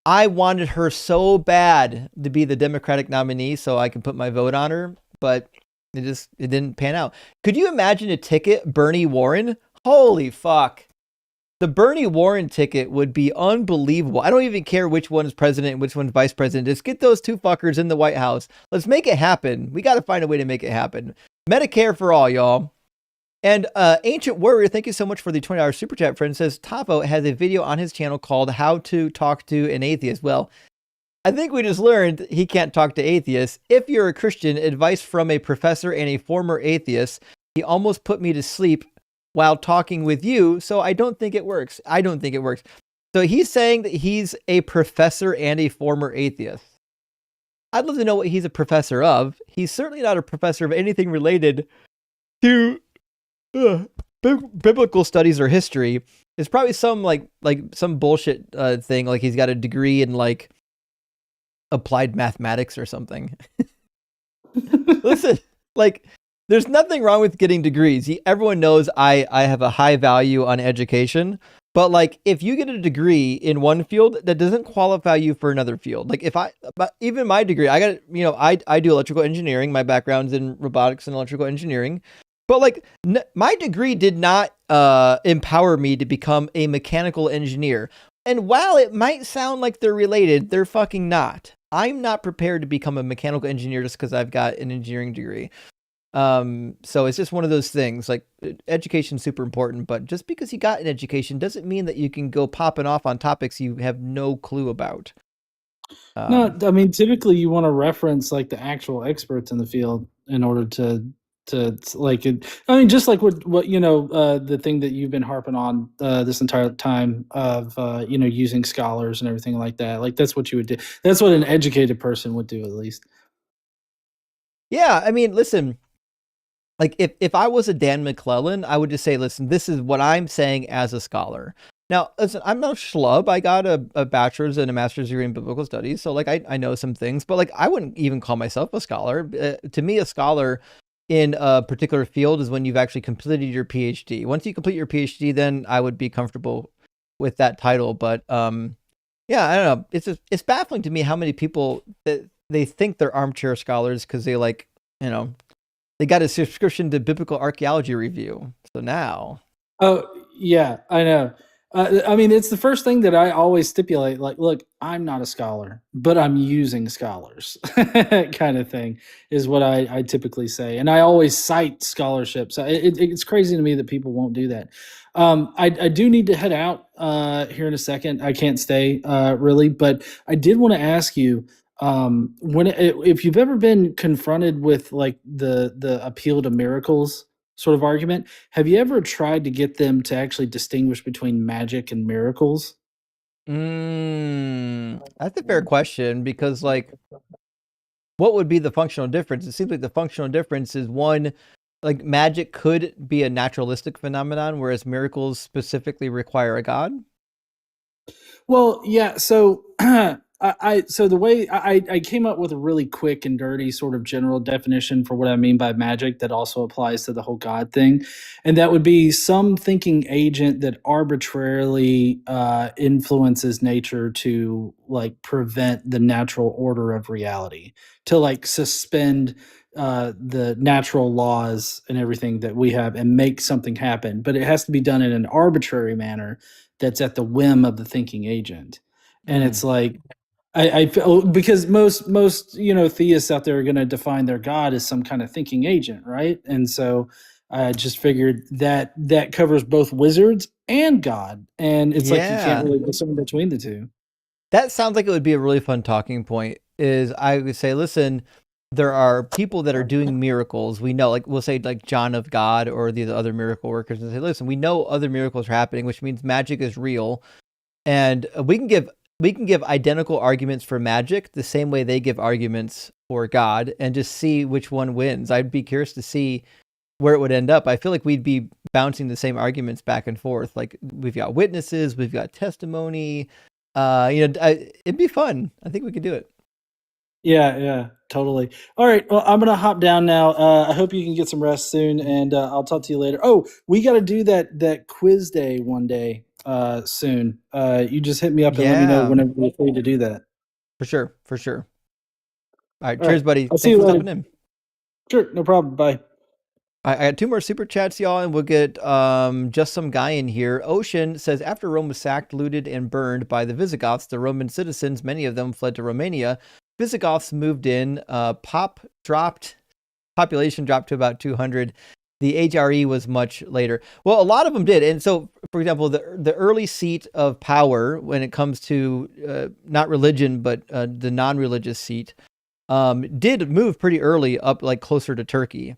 I wanted her so bad to be the Democratic nominee so I can put my vote on her, but it didn't pan out. Could you imagine a ticket, Bernie Warren? Holy fuck. The Bernie Warren ticket would be unbelievable. I don't even care which one's president and which one's vice president. Just get those two fuckers in the White House. Let's make it happen. We got to find a way to make it happen. Medicare for all, y'all. And Ancient Warrior, thank you so much for the $20 super chat, friend. Says Tapo has a video on his channel called How to Talk to an Atheist. Well, I think we just learned he can't talk to atheists. If you're a Christian, advice from a professor and a former atheist. He almost put me to sleep while talking with you, so I don't think it works. So he's saying that he's a professor and a former atheist. I'd love to know what he's a professor of. He's certainly not a professor of anything related to biblical studies or history. It's probably some like some bullshit thing, like he's got a degree in like applied mathematics or something. Listen, like there's nothing wrong with getting degrees. Everyone knows I have a high value on education, but like if you get a degree in one field, that doesn't qualify you for another field. Like even my degree, I got, I do electrical engineering. My background's in robotics and electrical engineering, but like my degree did not empower me to become a mechanical engineer. And while it might sound like they're related, they're fucking not. I'm not prepared to become a mechanical engineer just because I've got an engineering degree. So it's just one of those things. Like education's super important, but just because you got an education doesn't mean that you can go popping off on topics you have no clue about. No, I mean typically you want to reference like the actual experts in the field in order to like it. I mean, just like what the thing that you've been harping on this entire time of using scholars and everything like that. Like that's what you would do. That's what an educated person would do, at least. Yeah, I mean, listen. Like if I was a Dan McClellan, I would just say, listen, this is what I'm saying as a scholar. Now, listen, I'm no schlub. I got a bachelor's and a master's degree in biblical studies. So like I know some things, but like I wouldn't even call myself a scholar. To me, a scholar in a particular field is when you've actually completed your PhD. Once you complete your PhD, then I would be comfortable with that title. But yeah, I don't know. It's baffling to me how many people that they think they're armchair scholars because they like, they got a subscription to Biblical Archaeology Review. So now. Oh, yeah, I know. I mean, it's the first thing that I always stipulate. Like, look, I'm not a scholar, but I'm using scholars, kind of thing is what I typically say, and I always cite scholarships. It's crazy to me that people won't do that. I do need to head out here in a second. I can't stay really, but I did want to ask you if you've ever been confronted with like the appeal to miracles sort of argument. Have you ever tried to get them to actually distinguish between magic and miracles? That's a fair question because, like, what would be the functional difference? It seems like the functional difference is one, like magic could be a naturalistic phenomenon, whereas miracles specifically require a god. Well, yeah. So so the way I came up with a really quick and dirty sort of general definition for what I mean by magic that also applies to the whole God thing, and that would be some thinking agent that arbitrarily influences nature to like prevent the natural order of reality, to like suspend the natural laws and everything that we have and make something happen, but it has to be done in an arbitrary manner that's at the whim of the thinking agent. And it's like I feel because most theists out there are going to define their god as some kind of thinking agent, right? And so I just figured that that covers both wizards and God, and it's like you can't really discern between the two. That sounds like it would be a really fun talking point. Is I would say, listen, there are people that are doing miracles. We know, like we'll say, like John of God or the other miracle workers, and say, listen, we know other miracles are happening, which means magic is real, and we can give identical arguments for magic the same way they give arguments for God, and just see which one wins. I'd be curious to see where it would end up. I feel like we'd be bouncing the same arguments back and forth. Like we've got witnesses, we've got testimony. It'd be fun. I think we could do it. Yeah, totally. All right, well, I'm gonna hop down now. I hope you can get some rest soon, and I'll talk to you later. Oh, we got to do that quiz day one day soon. You just hit me up and let me know whenever you're free to do that. For sure. All right, All cheers, right, buddy. I'll see Thanks you for later. stopping in. Sure, no problem. Bye. I got 2 more super chats, y'all, and we'll get just some guy in here. Ocean says, after Rome was sacked, looted, and burned by the Visigoths, the Roman citizens, many of them fled to Romania. Visigoths moved in. Population dropped to about 200. The HRE was much later. Well, a lot of them did. And so, for example, the early seat of power when it comes to not religion, but the non-religious seat did move pretty early up, like closer to Turkey.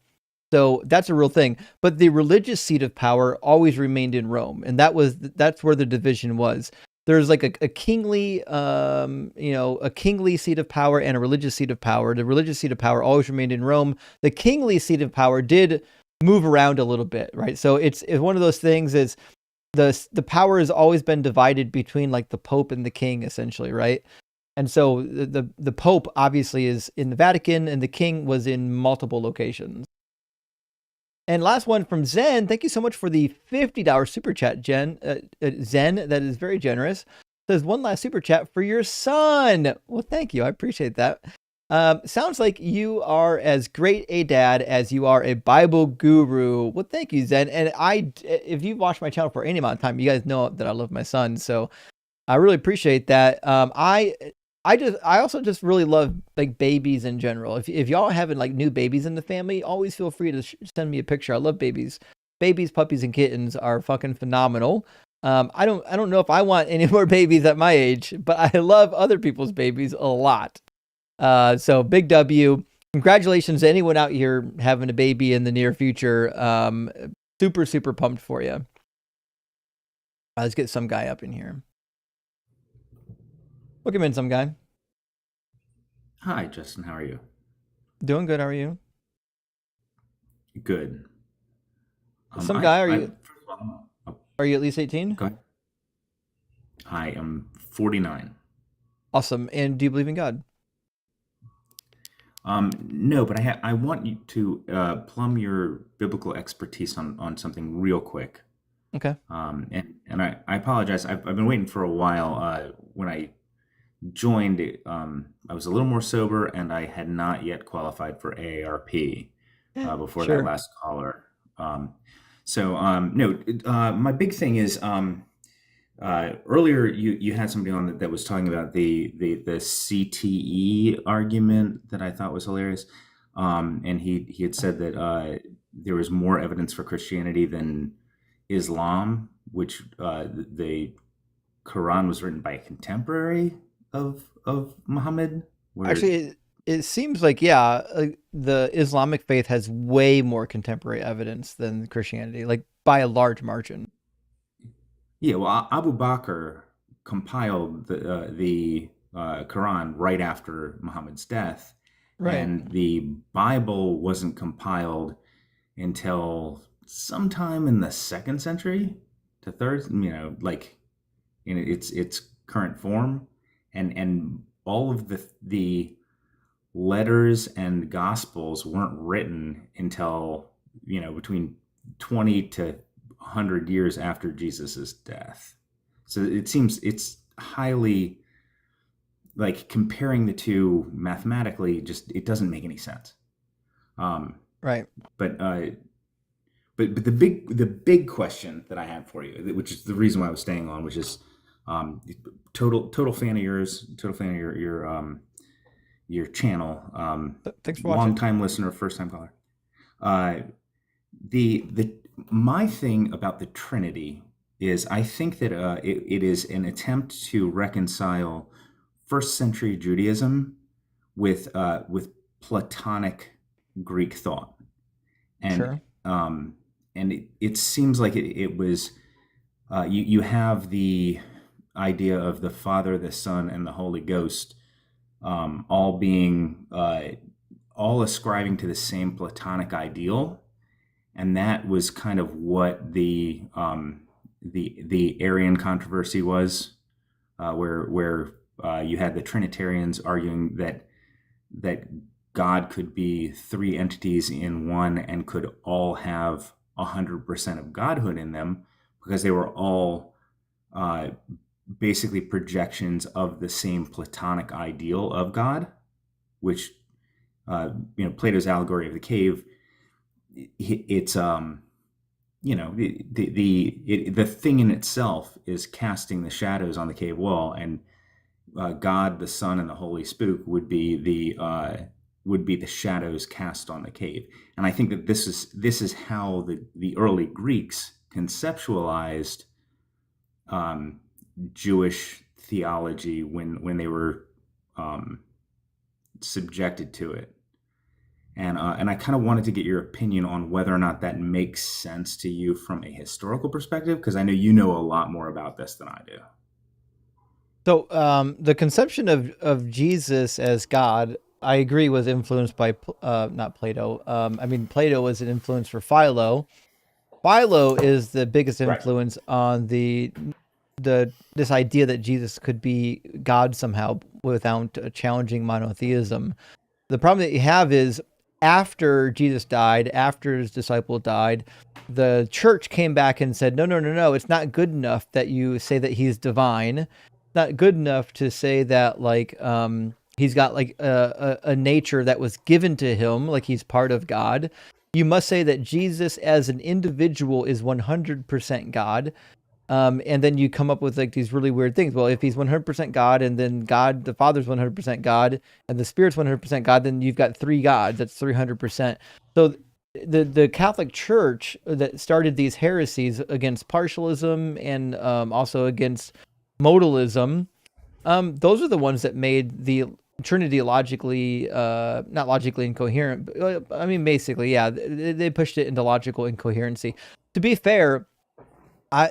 So that's a real thing. But the religious seat of power always remained in Rome, and that's where the division was. There's like a kingly, a kingly seat of power and a religious seat of power. The religious seat of power always remained in Rome. The kingly seat of power did move around a little bit, right? So it's one of those things. Is the power has always been divided between like the Pope and the King, essentially, right? And so the Pope obviously is in the Vatican, and the King was in multiple locations. And last one from Zen. Thank you so much for the $50 super chat, Zen. That is very generous. Says one last super chat for your son. Well, thank you. I appreciate that. Sounds like you are as great a dad as you are a Bible guru. Well, thank you, Zen. And if you've watched my channel for any amount of time, you guys know that I love my son. So I really appreciate that. I also just really love like babies in general. If y'all having like new babies in the family, always feel free to send me a picture. I love babies. Babies, puppies, and kittens are fucking phenomenal. I don't know if I want any more babies at my age, but I love other people's babies a lot. So big W. Congratulations to anyone out here having a baby in the near future. Super, super pumped for you. Let's get some guy up in here. Look him in, some guy. Hi, Justin. How are you? Doing good. How are you? Good. Some guy, are you at least 18? Go ahead. I am 49. Awesome. And do you believe in God? No, but I want you to plumb your biblical expertise on something real quick. Okay. And I apologize. I've been waiting for a while. When I joined, I was a little more sober, and I had not yet qualified for AARP before Sure. that last caller. No, my big thing is earlier you had somebody on that was talking about the CTE argument that I thought was hilarious, and he had said that there was more evidence for Christianity than Islam, which the Quran was written by a contemporary of Muhammad. Actually, it seems like the Islamic faith has way more contemporary evidence than Christianity, like by a large margin. Yeah, well, Abu Bakr compiled the Quran right after Muhammad's death, right. And the Bible wasn't compiled until sometime in the 2nd century to 3rd, like in its current form, and all of the letters and gospels weren't written until between 20 to 100 years after Jesus's death. So it seems it's highly, like, comparing the two mathematically, just it doesn't make any sense. Right. But the big question that I have for you, which is the reason why I was staying on, which is total fan of yours, total fan of your channel. Thanks for watching. Long time listener, first time caller. My thing about the Trinity is I think that it is an attempt to reconcile 1st century Judaism with Platonic Greek thought, and sure. And it seems like it was you have the idea of the Father, the Son, and the Holy Ghost all being all ascribing to the same Platonic ideal, and that was kind of what the Arian controversy was, where you had the Trinitarians arguing that God could be 3 entities in one and could all have 100% of godhood in them because they were all basically projections of the same Platonic ideal of God, which Plato's allegory of the cave. It's the thing in itself is casting the shadows on the cave wall, and God, the Son, and the Holy Spook would be the shadows cast on the cave. And I think that this is how the early Greeks conceptualized Jewish theology when they were subjected to it. And I kind of wanted to get your opinion on whether or not that makes sense to you from a historical perspective, because I know you know a lot more about this than I do. So the conception of Jesus as God, I agree, was influenced by not Plato. Plato was an influence for Philo. Philo is the biggest influence on this idea that Jesus could be God somehow without challenging monotheism. The problem that you have is after Jesus died, after his disciple died, the church came back and said, no, it's not good enough that you say that he's divine. It's not good enough to say that he's got a nature that was given to him, like he's part of God. You must say that Jesus as an individual is 100% God. And then you come up with these really weird things. Well, if he's 100% God, and then God, the Father's 100% God, and the Spirit's 100% God, then you've got 3 gods. That's 300%. So the Catholic Church that started these heresies against partialism and also against modalism, those are the ones that made the Trinity logically, not logically incoherent, but basically, yeah, they pushed it into logical incoherency. To be fair,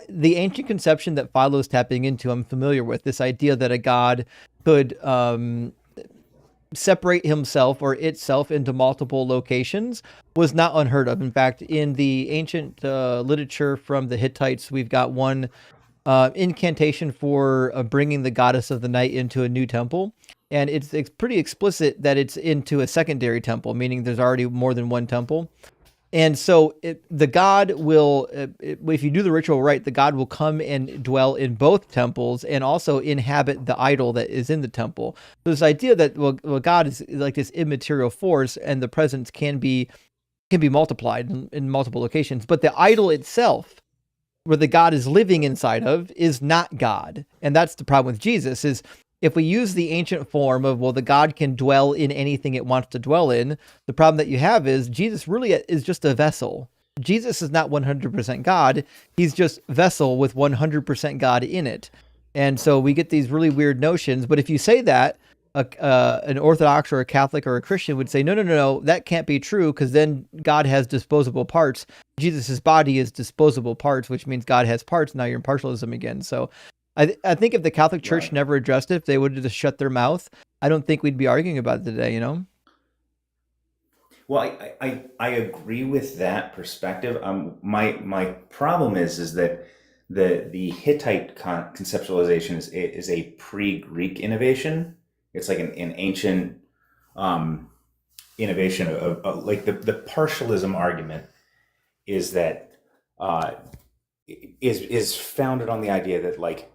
the ancient conception that Philo's tapping into, I'm familiar with. This idea that a god could separate himself or itself into multiple locations was not unheard of. In fact, in the ancient literature from the Hittites, we've got one incantation for bringing the goddess of the night into a new temple. And it's pretty explicit that it's into a secondary temple, meaning there's already more than one temple. And so the god will, if you do the ritual right, the god will come and dwell in both temples and also inhabit the idol that is in the temple. So this idea that God is like this immaterial force, and the presence can be multiplied in multiple locations, but the idol itself where the God is living inside of is not God. And that's the problem with Jesus is if we use the ancient form of, well, the God can dwell in anything it wants to dwell in, the problem that you have is Jesus really is just a vessel. Jesus is not 100% God. He's just vessel with 100% God in it. And so we get these really weird notions. But if you say that, an Orthodox or a Catholic or a Christian would say, no, that can't be true because then God has disposable parts. Jesus's body is disposable parts, which means God has parts. Now you're in partialism again. So I think if the Catholic Church never addressed it, if they would have just shut their mouth, I don't think we'd be arguing about it today, Well, I agree with that perspective. My problem is that the Hittite conceptualization is a pre-Greek innovation. It's like an ancient innovation of like the partialism argument is that is founded on the idea that like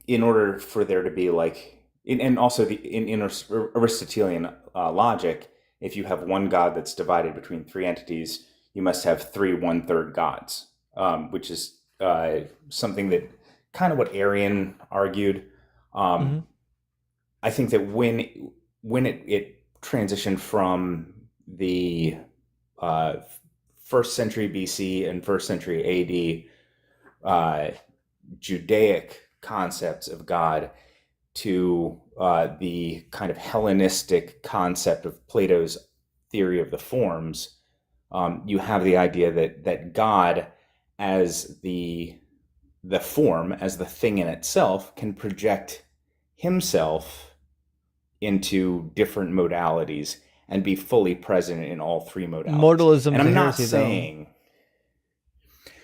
in order for there to be like and also in Aristotelian logic, if you have one God that's divided between three entities, you must have three 1/3 gods, which is something that kind of what Arian argued. I think that when it transitioned from the 1st century BC and 1st century AD Judaic concepts of God to the kind of Hellenistic concept of Plato's theory of the forms, you have the idea that God as the form, as the thing in itself, can project himself into different modalities and be fully present in all three modalities. Modalism and I'm is not heresy, saying,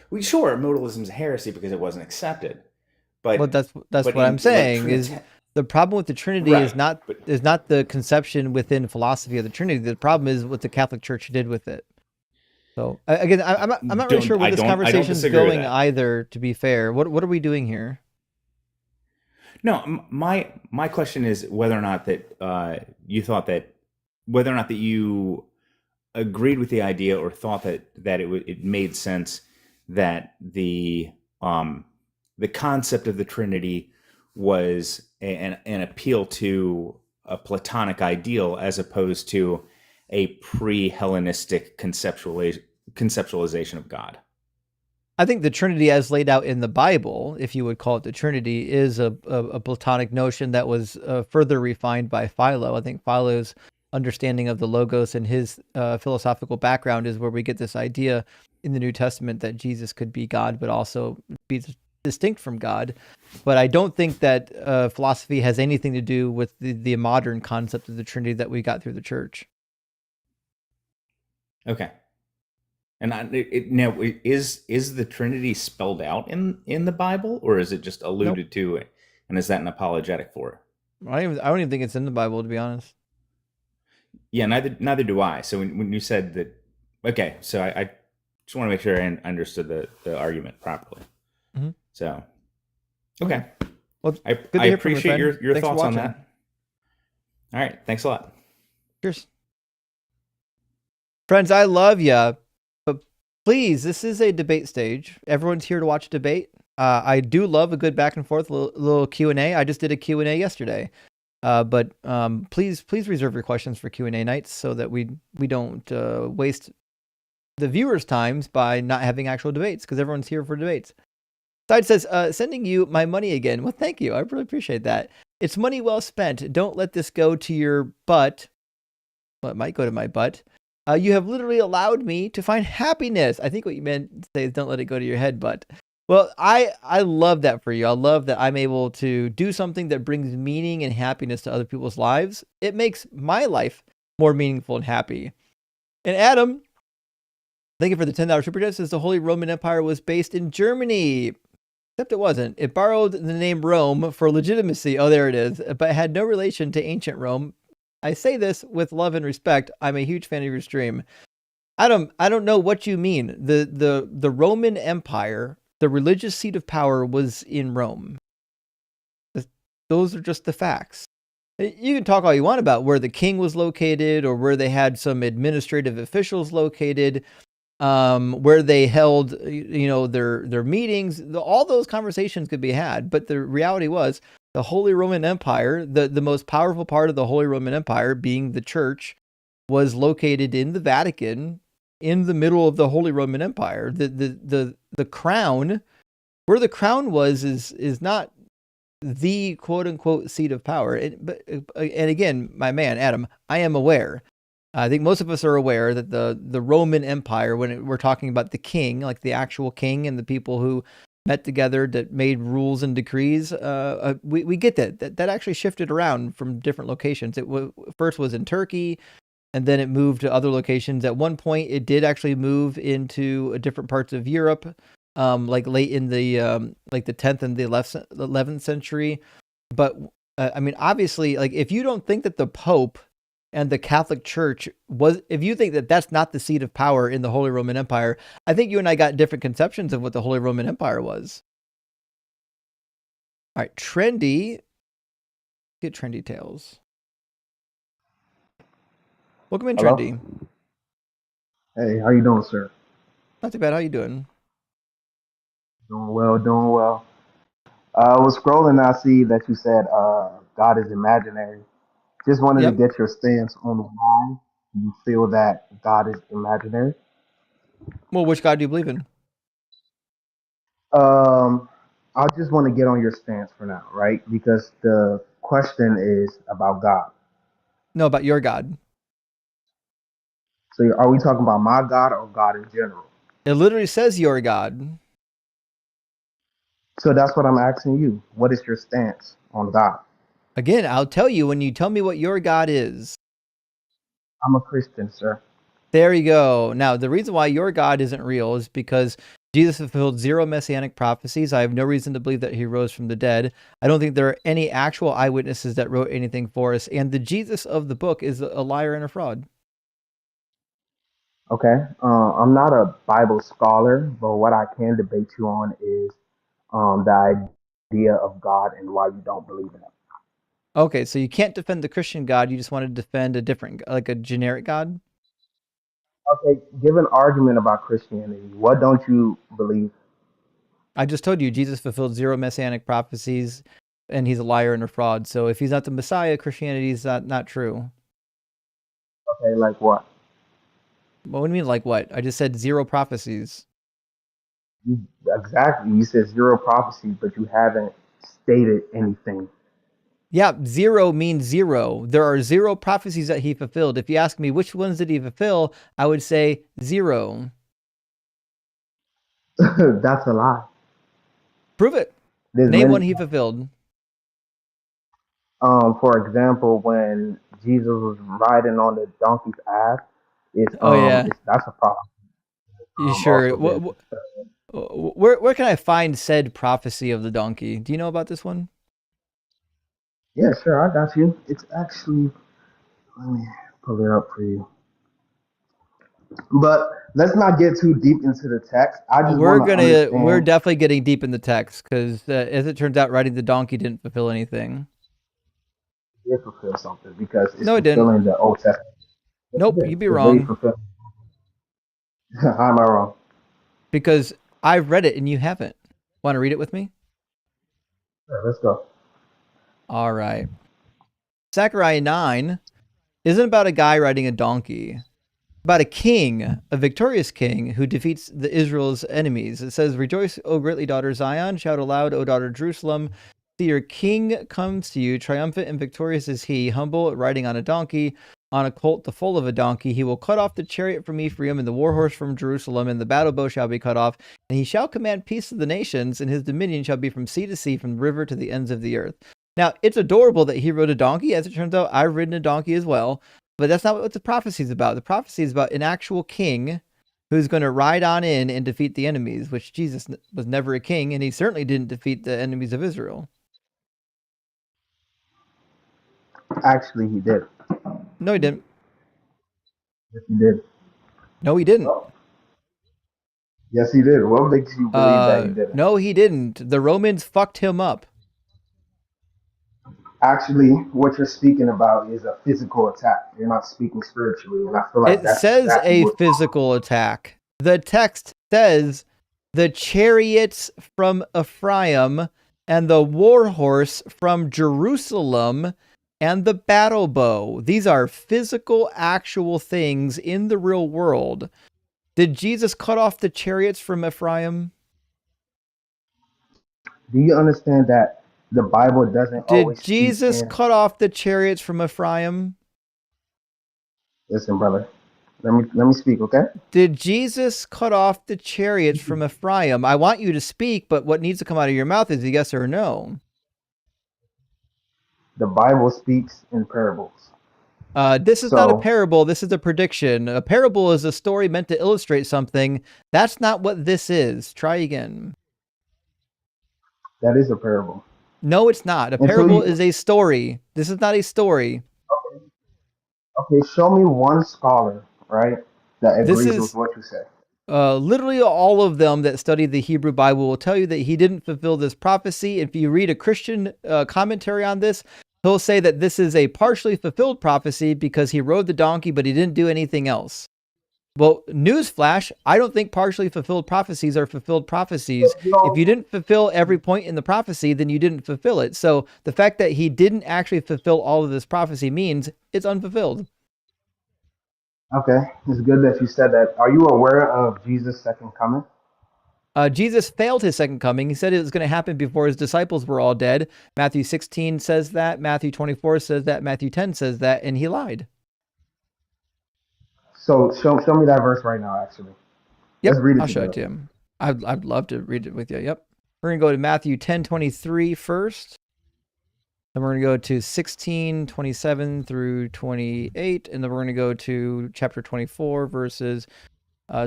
well, sure, modalism is a heresy because it wasn't accepted. But that's what I'm saying is the problem with the Trinity is not the conception within philosophy of the Trinity. The problem is what the Catholic Church did with it. So again, I'm not really sure where this conversation is going either. To be fair, what are we doing here? No, my question is whether or not that you thought that whether or not that you agreed with the idea or thought that it made sense that the concept of the Trinity was an appeal to a Platonic ideal as opposed to a pre-Hellenistic conceptualization of God. I think the Trinity as laid out in the Bible, if you would call it the Trinity, is a Platonic notion that was further refined by Philo. I think Philo's understanding of the Logos and his philosophical background is where we get this idea in the New Testament that Jesus could be God, but also be distinct from God. But I don't think that philosophy has anything to do with the modern concept of the Trinity that we got through the church. Okay. And now, is the Trinity spelled out in the Bible, or is it just alluded to? And is that an apologetic for it? I don't even think it's in the Bible, to be honest. Yeah, neither do I. So when you said that, okay, so I just want to make sure I understood the argument properly. Mm-hmm. So, okay. Well, I appreciate your thoughts on that. All right, thanks a lot. Cheers. Friends, I love you, but please, this is a debate stage. Everyone's here to watch a debate. I do love a good back and forth, little Q&A. I just did a Q&A yesterday. But please reserve your questions for Q&A nights so that we don't waste the viewers' times by not having actual debates, because everyone's here for debates. Side says, sending you my money again. Well, thank you. I really appreciate that. It's money well spent. Don't let this go to your butt. Well, it might go to my butt. You have literally allowed me to find happiness. I think what you meant to say is don't let it go to your head, but well, I love that for you. I love that I'm able to do something that brings meaning and happiness to other people's lives. It makes my life more meaningful and happy. And Adam, thank you for the $10 super chat. Says the Holy Roman Empire was based in Germany. Except it wasn't. It borrowed the name Rome for legitimacy. Oh, there it is. But it had no relation to ancient Rome. I say this with love and respect. I'm a huge fan of your stream. Adam, I don't know what you mean. The Roman Empire, the religious seat of power, was in Rome. Those are just the facts. You can talk all you want about where the king was located or where they had some administrative officials located. where they held, their meetings. All those conversations could be had, but the reality was the Holy Roman Empire, the most powerful part of the Holy Roman Empire, being the church, was located in the Vatican, in the middle of the Holy Roman Empire. The crown, where the crown was, is not the quote unquote seat of power. And again, my man Adam, I am aware. I think most of us are aware that the Roman Empire, when we're talking about the king, like the actual king and the people who met together that made rules and decrees, we get that actually shifted around from different locations. First was in Turkey, and then it moved to other locations. At one point, it did actually move into different parts of Europe, like late in the like the 10th and the 11th century. But I mean, obviously, like if you don't think that the Pope and the Catholic Church if you think that that's not the seat of power in the Holy Roman Empire, I think you and I got different conceptions of what the Holy Roman Empire was. All right, Trendy. Get Trendy Tales. Welcome in, Hello? Trendy. Hey, how you doing, sir? Not too bad. How you doing? Doing well, doing well. I was scrolling, I see that you said God is imaginary. Just wanted to get your stance on why you feel that God is imaginary. Well, which God do you believe in? I just want to get on your stance for now, right? Because the question is about God. No, about your God. So are we talking about my God or God in general? It literally says your God. So that's what I'm asking you. What is your stance on God? Again, I'll tell you when you tell me what your God is. I'm a Christian, sir. There you go. Now, the reason why your God isn't real is because Jesus fulfilled 0 messianic prophecies. I have no reason to believe that he rose from the dead. I don't think there are any actual eyewitnesses that wrote anything for us. And the Jesus of the book is a liar and a fraud. Okay. I'm not a Bible scholar, but what I can debate you on is the idea of God and why you don't believe in it. Okay, so you can't defend the Christian God. You just want to defend a different, like a generic God? Okay, give an argument about Christianity. What don't you believe? I just told you Jesus fulfilled 0 messianic prophecies, and he's a liar and a fraud. So if he's not the Messiah, Christianity is not true. Okay, like what? What do you mean, like what? I just said 0 prophecies. Exactly. You said 0 prophecies, but you haven't stated anything. Yeah, 0 means 0. There are 0 prophecies that he fulfilled. If you ask me which ones did he fulfill, I would say 0. That's a lie. Prove it. Name one he fulfilled. For example, when Jesus was riding on the donkey's ass, that's a prophecy. You sure? Where can I find said prophecy of the donkey? Do you know about this one? Yeah, sure, I got you. It's actually, let me pull it up for you. But let's not get too deep into the text. I just want to understand. We're definitely getting deep in the text because, as it turns out, riding the donkey didn't fulfill anything. It did fulfill something because it's fulfilling the Old Testament. Nope, you'd be wrong. How am I wrong? Because I've read it and you haven't. Want to read it with me? Sure, let's go. All right. Zechariah 9 isn't about a guy riding a donkey. About a king, a victorious king who defeats the Israel's enemies. It says, "Rejoice, O greatly, daughter Zion. Shout aloud, O daughter Jerusalem. See, your king comes to you. Triumphant and victorious is he, humble, riding on a donkey, on a colt, the foal of a donkey. He will cut off the chariot from Ephraim and the war horse from Jerusalem, and the battle bow shall be cut off. And he shall command peace to the nations, and his dominion shall be from sea to sea, from the river to the ends of the earth." Now, it's adorable that he rode a donkey. As it turns out, I've ridden a donkey as well. But that's not what the prophecy is about. The prophecy is about an actual king who's going to ride on in and defeat the enemies, which Jesus was never a king, and he certainly didn't defeat the enemies of Israel. Actually, he did. No, he didn't. Yes, he did. No, he didn't. Oh. Yes, he did. What makes you believe that he didn't? No, he didn't. The Romans fucked him up. Actually, what you're speaking about is a physical attack. You're not speaking spiritually, and I feel like it says a physical attack. The text says the chariots from Ephraim and the war horse from Jerusalem and the battle bow. These are physical, actual things in the real world. Did Jesus cut off the chariots from Ephraim? Do you understand that the Bible doesn't Did always speak Jesus in? cut off the chariots from Ephraim? Listen, brother. Let me speak, okay? Did Jesus cut off the chariots from Ephraim? I want you to speak, but what needs to come out of your mouth is a yes or a no. The Bible speaks in parables. This is not a So parable. This is a prediction. A parable is a story meant to illustrate something. That's not what this is. Try again. that is a parable. No, it's not. A Until parable you is a story. This is not a story. okay, show me one scholar, right, that This agrees with is what you say. literally all of them that study the Hebrew Bible will tell you that he didn't fulfill this prophecy. If you read a Christian commentary on this, he'll say that this is a partially fulfilled prophecy because he rode the donkey, but he didn't do anything else. Well, newsflash, I don't think partially fulfilled prophecies are fulfilled prophecies. If you didn't fulfill every point in the prophecy, then you didn't fulfill it. So the fact that he didn't actually fulfill all of this prophecy means it's unfulfilled. Okay, it's good that you said that. Are you aware of Jesus' second coming? Jesus failed his second coming. He said it was going to happen before his disciples were all dead. Matthew 16 says that. Matthew 24 says that. Matthew 10 says that. And he lied. So show me that verse right now, actually. Yep, Let's read it I'll show it together. to him. I'd love to read it with you. Yep. We're going to go to Matthew 10:23 first. Then we're going to go to 16:27 through 28. And then we're going to go to chapter 24, verses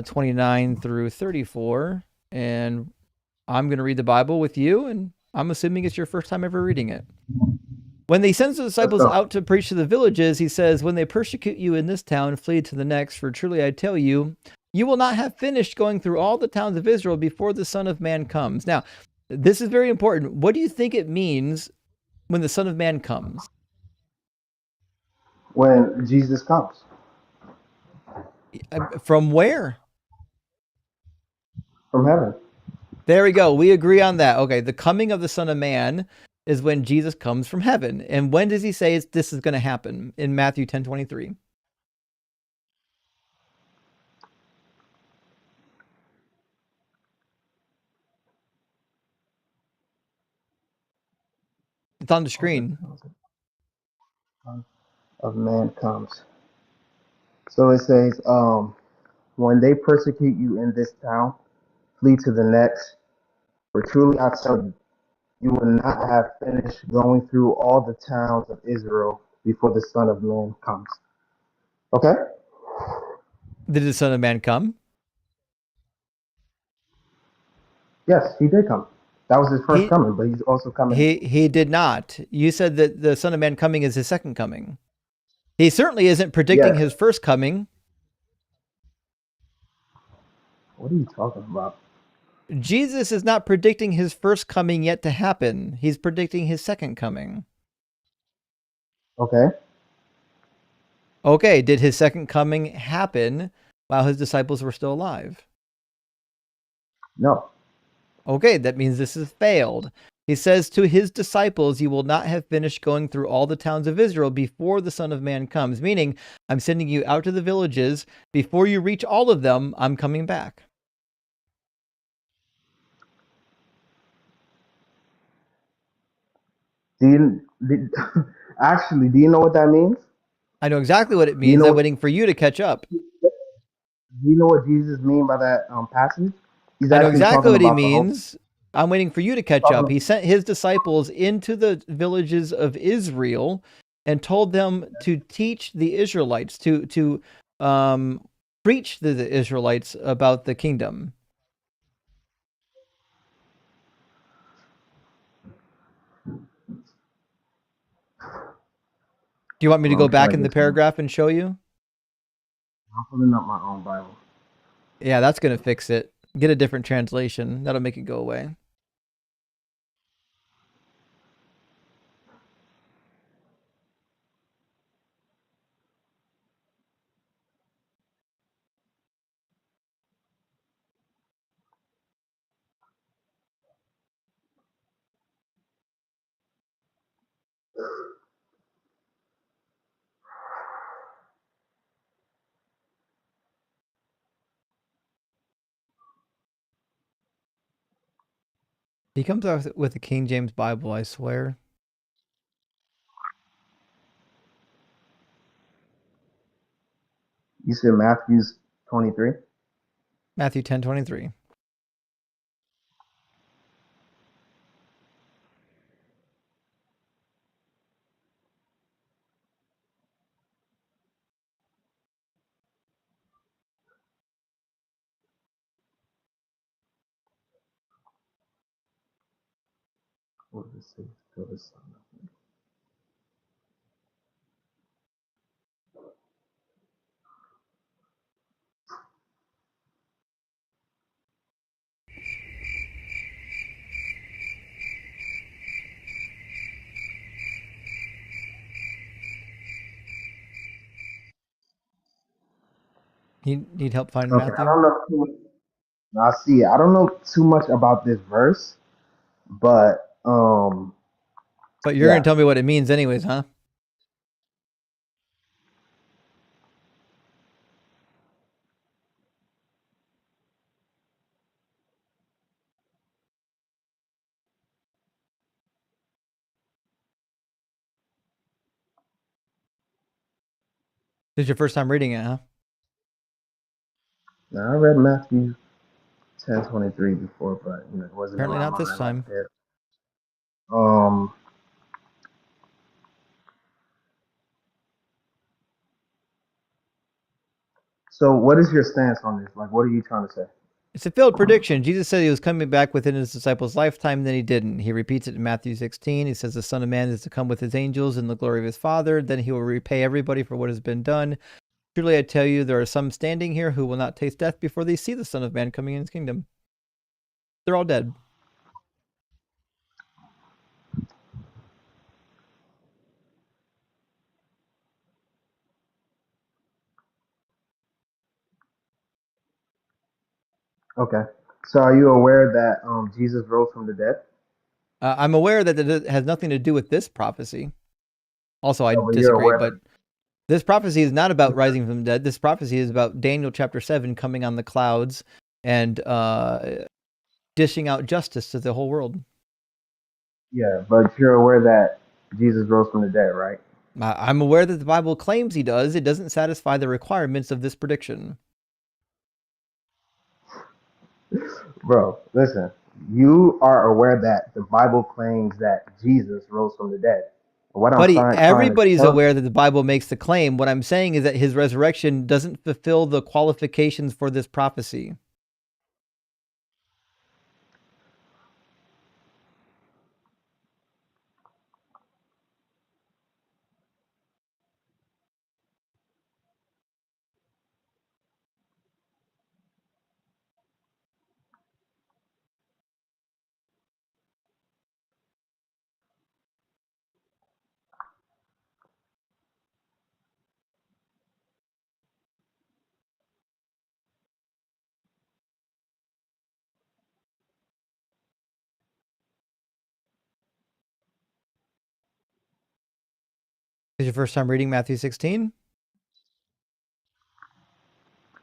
29 through 34. And I'm going to read the Bible with you, and I'm assuming it's your first time ever reading it. When he sends the disciples out to preach to the villages, he says, when they persecute you in this town, flee to the next, for truly I tell you, you will not have finished going through all the towns of Israel before the Son of Man comes. Now, this is very important. What do you think it means when the Son of Man comes? When Jesus comes. From where? From heaven. There we go. We agree on that. Okay, the coming of the Son of Man is when Jesus comes from heaven. And when does he say this is going to happen? In Matthew 10:23. It's on the screen. Son of Man comes. So it says, when they persecute you in this town, flee to the next. For truly I tell you, you will not have finished going through all the towns of Israel before the Son of Man comes. Okay? Did the Son of Man come? Yes, he did come. That was his first coming, but he's also coming. He did not. You said that the Son of Man coming is his second coming. He certainly isn't predicting his first coming. What are you talking about? Jesus is not predicting his first coming yet to happen. He's predicting his second coming. Okay. Okay, did his second coming happen while his disciples were still alive? No. Okay, that means this has failed. He says to his disciples, you will not have finished going through all the towns of Israel before the Son of Man comes, meaning I'm sending you out to the villages. Before you reach all of them, I'm coming back. Actually, do you know what that means? I know exactly what it means. I'm waiting for you to catch up. Do you know what Jesus means by that passage? He's I know actually exactly talking what he about the whole. means. I'm waiting for you to catch up. He sent his disciples into the villages of Israel and told them to teach the Israelites, to preach to the Israelites about the kingdom. Do you want me to go back in the paragraph and show you? I'm pulling up my own Bible. Yeah, that's going to fix it. Get a different translation. That'll make it go away. He comes out with the King James Bible, I swear. You said Matthew's 23? Matthew 10:23. What does it say? Go to Son. You need help finding Okay, I Matthew? don't know too much. I see it. I don't know too much about this verse, but But you're yeah. going to tell me what it means anyways, huh? This is your first time reading it, huh? Now I read Matthew 10:23 before, but it wasn't in Apparently my not this mind like time. that. Um, so what is your stance on this? Like, what are you trying to say? It's a failed prediction. Jesus said he was coming back within his disciples' lifetime, then he didn't. He repeats it in Matthew 16. He says the Son of Man is to come with his angels in the glory of his Father. Then he will repay everybody for what has been done. Truly I tell you, there are some standing here who will not taste death before they see the Son of Man coming in his kingdom. They're all dead. Okay. So are you aware that Jesus rose from the dead? I'm aware that it has nothing to do with this prophecy. Also, I No, but you're disagree, aware but this prophecy is not about rising from the dead. This prophecy is about Daniel chapter 7 coming on the clouds and dishing out justice to the whole world. Yeah, but you're aware that Jesus rose from the dead, right? I'm aware that the Bible claims he does. It doesn't satisfy the requirements of this prediction. Bro, listen. You are aware that the Bible claims that Jesus rose from the dead. What I'm Buddy, trying to everybody's tell aware that the Bible makes the claim. What I'm saying is that his resurrection doesn't fulfill the qualifications for this prophecy. Is your first time reading Matthew 16?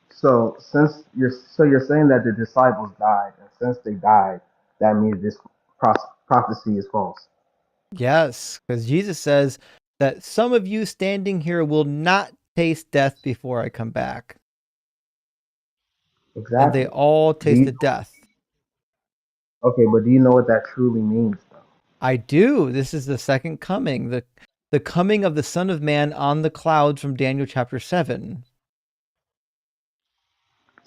So you're saying that the disciples died, and since they died, that means this prophecy is false. Yes, because Jesus says that some of you standing here will not taste death before I come back. Exactly. And they all tasted death. Okay, but do you know what that truly means, though? I do. This is the second coming, the coming of the Son of Man on the clouds from Daniel chapter 7.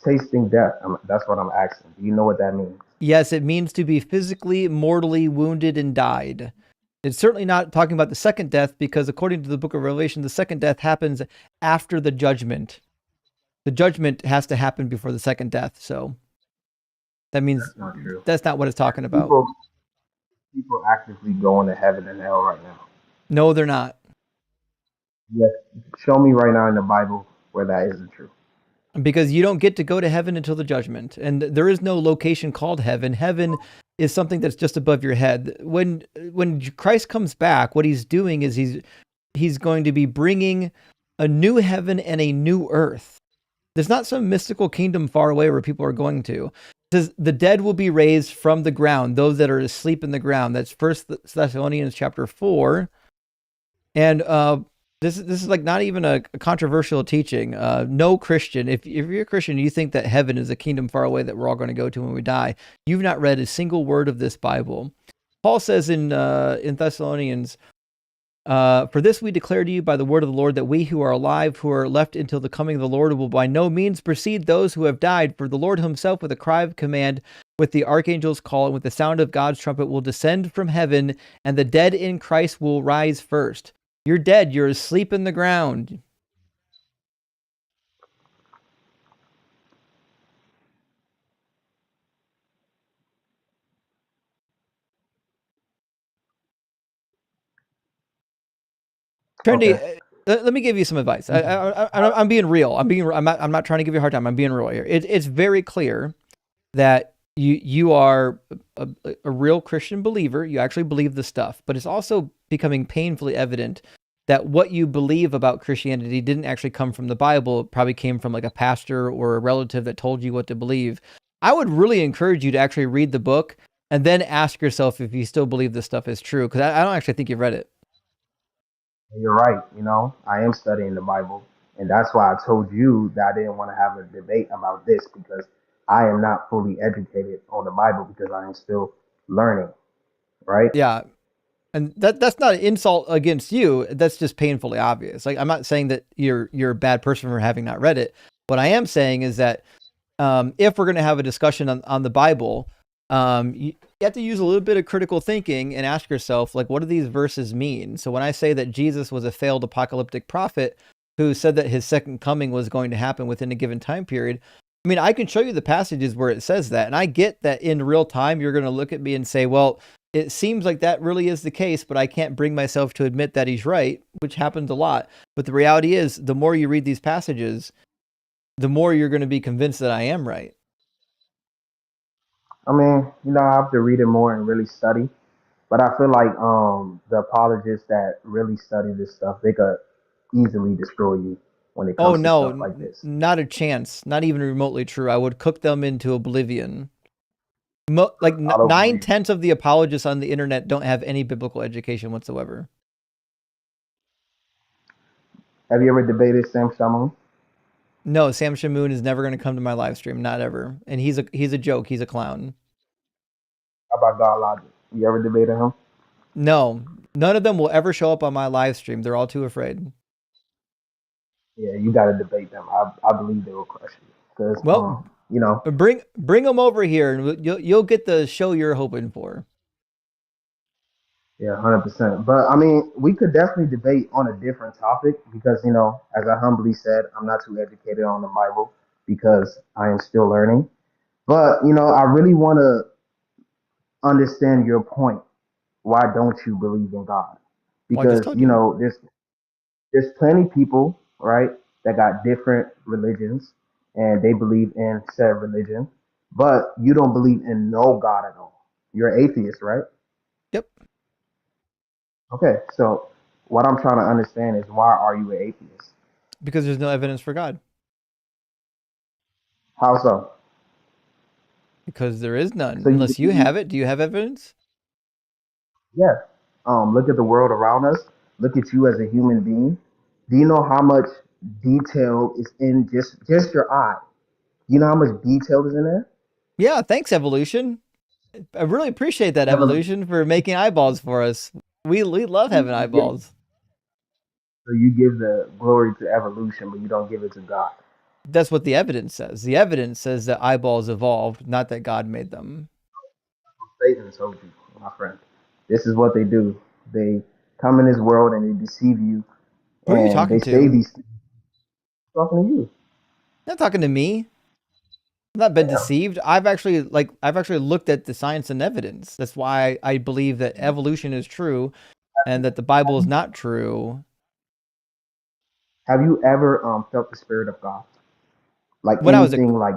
Tasting death. That's what I'm asking. Do you know what that means? Yes, it means to be physically, mortally wounded and died. It's certainly not talking about the second death because according to the book of Revelation, the second death happens after the judgment. The judgment has to happen before the second death. So that means that's not true. That's not what it's talking about. People actively going to heaven and hell right now. No, they're not. Yes. Show me right now in the Bible where that isn't true. Because you don't get to go to heaven until the judgment. And there is no location called heaven. Heaven is something that's just above your head. When Christ comes back, what he's doing is he's going to be bringing a new heaven and a new earth. There's not some mystical kingdom far away where people are going to. says the dead will be raised from the ground, those that are asleep in the ground. That's 1 Thessalonians chapter 4. And this is like not even a controversial teaching. No Christian, if you're a Christian, you think that heaven is a kingdom far away that we're all going to go to when we die. You've not read a single word of this Bible. Paul says in Thessalonians, for this we declare to you by the word of the Lord, that we who are alive, who are left until the coming of the Lord, will by no means precede those who have died. For the Lord himself, with a cry of command, with the archangel's call, and with the sound of God's trumpet, will descend from heaven, and the dead in Christ will rise first. You're dead. You're asleep in the ground. Trinity, Okay. let me give you some advice. I'm being real. I'm not trying to give you a hard time. I'm being real here. It's very clear that you are a real Christian believer. You actually believe the stuff, but it's also becoming painfully evident that what you believe about Christianity didn't actually come from the Bible. It probably came from like a pastor or a relative that told you what to believe. I would really encourage you to actually read the book and then ask yourself if you still believe this stuff is true, because I don't actually think you've read it. You're right. I am studying the Bible, and that's why I told you that I didn't want to have a debate about this because I am not fully educated on the Bible because I am still learning. Right? Yeah. And that's not an insult against you. That's just painfully obvious. Like, I'm not saying that you're a bad person for having not read it. What I am saying is that if we're going to have a discussion on the Bible, you have to use a little bit of critical thinking and ask yourself, like, what do these verses mean? So when I say that Jesus was a failed apocalyptic prophet who said that his second coming was going to happen within a given time period, I mean, I can show you the passages where it says that. And I get that in real time, you're going to look at me and say, well, it seems like that really is the case, but I can't bring myself to admit that he's right, which happens a lot. But the reality is, the more you read these passages, the more you're going to be convinced that I am right. I mean, I have to read it more and really study. But I feel like the apologists that really study this stuff, they could easily destroy you when it Oh, comes to no, stuff like this. not a chance. Not even remotely true. I would cook them into oblivion. Like 9/10 of the apologists on the internet don't have any biblical education whatsoever. Have you ever debated Sam Shamoun? No, Sam Shamoun is never going to come to my live stream, not ever. And he's a joke. He's a clown. How about God Logic? You ever debated him? No, none of them will ever show up on my live stream. They're all too afraid. Yeah, you got to debate them. I believe they will crush you because, well, bring them over here, and you'll get the show you're hoping for. Yeah, 100%. But I mean, we could definitely debate on a different topic because, as I humbly said, I'm not too educated on the Bible because I am still learning. But, I really want to understand your point. Why don't you believe in God? Because, there's plenty of people, right, that got different religions and they believe in said religion, but you don't believe in no God at all. You're an atheist, right? Yep. Okay, so what I'm trying to understand is why are you an atheist? Because there's no evidence for God. How so? Because there is none. So unless you have it. Do you have evidence? Yeah. Look at the world around us. Look at you as a human being. Do you know how much detail is in just your eye? You know how much detail is in there? Yeah, thanks, evolution. I really appreciate that, evolution, for making eyeballs for us. We love having eyeballs. So you give the glory to evolution, but you don't give it to God. That's what the evidence says. The evidence says that eyeballs evolved, not that God made them. Satan told you, my friend. This is what they do. They come in this world and they deceive you. Who are you talking to? Say these things. I'm talking to you. Not talking to me. I've not been deceived. I've actually looked at the science and evidence. That's why I believe that evolution is true and that the Bible is not true. Have you ever felt the Spirit of God? Like when anything, like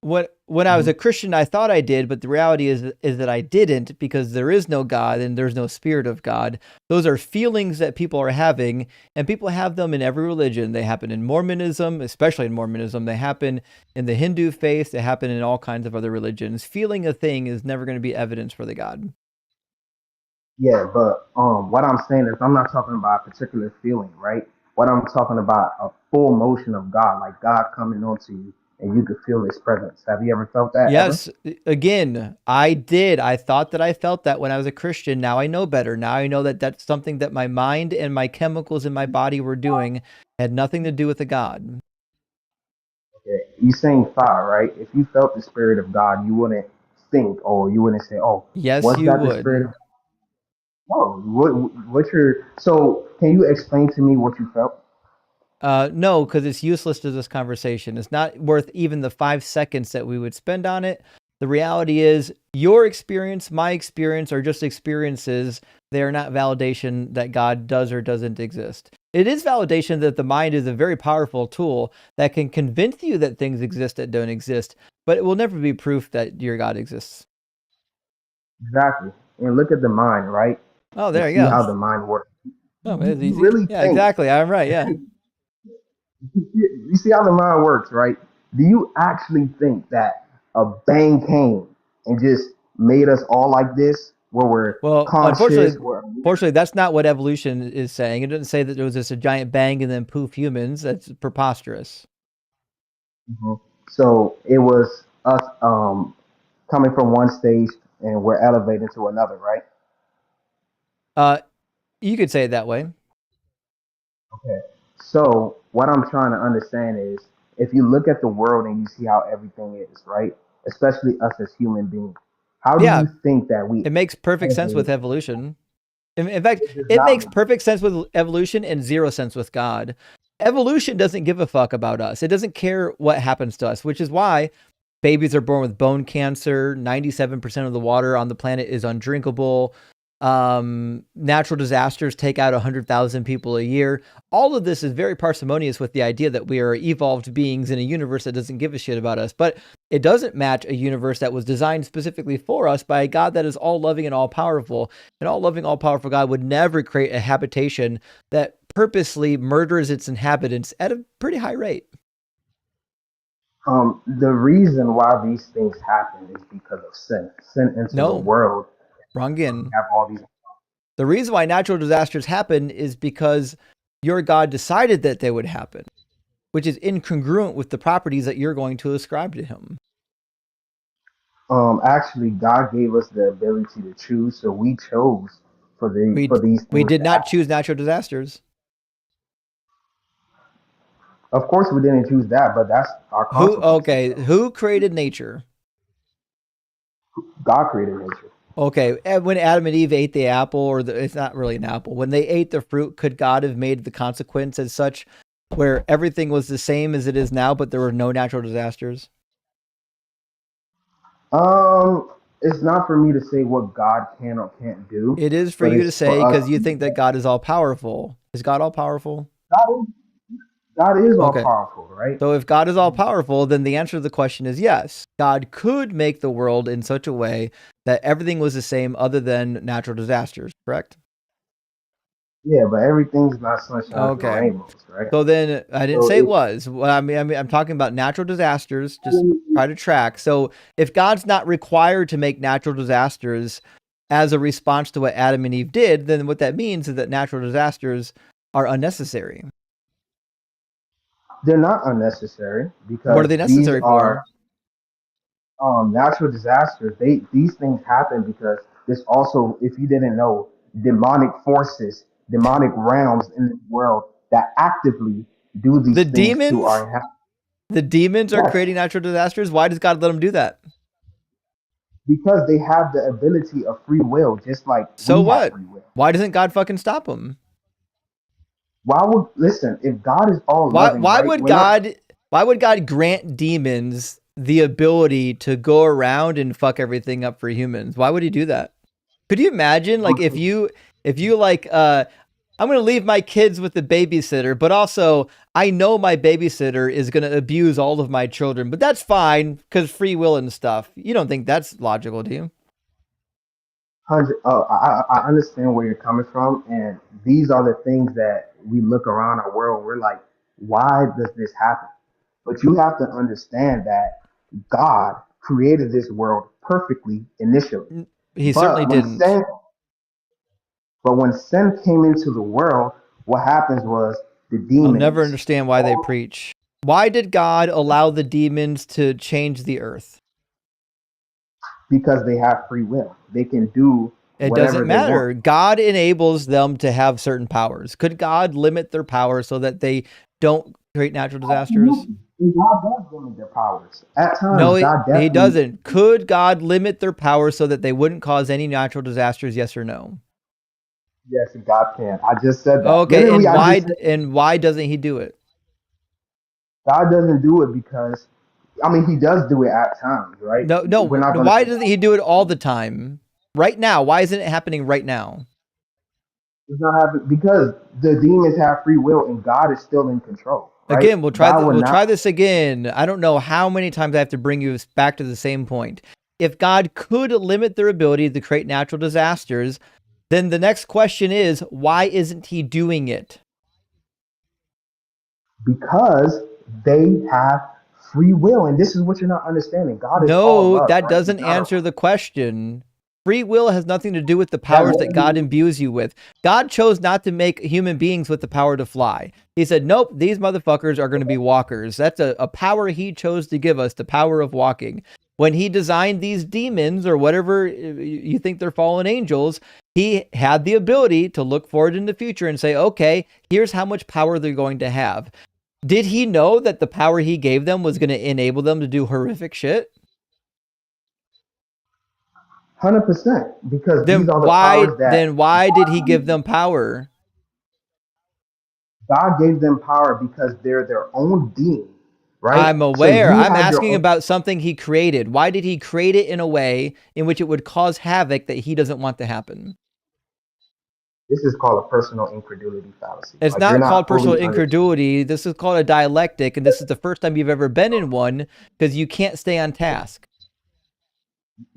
when when I was a Christian, I thought I did, but the reality is that I didn't, because there is no God and there's no spirit of God. Those are feelings that people are having, and people have them in every religion. They happen in Mormonism, especially in Mormonism. They happen in the Hindu faith. They happen in all kinds of other religions. Feeling a thing is never going to be evidence for the God. Yeah, but what I'm saying is I'm not talking about a particular feeling, right? What I'm talking about a full motion of God, like God coming onto you and you could feel his presence. Have you ever felt that ever? Yes, again, I did. I thought that I felt that when I was a Christian. Now I know better. Now I know that that's something that my mind and my chemicals in my body were doing, had nothing to do with the God. Okay. You saying thought, right? If you felt the spirit of God, you wouldn't think, or you wouldn't say, "Oh, Yes, was you that the spirit would. of?" Oh, what your? So, can you explain to me what you felt? No, because it's useless to this conversation. It's not worth even the 5 seconds that we would spend on it. The reality is your experience, my experience are just experiences. They are not validation that God does or doesn't exist. It is validation that the mind is a very powerful tool that can convince you that things exist that don't exist, but it will never be proof that your God exists. Exactly. And look at the mind, right? Oh, And there you see go. how the mind works. Oh, it's You easy. really Yeah, think? exactly. I'm right. Yeah. You see how the mind works, right? Do you actually think that a bang came and just made us all like this, where we're Well, conscious, unfortunately, that's not what evolution is saying. It doesn't say that there was just a giant bang and then poof humans. That's preposterous. Mhm. So it was us coming from one stage and we're elevating to another, right? You could say it that way. Okay. So what I'm trying to understand is if you look at the world and you see how everything is, right? Especially us as human beings, how do Yeah, you think that we it makes perfect sense with elevated? evolution. In fact, It does it not makes make perfect sense with evolution and zero sense with God. Evolution doesn't give a fuck about us. It doesn't care what happens to us, which is why babies are born with bone cancer. 97% of the water on the planet is undrinkable. Natural disasters take out 100,000 people a year. All of this is very parsimonious with the idea that we are evolved beings in a universe that doesn't give a shit about us. But it doesn't match a universe that was designed specifically for us by a God that is all loving and all powerful. An all loving, all powerful God would never create a habitation that purposely murders its inhabitants at a pretty high rate. The reason why these things happen is because of sin. Sin into the No, world. wrong again. We have all these. The reason why natural disasters happen is because your God decided that they would happen, which is incongruent with the properties that you're going to ascribe to him. Actually, God gave us the ability to choose, so we chose for these We things did to not happen. choose natural disasters. Of course, we didn't choose that, but that's our consequences. Who created nature? God created nature. Okay, and when Adam and Eve ate the apple, it's not really an apple, when they ate the fruit, could God have made the consequence as such where everything was the same as it is now, but there were no natural disasters? It's not for me to say what God can or can't do, It is for but you to it's for say us. because you think that God is all powerful. Is God all powerful? God is, God is all Okay. powerful, right? So if God is all powerful, then the answer to the question is yes. God could make the world in such a way that everything was the same other than natural disasters, correct? Yeah, but everything's not sunshine and Okay. rainbows, right? So then I didn't So say it was. Well, I'm talking about natural disasters. Just try to track. So if God's not required to make natural disasters as a response to what Adam and Eve did, then what that means is that natural disasters are unnecessary. they're not unnecessary What are because they these necessary for? are natural disasters. These things happen because there's also, if you didn't know, demonic forces, demonic realms in this world that actively do The these things to our demons? inhabitants. The demons are Yes, creating natural disasters. Why does God let them do that? because they have the ability of free will, just like So we have what? free will. Why doesn't God fucking stop them? Why would listen? If God is all Why loving, why right? would We're not. God why would God grant demons the ability to go around and fuck everything up for humans? Why would he do that? Could you imagine like if you like I'm going to leave my kids with the babysitter, but also I know my babysitter is going to abuse all of my children, but that's fine because free will and stuff. You don't think that's logical, do you? I understand where you're coming from, and these are the things that we look around our world. We're like, why does this happen? But you have to understand that God created this world perfectly initially. He certainly didn't. But when sin came into the world, what happens was the demons. I'll never understand why they preach. Why did God allow the demons to change the earth? Because they have free will. They can do it whatever doesn't they matter. want. God enables them to have certain powers. Could God limit their power so that they don't create natural disasters? And God does limit their powers. At times, no, God definitely... he doesn't. Could God limit their power so that they wouldn't cause any natural disasters? Yes or no? Yes, God can. I just said that. Okay, and why doesn't he do it? God doesn't do it because, I mean, he does do it at times, right? No. Why doesn't he do it all the time? Right now, why isn't it happening right now? It's not happening because the demons have free will and God is still in control. Right? Again, we'll try this again. I don't know how many times I have to bring you back to the same point. If God could limit their ability to create natural disasters, then the next question is, why isn't he doing it? Because they have free will, and this is what you're not understanding. God is all love. No, that doesn't answer the question. Free will has nothing to do with the powers that God imbues you with. God chose not to make human beings with the power to fly. He said, nope, these motherfuckers are going to be walkers. That's a power he chose to give us, the power of walking. When he designed these demons or whatever you think they're fallen angels, he had the ability to look forward in the future and say, okay, here's how much power they're going to have. Did he know that the power he gave them was going to enable them to do horrific shit? 100%, because these are the powers that... Then why did he give them power? God gave them power because they're their own being, right? I'm aware. I'm asking about something he created. Why did he create it in a way in which it would cause havoc that he doesn't want to happen? This is called a personal incredulity fallacy. It's not called personal incredulity. This is called a dialectic, and this is the first time you've ever been in one because you can't stay on task.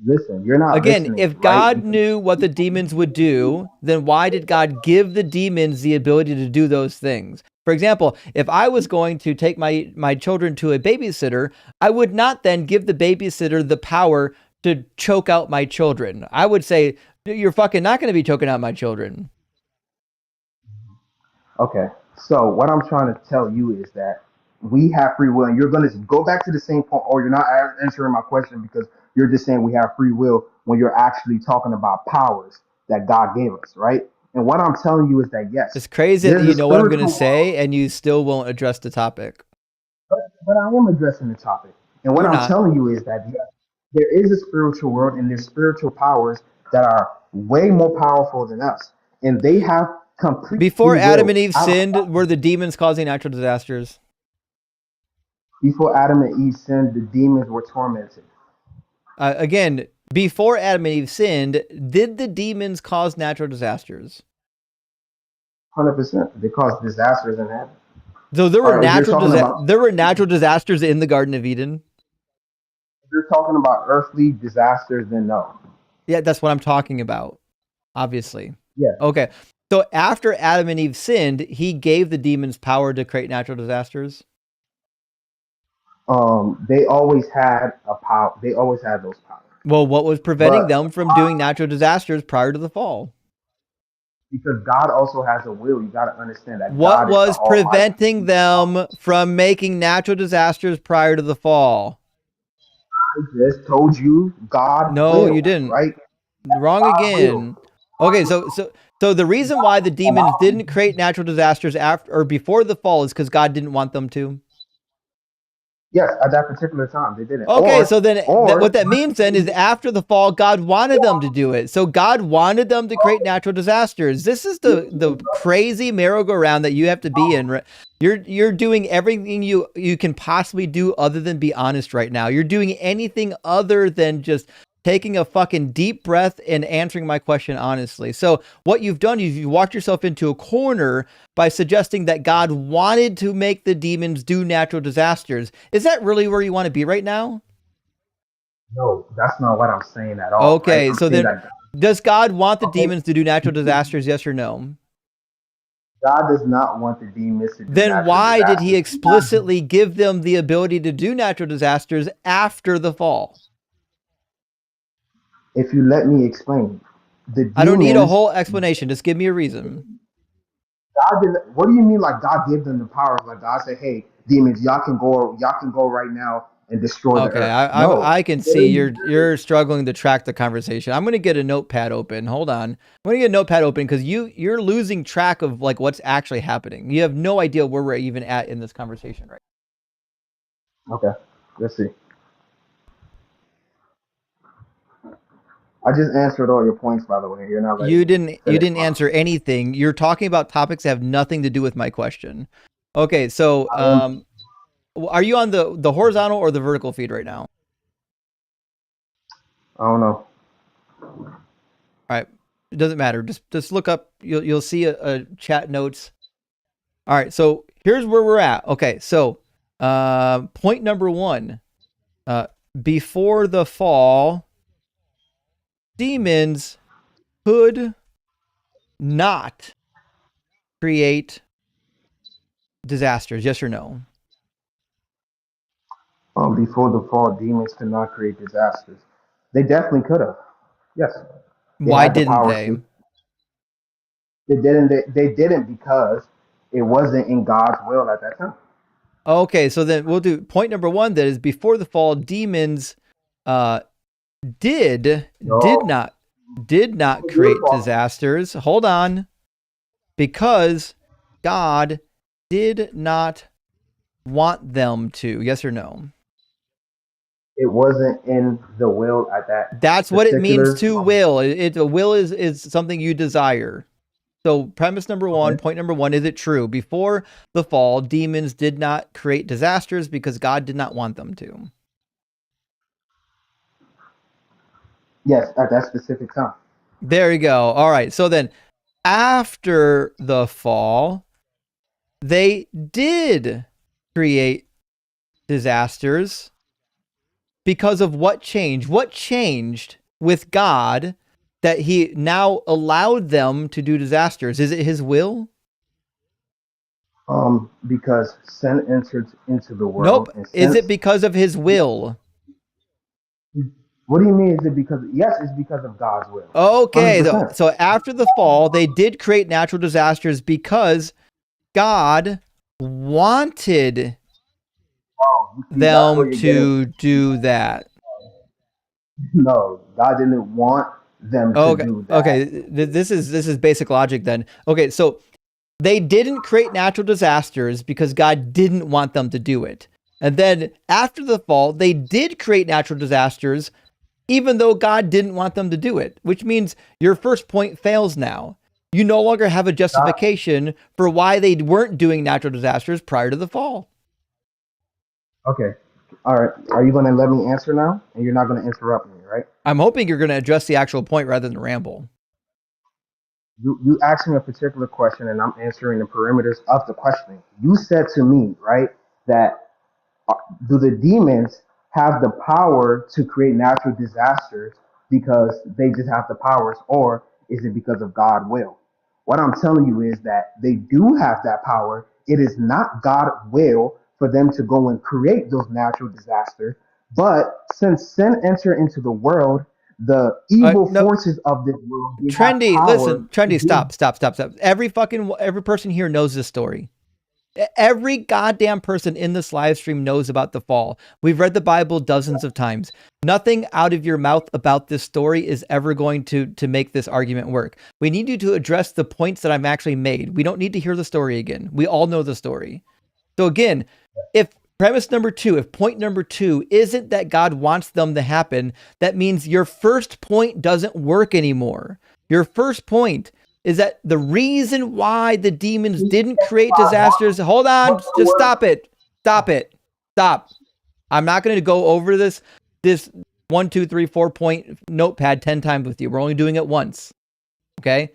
Listen, you're not Again, if God knew what the demons would do, then why did God give the demons the ability to do those things? For example, if I was going to take my children to a babysitter, I would not then give the babysitter the power to choke out my children. I would say, you're fucking not going to be choking out my children. Okay, so what I'm trying to tell you is that we have free will, and you're going to go back to the same point, or you're not answering my question because you're just saying we have free will when you're actually talking about powers that God gave us, right? And what I'm telling you is that, yes. It's crazy that you know what I'm going to say, and you still won't address the topic. But I am addressing the topic. And what I'm telling you is that, yes, there is a spiritual world, and there's spiritual powers that are way more powerful than us. And they have complete... Before Adam and Eve sinned, were the demons causing natural disasters? Before Adam and Eve sinned, the demons were tormented. Again, before Adam and Eve sinned, did the demons cause natural disasters? 100%. They caused disasters in heaven. So there were natural disasters in the Garden of Eden? If you're talking about earthly disasters, then no. Yeah, that's what I'm talking about, obviously. Yeah. Okay. So after Adam and Eve sinned, he gave the demons power to create natural disasters? They always had a power. They always had those powers. Well, what was preventing them from doing natural disasters prior to the fall? Because God also has a will. You got to understand that. What was preventing them from making natural disasters prior to the fall? I just told you God. No, you didn't. Right? Wrong again. Okay, so the reason why the demons didn't create natural disasters after or before the fall is because God didn't want them to. Yes, at that particular time, they didn't. Okay, so then what that means then is after the fall, God wanted them to do it. So God wanted them to create natural disasters. This is the crazy merry-go-round that you have to be in. You're doing everything you can possibly do other than be honest right now. You're doing anything other than just taking a fucking deep breath and answering my question honestly. So what you've done is you walked yourself into a corner by suggesting that God wanted to make the demons do natural disasters. Is that really where you want to be right now? No, that's not what I'm saying at all. Okay, right? so then does God want the demons to do natural disasters? Yes or no? God does not want the demons to do then why did he disasters. explicitly give them the ability to do natural disasters after the fall? If you let me explain, the demons, I don't need a whole explanation. Just give me a reason. What do you mean? Like God gave them the powers? Like God said, "Hey, demons, y'all can go right now and destroy the earth." I can see you're struggling to track the conversation. I'm going to get a notepad open. Hold on. I'm going to get a notepad open because you're losing track of like what's actually happening. You have no idea where we're even at in this conversation right now. Okay, let's see. I just answered all your points, by the way. You're not. You didn't answer anything. You're talking about topics that have nothing to do with my question. Okay, so are you on the horizontal or the vertical feed right now? I don't know. All right, it doesn't matter. Just look up. You'll see a chat notes. All right, so here's where we're at. Okay, so point number 1. Before the fall, demons could not create disasters. Yes or no? Before the fall, demons could not create disasters. They definitely could have. Yes. Why didn't they? They didn't because it wasn't in God's will at that time. Okay, so then we'll do point number 1. That is before the fall, demons did not create disasters. Hold on, because God did not want them to. Yes or no? It wasn't in the will at that. That's what it means to will. A will is something you desire. So premise number 1, point number 1, is it true? Before the fall, demons did not create disasters because God did not want them to. Yes, at that specific time. There you go. All right. So then after the fall, they did create disasters because of what changed? What changed with God that he now allowed them to do disasters? Is it his will? Because sin entered into the world. Nope. Is it because of his will? What do you mean? Is it because? Yes, it's because of God's will. Okay. So after the fall, they did create natural disasters because God wanted them to do that. No, God didn't want them to do that. Okay, this is basic logic then. Okay, so they didn't create natural disasters because God didn't want them to do it. And then after the fall, they did create natural disasters even though God didn't want them to do it, which means your first point fails now. You no longer have a justification for why they weren't doing natural disasters prior to the fall. Okay. All right. Are you going to let me answer now? And you're not going to interrupt me, right? I'm hoping you're going to address the actual point rather than ramble. You asked me a particular question, and I'm answering the perimeters of the questioning. You said to me, right, that do the demons have the power to create natural disasters because they just have the powers, or is it because of God's will? What I'm telling you is that they do have that power. It is not God's will for them to go and create those natural disasters. But since sin entered into the world, the evil forces of this world. Trendy, stop. Every person here knows this story. Every goddamn person in this live stream knows about the fall. We've read the Bible dozens of times. Nothing out of your mouth about this story is ever going to make this argument work. We need you to address the points that I've actually made. We don't need to hear the story again. We all know the story. So again, if premise number 2, if point number 2 isn't that God wants them to happen, that means your first point doesn't work anymore. Your first point is that the reason why the demons didn't create disasters. Hold on, just stop it. Stop. I'm not going to go over this 1, 2, 3, 4 point notepad 10 times with you. We're only doing it once. Okay.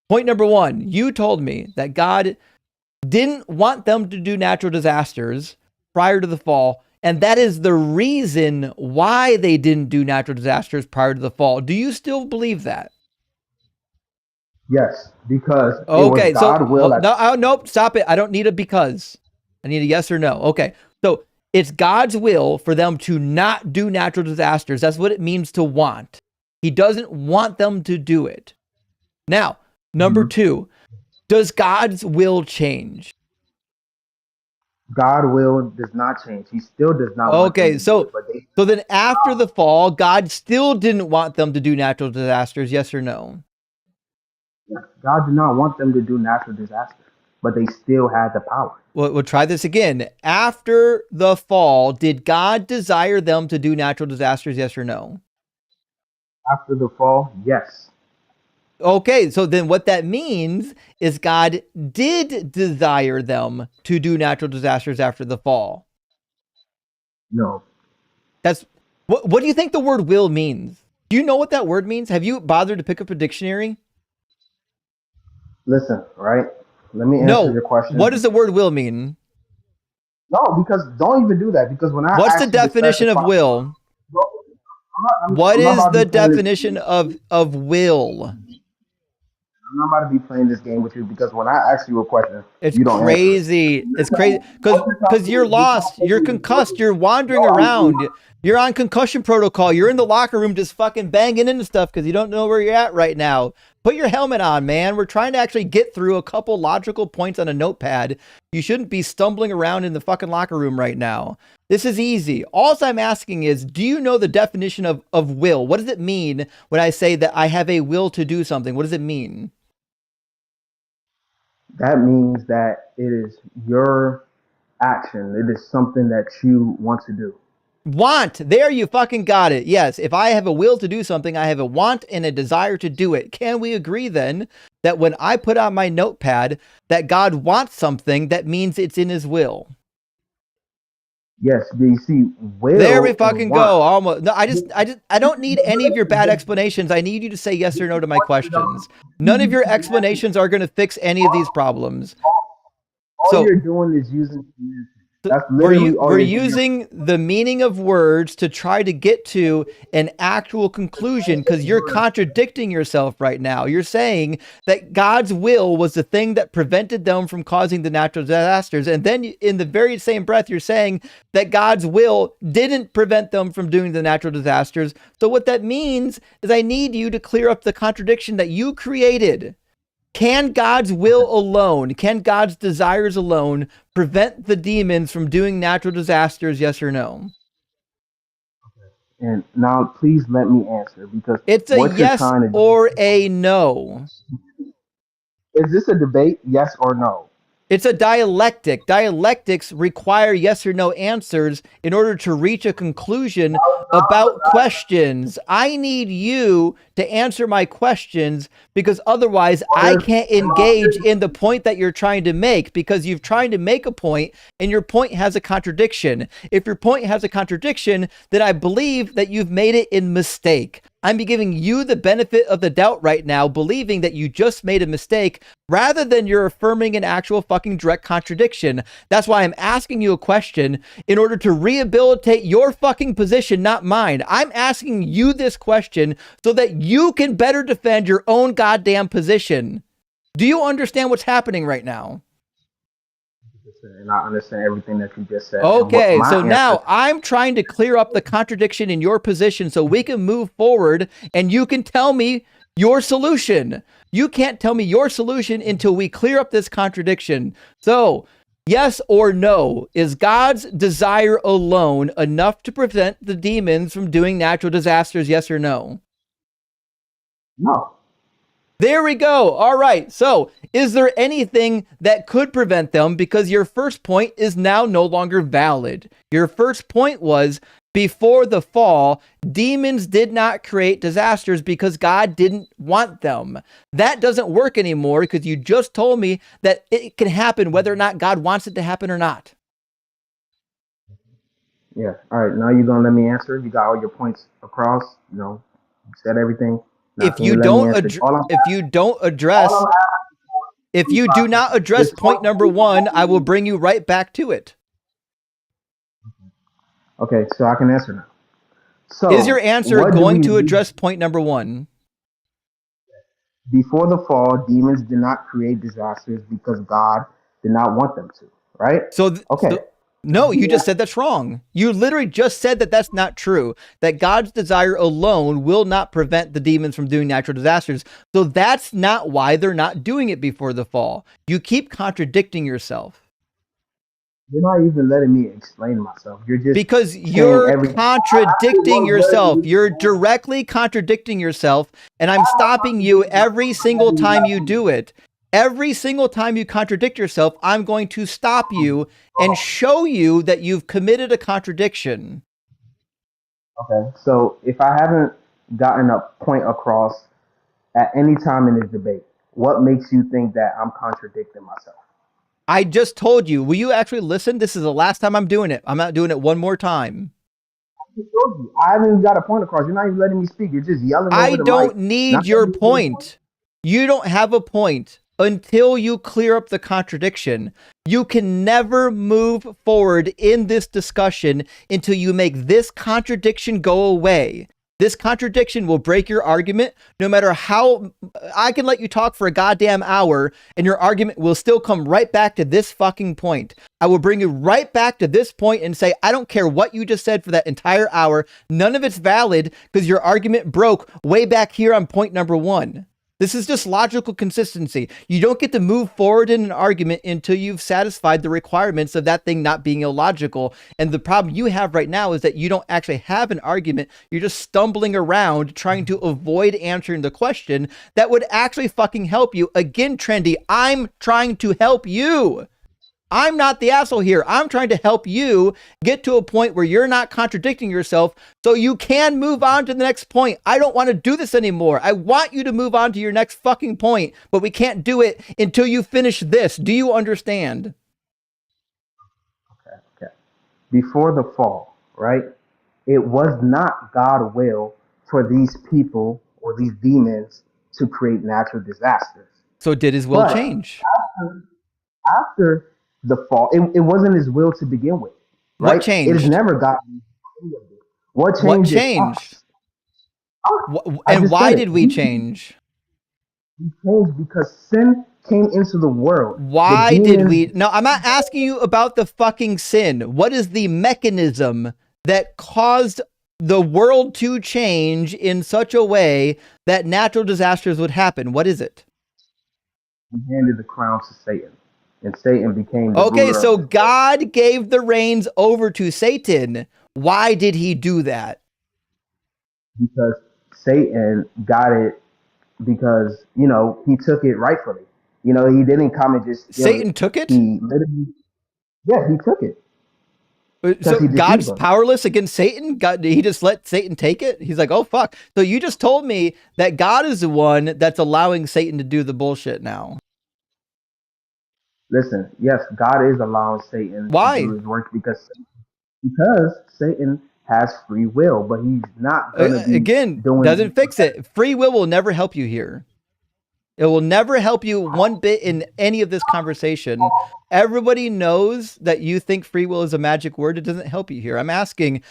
Point number 1, you told me that God didn't want them to do natural disasters prior to the fall. And that is the reason why they didn't do natural disasters prior to the fall. Do you still believe that? Yes, because it was Okay, so God will. nope, stop it. I don't need a because. I need a yes or no. Okay, so it's God's will for them to not do natural disasters. That's what it means to want. He doesn't want them to do it. Now, number 2, does God's will change? God will does not change. He still does not want them Okay, to do so it, but they, so then after the fall, God still didn't want them to do natural disasters, yes or no? God did not want them to do natural disasters, but they still had the power. We'll try this again. After the fall, did God desire them to do natural disasters, yes or no? After the fall, yes. Okay, so then what that means is God did desire them to do natural disasters after the fall. No. That's what do you think the word will means? Do you know what that word means? Have you bothered to pick up a dictionary? Listen, right? Let me answer your question. What does the word will mean? No, because don't even do that. Because when I What's the definition of will? What is the definition of will? I'm not about to be playing this game with you because when I ask you a question, it's you don't crazy. Answer it. It's crazy because you're lost. You're concussed. You're wandering around. You're on concussion protocol. You're in the locker room just fucking banging into stuff because you don't know where you're at right now. Put your helmet on, man. We're trying to actually get through a couple logical points on a notepad. You shouldn't be stumbling around in the fucking locker room right now. This is easy. All I'm asking is, do you know the definition of will? What does it mean when I say that I have a will to do something? What does it mean? That means that it is your action. It is something that you want to do. Want. There you fucking got it. Yes, if I have a will to do something, I have a want and a desire to do it. Can we agree then that when I put on my notepad that God wants something, that means it's in his will? Yes, but you see, will. There we fucking go. Almost. No, I don't need any of your bad explanations. I need you to say yes or no to my questions. None of your explanations are going to fix any of these problems. All you're doing is using. That's literally we're using the meaning of words to try to get to an actual conclusion because you're contradicting yourself right now. You're saying that God's will was the thing that prevented them from causing the natural disasters. And then in the very same breath, you're saying that God's will didn't prevent them from doing the natural disasters. So what that means is I need you to clear up the contradiction that you created. Can God's will alone, can God's desires alone prevent the demons from doing natural disasters, yes or no? And now please let me answer because it's a yes or a no. Is this a debate, yes or no? It's a dialectic. Dialectics require yes or no answers in order to reach a conclusion about questions. I need you to answer my questions because otherwise I can't engage in the point that you're trying to make because you've tried to make a point and your point has a contradiction. If your point has a contradiction, then I believe that you've made it in mistake. I'm giving you the benefit of the doubt right now, believing that you just made a mistake rather than you're affirming an actual fucking direct contradiction. That's why I'm asking you a question in order to rehabilitate your fucking position, not mine. I'm asking you this question so that you can better defend your own goddamn position. Do you understand what's happening right now? And I understand everything that you just said. Okay, so now I'm trying to clear up the contradiction in your position so we can move forward and you can tell me your solution. You can't tell me your solution until we clear up this contradiction. So, yes or no, is God's desire alone enough to prevent the demons from doing natural disasters, yes or no? No. There we go. All right. So is there anything that could prevent them? Because your first point is now no longer valid. Your first point was before the fall, demons did not create disasters because God didn't want them. That doesn't work anymore because you just told me that it can happen whether or not God wants it to happen or not. Yeah. All right. Now you're gonna let me answer. You got all your points across. You know, you said everything. Now If can you you let me don't answer? if you don't address, if you do not address point number one, I will bring you right back to it. Okay, so I can answer now. So is your answer what going to address point number one? Before the fall, demons did not create disasters because God did not want them to, right? Okay. No, you just said that's wrong. You literally just said that that's not true, that God's desire alone will not prevent the demons from doing natural disasters. So that's not why they're not doing it before the fall. You keep contradicting yourself. You're not even letting me explain myself. You're just because you're contradicting yourself. You're directly contradicting yourself, and I'm stopping you every single time you do it. Every single time you contradict yourself, I'm going to stop you and show you that you've committed a contradiction. Okay, so if I haven't gotten a point across at any time in this debate, what makes you think that I'm contradicting myself? I just told you. Will you actually listen? This is the last time I'm doing it. I'm not doing it one more time. I haven't even got a point across. You're not even letting me speak. You're just yelling over the mic. I don't need your point. You don't have a point until you clear up the contradiction. You can never move forward in this discussion until you make this contradiction go away. This contradiction will break your argument no matter how. I can let you talk for a goddamn hour and your argument will still come right back to this fucking point. I will bring you right back to this point and say, I don't care what you just said for that entire hour. None of it's valid because your argument broke way back here on point number one. This is just logical consistency. You don't get to move forward in an argument until you've satisfied the requirements of that thing not being illogical. And the problem you have right now is that you don't actually have an argument. You're just stumbling around trying to avoid answering the question that would actually fucking help you. Again, Trendy, I'm trying to help you. I'm not the asshole here. I'm trying to help you get to a point where you're not contradicting yourself so you can move on to the next point. I don't want to do this anymore. I want you to move on to your next fucking point, but we can't do it until you finish this. Do you understand? Okay. Before the fall, right? It was not God's will for these people or these demons to create natural disasters. So did his will change? After the fall, it wasn't his will to begin with, right? What changed? It is never God's. What changed? What changed? And why did we change? We changed because sin came into the world. Why did we? No, I'm not asking you about the fucking sin. What is the mechanism that caused the world to change in such a way that natural disasters would happen? What is it? He handed the crown to Satan, and Satan became the okay, ruler so of God gave the reins over to Satan. Why did he do that? Because Satan got it because, you know, he took it rightfully. You know, he didn't come and just Satan took it? He literally, yeah, he took it. So God's powerless against Satan? God, he just let Satan take it? He's like, oh, fuck. So you just told me that God is the one that's allowing Satan to do the bullshit now. Listen, yes, God is allowing Satan to do his work because Satan has free will, but he's not going to be doesn't fix it. Free will never help you here. It will never help you one bit in any of this conversation. Everybody knows that you think free will is a magic word. It doesn't help you here. I'm asking,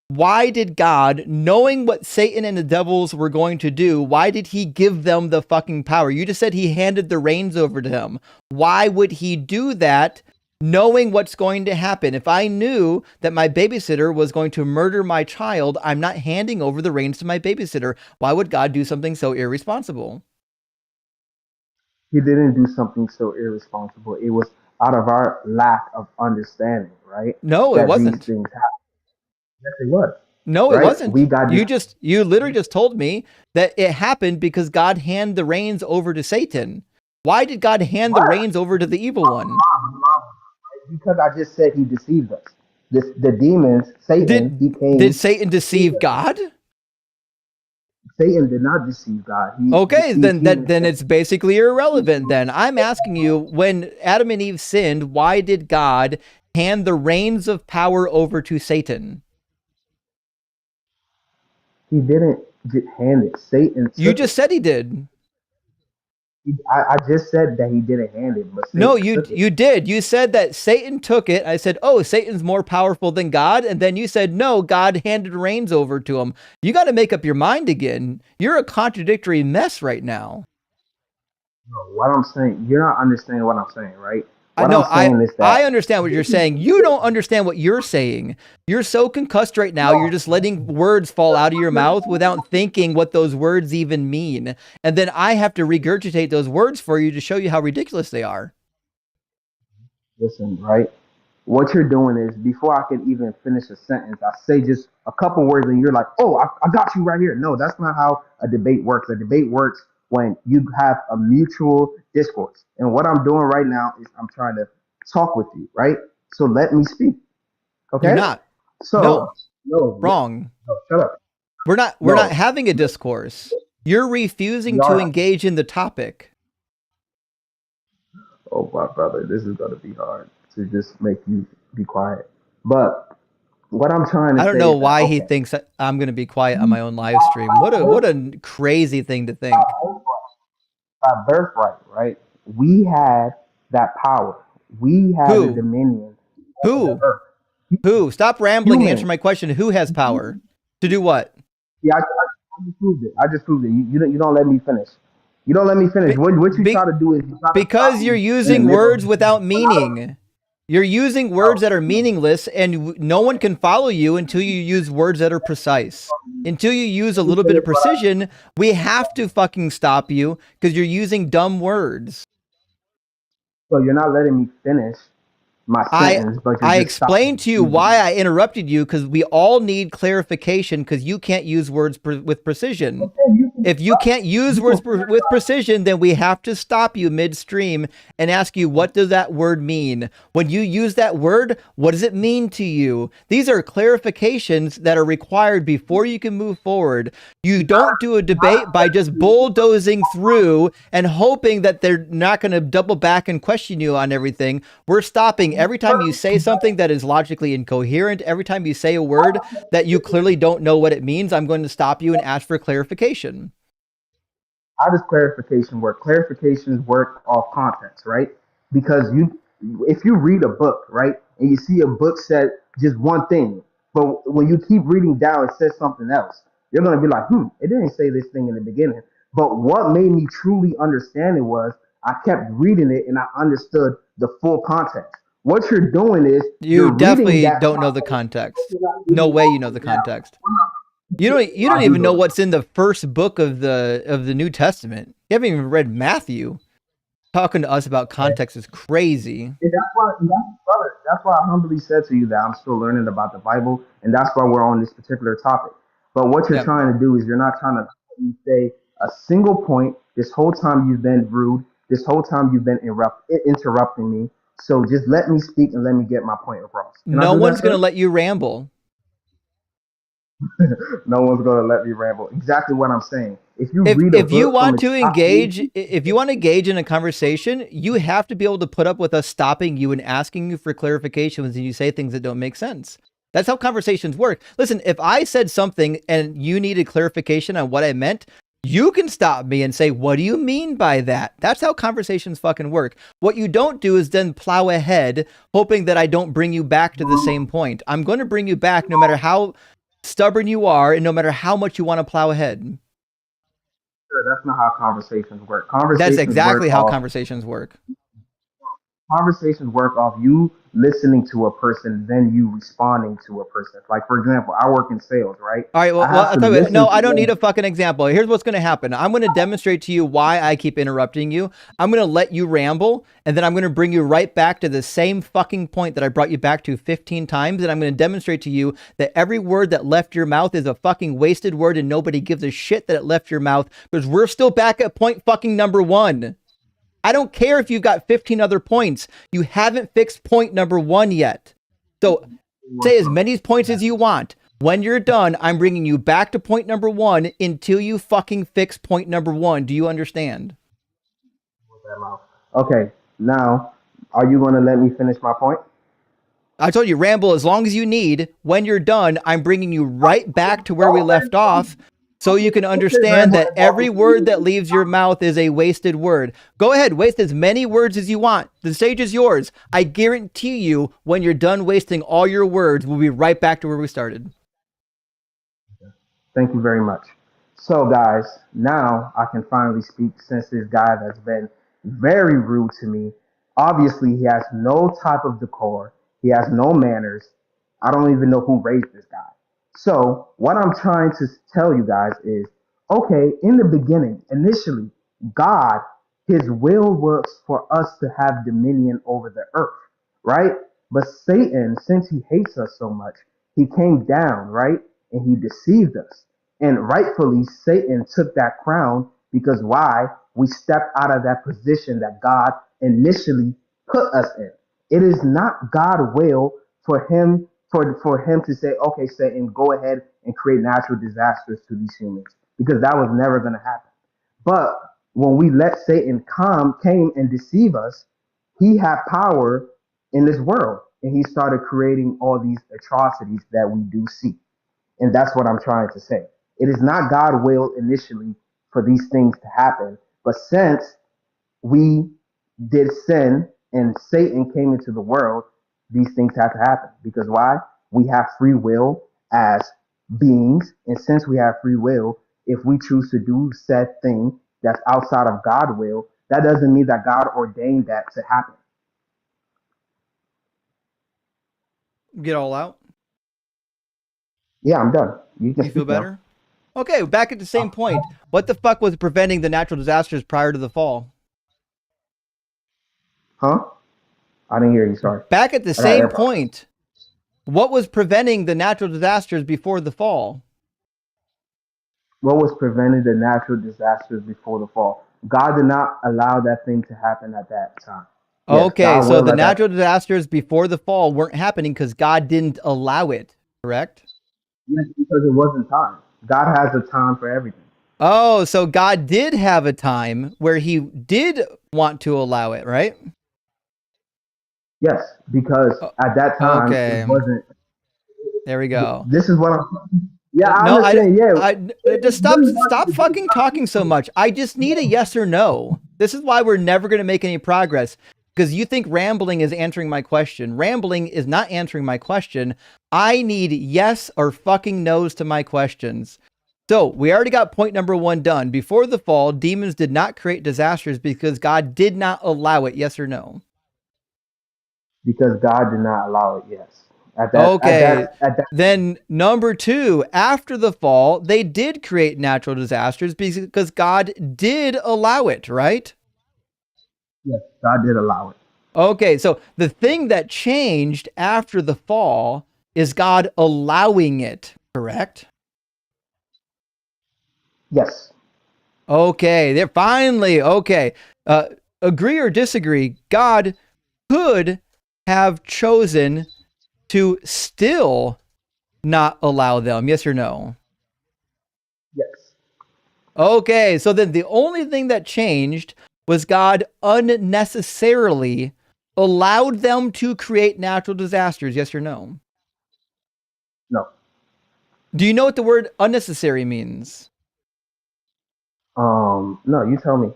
why did God, knowing what Satan and the devils were going to do, why did he give them the fucking power? You just said he handed the reins over to him. Why would he do that, knowing what's going to happen? If I knew that my babysitter was going to murder my child, I'm not handing over the reins to my babysitter. Why would God do something so irresponsible? He didn't do something so irresponsible. It was out of our lack of understanding, right? No, it wasn't. These things happen. Yes, it was. No, it wasn't. You literally just told me that it happened because God handed the reins over to Satan. Why did God hand the reins over to the evil one? Because I just said he deceived us. The demons, Satan, did Satan deceive God? Satan did not deceive God. Then it's basically irrelevant then. I'm asking you, when Adam and Eve sinned, why did God hand the reins of power over to Satan? He didn't hand it. Satan. You just said he did. I just said that he didn't hand it, but Satan No, took it. you did. You said that Satan took it. I said, oh, Satan's more powerful than God. And then you said, no, God handed reins over to him. You got to make up your mind again. You're a contradictory mess right now. No, what I'm saying, you're not understanding what I'm saying, right? I understand what you're saying. You don't understand what you're saying. You're so concussed right now. You're just letting words fall out of your mouth without thinking what those words even mean. And then I have to regurgitate those words for you to show you how ridiculous they are. Listen, right? What you're doing is, before I can even finish a sentence, I say just a couple words and you're like, oh, I got you right here. No, that's not how a debate works. A debate works when you have a mutual discourse. And what I'm doing right now is I'm trying to talk with you, right? So let me speak. Okay? You're not. So, no, wrong. No, shut up. We're not having a discourse. You're refusing to engage in the topic. Oh, my brother, this is going to be hard to just make you be quiet. But what I'm trying to say, I don't know why he thinks I'm going to be quiet on my own live stream. What a crazy thing to think. By birthright, right? We had that power. We had the dominion over the earth. Who? Stop rambling. Answer my question. Who has power to do what? Yeah, I just proved it. I just proved it. You don't let me finish. You don't let me finish. What you try to do is because you're using words without meaning. You're using words that are meaningless, and no one can follow you until you use words that are precise. Until you use a little bit of precision, we have to fucking stop you because you're using dumb words. So you're not letting me finish my sentence, but I explained to you why I interrupted you, because we all need clarification, because you can't use words with precision. If you can't use words with precision, then we have to stop you midstream and ask you, what does that word mean? When you use that word, what does it mean to you? These are clarifications that are required before you can move forward. You don't do a debate by just bulldozing through and hoping that they're not going to double back and question you on everything. We're stopping every time you say something that is logically incoherent. Every time you say a word that you clearly don't know what it means, I'm going to stop you and ask for clarification. How does clarification work? Clarifications work off context, right? Because if you read a book, right, and you see a book said just one thing, but when you keep reading down, it says something else. You're gonna be like, it didn't say this thing in the beginning. But what made me truly understand it was I kept reading it and I understood the full context. What you're doing is you definitely don't know the context. No way you know the context. You don't even know what's in the first book of the New Testament. You haven't even read Matthew. Talking to us about context is crazy. And that's why I humbly said to you that I'm still learning about the Bible, and that's why we're on this particular topic. But what you're trying to do is you're not trying to say a single point. This whole time you've been rude. This whole time you've been interrupting me. So just let me speak and let me get my point across. No one's going to let you ramble. No one's going to let me ramble. Exactly what I'm saying. If you want to engage in a conversation, you have to be able to put up with us stopping you and asking you for clarification when you say things that don't make sense. That's how conversations work. Listen, if I said something and you needed clarification on what I meant, you can stop me and say, what do you mean by that? That's how conversations fucking work. What you don't do is then plow ahead, hoping that I don't bring you back to the same point. I'm going to bring you back no matter how stubborn you are and no matter how much you want to plow ahead. That's not how conversations work. That's exactly how conversations work. Conversations work off you listening to a person, then you responding to a person. Like, for example, I work in sales, right? All right, well, I don't need a fucking example. Here's what's going to happen. I'm going to demonstrate to you why I keep interrupting you. I'm going to let you ramble, and then I'm going to bring you right back to the same fucking point that I brought you back to 15 times, and I'm going to demonstrate to you that every word that left your mouth is a fucking wasted word, and nobody gives a shit that it left your mouth, because we're still back at point fucking number 1. I don't care if you've got 15 other points. You haven't fixed point number 1 yet. So say as many points as you want. When you're done, I'm bringing you back to point number 1 until you fucking fix point number 1. Do you understand? Okay, now, are you going to let me finish my point? I told you, ramble as long as you need. When you're done, I'm bringing you right back to where we left off so you can understand that every word that leaves your mouth is a wasted word. Go ahead, waste as many words as you want. The stage is yours. I guarantee you, when you're done wasting all your words, we'll be right back to where we started. Thank you very much. So, guys, now I can finally speak since this guy that's been very rude to me. Obviously, he has no type of decor, he has no manners. I don't even know who raised this guy. So, what I'm trying to tell you guys is okay, in the beginning, initially, God, his will was for us to have dominion over the earth, right? But Satan, since he hates us so much, he came down, right? And he deceived us. And rightfully, Satan took that crown because why? We stepped out of that position that God initially put us in. It is not God's will for him to say, okay, Satan, go ahead and create natural disasters to these humans, because that was never going to happen. But when we let Satan came and deceive us, he had power in this world, and he started creating all these atrocities that we do see. And that's what I'm trying to say. It is not God's will initially for these things to happen, but since we did sin and Satan came into the world, these things have to happen. Because why? We have free will as beings, and since we have free will, if we choose to do said thing that's outside of God's will, that doesn't mean that God ordained that to happen. Get all out? Yeah, I'm done. You can You feel speak now. better? Okay, back at the same point. What the fuck was preventing the natural disasters prior to the fall? Huh? I didn't hear you, sorry. Back at the same point, what was preventing the natural disasters before the fall? What was preventing the natural disasters before the fall? God did not allow that thing to happen at that time. Yes, Okay, so the natural disasters before the fall weren't happening because God didn't allow it, correct? Yes, because it wasn't time. God has a time for everything. Oh, so God did have a time where he did want to allow it, right? Yes, because at that time okay. it wasn't. There we go. This is what I'm. Yeah, I no, understand. just stop fucking talking so much. I just need a yes or no. This is why we're never going to make any progress, because you think rambling is answering my question. Rambling is not answering my question. I need yes or fucking no's to my questions. So we already got point number 1 done. Before the fall, demons did not create disasters because God did not allow it. Yes or no? Because God did not allow it. Yes. Okay. Then number 2, after the fall, they did create natural disasters because God did allow it, right? Yes, God did allow it. Okay, so the thing that changed after the fall is God allowing it, correct? Yes. Okay, they're finally, okay. Agree or disagree, God could have chosen to still not allow them, yes or no? Yes. Okay, so then the only thing that changed was God unnecessarily allowed them to create natural disasters, yes or no? No. Do you know what the word unnecessary means? No, you tell me.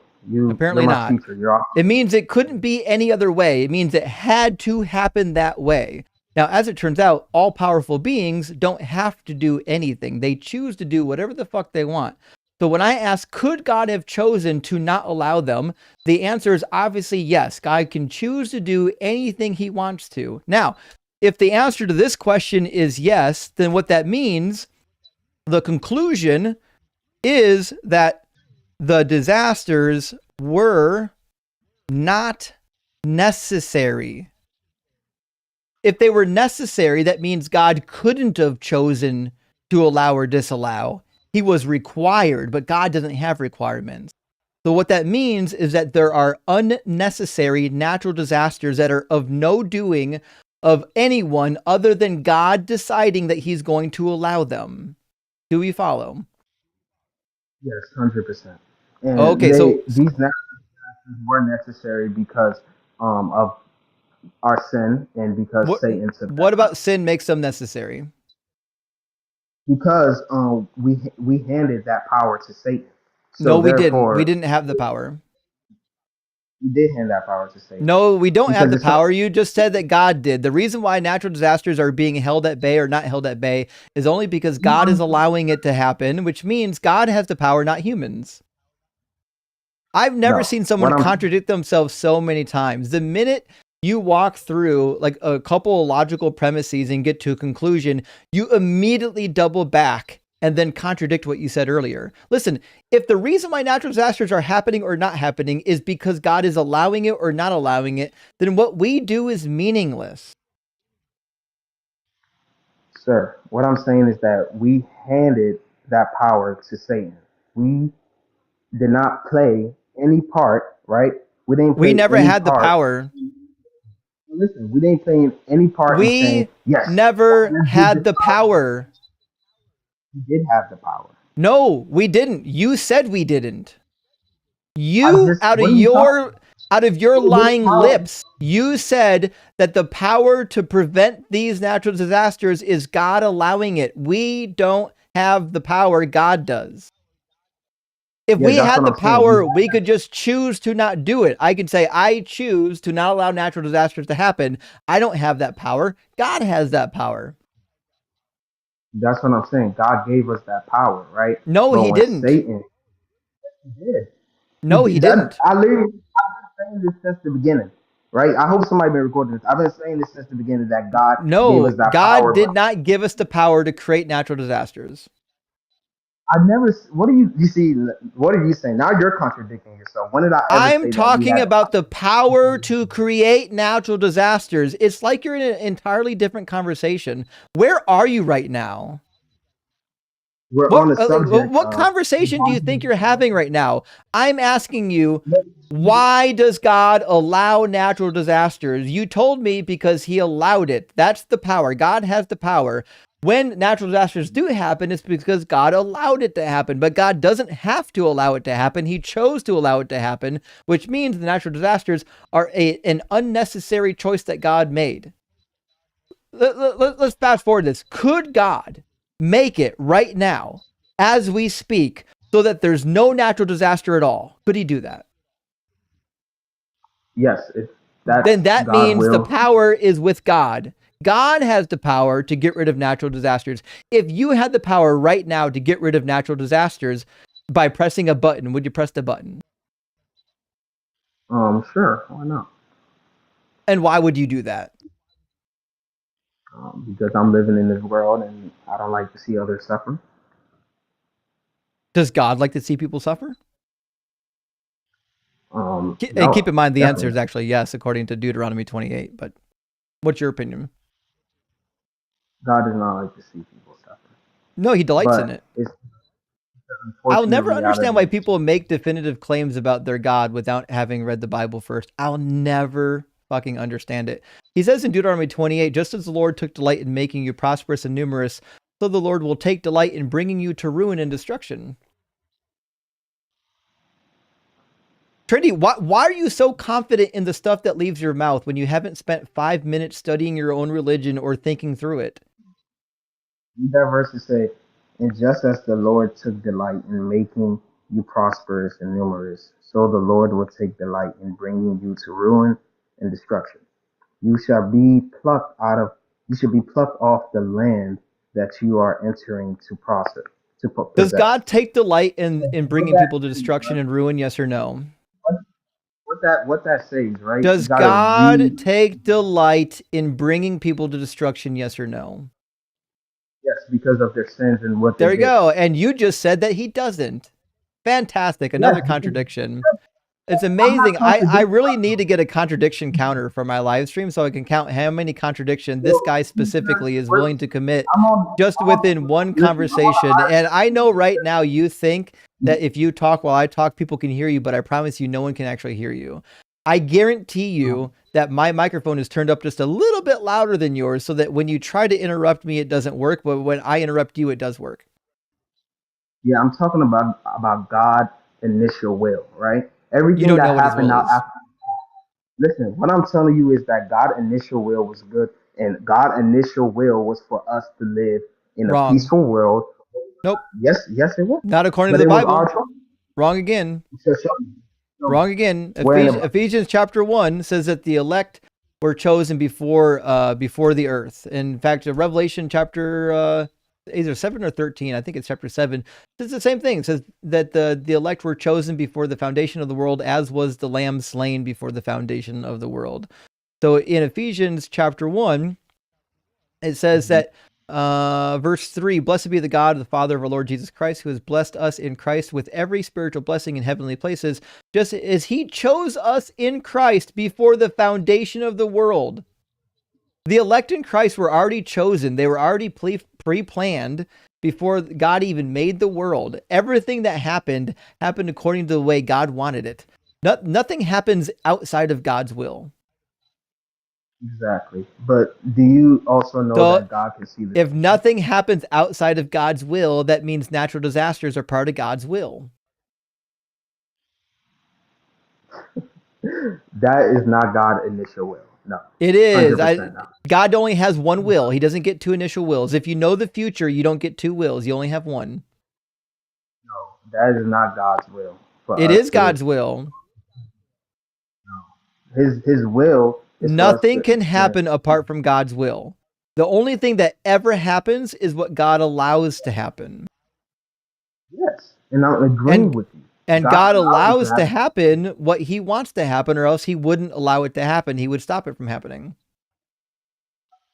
Apparently you're my not. teacher. You're awesome. It means it couldn't be any other way. It means it had to happen that way. Now, as it turns out, all powerful beings don't have to do anything. They choose to do whatever the fuck they want. So when I ask, could God have chosen to not allow them? The answer is obviously yes. God can choose to do anything he wants to. Now, if the answer to this question is yes, then what that means, the conclusion is that the disasters were not necessary. If they were necessary, that means God couldn't have chosen to allow or disallow. He was required, but God doesn't have requirements. So what that means is that there are unnecessary natural disasters that are of no doing of anyone other than God deciding that he's going to allow them. Do we follow? Yes, 100%. And okay, these natural disasters were necessary because of our sin and because Satan took that. What about sin makes them necessary? Because we handed that power to Satan. So no, we didn't. therefore, We didn't have the power. We did hand that power to Satan. No, we don't have the Because it's not- power. You just said that God did. The reason why natural disasters are being held at bay or not held at bay is only because God is allowing it to happen, which means God has the power, not humans. I've never seen someone contradict themselves so many times. The minute you walk through like a couple of logical premises and get to a conclusion, you immediately double back and then contradict what you said earlier. Listen, if the reason why natural disasters are happening or not happening is because God is allowing it or not allowing it, then what we do is meaningless. Sir, what I'm saying is that we handed that power to Satan. We did not play any part, right? We didn't play We never any had the part. power. Listen, we didn't play any part in saying, yes, never had the power. We did have the power. No, we didn't. You said we didn't. You, out of your lying lips, you said that the power to prevent these natural disasters is God allowing it. We don't have the power. God does. If we had the power, we could just choose to not do it. I could say, I choose to not allow natural disasters to happen. I don't have that power. God has that power. That's what I'm saying. God gave us that power, right? No, he didn't. Satan, he did. No, he didn't. I've been saying this since the beginning, right? I hope somebody been recording this. I've been saying this since the beginning that God gave us that God power. did not give us the power to create natural disasters. I never. What do you see? What are you saying? Now you're contradicting yourself. When did I ever say I'm talking about the power to create natural disasters. It's like you're in an entirely different conversation. Where are you right now? We're on the subject. What conversation do you think you're having right now? I'm asking you, why does God allow natural disasters? You told me because he allowed it. That's the power. God has the power. When natural disasters do happen, it's because God allowed it to happen, but God doesn't have to allow it to happen. He chose to allow it to happen, which means the natural disasters are an unnecessary choice that God made. Let's fast forward this. Could God make it right now, as we speak, so that there's no natural disaster at all? Could he do that? Yes. Then that means the power is with God. God has the power to get rid of natural disasters. If you had the power right now to get rid of natural disasters by pressing a button, would you press the button? Sure. Why not? And why would you do that? Because I'm living in this world and I don't like to see others suffer. Does God like to see people suffer? No, and keep in mind, the answer is actually yes, according to Deuteronomy 28. But what's your opinion? God does not like to see people suffer. No, he delights in it. I'll never unfortunate understand why reality. people make definitive claims about their God without having read the Bible first. I'll never fucking understand it. He says in Deuteronomy 28, just as the Lord took delight in making you prosperous and numerous, so the Lord will take delight in bringing you to ruin and destruction. Trinity, why are you so confident in the stuff that leaves your mouth when you haven't spent 5 minutes studying your own religion or thinking through it? That verse is say, and just as the Lord took delight in making you prosperous and numerous, so the Lord will take delight in bringing you to ruin and destruction. You shall be plucked you should be plucked off the land that you are entering to possess. Does God take delight in bringing people to destruction and ruin? Yes or no? What that says, right? Does God take delight in bringing people to destruction? Yes or no? Yes, because of their sins and what there they you did. go. And you just said that he doesn't. Fantastic. Another contradiction. It's amazing. I really need to get a contradiction counter for my live stream so I can count how many contradictions this guy specifically is willing to commit just within one conversation. And I know right now you think that if you talk while I talk, people can hear you, but I promise you no one can actually hear you. I guarantee you that my microphone is turned up just a little bit louder than yours so that when you try to interrupt me, it doesn't work. But when I interrupt you, it does work. Yeah, I'm talking about God's initial will, right? Everything You don't that know what his happened will now is. after Listen, what I'm telling you is that God' initial will was good, and God' initial will was for us to live in a Wrong. peaceful world. Nope. Yes, yes, it was. Not according to But the it was Bible. our choice. Wrong again. So show me. Wrong again. Where in the Bible? Ephesians chapter 1 says that the elect were chosen before the earth. In fact, Revelation chapter either 7 or 13, I think it's chapter 7, it's the same thing. It says that the elect were chosen before the foundation of the world, as was the lamb slain before the foundation of the world. So in Ephesians chapter 1, it says that verse 3, blessed be the God, the Father of our Lord Jesus Christ, who has blessed us in Christ with every spiritual blessing in heavenly places, just as he chose us in Christ before the foundation of the world. The elect in Christ were already chosen. They were already pre-planned before God even made the world. Everything that happened according to the way God wanted it. Nothing happens outside of God's will. Exactly. But do you also know So, that God can see the if nothing happens outside of God's will, that means natural disasters are part of God's will. That is not God's initial will. No. It is. 100% not. God only has one will. He doesn't get two initial wills. If you know the future, you don't get two wills. You only have one. No, that is not God's will for It us is God's will. His will is for us Nothing to can experience. happen apart from God's will. The only thing that ever happens is what God allows to happen. Yes, and I'm agreeing with you. And God allows it to happen what he wants to happen, or else he wouldn't allow it to happen. He would stop it from happening.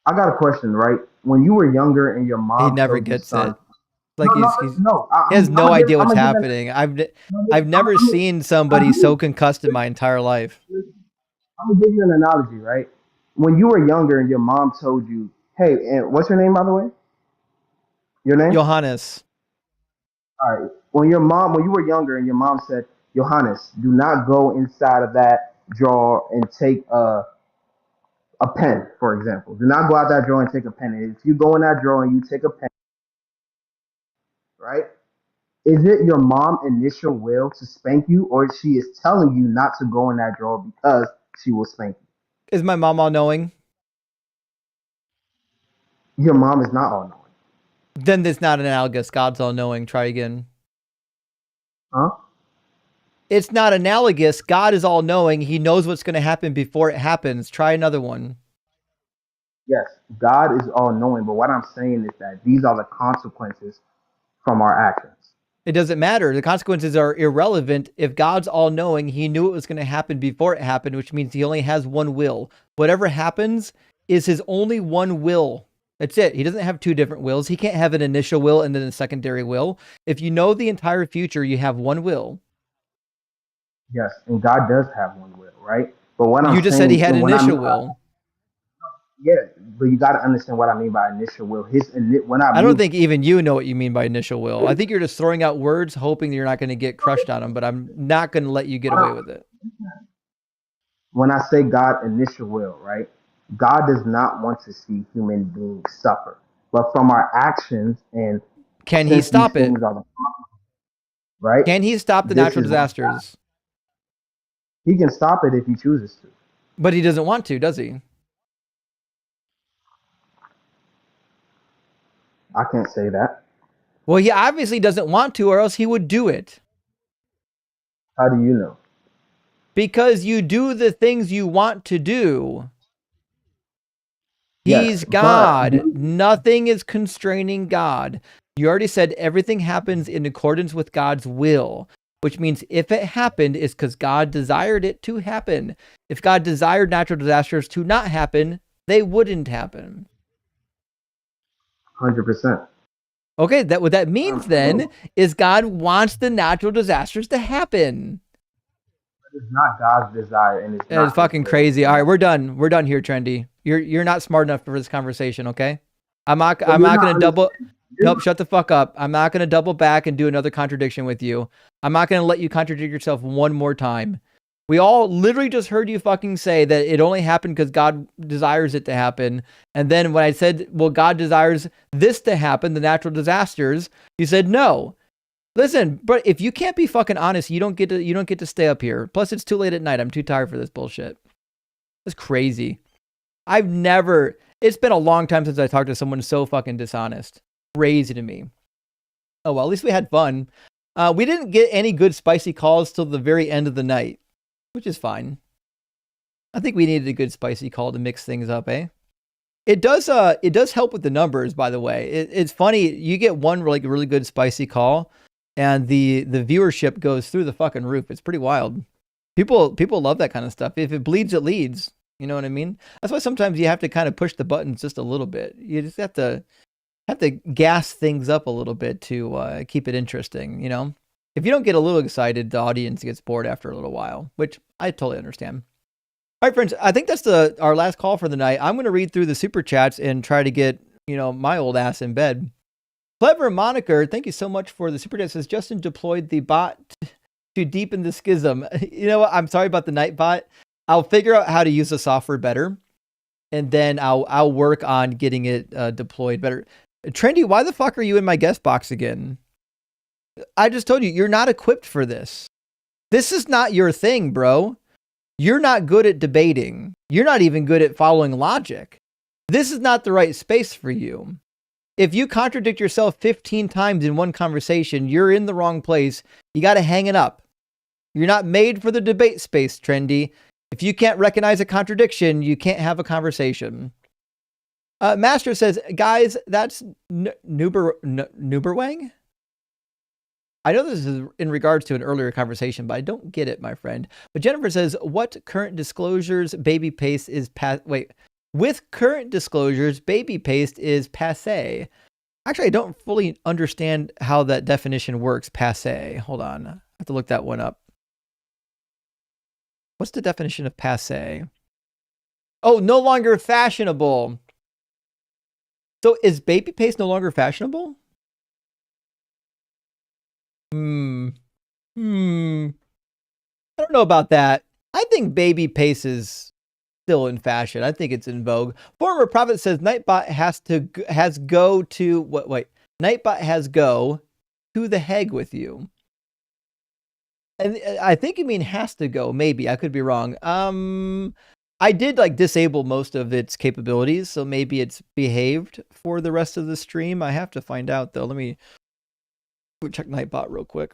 I got a question, right? When you were younger and your mom He never told you, gets son, it. Like he has no idea what's happening. I've never seen somebody so concussed in my entire life. I'm gonna give you an analogy, right? When you were younger and your mom told you, "Hey, and what's your name, by the way? Your name?" Johannes. All right. When you were younger and your mom said, "Johannes, do not go inside of that drawer and take a pen, for example. Do not go out that drawer and take a pen. And if you go in that drawer and you take a pen, right? Is it your mom' initial will to spank you, or she is telling you not to go in that drawer because she will spank you? Is my mom all knowing? Your mom is not all knowing. Then it's not analogous. God's all knowing. Try again. Huh? It's not analogous. God is all knowing. He knows what's going to happen before it happens. Try another one. Yes, God is all knowing, but what I'm saying is that these are the consequences from our actions. It doesn't matter. The consequences are irrelevant. If God's all knowing, he knew it was going to happen before it happened, which means he only has one will. Whatever happens is his only one will. That's it. He doesn't have two different wills. He can't have an initial will and then a secondary will. If you know the entire future, you have one will. Yes, and God does have one will, right? But what I'm You just saying, said he had an when initial will. Yeah, but you got to understand what I mean by initial will. I don't think even you know what you mean by initial will. I think you're just throwing out words, hoping you're not going to get crushed on them, but I'm not going to let you get away with it. When I say God initial will, right? God does not want to see human beings suffer. But from our actions and can he stop it? Right? Can he stop the natural disasters? He can stop it if he chooses to. But he doesn't want to, does he? I can't say that. Well, he obviously doesn't want to, or else he would do it. How do you know? Because you do the things you want to do. He's God. Nothing is constraining God. You already said everything happens in accordance with God's will, which means if it happened, it's because God desired it to happen. If God desired natural disasters to not happen, they wouldn't happen. 100%. Okay, what that means then is God wants the natural disasters to happen. It's not God's desire, and it's fucking crazy. All right, we're done. We're done here, Trendy. You're not smart enough for this conversation, okay? I'm not gonna double. Nope, shut the fuck up. I'm not gonna double back and do another contradiction with you. I'm not gonna let you contradict yourself one more time. We all literally just heard you fucking say that it only happened because God desires it to happen. And then when I said, well, God desires this to happen, the natural disasters, you said no. Listen, but if you can't be fucking honest, you don't get to stay up here. Plus, it's too late at night. I'm too tired for this bullshit. That's crazy. It's been a long time since I talked to someone so fucking dishonest. Crazy to me. Oh, well, at least we had fun. We didn't get any good spicy calls till the very end of the night, which is fine. I think we needed a good spicy call to mix things up, eh? It does help with the numbers, by the way. It's funny, you get one really good spicy call, and the viewership goes through the fucking roof. It's pretty wild. People love that kind of stuff. If it bleeds, it leads. You know what I mean? That's why sometimes you have to kind of push the buttons just a little bit. You just have to gas things up a little bit to keep it interesting, you know? If you don't get a little excited, the audience gets bored after a little while, which I totally understand. All right, friends, I think that's our last call for the night. I'm going to read through the super chats and try to get, my old ass in bed. Clever Moniker, thank you so much for the super chat. Says Justin deployed the bot to deepen the schism. You know what? I'm sorry about the night bot. I'll figure out how to use the software better, and then I'll work on getting it deployed better. Trendy, why the fuck are you in my guest box again? I just told you, you're not equipped for this. This is not your thing, bro. You're not good at debating. You're not even good at following logic. This is not the right space for you. If you contradict yourself 15 times in one conversation, you're in the wrong place. You got to hang it up. You're not made for the debate space, Trendy. If you can't recognize a contradiction, you can't have a conversation. Master says, guys, that's Nuberwang? I know this is in regards to an earlier conversation, but I don't get it, my friend. But Jennifer says, what current disclosures baby paste is with current disclosures, baby paste is passe. Actually, I don't fully understand how that definition works, passe. Hold on. I have to look that one up. What's the definition of passe? Oh, no longer fashionable. So is baby paste no longer fashionable? I don't know about that. I think baby paste is still in fashion. I think it's in vogue. Former Prophet says Nightbot has go to Nightbot has go to the Hague with you. And I think you mean has to go. Maybe I could be wrong. I did disable most of its capabilities, so maybe it's behaved for the rest of the stream. I have to find out though. Let me check Nightbot real quick.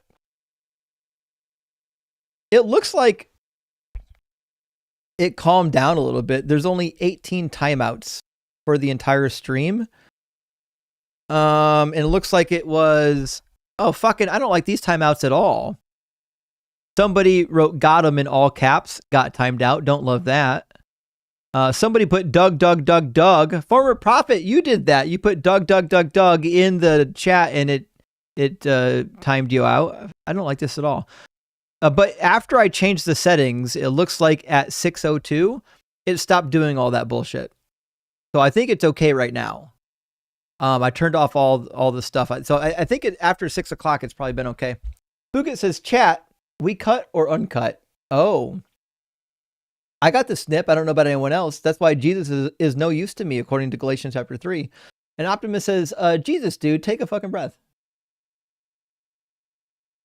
It looks like it calmed down a little bit. There's only 18 timeouts for the entire stream. And it looks like it was, I don't like these timeouts at all. Somebody wrote got him in all caps, got timed out. Don't love that. Somebody put Doug. Former Prophet, you did that. You put Doug in the chat and it timed you out. I don't like this at all. But after I changed the settings, it looks like at 6:02, it stopped doing all that bullshit. So I think it's okay right now. I turned off all the stuff. So I think after 6 o'clock, it's probably been okay. Phuket says, chat, we cut or uncut? Oh. I got the snip. I don't know about anyone else. That's why Jesus is no use to me, according to Galatians chapter 3. And Optimus says, Jesus, dude, take a fucking breath.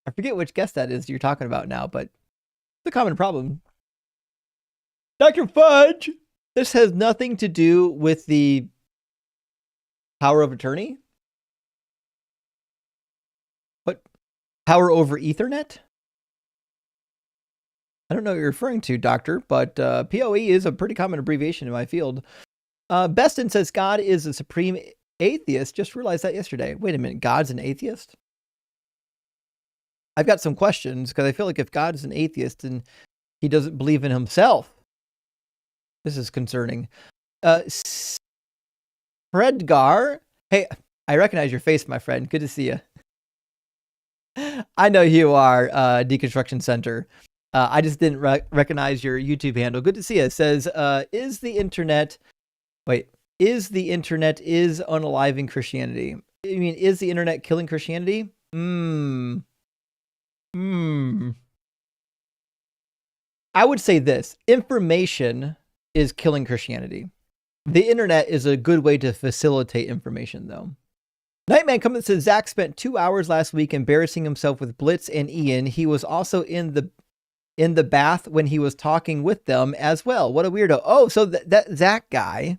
I forget which guest that is you're talking about now, but it's a common problem. Dr. Fudge, this has nothing to do with the power of attorney. What? Power over Ethernet? I don't know what you're referring to, Doctor, but POE is a pretty common abbreviation in my field. Beston says God is a supreme atheist. Just realized that yesterday. Wait a minute, God's an atheist? I've got some questions because I feel like if God is an atheist and he doesn't believe in himself, this is concerning. Fredgar, hey, I recognize your face, my friend. Good to see you. I know you are, Deconstruction Center. I just didn't recognize your YouTube handle. Good to see you. It says, is the internet unaliving Christianity? I mean, is the internet killing Christianity? I would say this. Information is killing Christianity. The internet is a good way to facilitate information, though. Nightman comes and says, Zach spent 2 hours last week embarrassing himself with Blitz and Ian. He was also in the in the bath when he was talking with them as well. What a weirdo. Oh, so that Zach guy.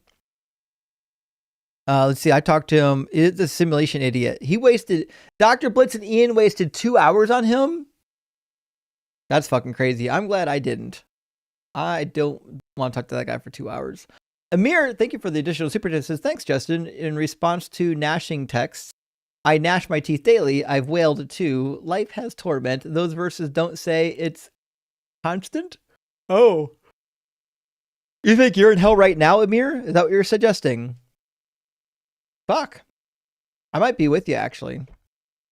Let's see. I talked to him. It's a simulation idiot. Dr. Blitz and Ian wasted 2 hours on him. That's fucking crazy. I'm glad I didn't. I don't want to talk to that guy for 2 hours. Amir, thank you for the additional super chat. Says, thanks, Justin. In response to gnashing texts, I gnash my teeth daily. I've wailed too. Life has torment. Those verses don't say it's constant. Oh. You think you're in hell right now, Amir? Is that what you're suggesting? Fuck. I might be with you, actually.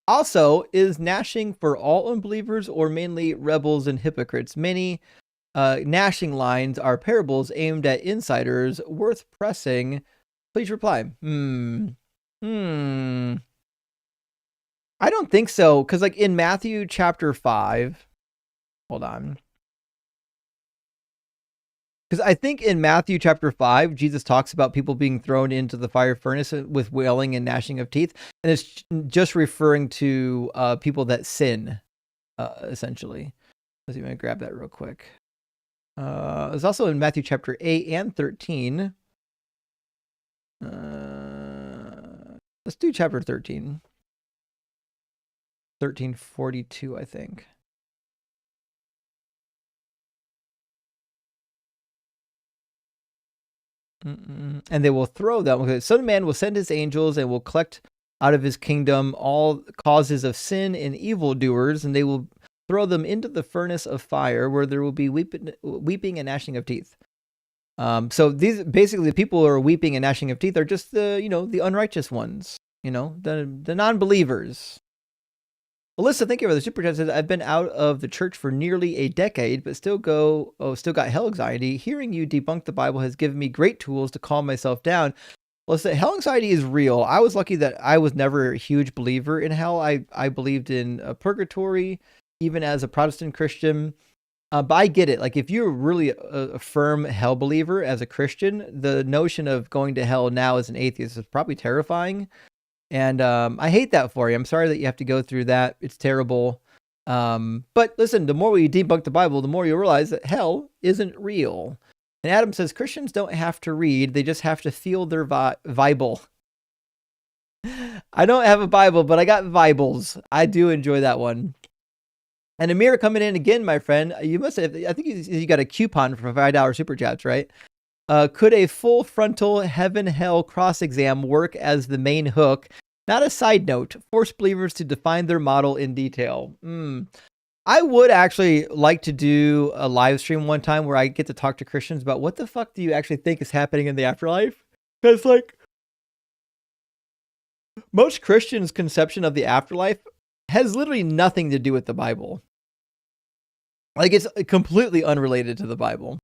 Also, is gnashing for all unbelievers or mainly rebels and hypocrites? Many gnashing lines are parables aimed at insiders worth pressing. Please reply. I don't think so, because like in Matthew chapter 5, hold on. Because I think in Matthew chapter 5, Jesus talks about people being thrown into the fire furnace with wailing and gnashing of teeth. And it's just referring to people that sin, essentially. Let's see if I can grab that real quick. It's also in Matthew chapter 8 and 13. Let's do chapter 13. 1342, I think. And they will throw them. Okay, Son of Man will send his angels and will collect out of his kingdom all causes of sin and evildoers, and they will throw them into the furnace of fire, where there will be weeping and gnashing of teeth. So these basically the people who are weeping and gnashing of teeth are just the unrighteous ones, the non-believers. Alyssa, thank you for the super chat. Says, I've been out of the church for nearly a decade, but still got hell anxiety. Hearing you debunk the Bible has given me great tools to calm myself down. Alyssa, hell anxiety is real. I was lucky that I was never a huge believer in hell. I believed in purgatory, even as a Protestant Christian. But I get it. Like, if you're really a firm hell believer as a Christian, the notion of going to hell now as an atheist is probably terrifying. And I hate that for you. I'm sorry that you have to go through that. It's terrible. But listen, the more we debunk the Bible, the more you realize that hell isn't real. And Adam says Christians don't have to read. They just have to feel their Bible. I don't have a Bible, but I got Bibles. I do enjoy that one. And Amir coming in again, my friend. You must have, I think you got a coupon for $5 super chats, right? Could a full frontal heaven-hell cross exam work as the main hook? Not a side note. Force believers to define their model in detail. I would actually like to do a live stream one time where I get to talk to Christians about what the fuck do you actually think is happening in the afterlife? Because like most Christians' conception of the afterlife has literally nothing to do with the Bible. Like it's completely unrelated to the Bible.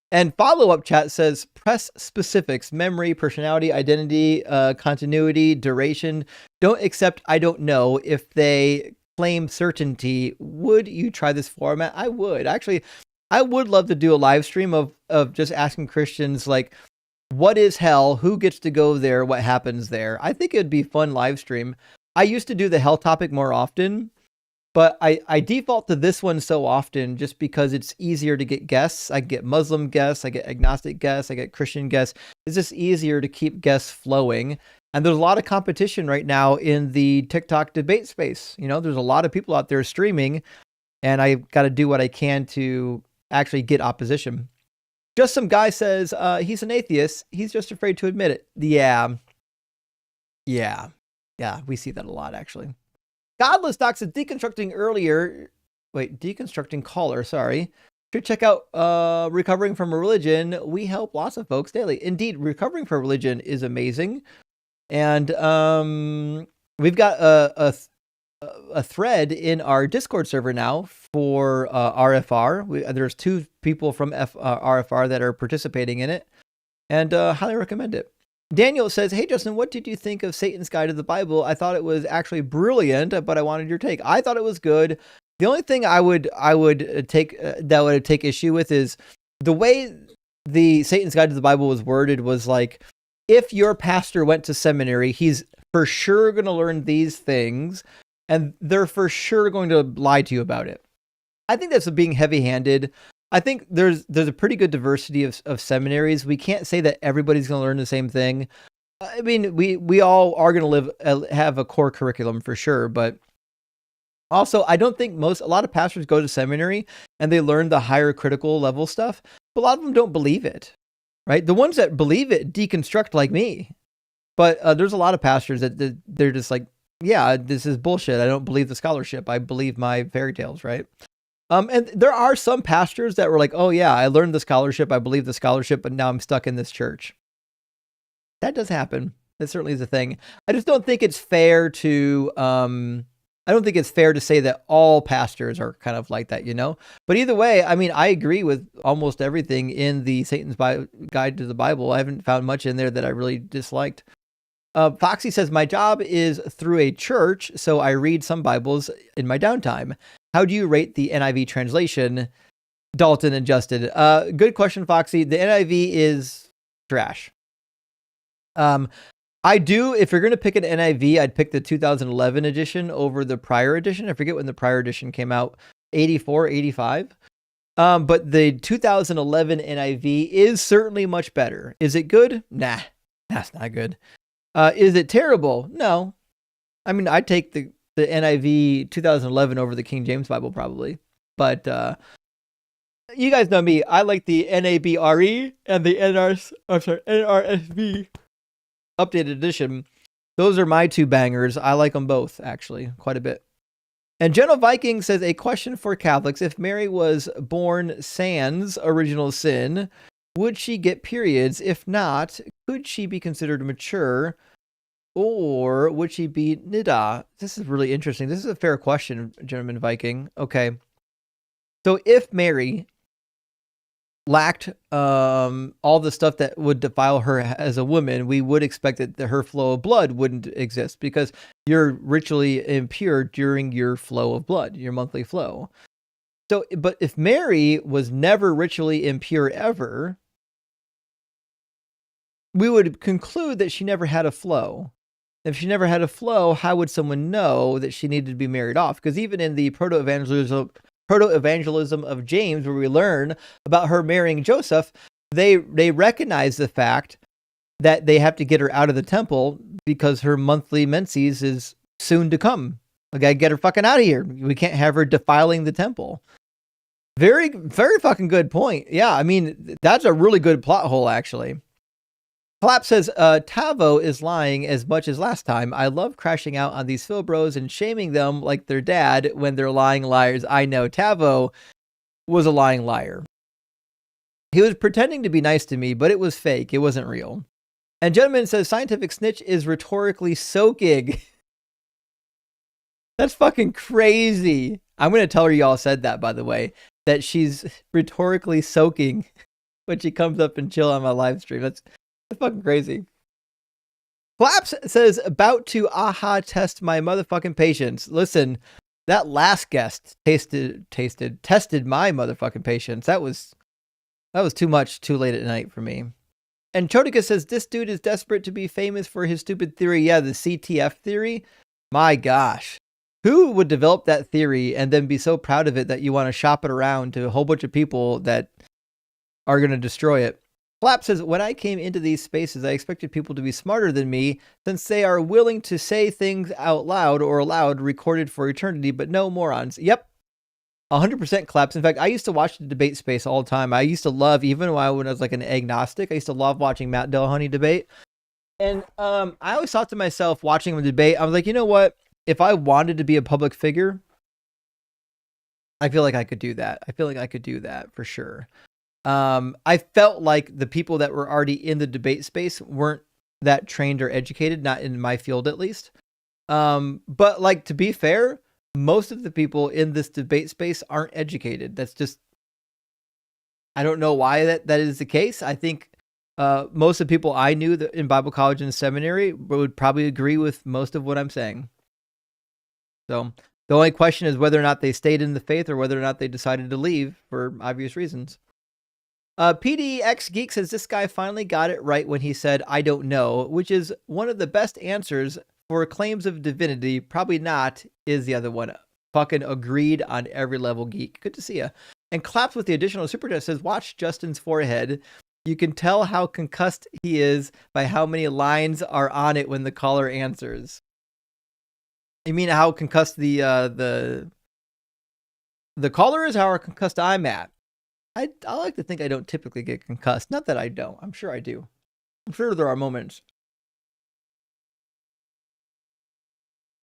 And follow-up chat says, press specifics, memory, personality, identity, continuity, duration. Don't accept I don't know. If they claim certainty, would you try this format? I would. Actually, I would love to do a live stream of just asking Christians, like, what is hell? Who gets to go there? What happens there? I think it'd be fun live stream. I used to do the hell topic more often, but I default to this one so often just because it's easier to get guests. I get Muslim guests, I get agnostic guests, I get Christian guests. It's just easier to keep guests flowing. And there's a lot of competition right now in the TikTok debate space. There's a lot of people out there streaming, and I got to do what I can to actually get opposition. Just some guy says he's an atheist. He's just afraid to admit it. Yeah, we see that a lot, actually. Godless Doc said deconstructing caller, sorry. Should check out Recovering from a Religion. We help lots of folks daily. Indeed, Recovering from Religion is amazing. And we've got a thread in our Discord server now for RFR. There's 2 people from RFR that are participating in it, and highly recommend it. Daniel says, hey, Justin, what did you think of Satan's Guide to the Bible? I thought it was actually brilliant, but I wanted your take. I thought it was good. The only thing I would take issue with is the way the Satan's Guide to the Bible was worded was like, if your pastor went to seminary, he's for sure going to learn these things, and they're for sure going to lie to you about it. I think that's being heavy-handed. I think there's a pretty good diversity of seminaries. We can't say that everybody's going to learn the same thing. I mean, we all are going to have a core curriculum for sure, but also I don't think a lot of pastors go to seminary and they learn the higher critical level stuff, but a lot of them don't believe it, right? The ones that believe it deconstruct like me, but there's a lot of pastors that they're just like, yeah, this is bullshit. I don't believe the scholarship. I believe my fairy tales, right? And there are some pastors that were like, oh yeah, I learned the scholarship. I believe the scholarship, but now I'm stuck in this church. That does happen. That certainly is a thing. I just don't think it's fair to, I don't think it's fair to say that all pastors are kind of like that, you know? But either way, I mean, I agree with almost everything in the Satan's Guide to the Bible. I haven't found much in there that I really disliked. Foxy says, my job is through a church, so I read some Bibles in my downtime. How do you rate the NIV translation? Dalton and Justin. Good question, Foxy. The NIV is trash. I do, if you're going to pick an NIV, I'd pick the 2011 edition over the prior edition. I forget when the prior edition came out, 84, 85. But the 2011 NIV is certainly much better. Is it good? Nah, that's not good. Is it terrible? No. I mean, I'd take the NIV 2011 over the King James Bible probably. But you guys know me. I like the NABRE and the NRSV updated edition. Those are my two bangers. I like them both, actually, quite a bit. And Gentle Viking says, a question for Catholics. If Mary was born sans original sin, would she get periods? If not, could she be considered mature? Or would she be nida? This is really interesting. This is a fair question, Gentleman Viking. Okay. So if Mary lacked all the stuff that would defile her as a woman, we would expect that her flow of blood wouldn't exist because you're ritually impure during your flow of blood, your monthly flow. So, but if Mary was never ritually impure ever, we would conclude that she never had a flow. If she never had a flow, how would someone know that she needed to be married off? Because even in the proto-evangelism of James, where we learn about her marrying Joseph, they recognize the fact that they have to get her out of the temple because her monthly menses is soon to come. We gotta get her fucking out of here. We can't have her defiling the temple. Very, very fucking good point. Yeah, I mean, that's a really good plot hole, actually. Clap says, Tavo is lying as much as last time. I love crashing out on these Phil bros and shaming them like their dad when they're lying liars. I know Tavo was a lying liar. He was pretending to be nice to me, but it was fake. It wasn't real. And Gentleman says, scientific snitch is rhetorically soaking. That's fucking crazy. I'm going to tell her y'all said that, by the way, that she's rhetorically soaking when she comes up and chill on my live stream. That's fucking crazy. Flaps says, about to test my motherfucking patience. Listen, that last guest tested my motherfucking patience. That was too much, too late at night for me. And Chodika says, this dude is desperate to be famous for his stupid theory. Yeah, the CTF theory. My gosh. Who would develop that theory and then be so proud of it that you want to shop it around to a whole bunch of people that are going to destroy it? Flap says, when I came into these spaces, I expected people to be smarter than me since they are willing to say things out loud or aloud recorded for eternity, but no morons. Yep. 100% Claps. In fact, I used to watch the debate space all the time. I used to love, even when I was like an agnostic, I used to love watching Matt Delhoney debate. And I always thought to myself, watching him debate, I was like, you know what? If I wanted to be a public figure, I feel like I could do that. I feel like I could do that for sure. I felt like the people that were already in the debate space weren't that trained or educated, not in my field at least. But like, to be fair, most of the people in this debate space aren't educated. That's just, I don't know why that is the case. I think most of the people I knew that in Bible college and seminary would probably agree with most of what I'm saying. So the only question is whether or not they stayed in the faith or whether or not they decided to leave for obvious reasons. PDX Geek says, this guy finally got it right when he said, I don't know, which is one of the best answers for claims of divinity. Probably not is the other one. fucking agreed on every level, geek. Good to see you. And claps with the additional super chat, says, watch Justin's forehead. You can tell how concussed he is by how many lines are on it when the caller answers. You mean how concussed the caller is? How concussed I'm at? I like to think I don't typically get concussed. Not that I don't. I'm sure I do. I'm sure there are moments.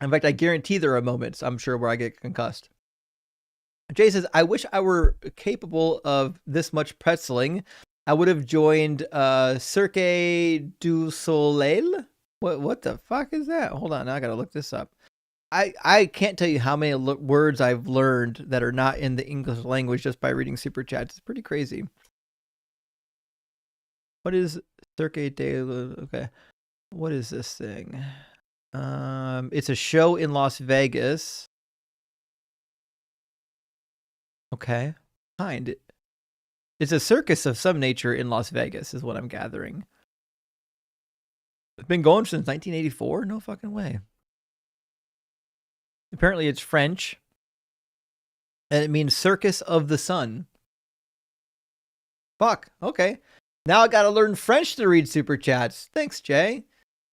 In fact, I guarantee there are moments, I'm sure, where I get concussed. Jay says, I wish I were capable of this much pretzeling. I would have joined Cirque du Soleil. What the fuck is that? Hold on, now I gotta look this up. I can't tell you how many words I've learned that are not in the English language just by reading super chats. It's pretty crazy. What is Cirque du? Okay, what is this thing? It's a show in Las Vegas. Okay, it's a circus of some nature in Las Vegas, is what I'm gathering. It's been going since 1984. No fucking way. Apparently it's French, and it means Circus of the Sun. Fuck, okay. Now I gotta learn French to read super chats. Thanks, Jay.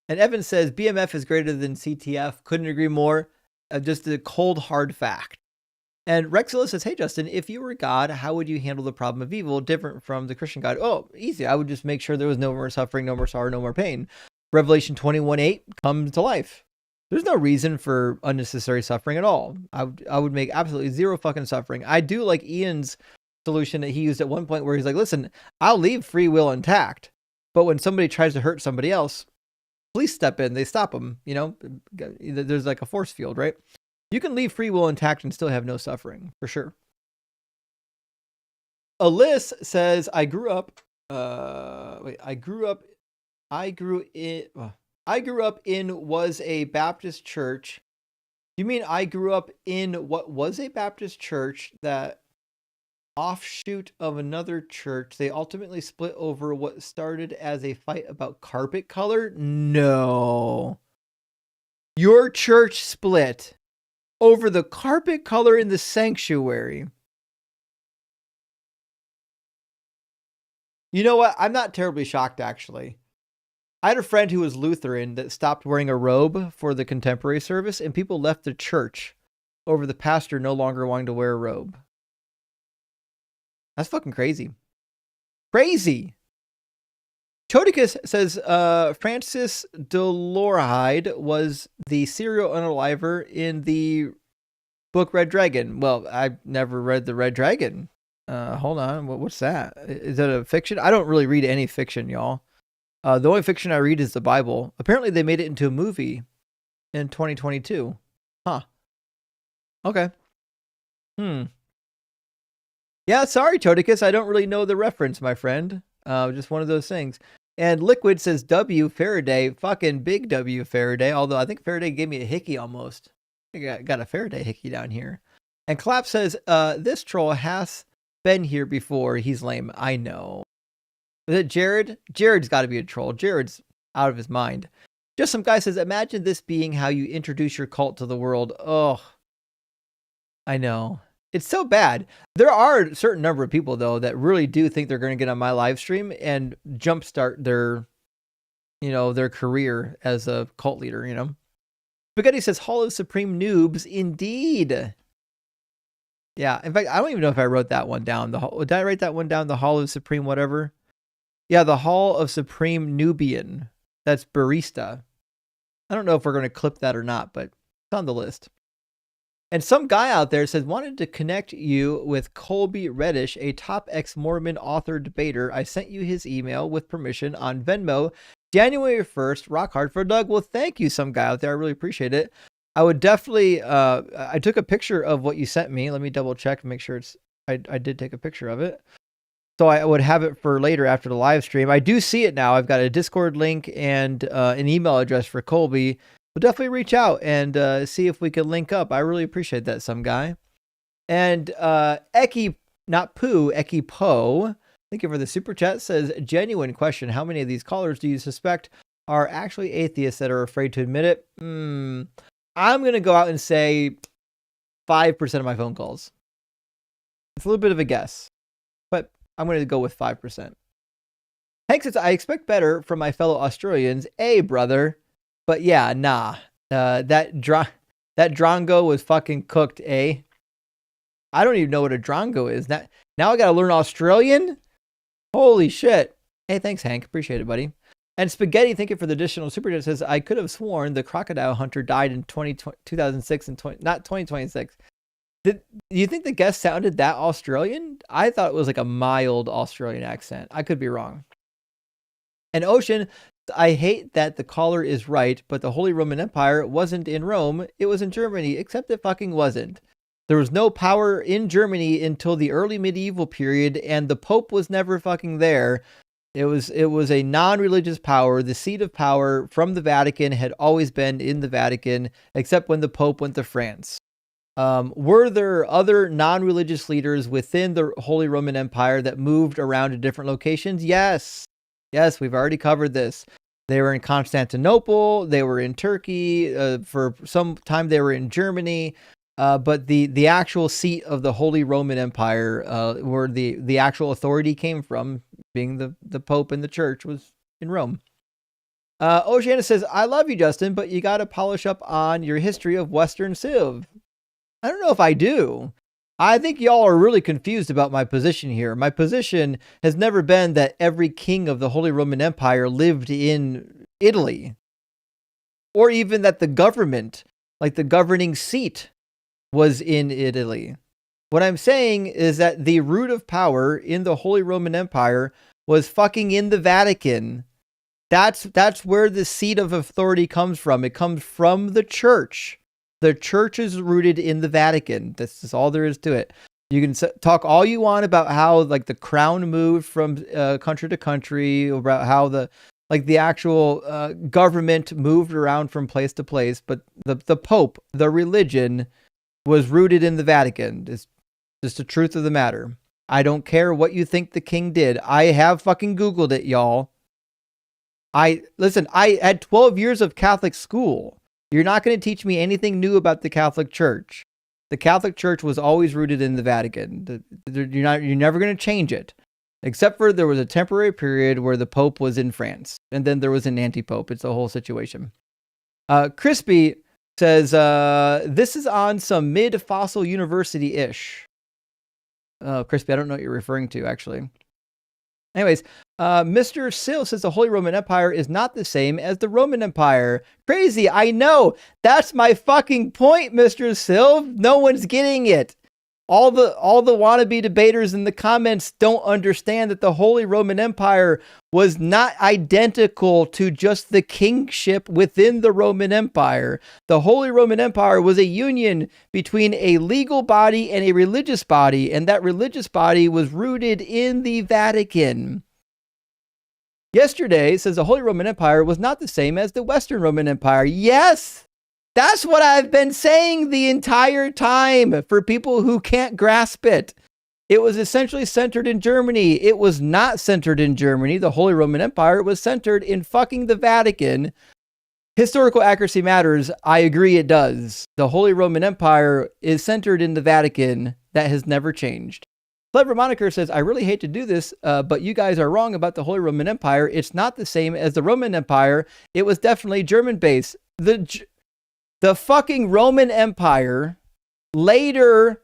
And Evan says, BMF is greater than CTF. Couldn't agree more. Just a cold, hard fact. And Rexilla says, hey, Justin, if you were God, how would you handle the problem of evil different from the Christian God? Oh, easy. I would just make sure there was no more suffering, no more sorrow, no more pain. Revelation 21:8 comes to life. There's no reason for unnecessary suffering at all. I would make absolutely zero fucking suffering. I do like Ian's solution that he used at one point where he's like, listen, I'll leave free will intact, but when somebody tries to hurt somebody else, police step in, they stop them. You know, there's like a force field, right? You can leave free will intact and still have no suffering, for sure. Alyss says, I grew up in was a Baptist church. You mean I grew up in what was a Baptist church that offshoot of another church? They ultimately split over what started as a fight about carpet color? No. Your church split over the carpet color in the sanctuary. You know what? I'm not terribly shocked, actually. I had a friend who was Lutheran that stopped wearing a robe for the contemporary service, and people left the church over the pastor no longer wanting to wear a robe. That's fucking crazy. Crazy. Chodicus says Francis Dolorhide was the serial unaliver in the book Red Dragon. Well, I've never read the Red Dragon. Hold on. What's that? Is that a fiction? I don't really read any fiction, y'all. The only fiction I read is the Bible. Apparently they made it into a movie in 2022. Huh. Okay. Yeah, sorry, Chodicus. I don't really know the reference, my friend. Just one of those things. And Liquid says W Faraday. Fucking big W Faraday. Although I think Faraday gave me a hickey almost. I got a Faraday hickey down here. And Clap says, this troll has been here before. He's lame. I know. Is it Jared? Jared's got to be a troll. Jared's out of his mind. Just some guy says, imagine this being how you introduce your cult to the world. Oh, I know. It's so bad. There are a certain number of people, though, that really do think they're going to get on my live stream and jumpstart their, their career as a cult leader, Spaghetti says, Hall of Supreme Noobs, indeed. Yeah, in fact, I don't even know if I wrote that one down. Did I write that one down? The Hall of Supreme whatever? Yeah, the Hall of Supreme Nubian. That's barista. I don't know if we're going to clip that or not, but it's on the list. And some guy out there says, wanted to connect you with Colby Reddish, a top ex-Mormon author debater. I sent you his email with permission on Venmo, January 1st, rock hard for Doug. Well, thank you, some guy out there. I really appreciate it. I would definitely, I took a picture of what you sent me. Let me double check and make sure I did take a picture of it. So I would have it for later after the live stream. I do see it now. I've got a Discord link and an email address for Colby. We'll definitely reach out and see if we can link up. I really appreciate that, some guy. And Eki, not Poo, Eki Po, thank you for the super chat, says, genuine question. How many of these callers do you suspect are actually atheists that are afraid to admit it? I'm going to go out and say 5% of my phone calls. It's a little bit of a guess, but I'm going to go with 5%. Hank says, I expect better from my fellow Australians. Brother. But yeah, nah. That drongo was fucking cooked, I don't even know what a drongo is. Now I got to learn Australian? Holy shit. Hey, thanks, Hank. Appreciate it, buddy. And Spaghetti, thank you for the additional super chat, says, I could have sworn the crocodile hunter died in 2006 and not 2026. Do you think the guest sounded that Australian? I thought it was like a mild Australian accent. I could be wrong. And Ocean, I hate that the caller is right, but the Holy Roman Empire wasn't in Rome. It was in Germany, except it fucking wasn't. There was no power in Germany until the early medieval period, and the Pope was never fucking there. It was a non-religious power. The seat of power from the Vatican had always been in the Vatican, except when the Pope went to France. Were there other non-religious leaders within the Holy Roman Empire that moved around to different locations? Yes, we've already covered this. They were in Constantinople. They were in Turkey. For some time, they were in Germany. But the actual seat of the Holy Roman Empire, where the actual authority came from, being the Pope and the Church, was in Rome. Oceana says, I love you, Justin, but you got to polish up on your history of Western Civ. I don't know if I do. I think y'all are really confused about my position here. My position has never been that every king of the Holy Roman Empire lived in Italy, or even that the government, like the governing seat, was in Italy. What I'm saying is that the root of power in the Holy Roman Empire was fucking in the Vatican. That's where the seat of authority comes from. It comes from the church. The church is rooted in the Vatican. This is all there is to it. You can talk all you want about how like the crown moved from country to country, about how the actual government moved around from place to place, but the Pope, the religion, was rooted in the Vatican. It's just the truth of the matter. I don't care what you think the king did. I have fucking Googled it, y'all. I had 12 years of Catholic school. You're not going to teach me anything new about the Catholic Church. The Catholic Church was always rooted in the Vatican. You're never going to change it. Except for there was a temporary period where the Pope was in France. And then there was an anti-Pope. It's a whole situation. Crispy says, this is on some mid-fossil university-ish. Crispy, I don't know what you're referring to, actually. Anyways, Mr. Sill says the Holy Roman Empire is not the same as the Roman Empire. Crazy, I know. That's my fucking point, Mr. Sill. No one's getting it. All the wannabe debaters in the comments don't understand that the Holy Roman Empire was not identical to just the kingship within the Roman Empire. The Holy Roman Empire was a union between a legal body and a religious body, and that religious body was rooted in the Vatican. Yesterday says the Holy Roman Empire was not the same as the Western Roman Empire. Yes! That's what I've been saying the entire time for people who can't grasp it. It was essentially centered in Germany. It was not centered in Germany. The Holy Roman Empire was centered in fucking the Vatican. Historical accuracy matters. I agree it does. The Holy Roman Empire is centered in the Vatican. That has never changed. Clever Moniker says, I really hate to do this, but you guys are wrong about the Holy Roman Empire. It's not the same as the Roman Empire. It was definitely German-based. The fucking Roman Empire, later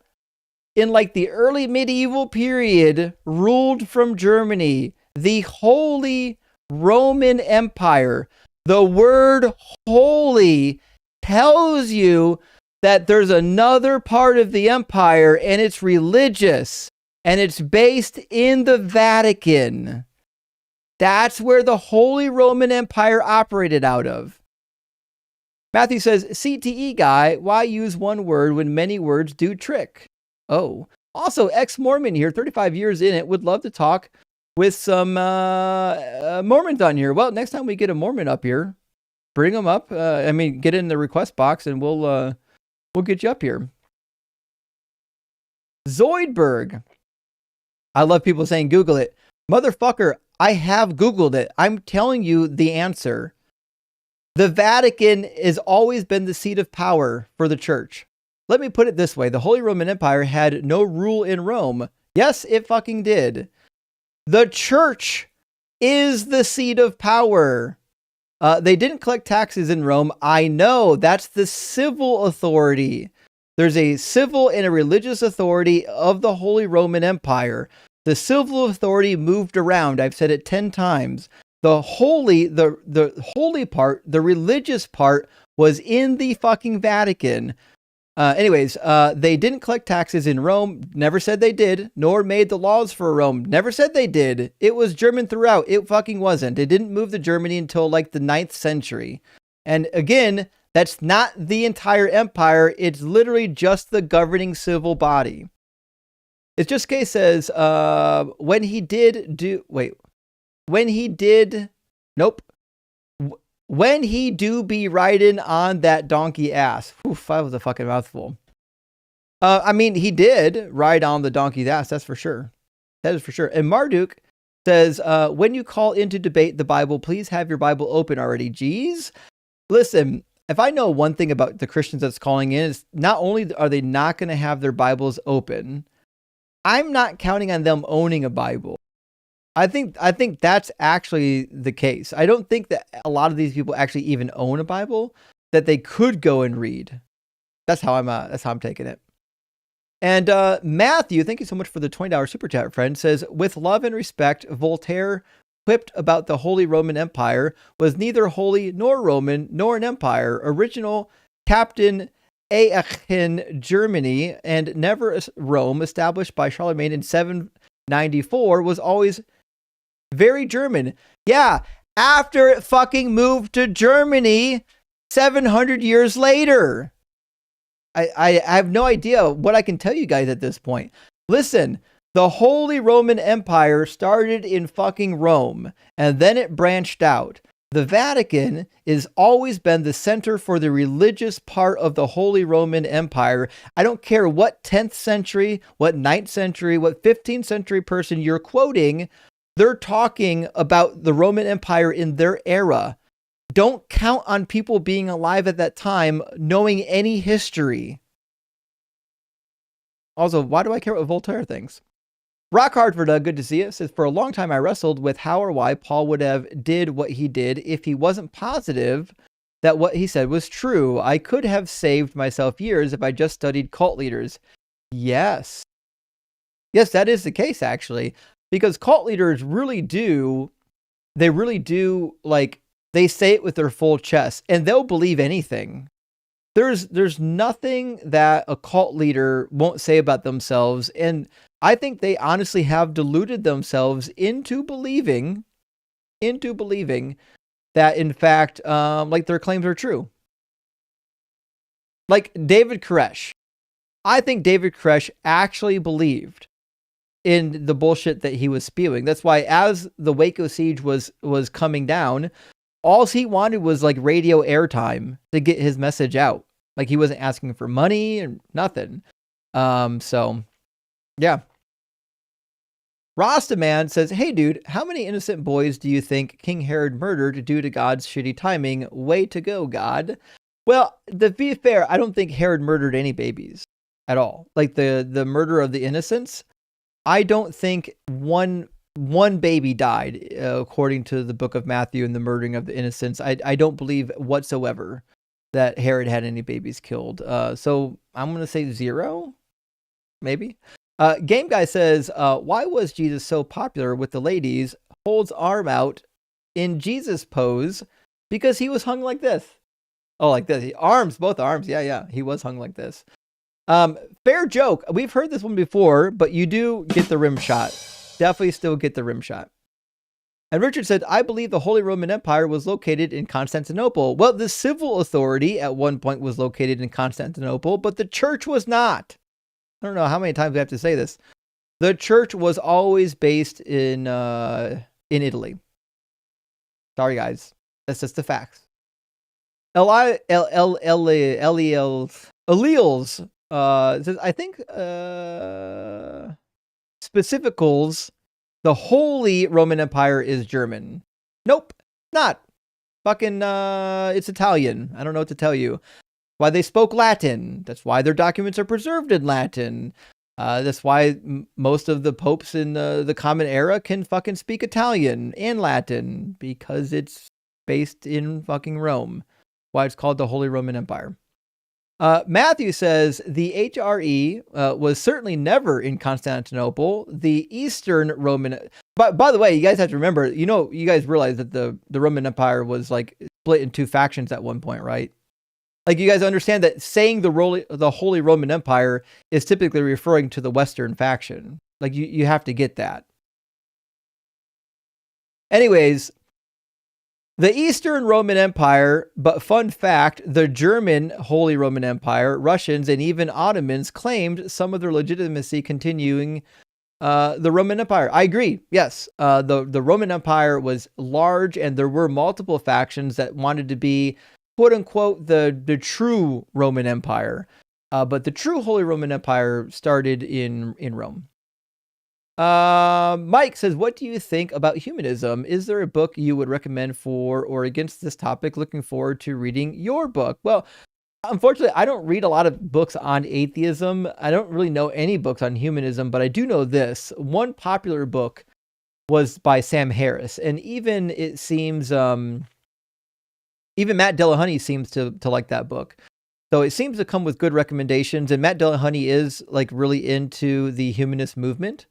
in like the early medieval period, ruled from Germany. The Holy Roman Empire. The word holy tells you that there's another part of the empire, and it's religious, and it's based in the Vatican. That's where the Holy Roman Empire operated out of. Matthew says, CTE guy, why use one word when many words do trick? Oh, also ex-Mormon here, 35 years in it, would love to talk with some Mormons on here. Well, next time we get a Mormon up here, bring them up. Get in the request box and we'll get you up here. Zoidberg. I love people saying Google it. Motherfucker, I have Googled it. I'm telling you the answer. The Vatican has always been the seat of power for the church. Let me put it this way. The Holy Roman Empire had no rule in Rome. Yes, it fucking did. The church is the seat of power. They didn't collect taxes in Rome. I know, that's the civil authority. There's a civil and a religious authority of the Holy Roman Empire. The civil authority moved around. I've said it 10 times. The holy part, the religious part, was in the fucking Vatican. Anyways, they didn't collect taxes in Rome. Never said they did, nor made the laws for Rome. Never said they did. It was German throughout. It fucking wasn't. It didn't move to Germany until like the 9th century. And again, that's not the entire empire. It's literally just the governing civil body. It's just case says, when he do be riding on that donkey ass. Oof, that was a fucking mouthful. I mean, he did ride on the donkey's ass, that's for sure. That is for sure. And Marduk says, when you call in to debate the Bible, please have your Bible open already. Jeez. Listen, if I know one thing about the Christians that's calling in, is not only are they not going to have their Bibles open, I'm not counting on them owning a Bible. I think that's actually the case. I don't think that a lot of these people actually even own a Bible that they could go and read. That's how I'm taking it. And Matthew, thank you so much for the $20 super chat, friend, says, with love and respect, Voltaire quipped about the Holy Roman Empire was neither holy nor Roman nor an empire. Original Captain Aachen, Germany, and never Rome, established by Charlemagne in 794, was always very German. Yeah, after it fucking moved to Germany 700 years later. I have no idea what I can tell you guys at this point. Listen, the Holy Roman Empire started in fucking Rome, and then it branched out. The Vatican has always been the center for the religious part of the Holy Roman Empire. I don't care what 10th century, what 9th century, what 15th century person you're quoting. They're talking about the Roman Empire in their era. Don't count on people being alive at that time knowing any history. Also, why do I care what Voltaire thinks? Rock Hartford, good to see you, says, for a long time I wrestled with how or why Paul would have did what he did if he wasn't positive that what he said was true. I could have saved myself years if I just studied cult leaders. Yes. Yes, that is the case, actually. Because cult leaders really do, like, they say it with their full chest, and they'll believe anything. There's nothing that a cult leader won't say about themselves, and I think they honestly have deluded themselves into believing that, in fact, like, their claims are true. Like David Koresh. I think David Koresh actually believed in the bullshit that he was spewing. That's why as the Waco siege was coming down, all he wanted was like radio airtime to get his message out. Like, he wasn't asking for money and nothing. So yeah. Rastaman says, hey dude, how many innocent boys do you think King Herod murdered due to God's shitty timing? Way to go, God. Well, to be fair, I don't think Herod murdered any babies at all. Like the murder of the innocents, I don't think one baby died, according to the book of Matthew and the murdering of the innocents. I don't believe whatsoever that Herod had any babies killed. So I'm going to say 0, maybe. Game Guy says, why was Jesus so popular with the ladies? Holds arm out in Jesus pose because he was hung like this. Oh, like this. Both arms. Yeah. He was hung like this. Fair joke. We've heard this one before, but you do get the rim shot. Definitely still get the rim shot. And Richard said, I believe the Holy Roman Empire was located in Constantinople. Well, the civil authority at one point was located in Constantinople, but the church was not. I don't know how many times we have to say this. The church was always based in Italy. Sorry, guys. That's just the facts. Alleles says, I think specificals, the Holy Roman Empire is German. Nope, not. Fucking, it's Italian. I don't know what to tell you. why they spoke Latin. That's why their documents are preserved in Latin. That's why most of the popes in the Common Era can fucking speak Italian and Latin, because it's based in fucking Rome. Why it's called the Holy Roman Empire. Matthew says the HRE was certainly never in Constantinople. The Eastern Roman, by the way, you guys have to remember, you guys realize that the Roman Empire was like split in two factions at one point, right? Like, you guys understand that saying the Holy Roman Empire is typically referring to the Western faction. Like, you have to get that. Anyways, the Eastern Roman Empire, but fun fact, the German Holy Roman Empire, Russians, and even Ottomans claimed some of their legitimacy continuing the Roman Empire. I agree. Yes, the Roman Empire was large, and there were multiple factions that wanted to be, quote unquote, the true Roman Empire. But the true Holy Roman Empire started in Rome. Mike says, what do you think about humanism? Is there a book you would recommend for or against this topic? Looking forward to reading your book. Well, unfortunately, I don't read a lot of books on atheism. I don't really know any books on humanism, but I do know this. One popular book was by Sam Harris, and even it seems, even Matt Dillahunty seems to like that book. So it seems to come with good recommendations, and Matt Dillahunty is like really into the humanist movement.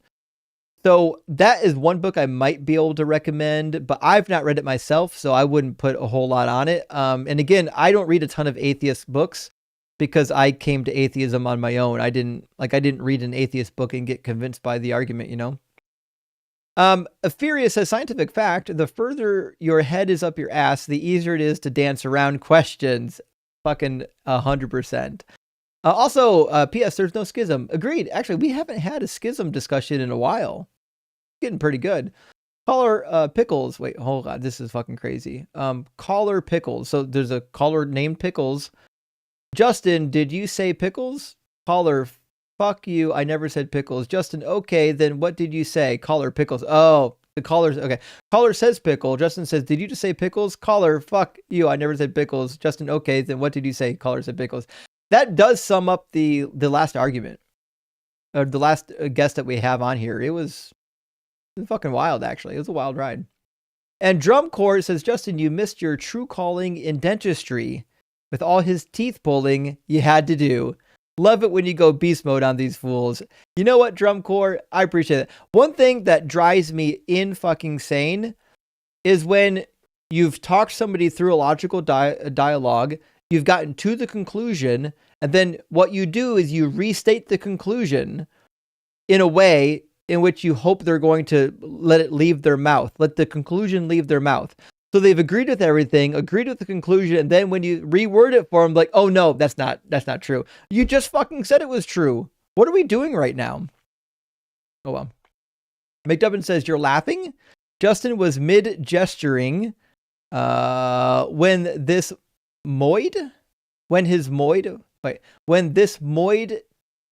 So that is one book I might be able to recommend, but I've not read it myself, so I wouldn't put a whole lot on it. And again, I don't read a ton of atheist books because I came to atheism on my own. I didn't read an atheist book and get convinced by the argument, Furious says, scientific fact, the further your head is up your ass, the easier it is to dance around questions. Fucking 100%. Also, P.S. There's no schism. Agreed. Actually, we haven't had a schism discussion in a while. Getting pretty good. Caller Pickles. Wait, hold on. This is fucking crazy. Caller Pickles. So there's a caller named Pickles. Justin, did you say Pickles? Caller, fuck you. I never said Pickles. Justin, okay, then what did you say? Caller Pickles. Oh, the caller's okay. Caller says pickle. Justin says, did you just say Pickles? Caller, fuck you. I never said Pickles. Justin, okay, then what did you say? Caller said Pickles. That does sum up the last argument, or the last guest that we have on here. It was fucking wild, actually. It was a wild ride. And Drum Corps says, Justin, you missed your true calling in dentistry. With all his teeth pulling you had to do. Love it when you go beast mode on these fools. You know what, Drum Corps? I appreciate it. One thing that drives me in fucking sane is when you've talked somebody through a logical dialogue, you've gotten to the conclusion, and then what you do is you restate the conclusion in a way in which you hope they're going to let it leave their mouth, let the conclusion leave their mouth. So they've agreed with everything, agreed with the conclusion, and then when you reword it for them, like, oh no, that's not true. You just fucking said it was true. What are we doing right now? Oh well. McDubbin says, you're laughing? Justin was mid-gesturing when this moid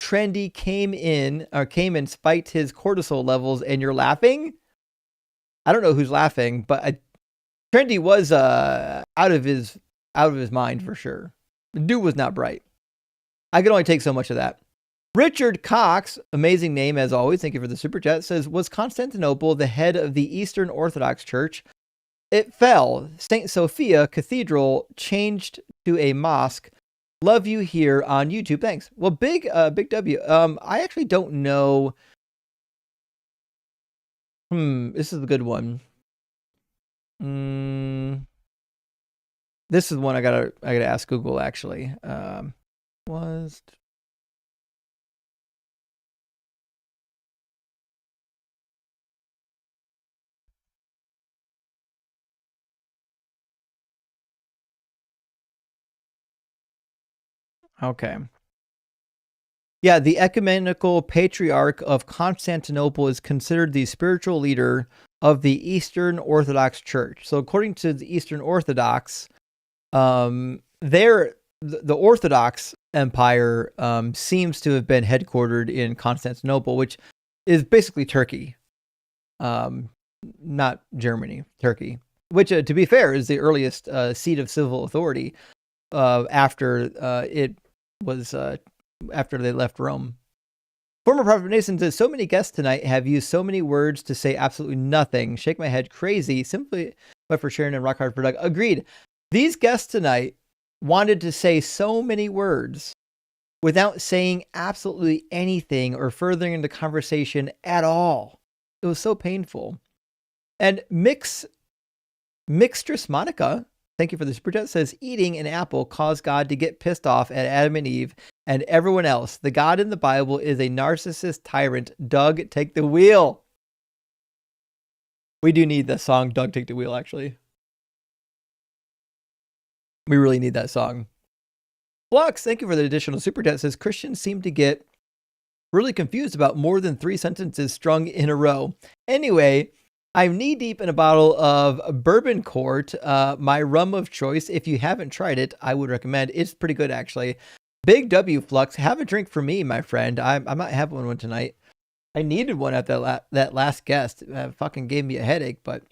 trendy came and spiked his cortisol levels, and you're laughing? I don't know who's laughing, but Trendy was out of his mind for sure. The dude was not bright. I could only take so much of that. Richard Cox, amazing name as always, thank you for the super chat, says, was Constantinople the head of the Eastern Orthodox Church? It fell. St. Sophia Cathedral changed to a mosque. Love you here on YouTube. Thanks. Well, big W. I actually don't know. This is a good one. This is one I gotta ask Google actually. Okay. Yeah, the ecumenical patriarch of Constantinople is considered the spiritual leader of the Eastern Orthodox Church. So according to the Eastern Orthodox, the Orthodox Empire seems to have been headquartered in Constantinople, which is basically Turkey, not Germany, Turkey, which, to be fair, is the earliest seat of civil authority. after it was after they left Rome. Former Prophet Nathan says, so many guests tonight have used so many words to say absolutely nothing. Shake my head crazy. Simply but for Sharon and Rock Hard for Doug. Agreed. These guests tonight wanted to say so many words without saying absolutely anything or furthering the conversation at all. It was so painful. And Mixtress Monica, thank you for the super chat, says eating an apple caused God to get pissed off at Adam and Eve and everyone else. The God in the Bible is a narcissist tyrant. Doug, take the wheel. We do need the song Doug, Take the Wheel, actually. We really need that song. Flux, thank you for the additional super chat, says Christians seem to get really confused about more than 3 sentences strung in a row. Anyway, I'm knee deep in a bottle of Bourbon Court, my rum of choice. If you haven't tried it, I would recommend. It's pretty good, actually. Big W, Flux. Have a drink for me, my friend. I might have one tonight. I needed one at that last guest. It fucking gave me a headache, but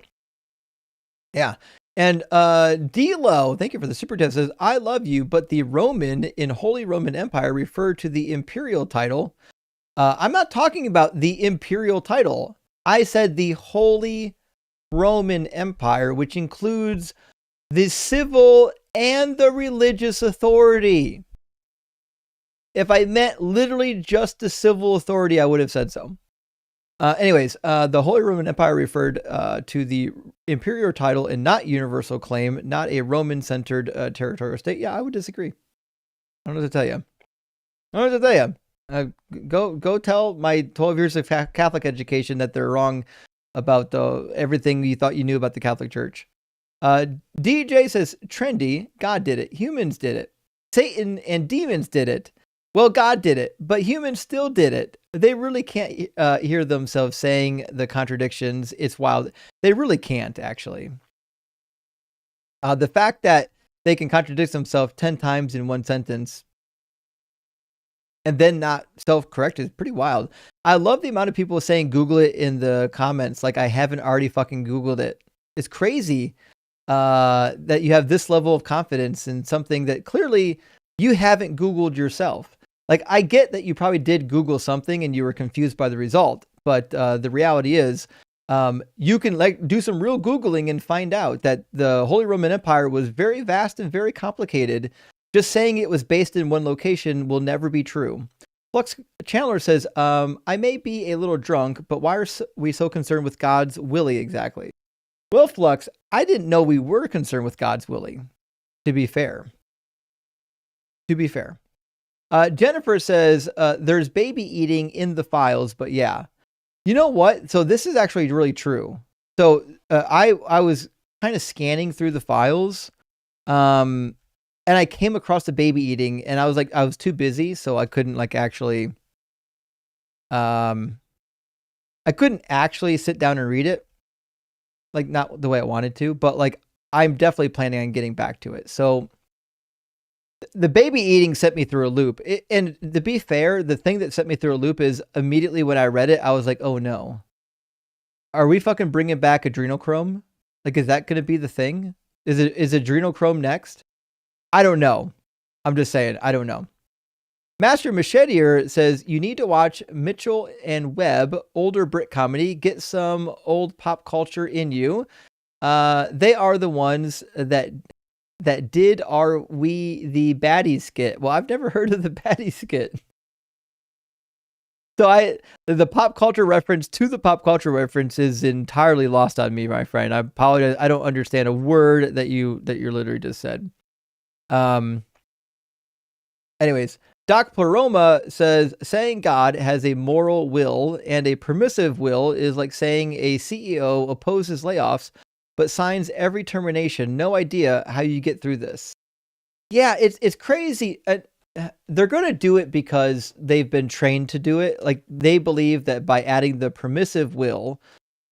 yeah. And D-Lo, thank you for the super chat, says, I love you, but the Roman in Holy Roman Empire referred to the imperial title. I'm not talking about the imperial title. I said the Holy Roman Empire, which includes the civil and the religious authority. If I meant literally just the civil authority, I would have said so. Anyways, the Holy Roman Empire referred to the imperial title and not universal claim, not a Roman-centered territorial state. Yeah, I would disagree. I don't know what to tell you. Go tell my 12 years of Catholic education that they're wrong about everything you thought you knew about the Catholic Church. DJ says, trendy, God did it. Humans did it. Satan and demons did it. Well, God did it, but humans still did it. They really can't hear themselves saying the contradictions. It's wild. They really can't, actually. The fact that they can contradict themselves 10 times in one sentence and then not self-correct is pretty wild. I love the amount of people saying Google it in the comments like I haven't already fucking Googled it. It's crazy that you have this level of confidence in something that clearly you haven't Googled yourself. Like, I get that you probably did Google something and you were confused by the result, but the reality is you can do some real Googling and find out that the Holy Roman Empire was very vast and very complicated. Just saying it was based in one location will never be true. Flux Chandler says, I may be a little drunk, but why are we so concerned with God's willy exactly? Well, Flux, I didn't know we were concerned with God's willy, to be fair. Jennifer says, there's baby eating in the files, but yeah. You know what? So this is actually really true. So I was kind of scanning through the files, and I came across the baby eating, and I was too busy, so I couldn't actually sit down and read it, not the way I wanted to, but I'm definitely planning on getting back to it. So the baby eating set me through a loop. And to be fair, the thing that set me through a loop is immediately when I read it, I was like, oh no. Are we fucking bringing back adrenochrome? Is that going to be the thing? Is adrenochrome next? I don't know. I'm just saying, I don't know. Master Macheteer says, you need to watch Mitchell and Webb, older Brit comedy, get some old pop culture in you. They are the ones that did Are We the Baddie skit. Well, I've never heard of the baddie skit. So the pop culture reference to the pop culture reference is entirely lost on me, my friend. I apologize. I don't understand a word that you literally just said. Anyways, Doc Pleroma says, saying God has a moral will and a permissive will is like saying a CEO opposes layoffs but signs every termination. No idea how you get through this. Yeah, it's crazy. They're going to do it because they've been trained to do it. They believe that by adding the permissive will,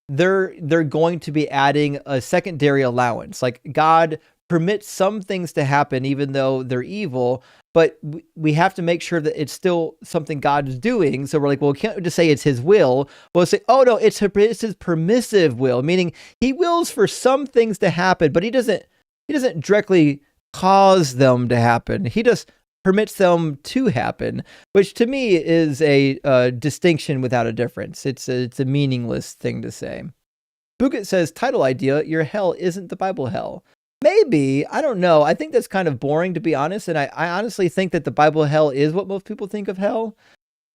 they're going to be adding a secondary allowance. God permits some things to happen even though they're evil, but we have to make sure that it's still something God is doing. So we're like, well, we can't just say it's his will. We'll say, oh no, it's his permissive will, meaning he wills for some things to happen, but he doesn't directly cause them to happen. He just permits them to happen, which to me is a distinction without a difference. It's a meaningless thing to say. Buget says, title idea, your hell isn't the Bible hell. Maybe, I don't know. I think that's kind of boring, to be honest. And I honestly think that the Bible hell is what most people think of hell.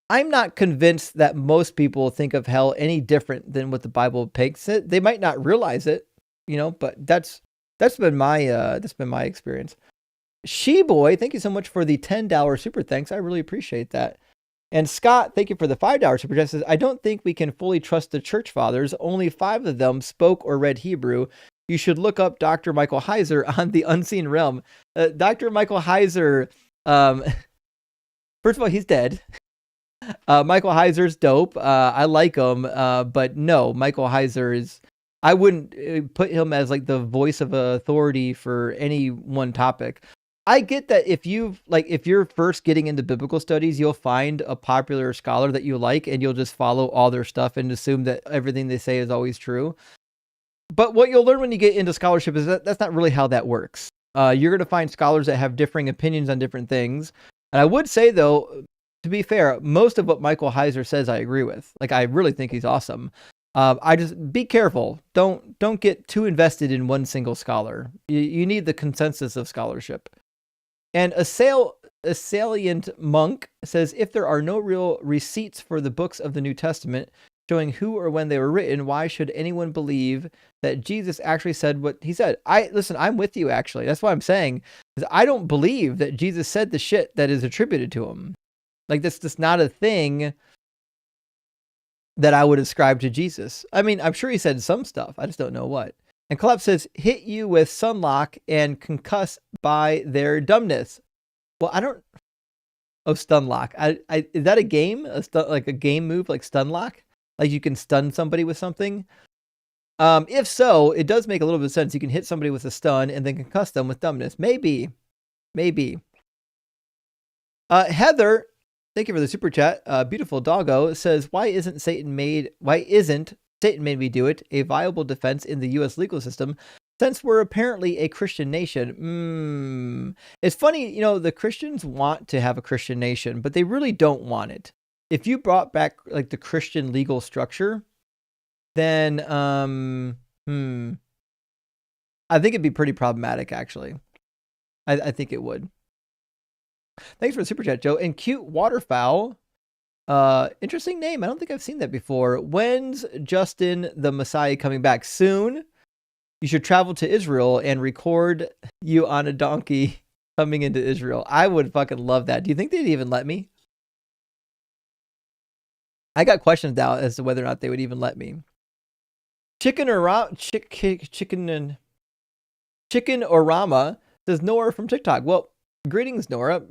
I'm not convinced that most people think of hell any different than what the Bible paints it. They might not realize it, but that's been my experience. She-Boy, thank you so much for the $10 super thanks. I really appreciate that. And Scott, thank you for the $5 super chat. Says, I don't think we can fully trust the church fathers. Only 5 of them spoke or read Hebrew. You should look up Dr. Michael Heiser on the Unseen Realm. Dr. Michael Heiser, first of all, he's dead. Michael Heiser's dope. I like him, but no, Michael Heiser is. I wouldn't put him as like the voice of authority for any one topic. I get that if you're first getting into biblical studies, you'll find a popular scholar that you like, and you'll just follow all their stuff and assume that everything they say is always true. But what you'll learn when you get into scholarship is that that's not really how that works. You're going to find scholars that have differing opinions on different things. And I would say, though, to be fair, most of what Michael Heiser says, I agree with. Like, I really think he's awesome. I just be careful. Don't get too invested in one single scholar. You need the consensus of scholarship. And a salient monk says, if there are no real receipts for the books of the New Testament showing who or when they were written, why should anyone believe that Jesus actually said what he said? I'm with you, actually. That's what I'm saying. I don't believe that Jesus said the shit that is attributed to him. Like, that's just not a thing that I would ascribe to Jesus. I mean, I'm sure he said some stuff. I just don't know what. And Collapse says, hit you with sunlock and concuss by their dumbness. Well, I don't... Oh, stunlock. Is that a game? Like a game move like stunlock? Like you can stun somebody with something? If so, it does make a little bit of sense. You can hit somebody with a stun and then concuss them with dumbness. Maybe. Heather, thank you for the super chat. Beautiful Doggo says, why isn't Satan made me do it a viable defense in the U.S. legal system since we're apparently a Christian nation? It's funny, the Christians want to have a Christian nation, but they really don't want it. If you brought back like the Christian legal structure, then I think it'd be pretty problematic, actually. I think it would. Thanks for the super chat, Joe. And Cute Waterfowl. Interesting name. I don't think I've seen that before. When's Justin the Messiah coming back? Soon. You should travel to Israel and record you on a donkey coming into Israel. I would fucking love that. Do you think they'd even let me? I got questions now as to whether or not they would even let me. Chicken Orama says Nora from TikTok. Well, greetings, Nora.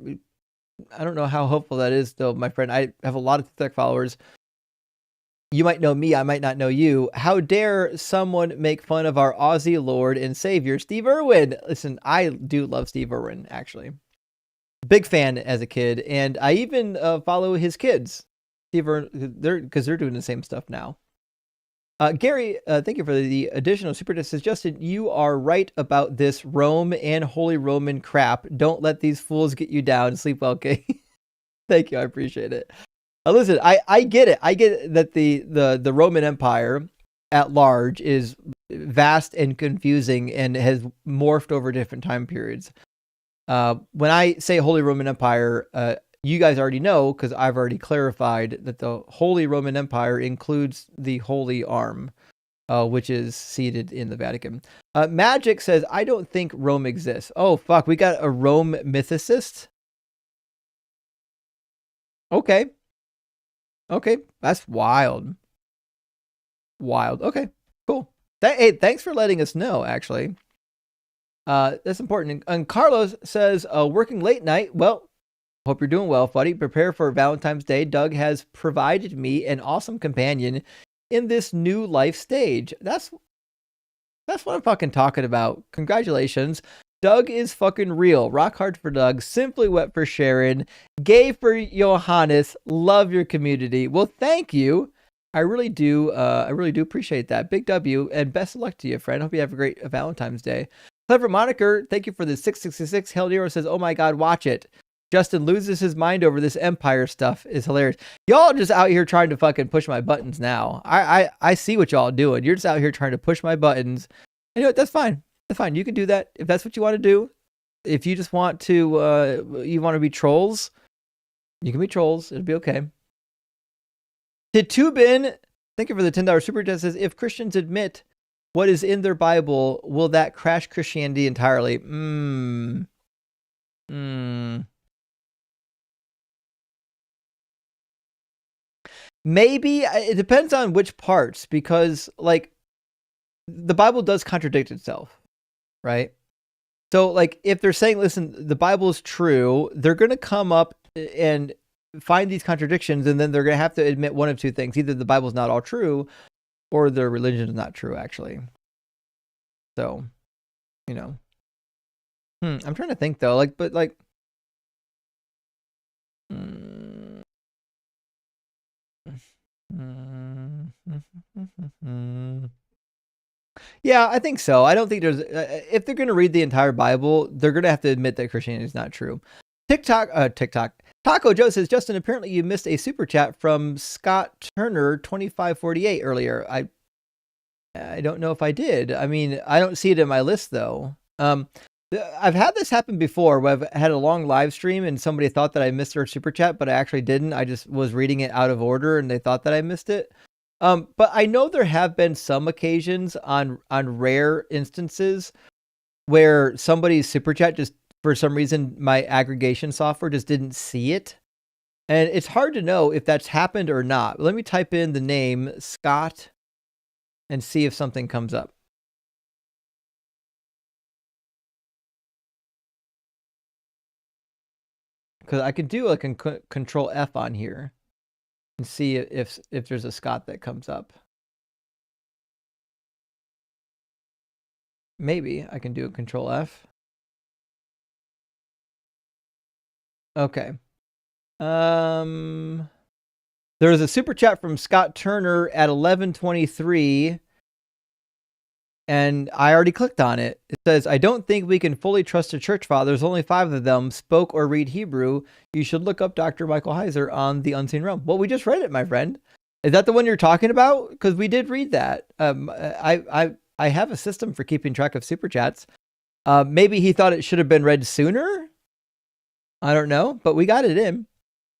I don't know how hopeful that is, though, my friend. I have a lot of TikTok followers. You might know me. I might not know you. How dare someone make fun of our Aussie Lord and Savior, Steve Irwin? Listen, I do love Steve Irwin, actually. Big fan as a kid. And I even follow his kids. Steve Irwin, because they're doing the same stuff now. Gary, thank you for the additional super chat. Says, Justin, you are right about this Rome and Holy Roman crap. Don't let these fools get you down. Sleep well, okay? Thank you. I appreciate it. Listen, I get it. I get that the Roman Empire at large is vast and confusing and has morphed over different time periods. When I say Holy Roman Empire, you guys already know, because I've already clarified that the Holy Roman Empire includes the Holy Arm, which is seated in the Vatican. Magic says, I don't think Rome exists. Oh, fuck. We got a Rome mythicist? Okay. That's wild. Okay, cool. Hey, thanks for letting us know, actually. That's important. And Carlos says, working late night. Well, hope you're doing well, buddy. Prepare for Valentine's Day. Doug has provided me an awesome companion in this new life stage. That's what I'm fucking talking about. Congratulations. Doug is fucking real. Rock hard for Doug. Simply wet for Sharon. Gay for Johannes. Love your community. Well, thank you. I really do appreciate that. Big W, and best of luck to you, friend. Hope you have a great Valentine's Day. Clever Moniker, thank you for the 666. Hell Hero says, oh my God, watch it. Justin loses his mind over this Empire stuff is hilarious. Y'all just out here trying to fucking push my buttons now. I see what y'all doing. You're just out here trying to push my buttons. And you know what? That's fine. That's fine. You can do that if that's what you want to do. If you just want to, you want to be trolls, you can be trolls. It'll be okay. Titubin, thank you for the $10 super chat. Says, if Christians admit what is in their Bible, will that crash Christianity entirely? Maybe. It depends on which parts, because like the Bible does contradict itself, right? So like if they're saying, listen, the Bible is true, they're going to come up and find these contradictions, and then they're going to have to admit one of two things. Either the Bible's not all true, or their religion is not true, actually. So, you know. I'm trying to think, though. Yeah, I think so. I don't think there's... if they're going to read the entire Bible, they're going to have to admit that Christianity is not true. TikTok. Taco Joe says, Justin, apparently you missed a super chat from Scott Turner 2548 earlier. I don't know if I did. I mean, I don't see it in my list, though. I've had this happen before where I've had a long live stream and somebody thought that I missed their super chat, but I actually didn't. I just was reading it out of order and they thought that I missed it. But I know there have been some occasions on rare instances where somebody's super chat just, for some reason, my aggregation software just didn't see it. And it's hard to know if that's happened or not. Let me type in the name Scott and see if something comes up. Because I could do like a control F on here and see if there's a Scott that comes up. Maybe I can do a control F. Okay. There was a super chat from Scott Turner at 11:23. And I already clicked on it. It says, I don't think we can fully trust the church fathers. Only 5 of them spoke or read Hebrew. You should look up Dr. Michael Heiser on The Unseen Realm. Well, we just read it, my friend. Is that the one you're talking about? Because we did read that. I have a system for keeping track of super chats. Maybe he thought it should have been read sooner. I don't know, but we got it in.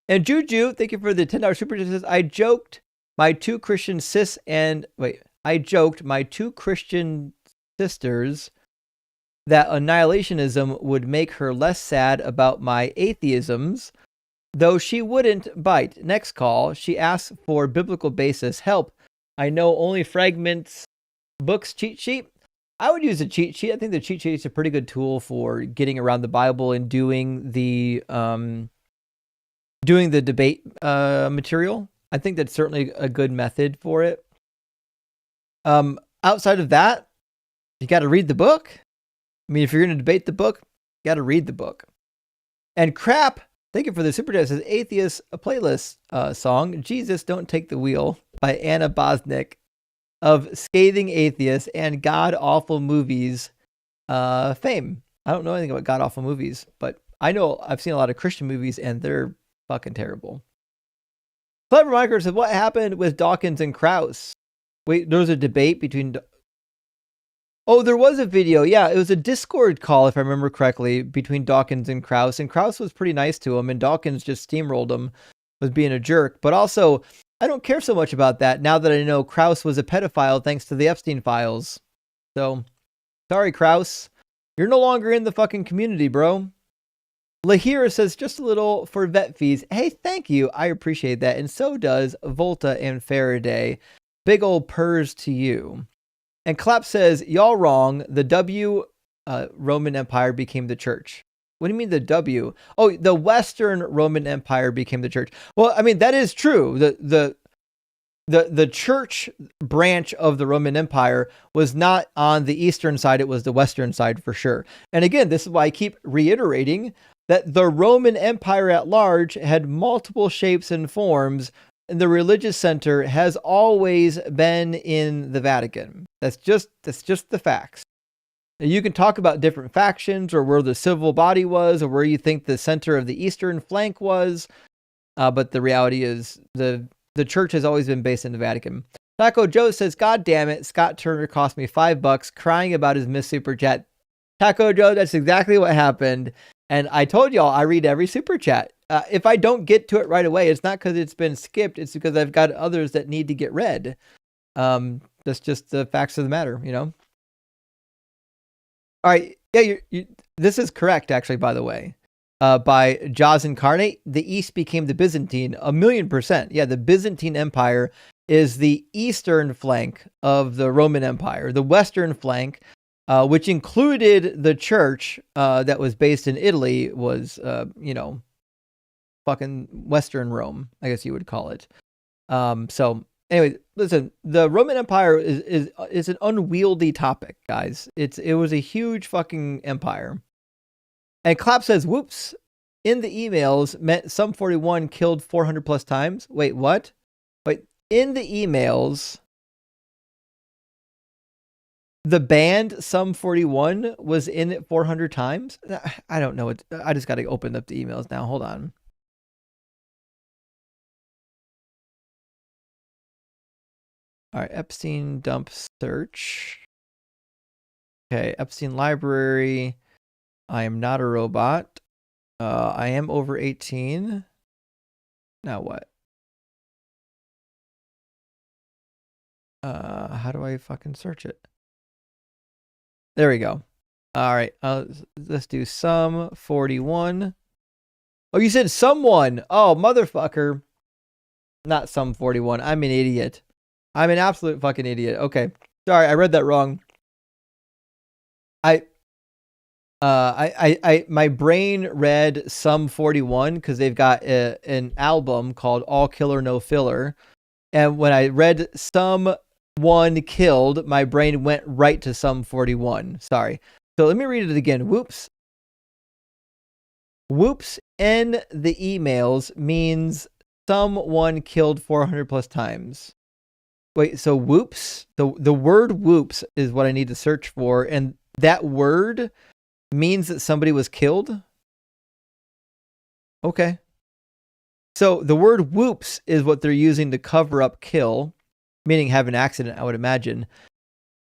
And Juju, thank you for the $10 super chat. Says, I joked my two Christian sisters that annihilationism would make her less sad about my atheisms, though she wouldn't bite. Next call, she asks for biblical basis. Help. I know only fragments, books, cheat sheet. I would use a cheat sheet. I think the cheat sheet is a pretty good tool for getting around the Bible and doing the debate material. I think that's certainly a good method for it. Outside of that, you got to read the book. I mean, if you're going to debate the book, you got to read the book. And Crap, thank you for the super chat. It says Atheist, a playlist song, Jesus Don't Take the Wheel by Anna Bosnick of Scathing Atheist and God Awful Movies fame. I don't know anything about God Awful Movies, but I know I've seen a lot of Christian movies and they're fucking terrible. Clever Micro said, what happened with Dawkins and Krauss? Wait, there was a debate between... Oh, there was a video. Yeah, it was a Discord call, if I remember correctly, between Dawkins and Krauss. And Krauss was pretty nice to him, and Dawkins just steamrolled him, was being a jerk. But also, I don't care so much about that now that I know Krauss was a pedophile thanks to the Epstein files. So, sorry, Krauss. You're no longer in the fucking community, bro. Lahira says, just a little for vet fees. Hey, thank you. I appreciate that. And so does Volta and Faraday. Big old purrs to you. And Clap says, y'all wrong. The W Roman Empire became the church. What do you mean the W? Oh, the Western Roman Empire became the church. Well, I mean, that is true. The church branch of the Roman Empire was not on the eastern side. It was the western side for sure. And again, this is why I keep reiterating that the Roman Empire at large had multiple shapes and forms, and the religious center has always been in the Vatican. That's just the facts. You can talk about different factions or where the civil body was or where you think the center of the eastern flank was. But the reality is the church has always been based in the Vatican. Taco Joe says, God damn it, Scott Turner cost me $5 crying about his missed super chat. Taco Joe, that's exactly what happened. And I told y'all I read every super chat. If I don't get to it right away, it's not because it's been skipped. It's because I've got others that need to get read. That's just the facts of the matter, you know? All right. Yeah, this is correct, actually, by the way. By Jaws Incarnate, the East became the Byzantine, 1,000,000%. Yeah, the Byzantine Empire is the eastern flank of the Roman Empire. The western flank, which included the church that was based in Italy, was, fucking Western Rome, I guess you would call it. So anyway, listen, the Roman Empire is an unwieldy topic, guys. It was a huge fucking empire. And Clap says, whoops, in the emails meant Sum 41 killed 400 plus times. Wait, what? Wait, in the emails, the band Sum 41 was in it 400 times? I don't know. I just got to open up the emails now. Hold on. All right, Epstein dump search. Okay, Epstein library. I am not a robot. I am over 18. Now what? How do I fucking search it? There we go. All right, let's do Sum 41. Oh, you said someone. Oh, motherfucker. Not Sum 41. I'm an idiot. I'm an absolute fucking idiot. Okay. Sorry, I read that wrong. My brain read Sum 41 because they've got an album called All Killer No Filler. And when I read Someone Killed, my brain went right to Sum 41. Sorry. So let me read it again. Whoops. Whoops in the emails means someone killed 400 plus times. Wait, so whoops? The word whoops is what I need to search for. And that word means that somebody was killed? Okay. So the word whoops is what they're using to cover up kill, meaning have an accident, I would imagine.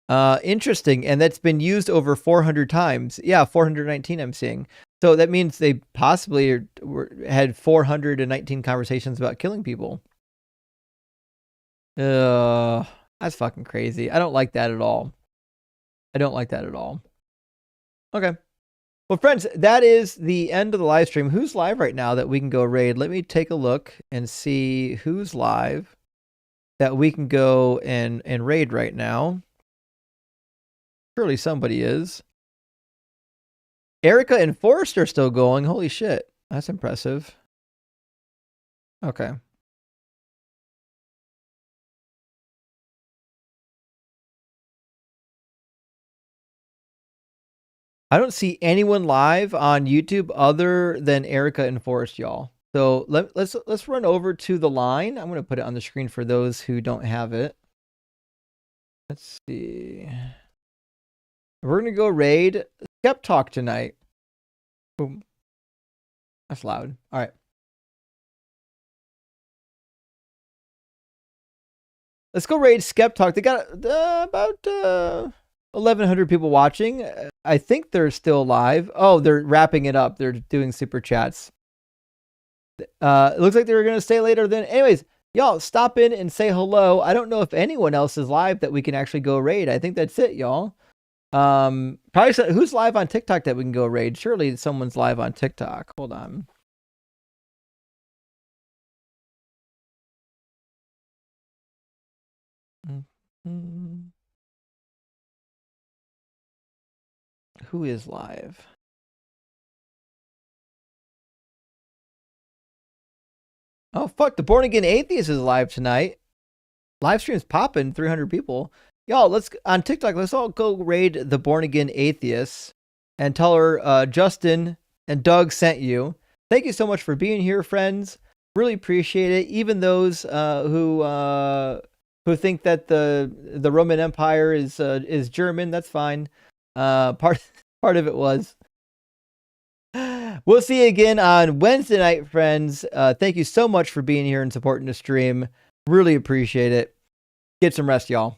Interesting. And that's been used over 400 times. Yeah, 419 I'm seeing. So that means they possibly had 419 conversations about killing people. That's fucking crazy. I don't like that at all. Okay. Well, friends, that is the end of the live stream. Who's live right now that we can go raid? Let me take a look and see who's live that we can go and raid right now. Surely somebody is. Erica and Forrest are still going. Holy shit. That's impressive. Okay. I don't see anyone live on YouTube other than Erica and Forrest, y'all. So let's run over to the line. I'm going to put it on the screen for those who don't have it. Let's see. We're going to go raid Skep Talk tonight. Boom. That's loud. All right. Let's go raid Skep Talk. They got about 1,100 people watching. I think they're still live. Oh, they're wrapping it up. They're doing super chats. It looks like they were going to stay later then. Anyways, y'all stop in and say hello. I don't know if anyone else is live that we can actually go raid. I think that's it, y'all. Probably who's live on TikTok that we can go raid? Surely someone's live on TikTok. Hold on. Who is live? Oh, fuck. The Born Again Atheist is live tonight. Live stream's popping, 300 people. Y'all, on TikTok, let's all go raid the Born Again Atheists and tell her Justin and Doug sent you. Thank you so much for being here, friends. Really appreciate it. Even those who think that the Roman Empire is German, that's fine. Part of it was. We'll see you again on Wednesday night, friends. Thank you so much for being here and supporting the stream. Really appreciate it. Get some rest, y'all.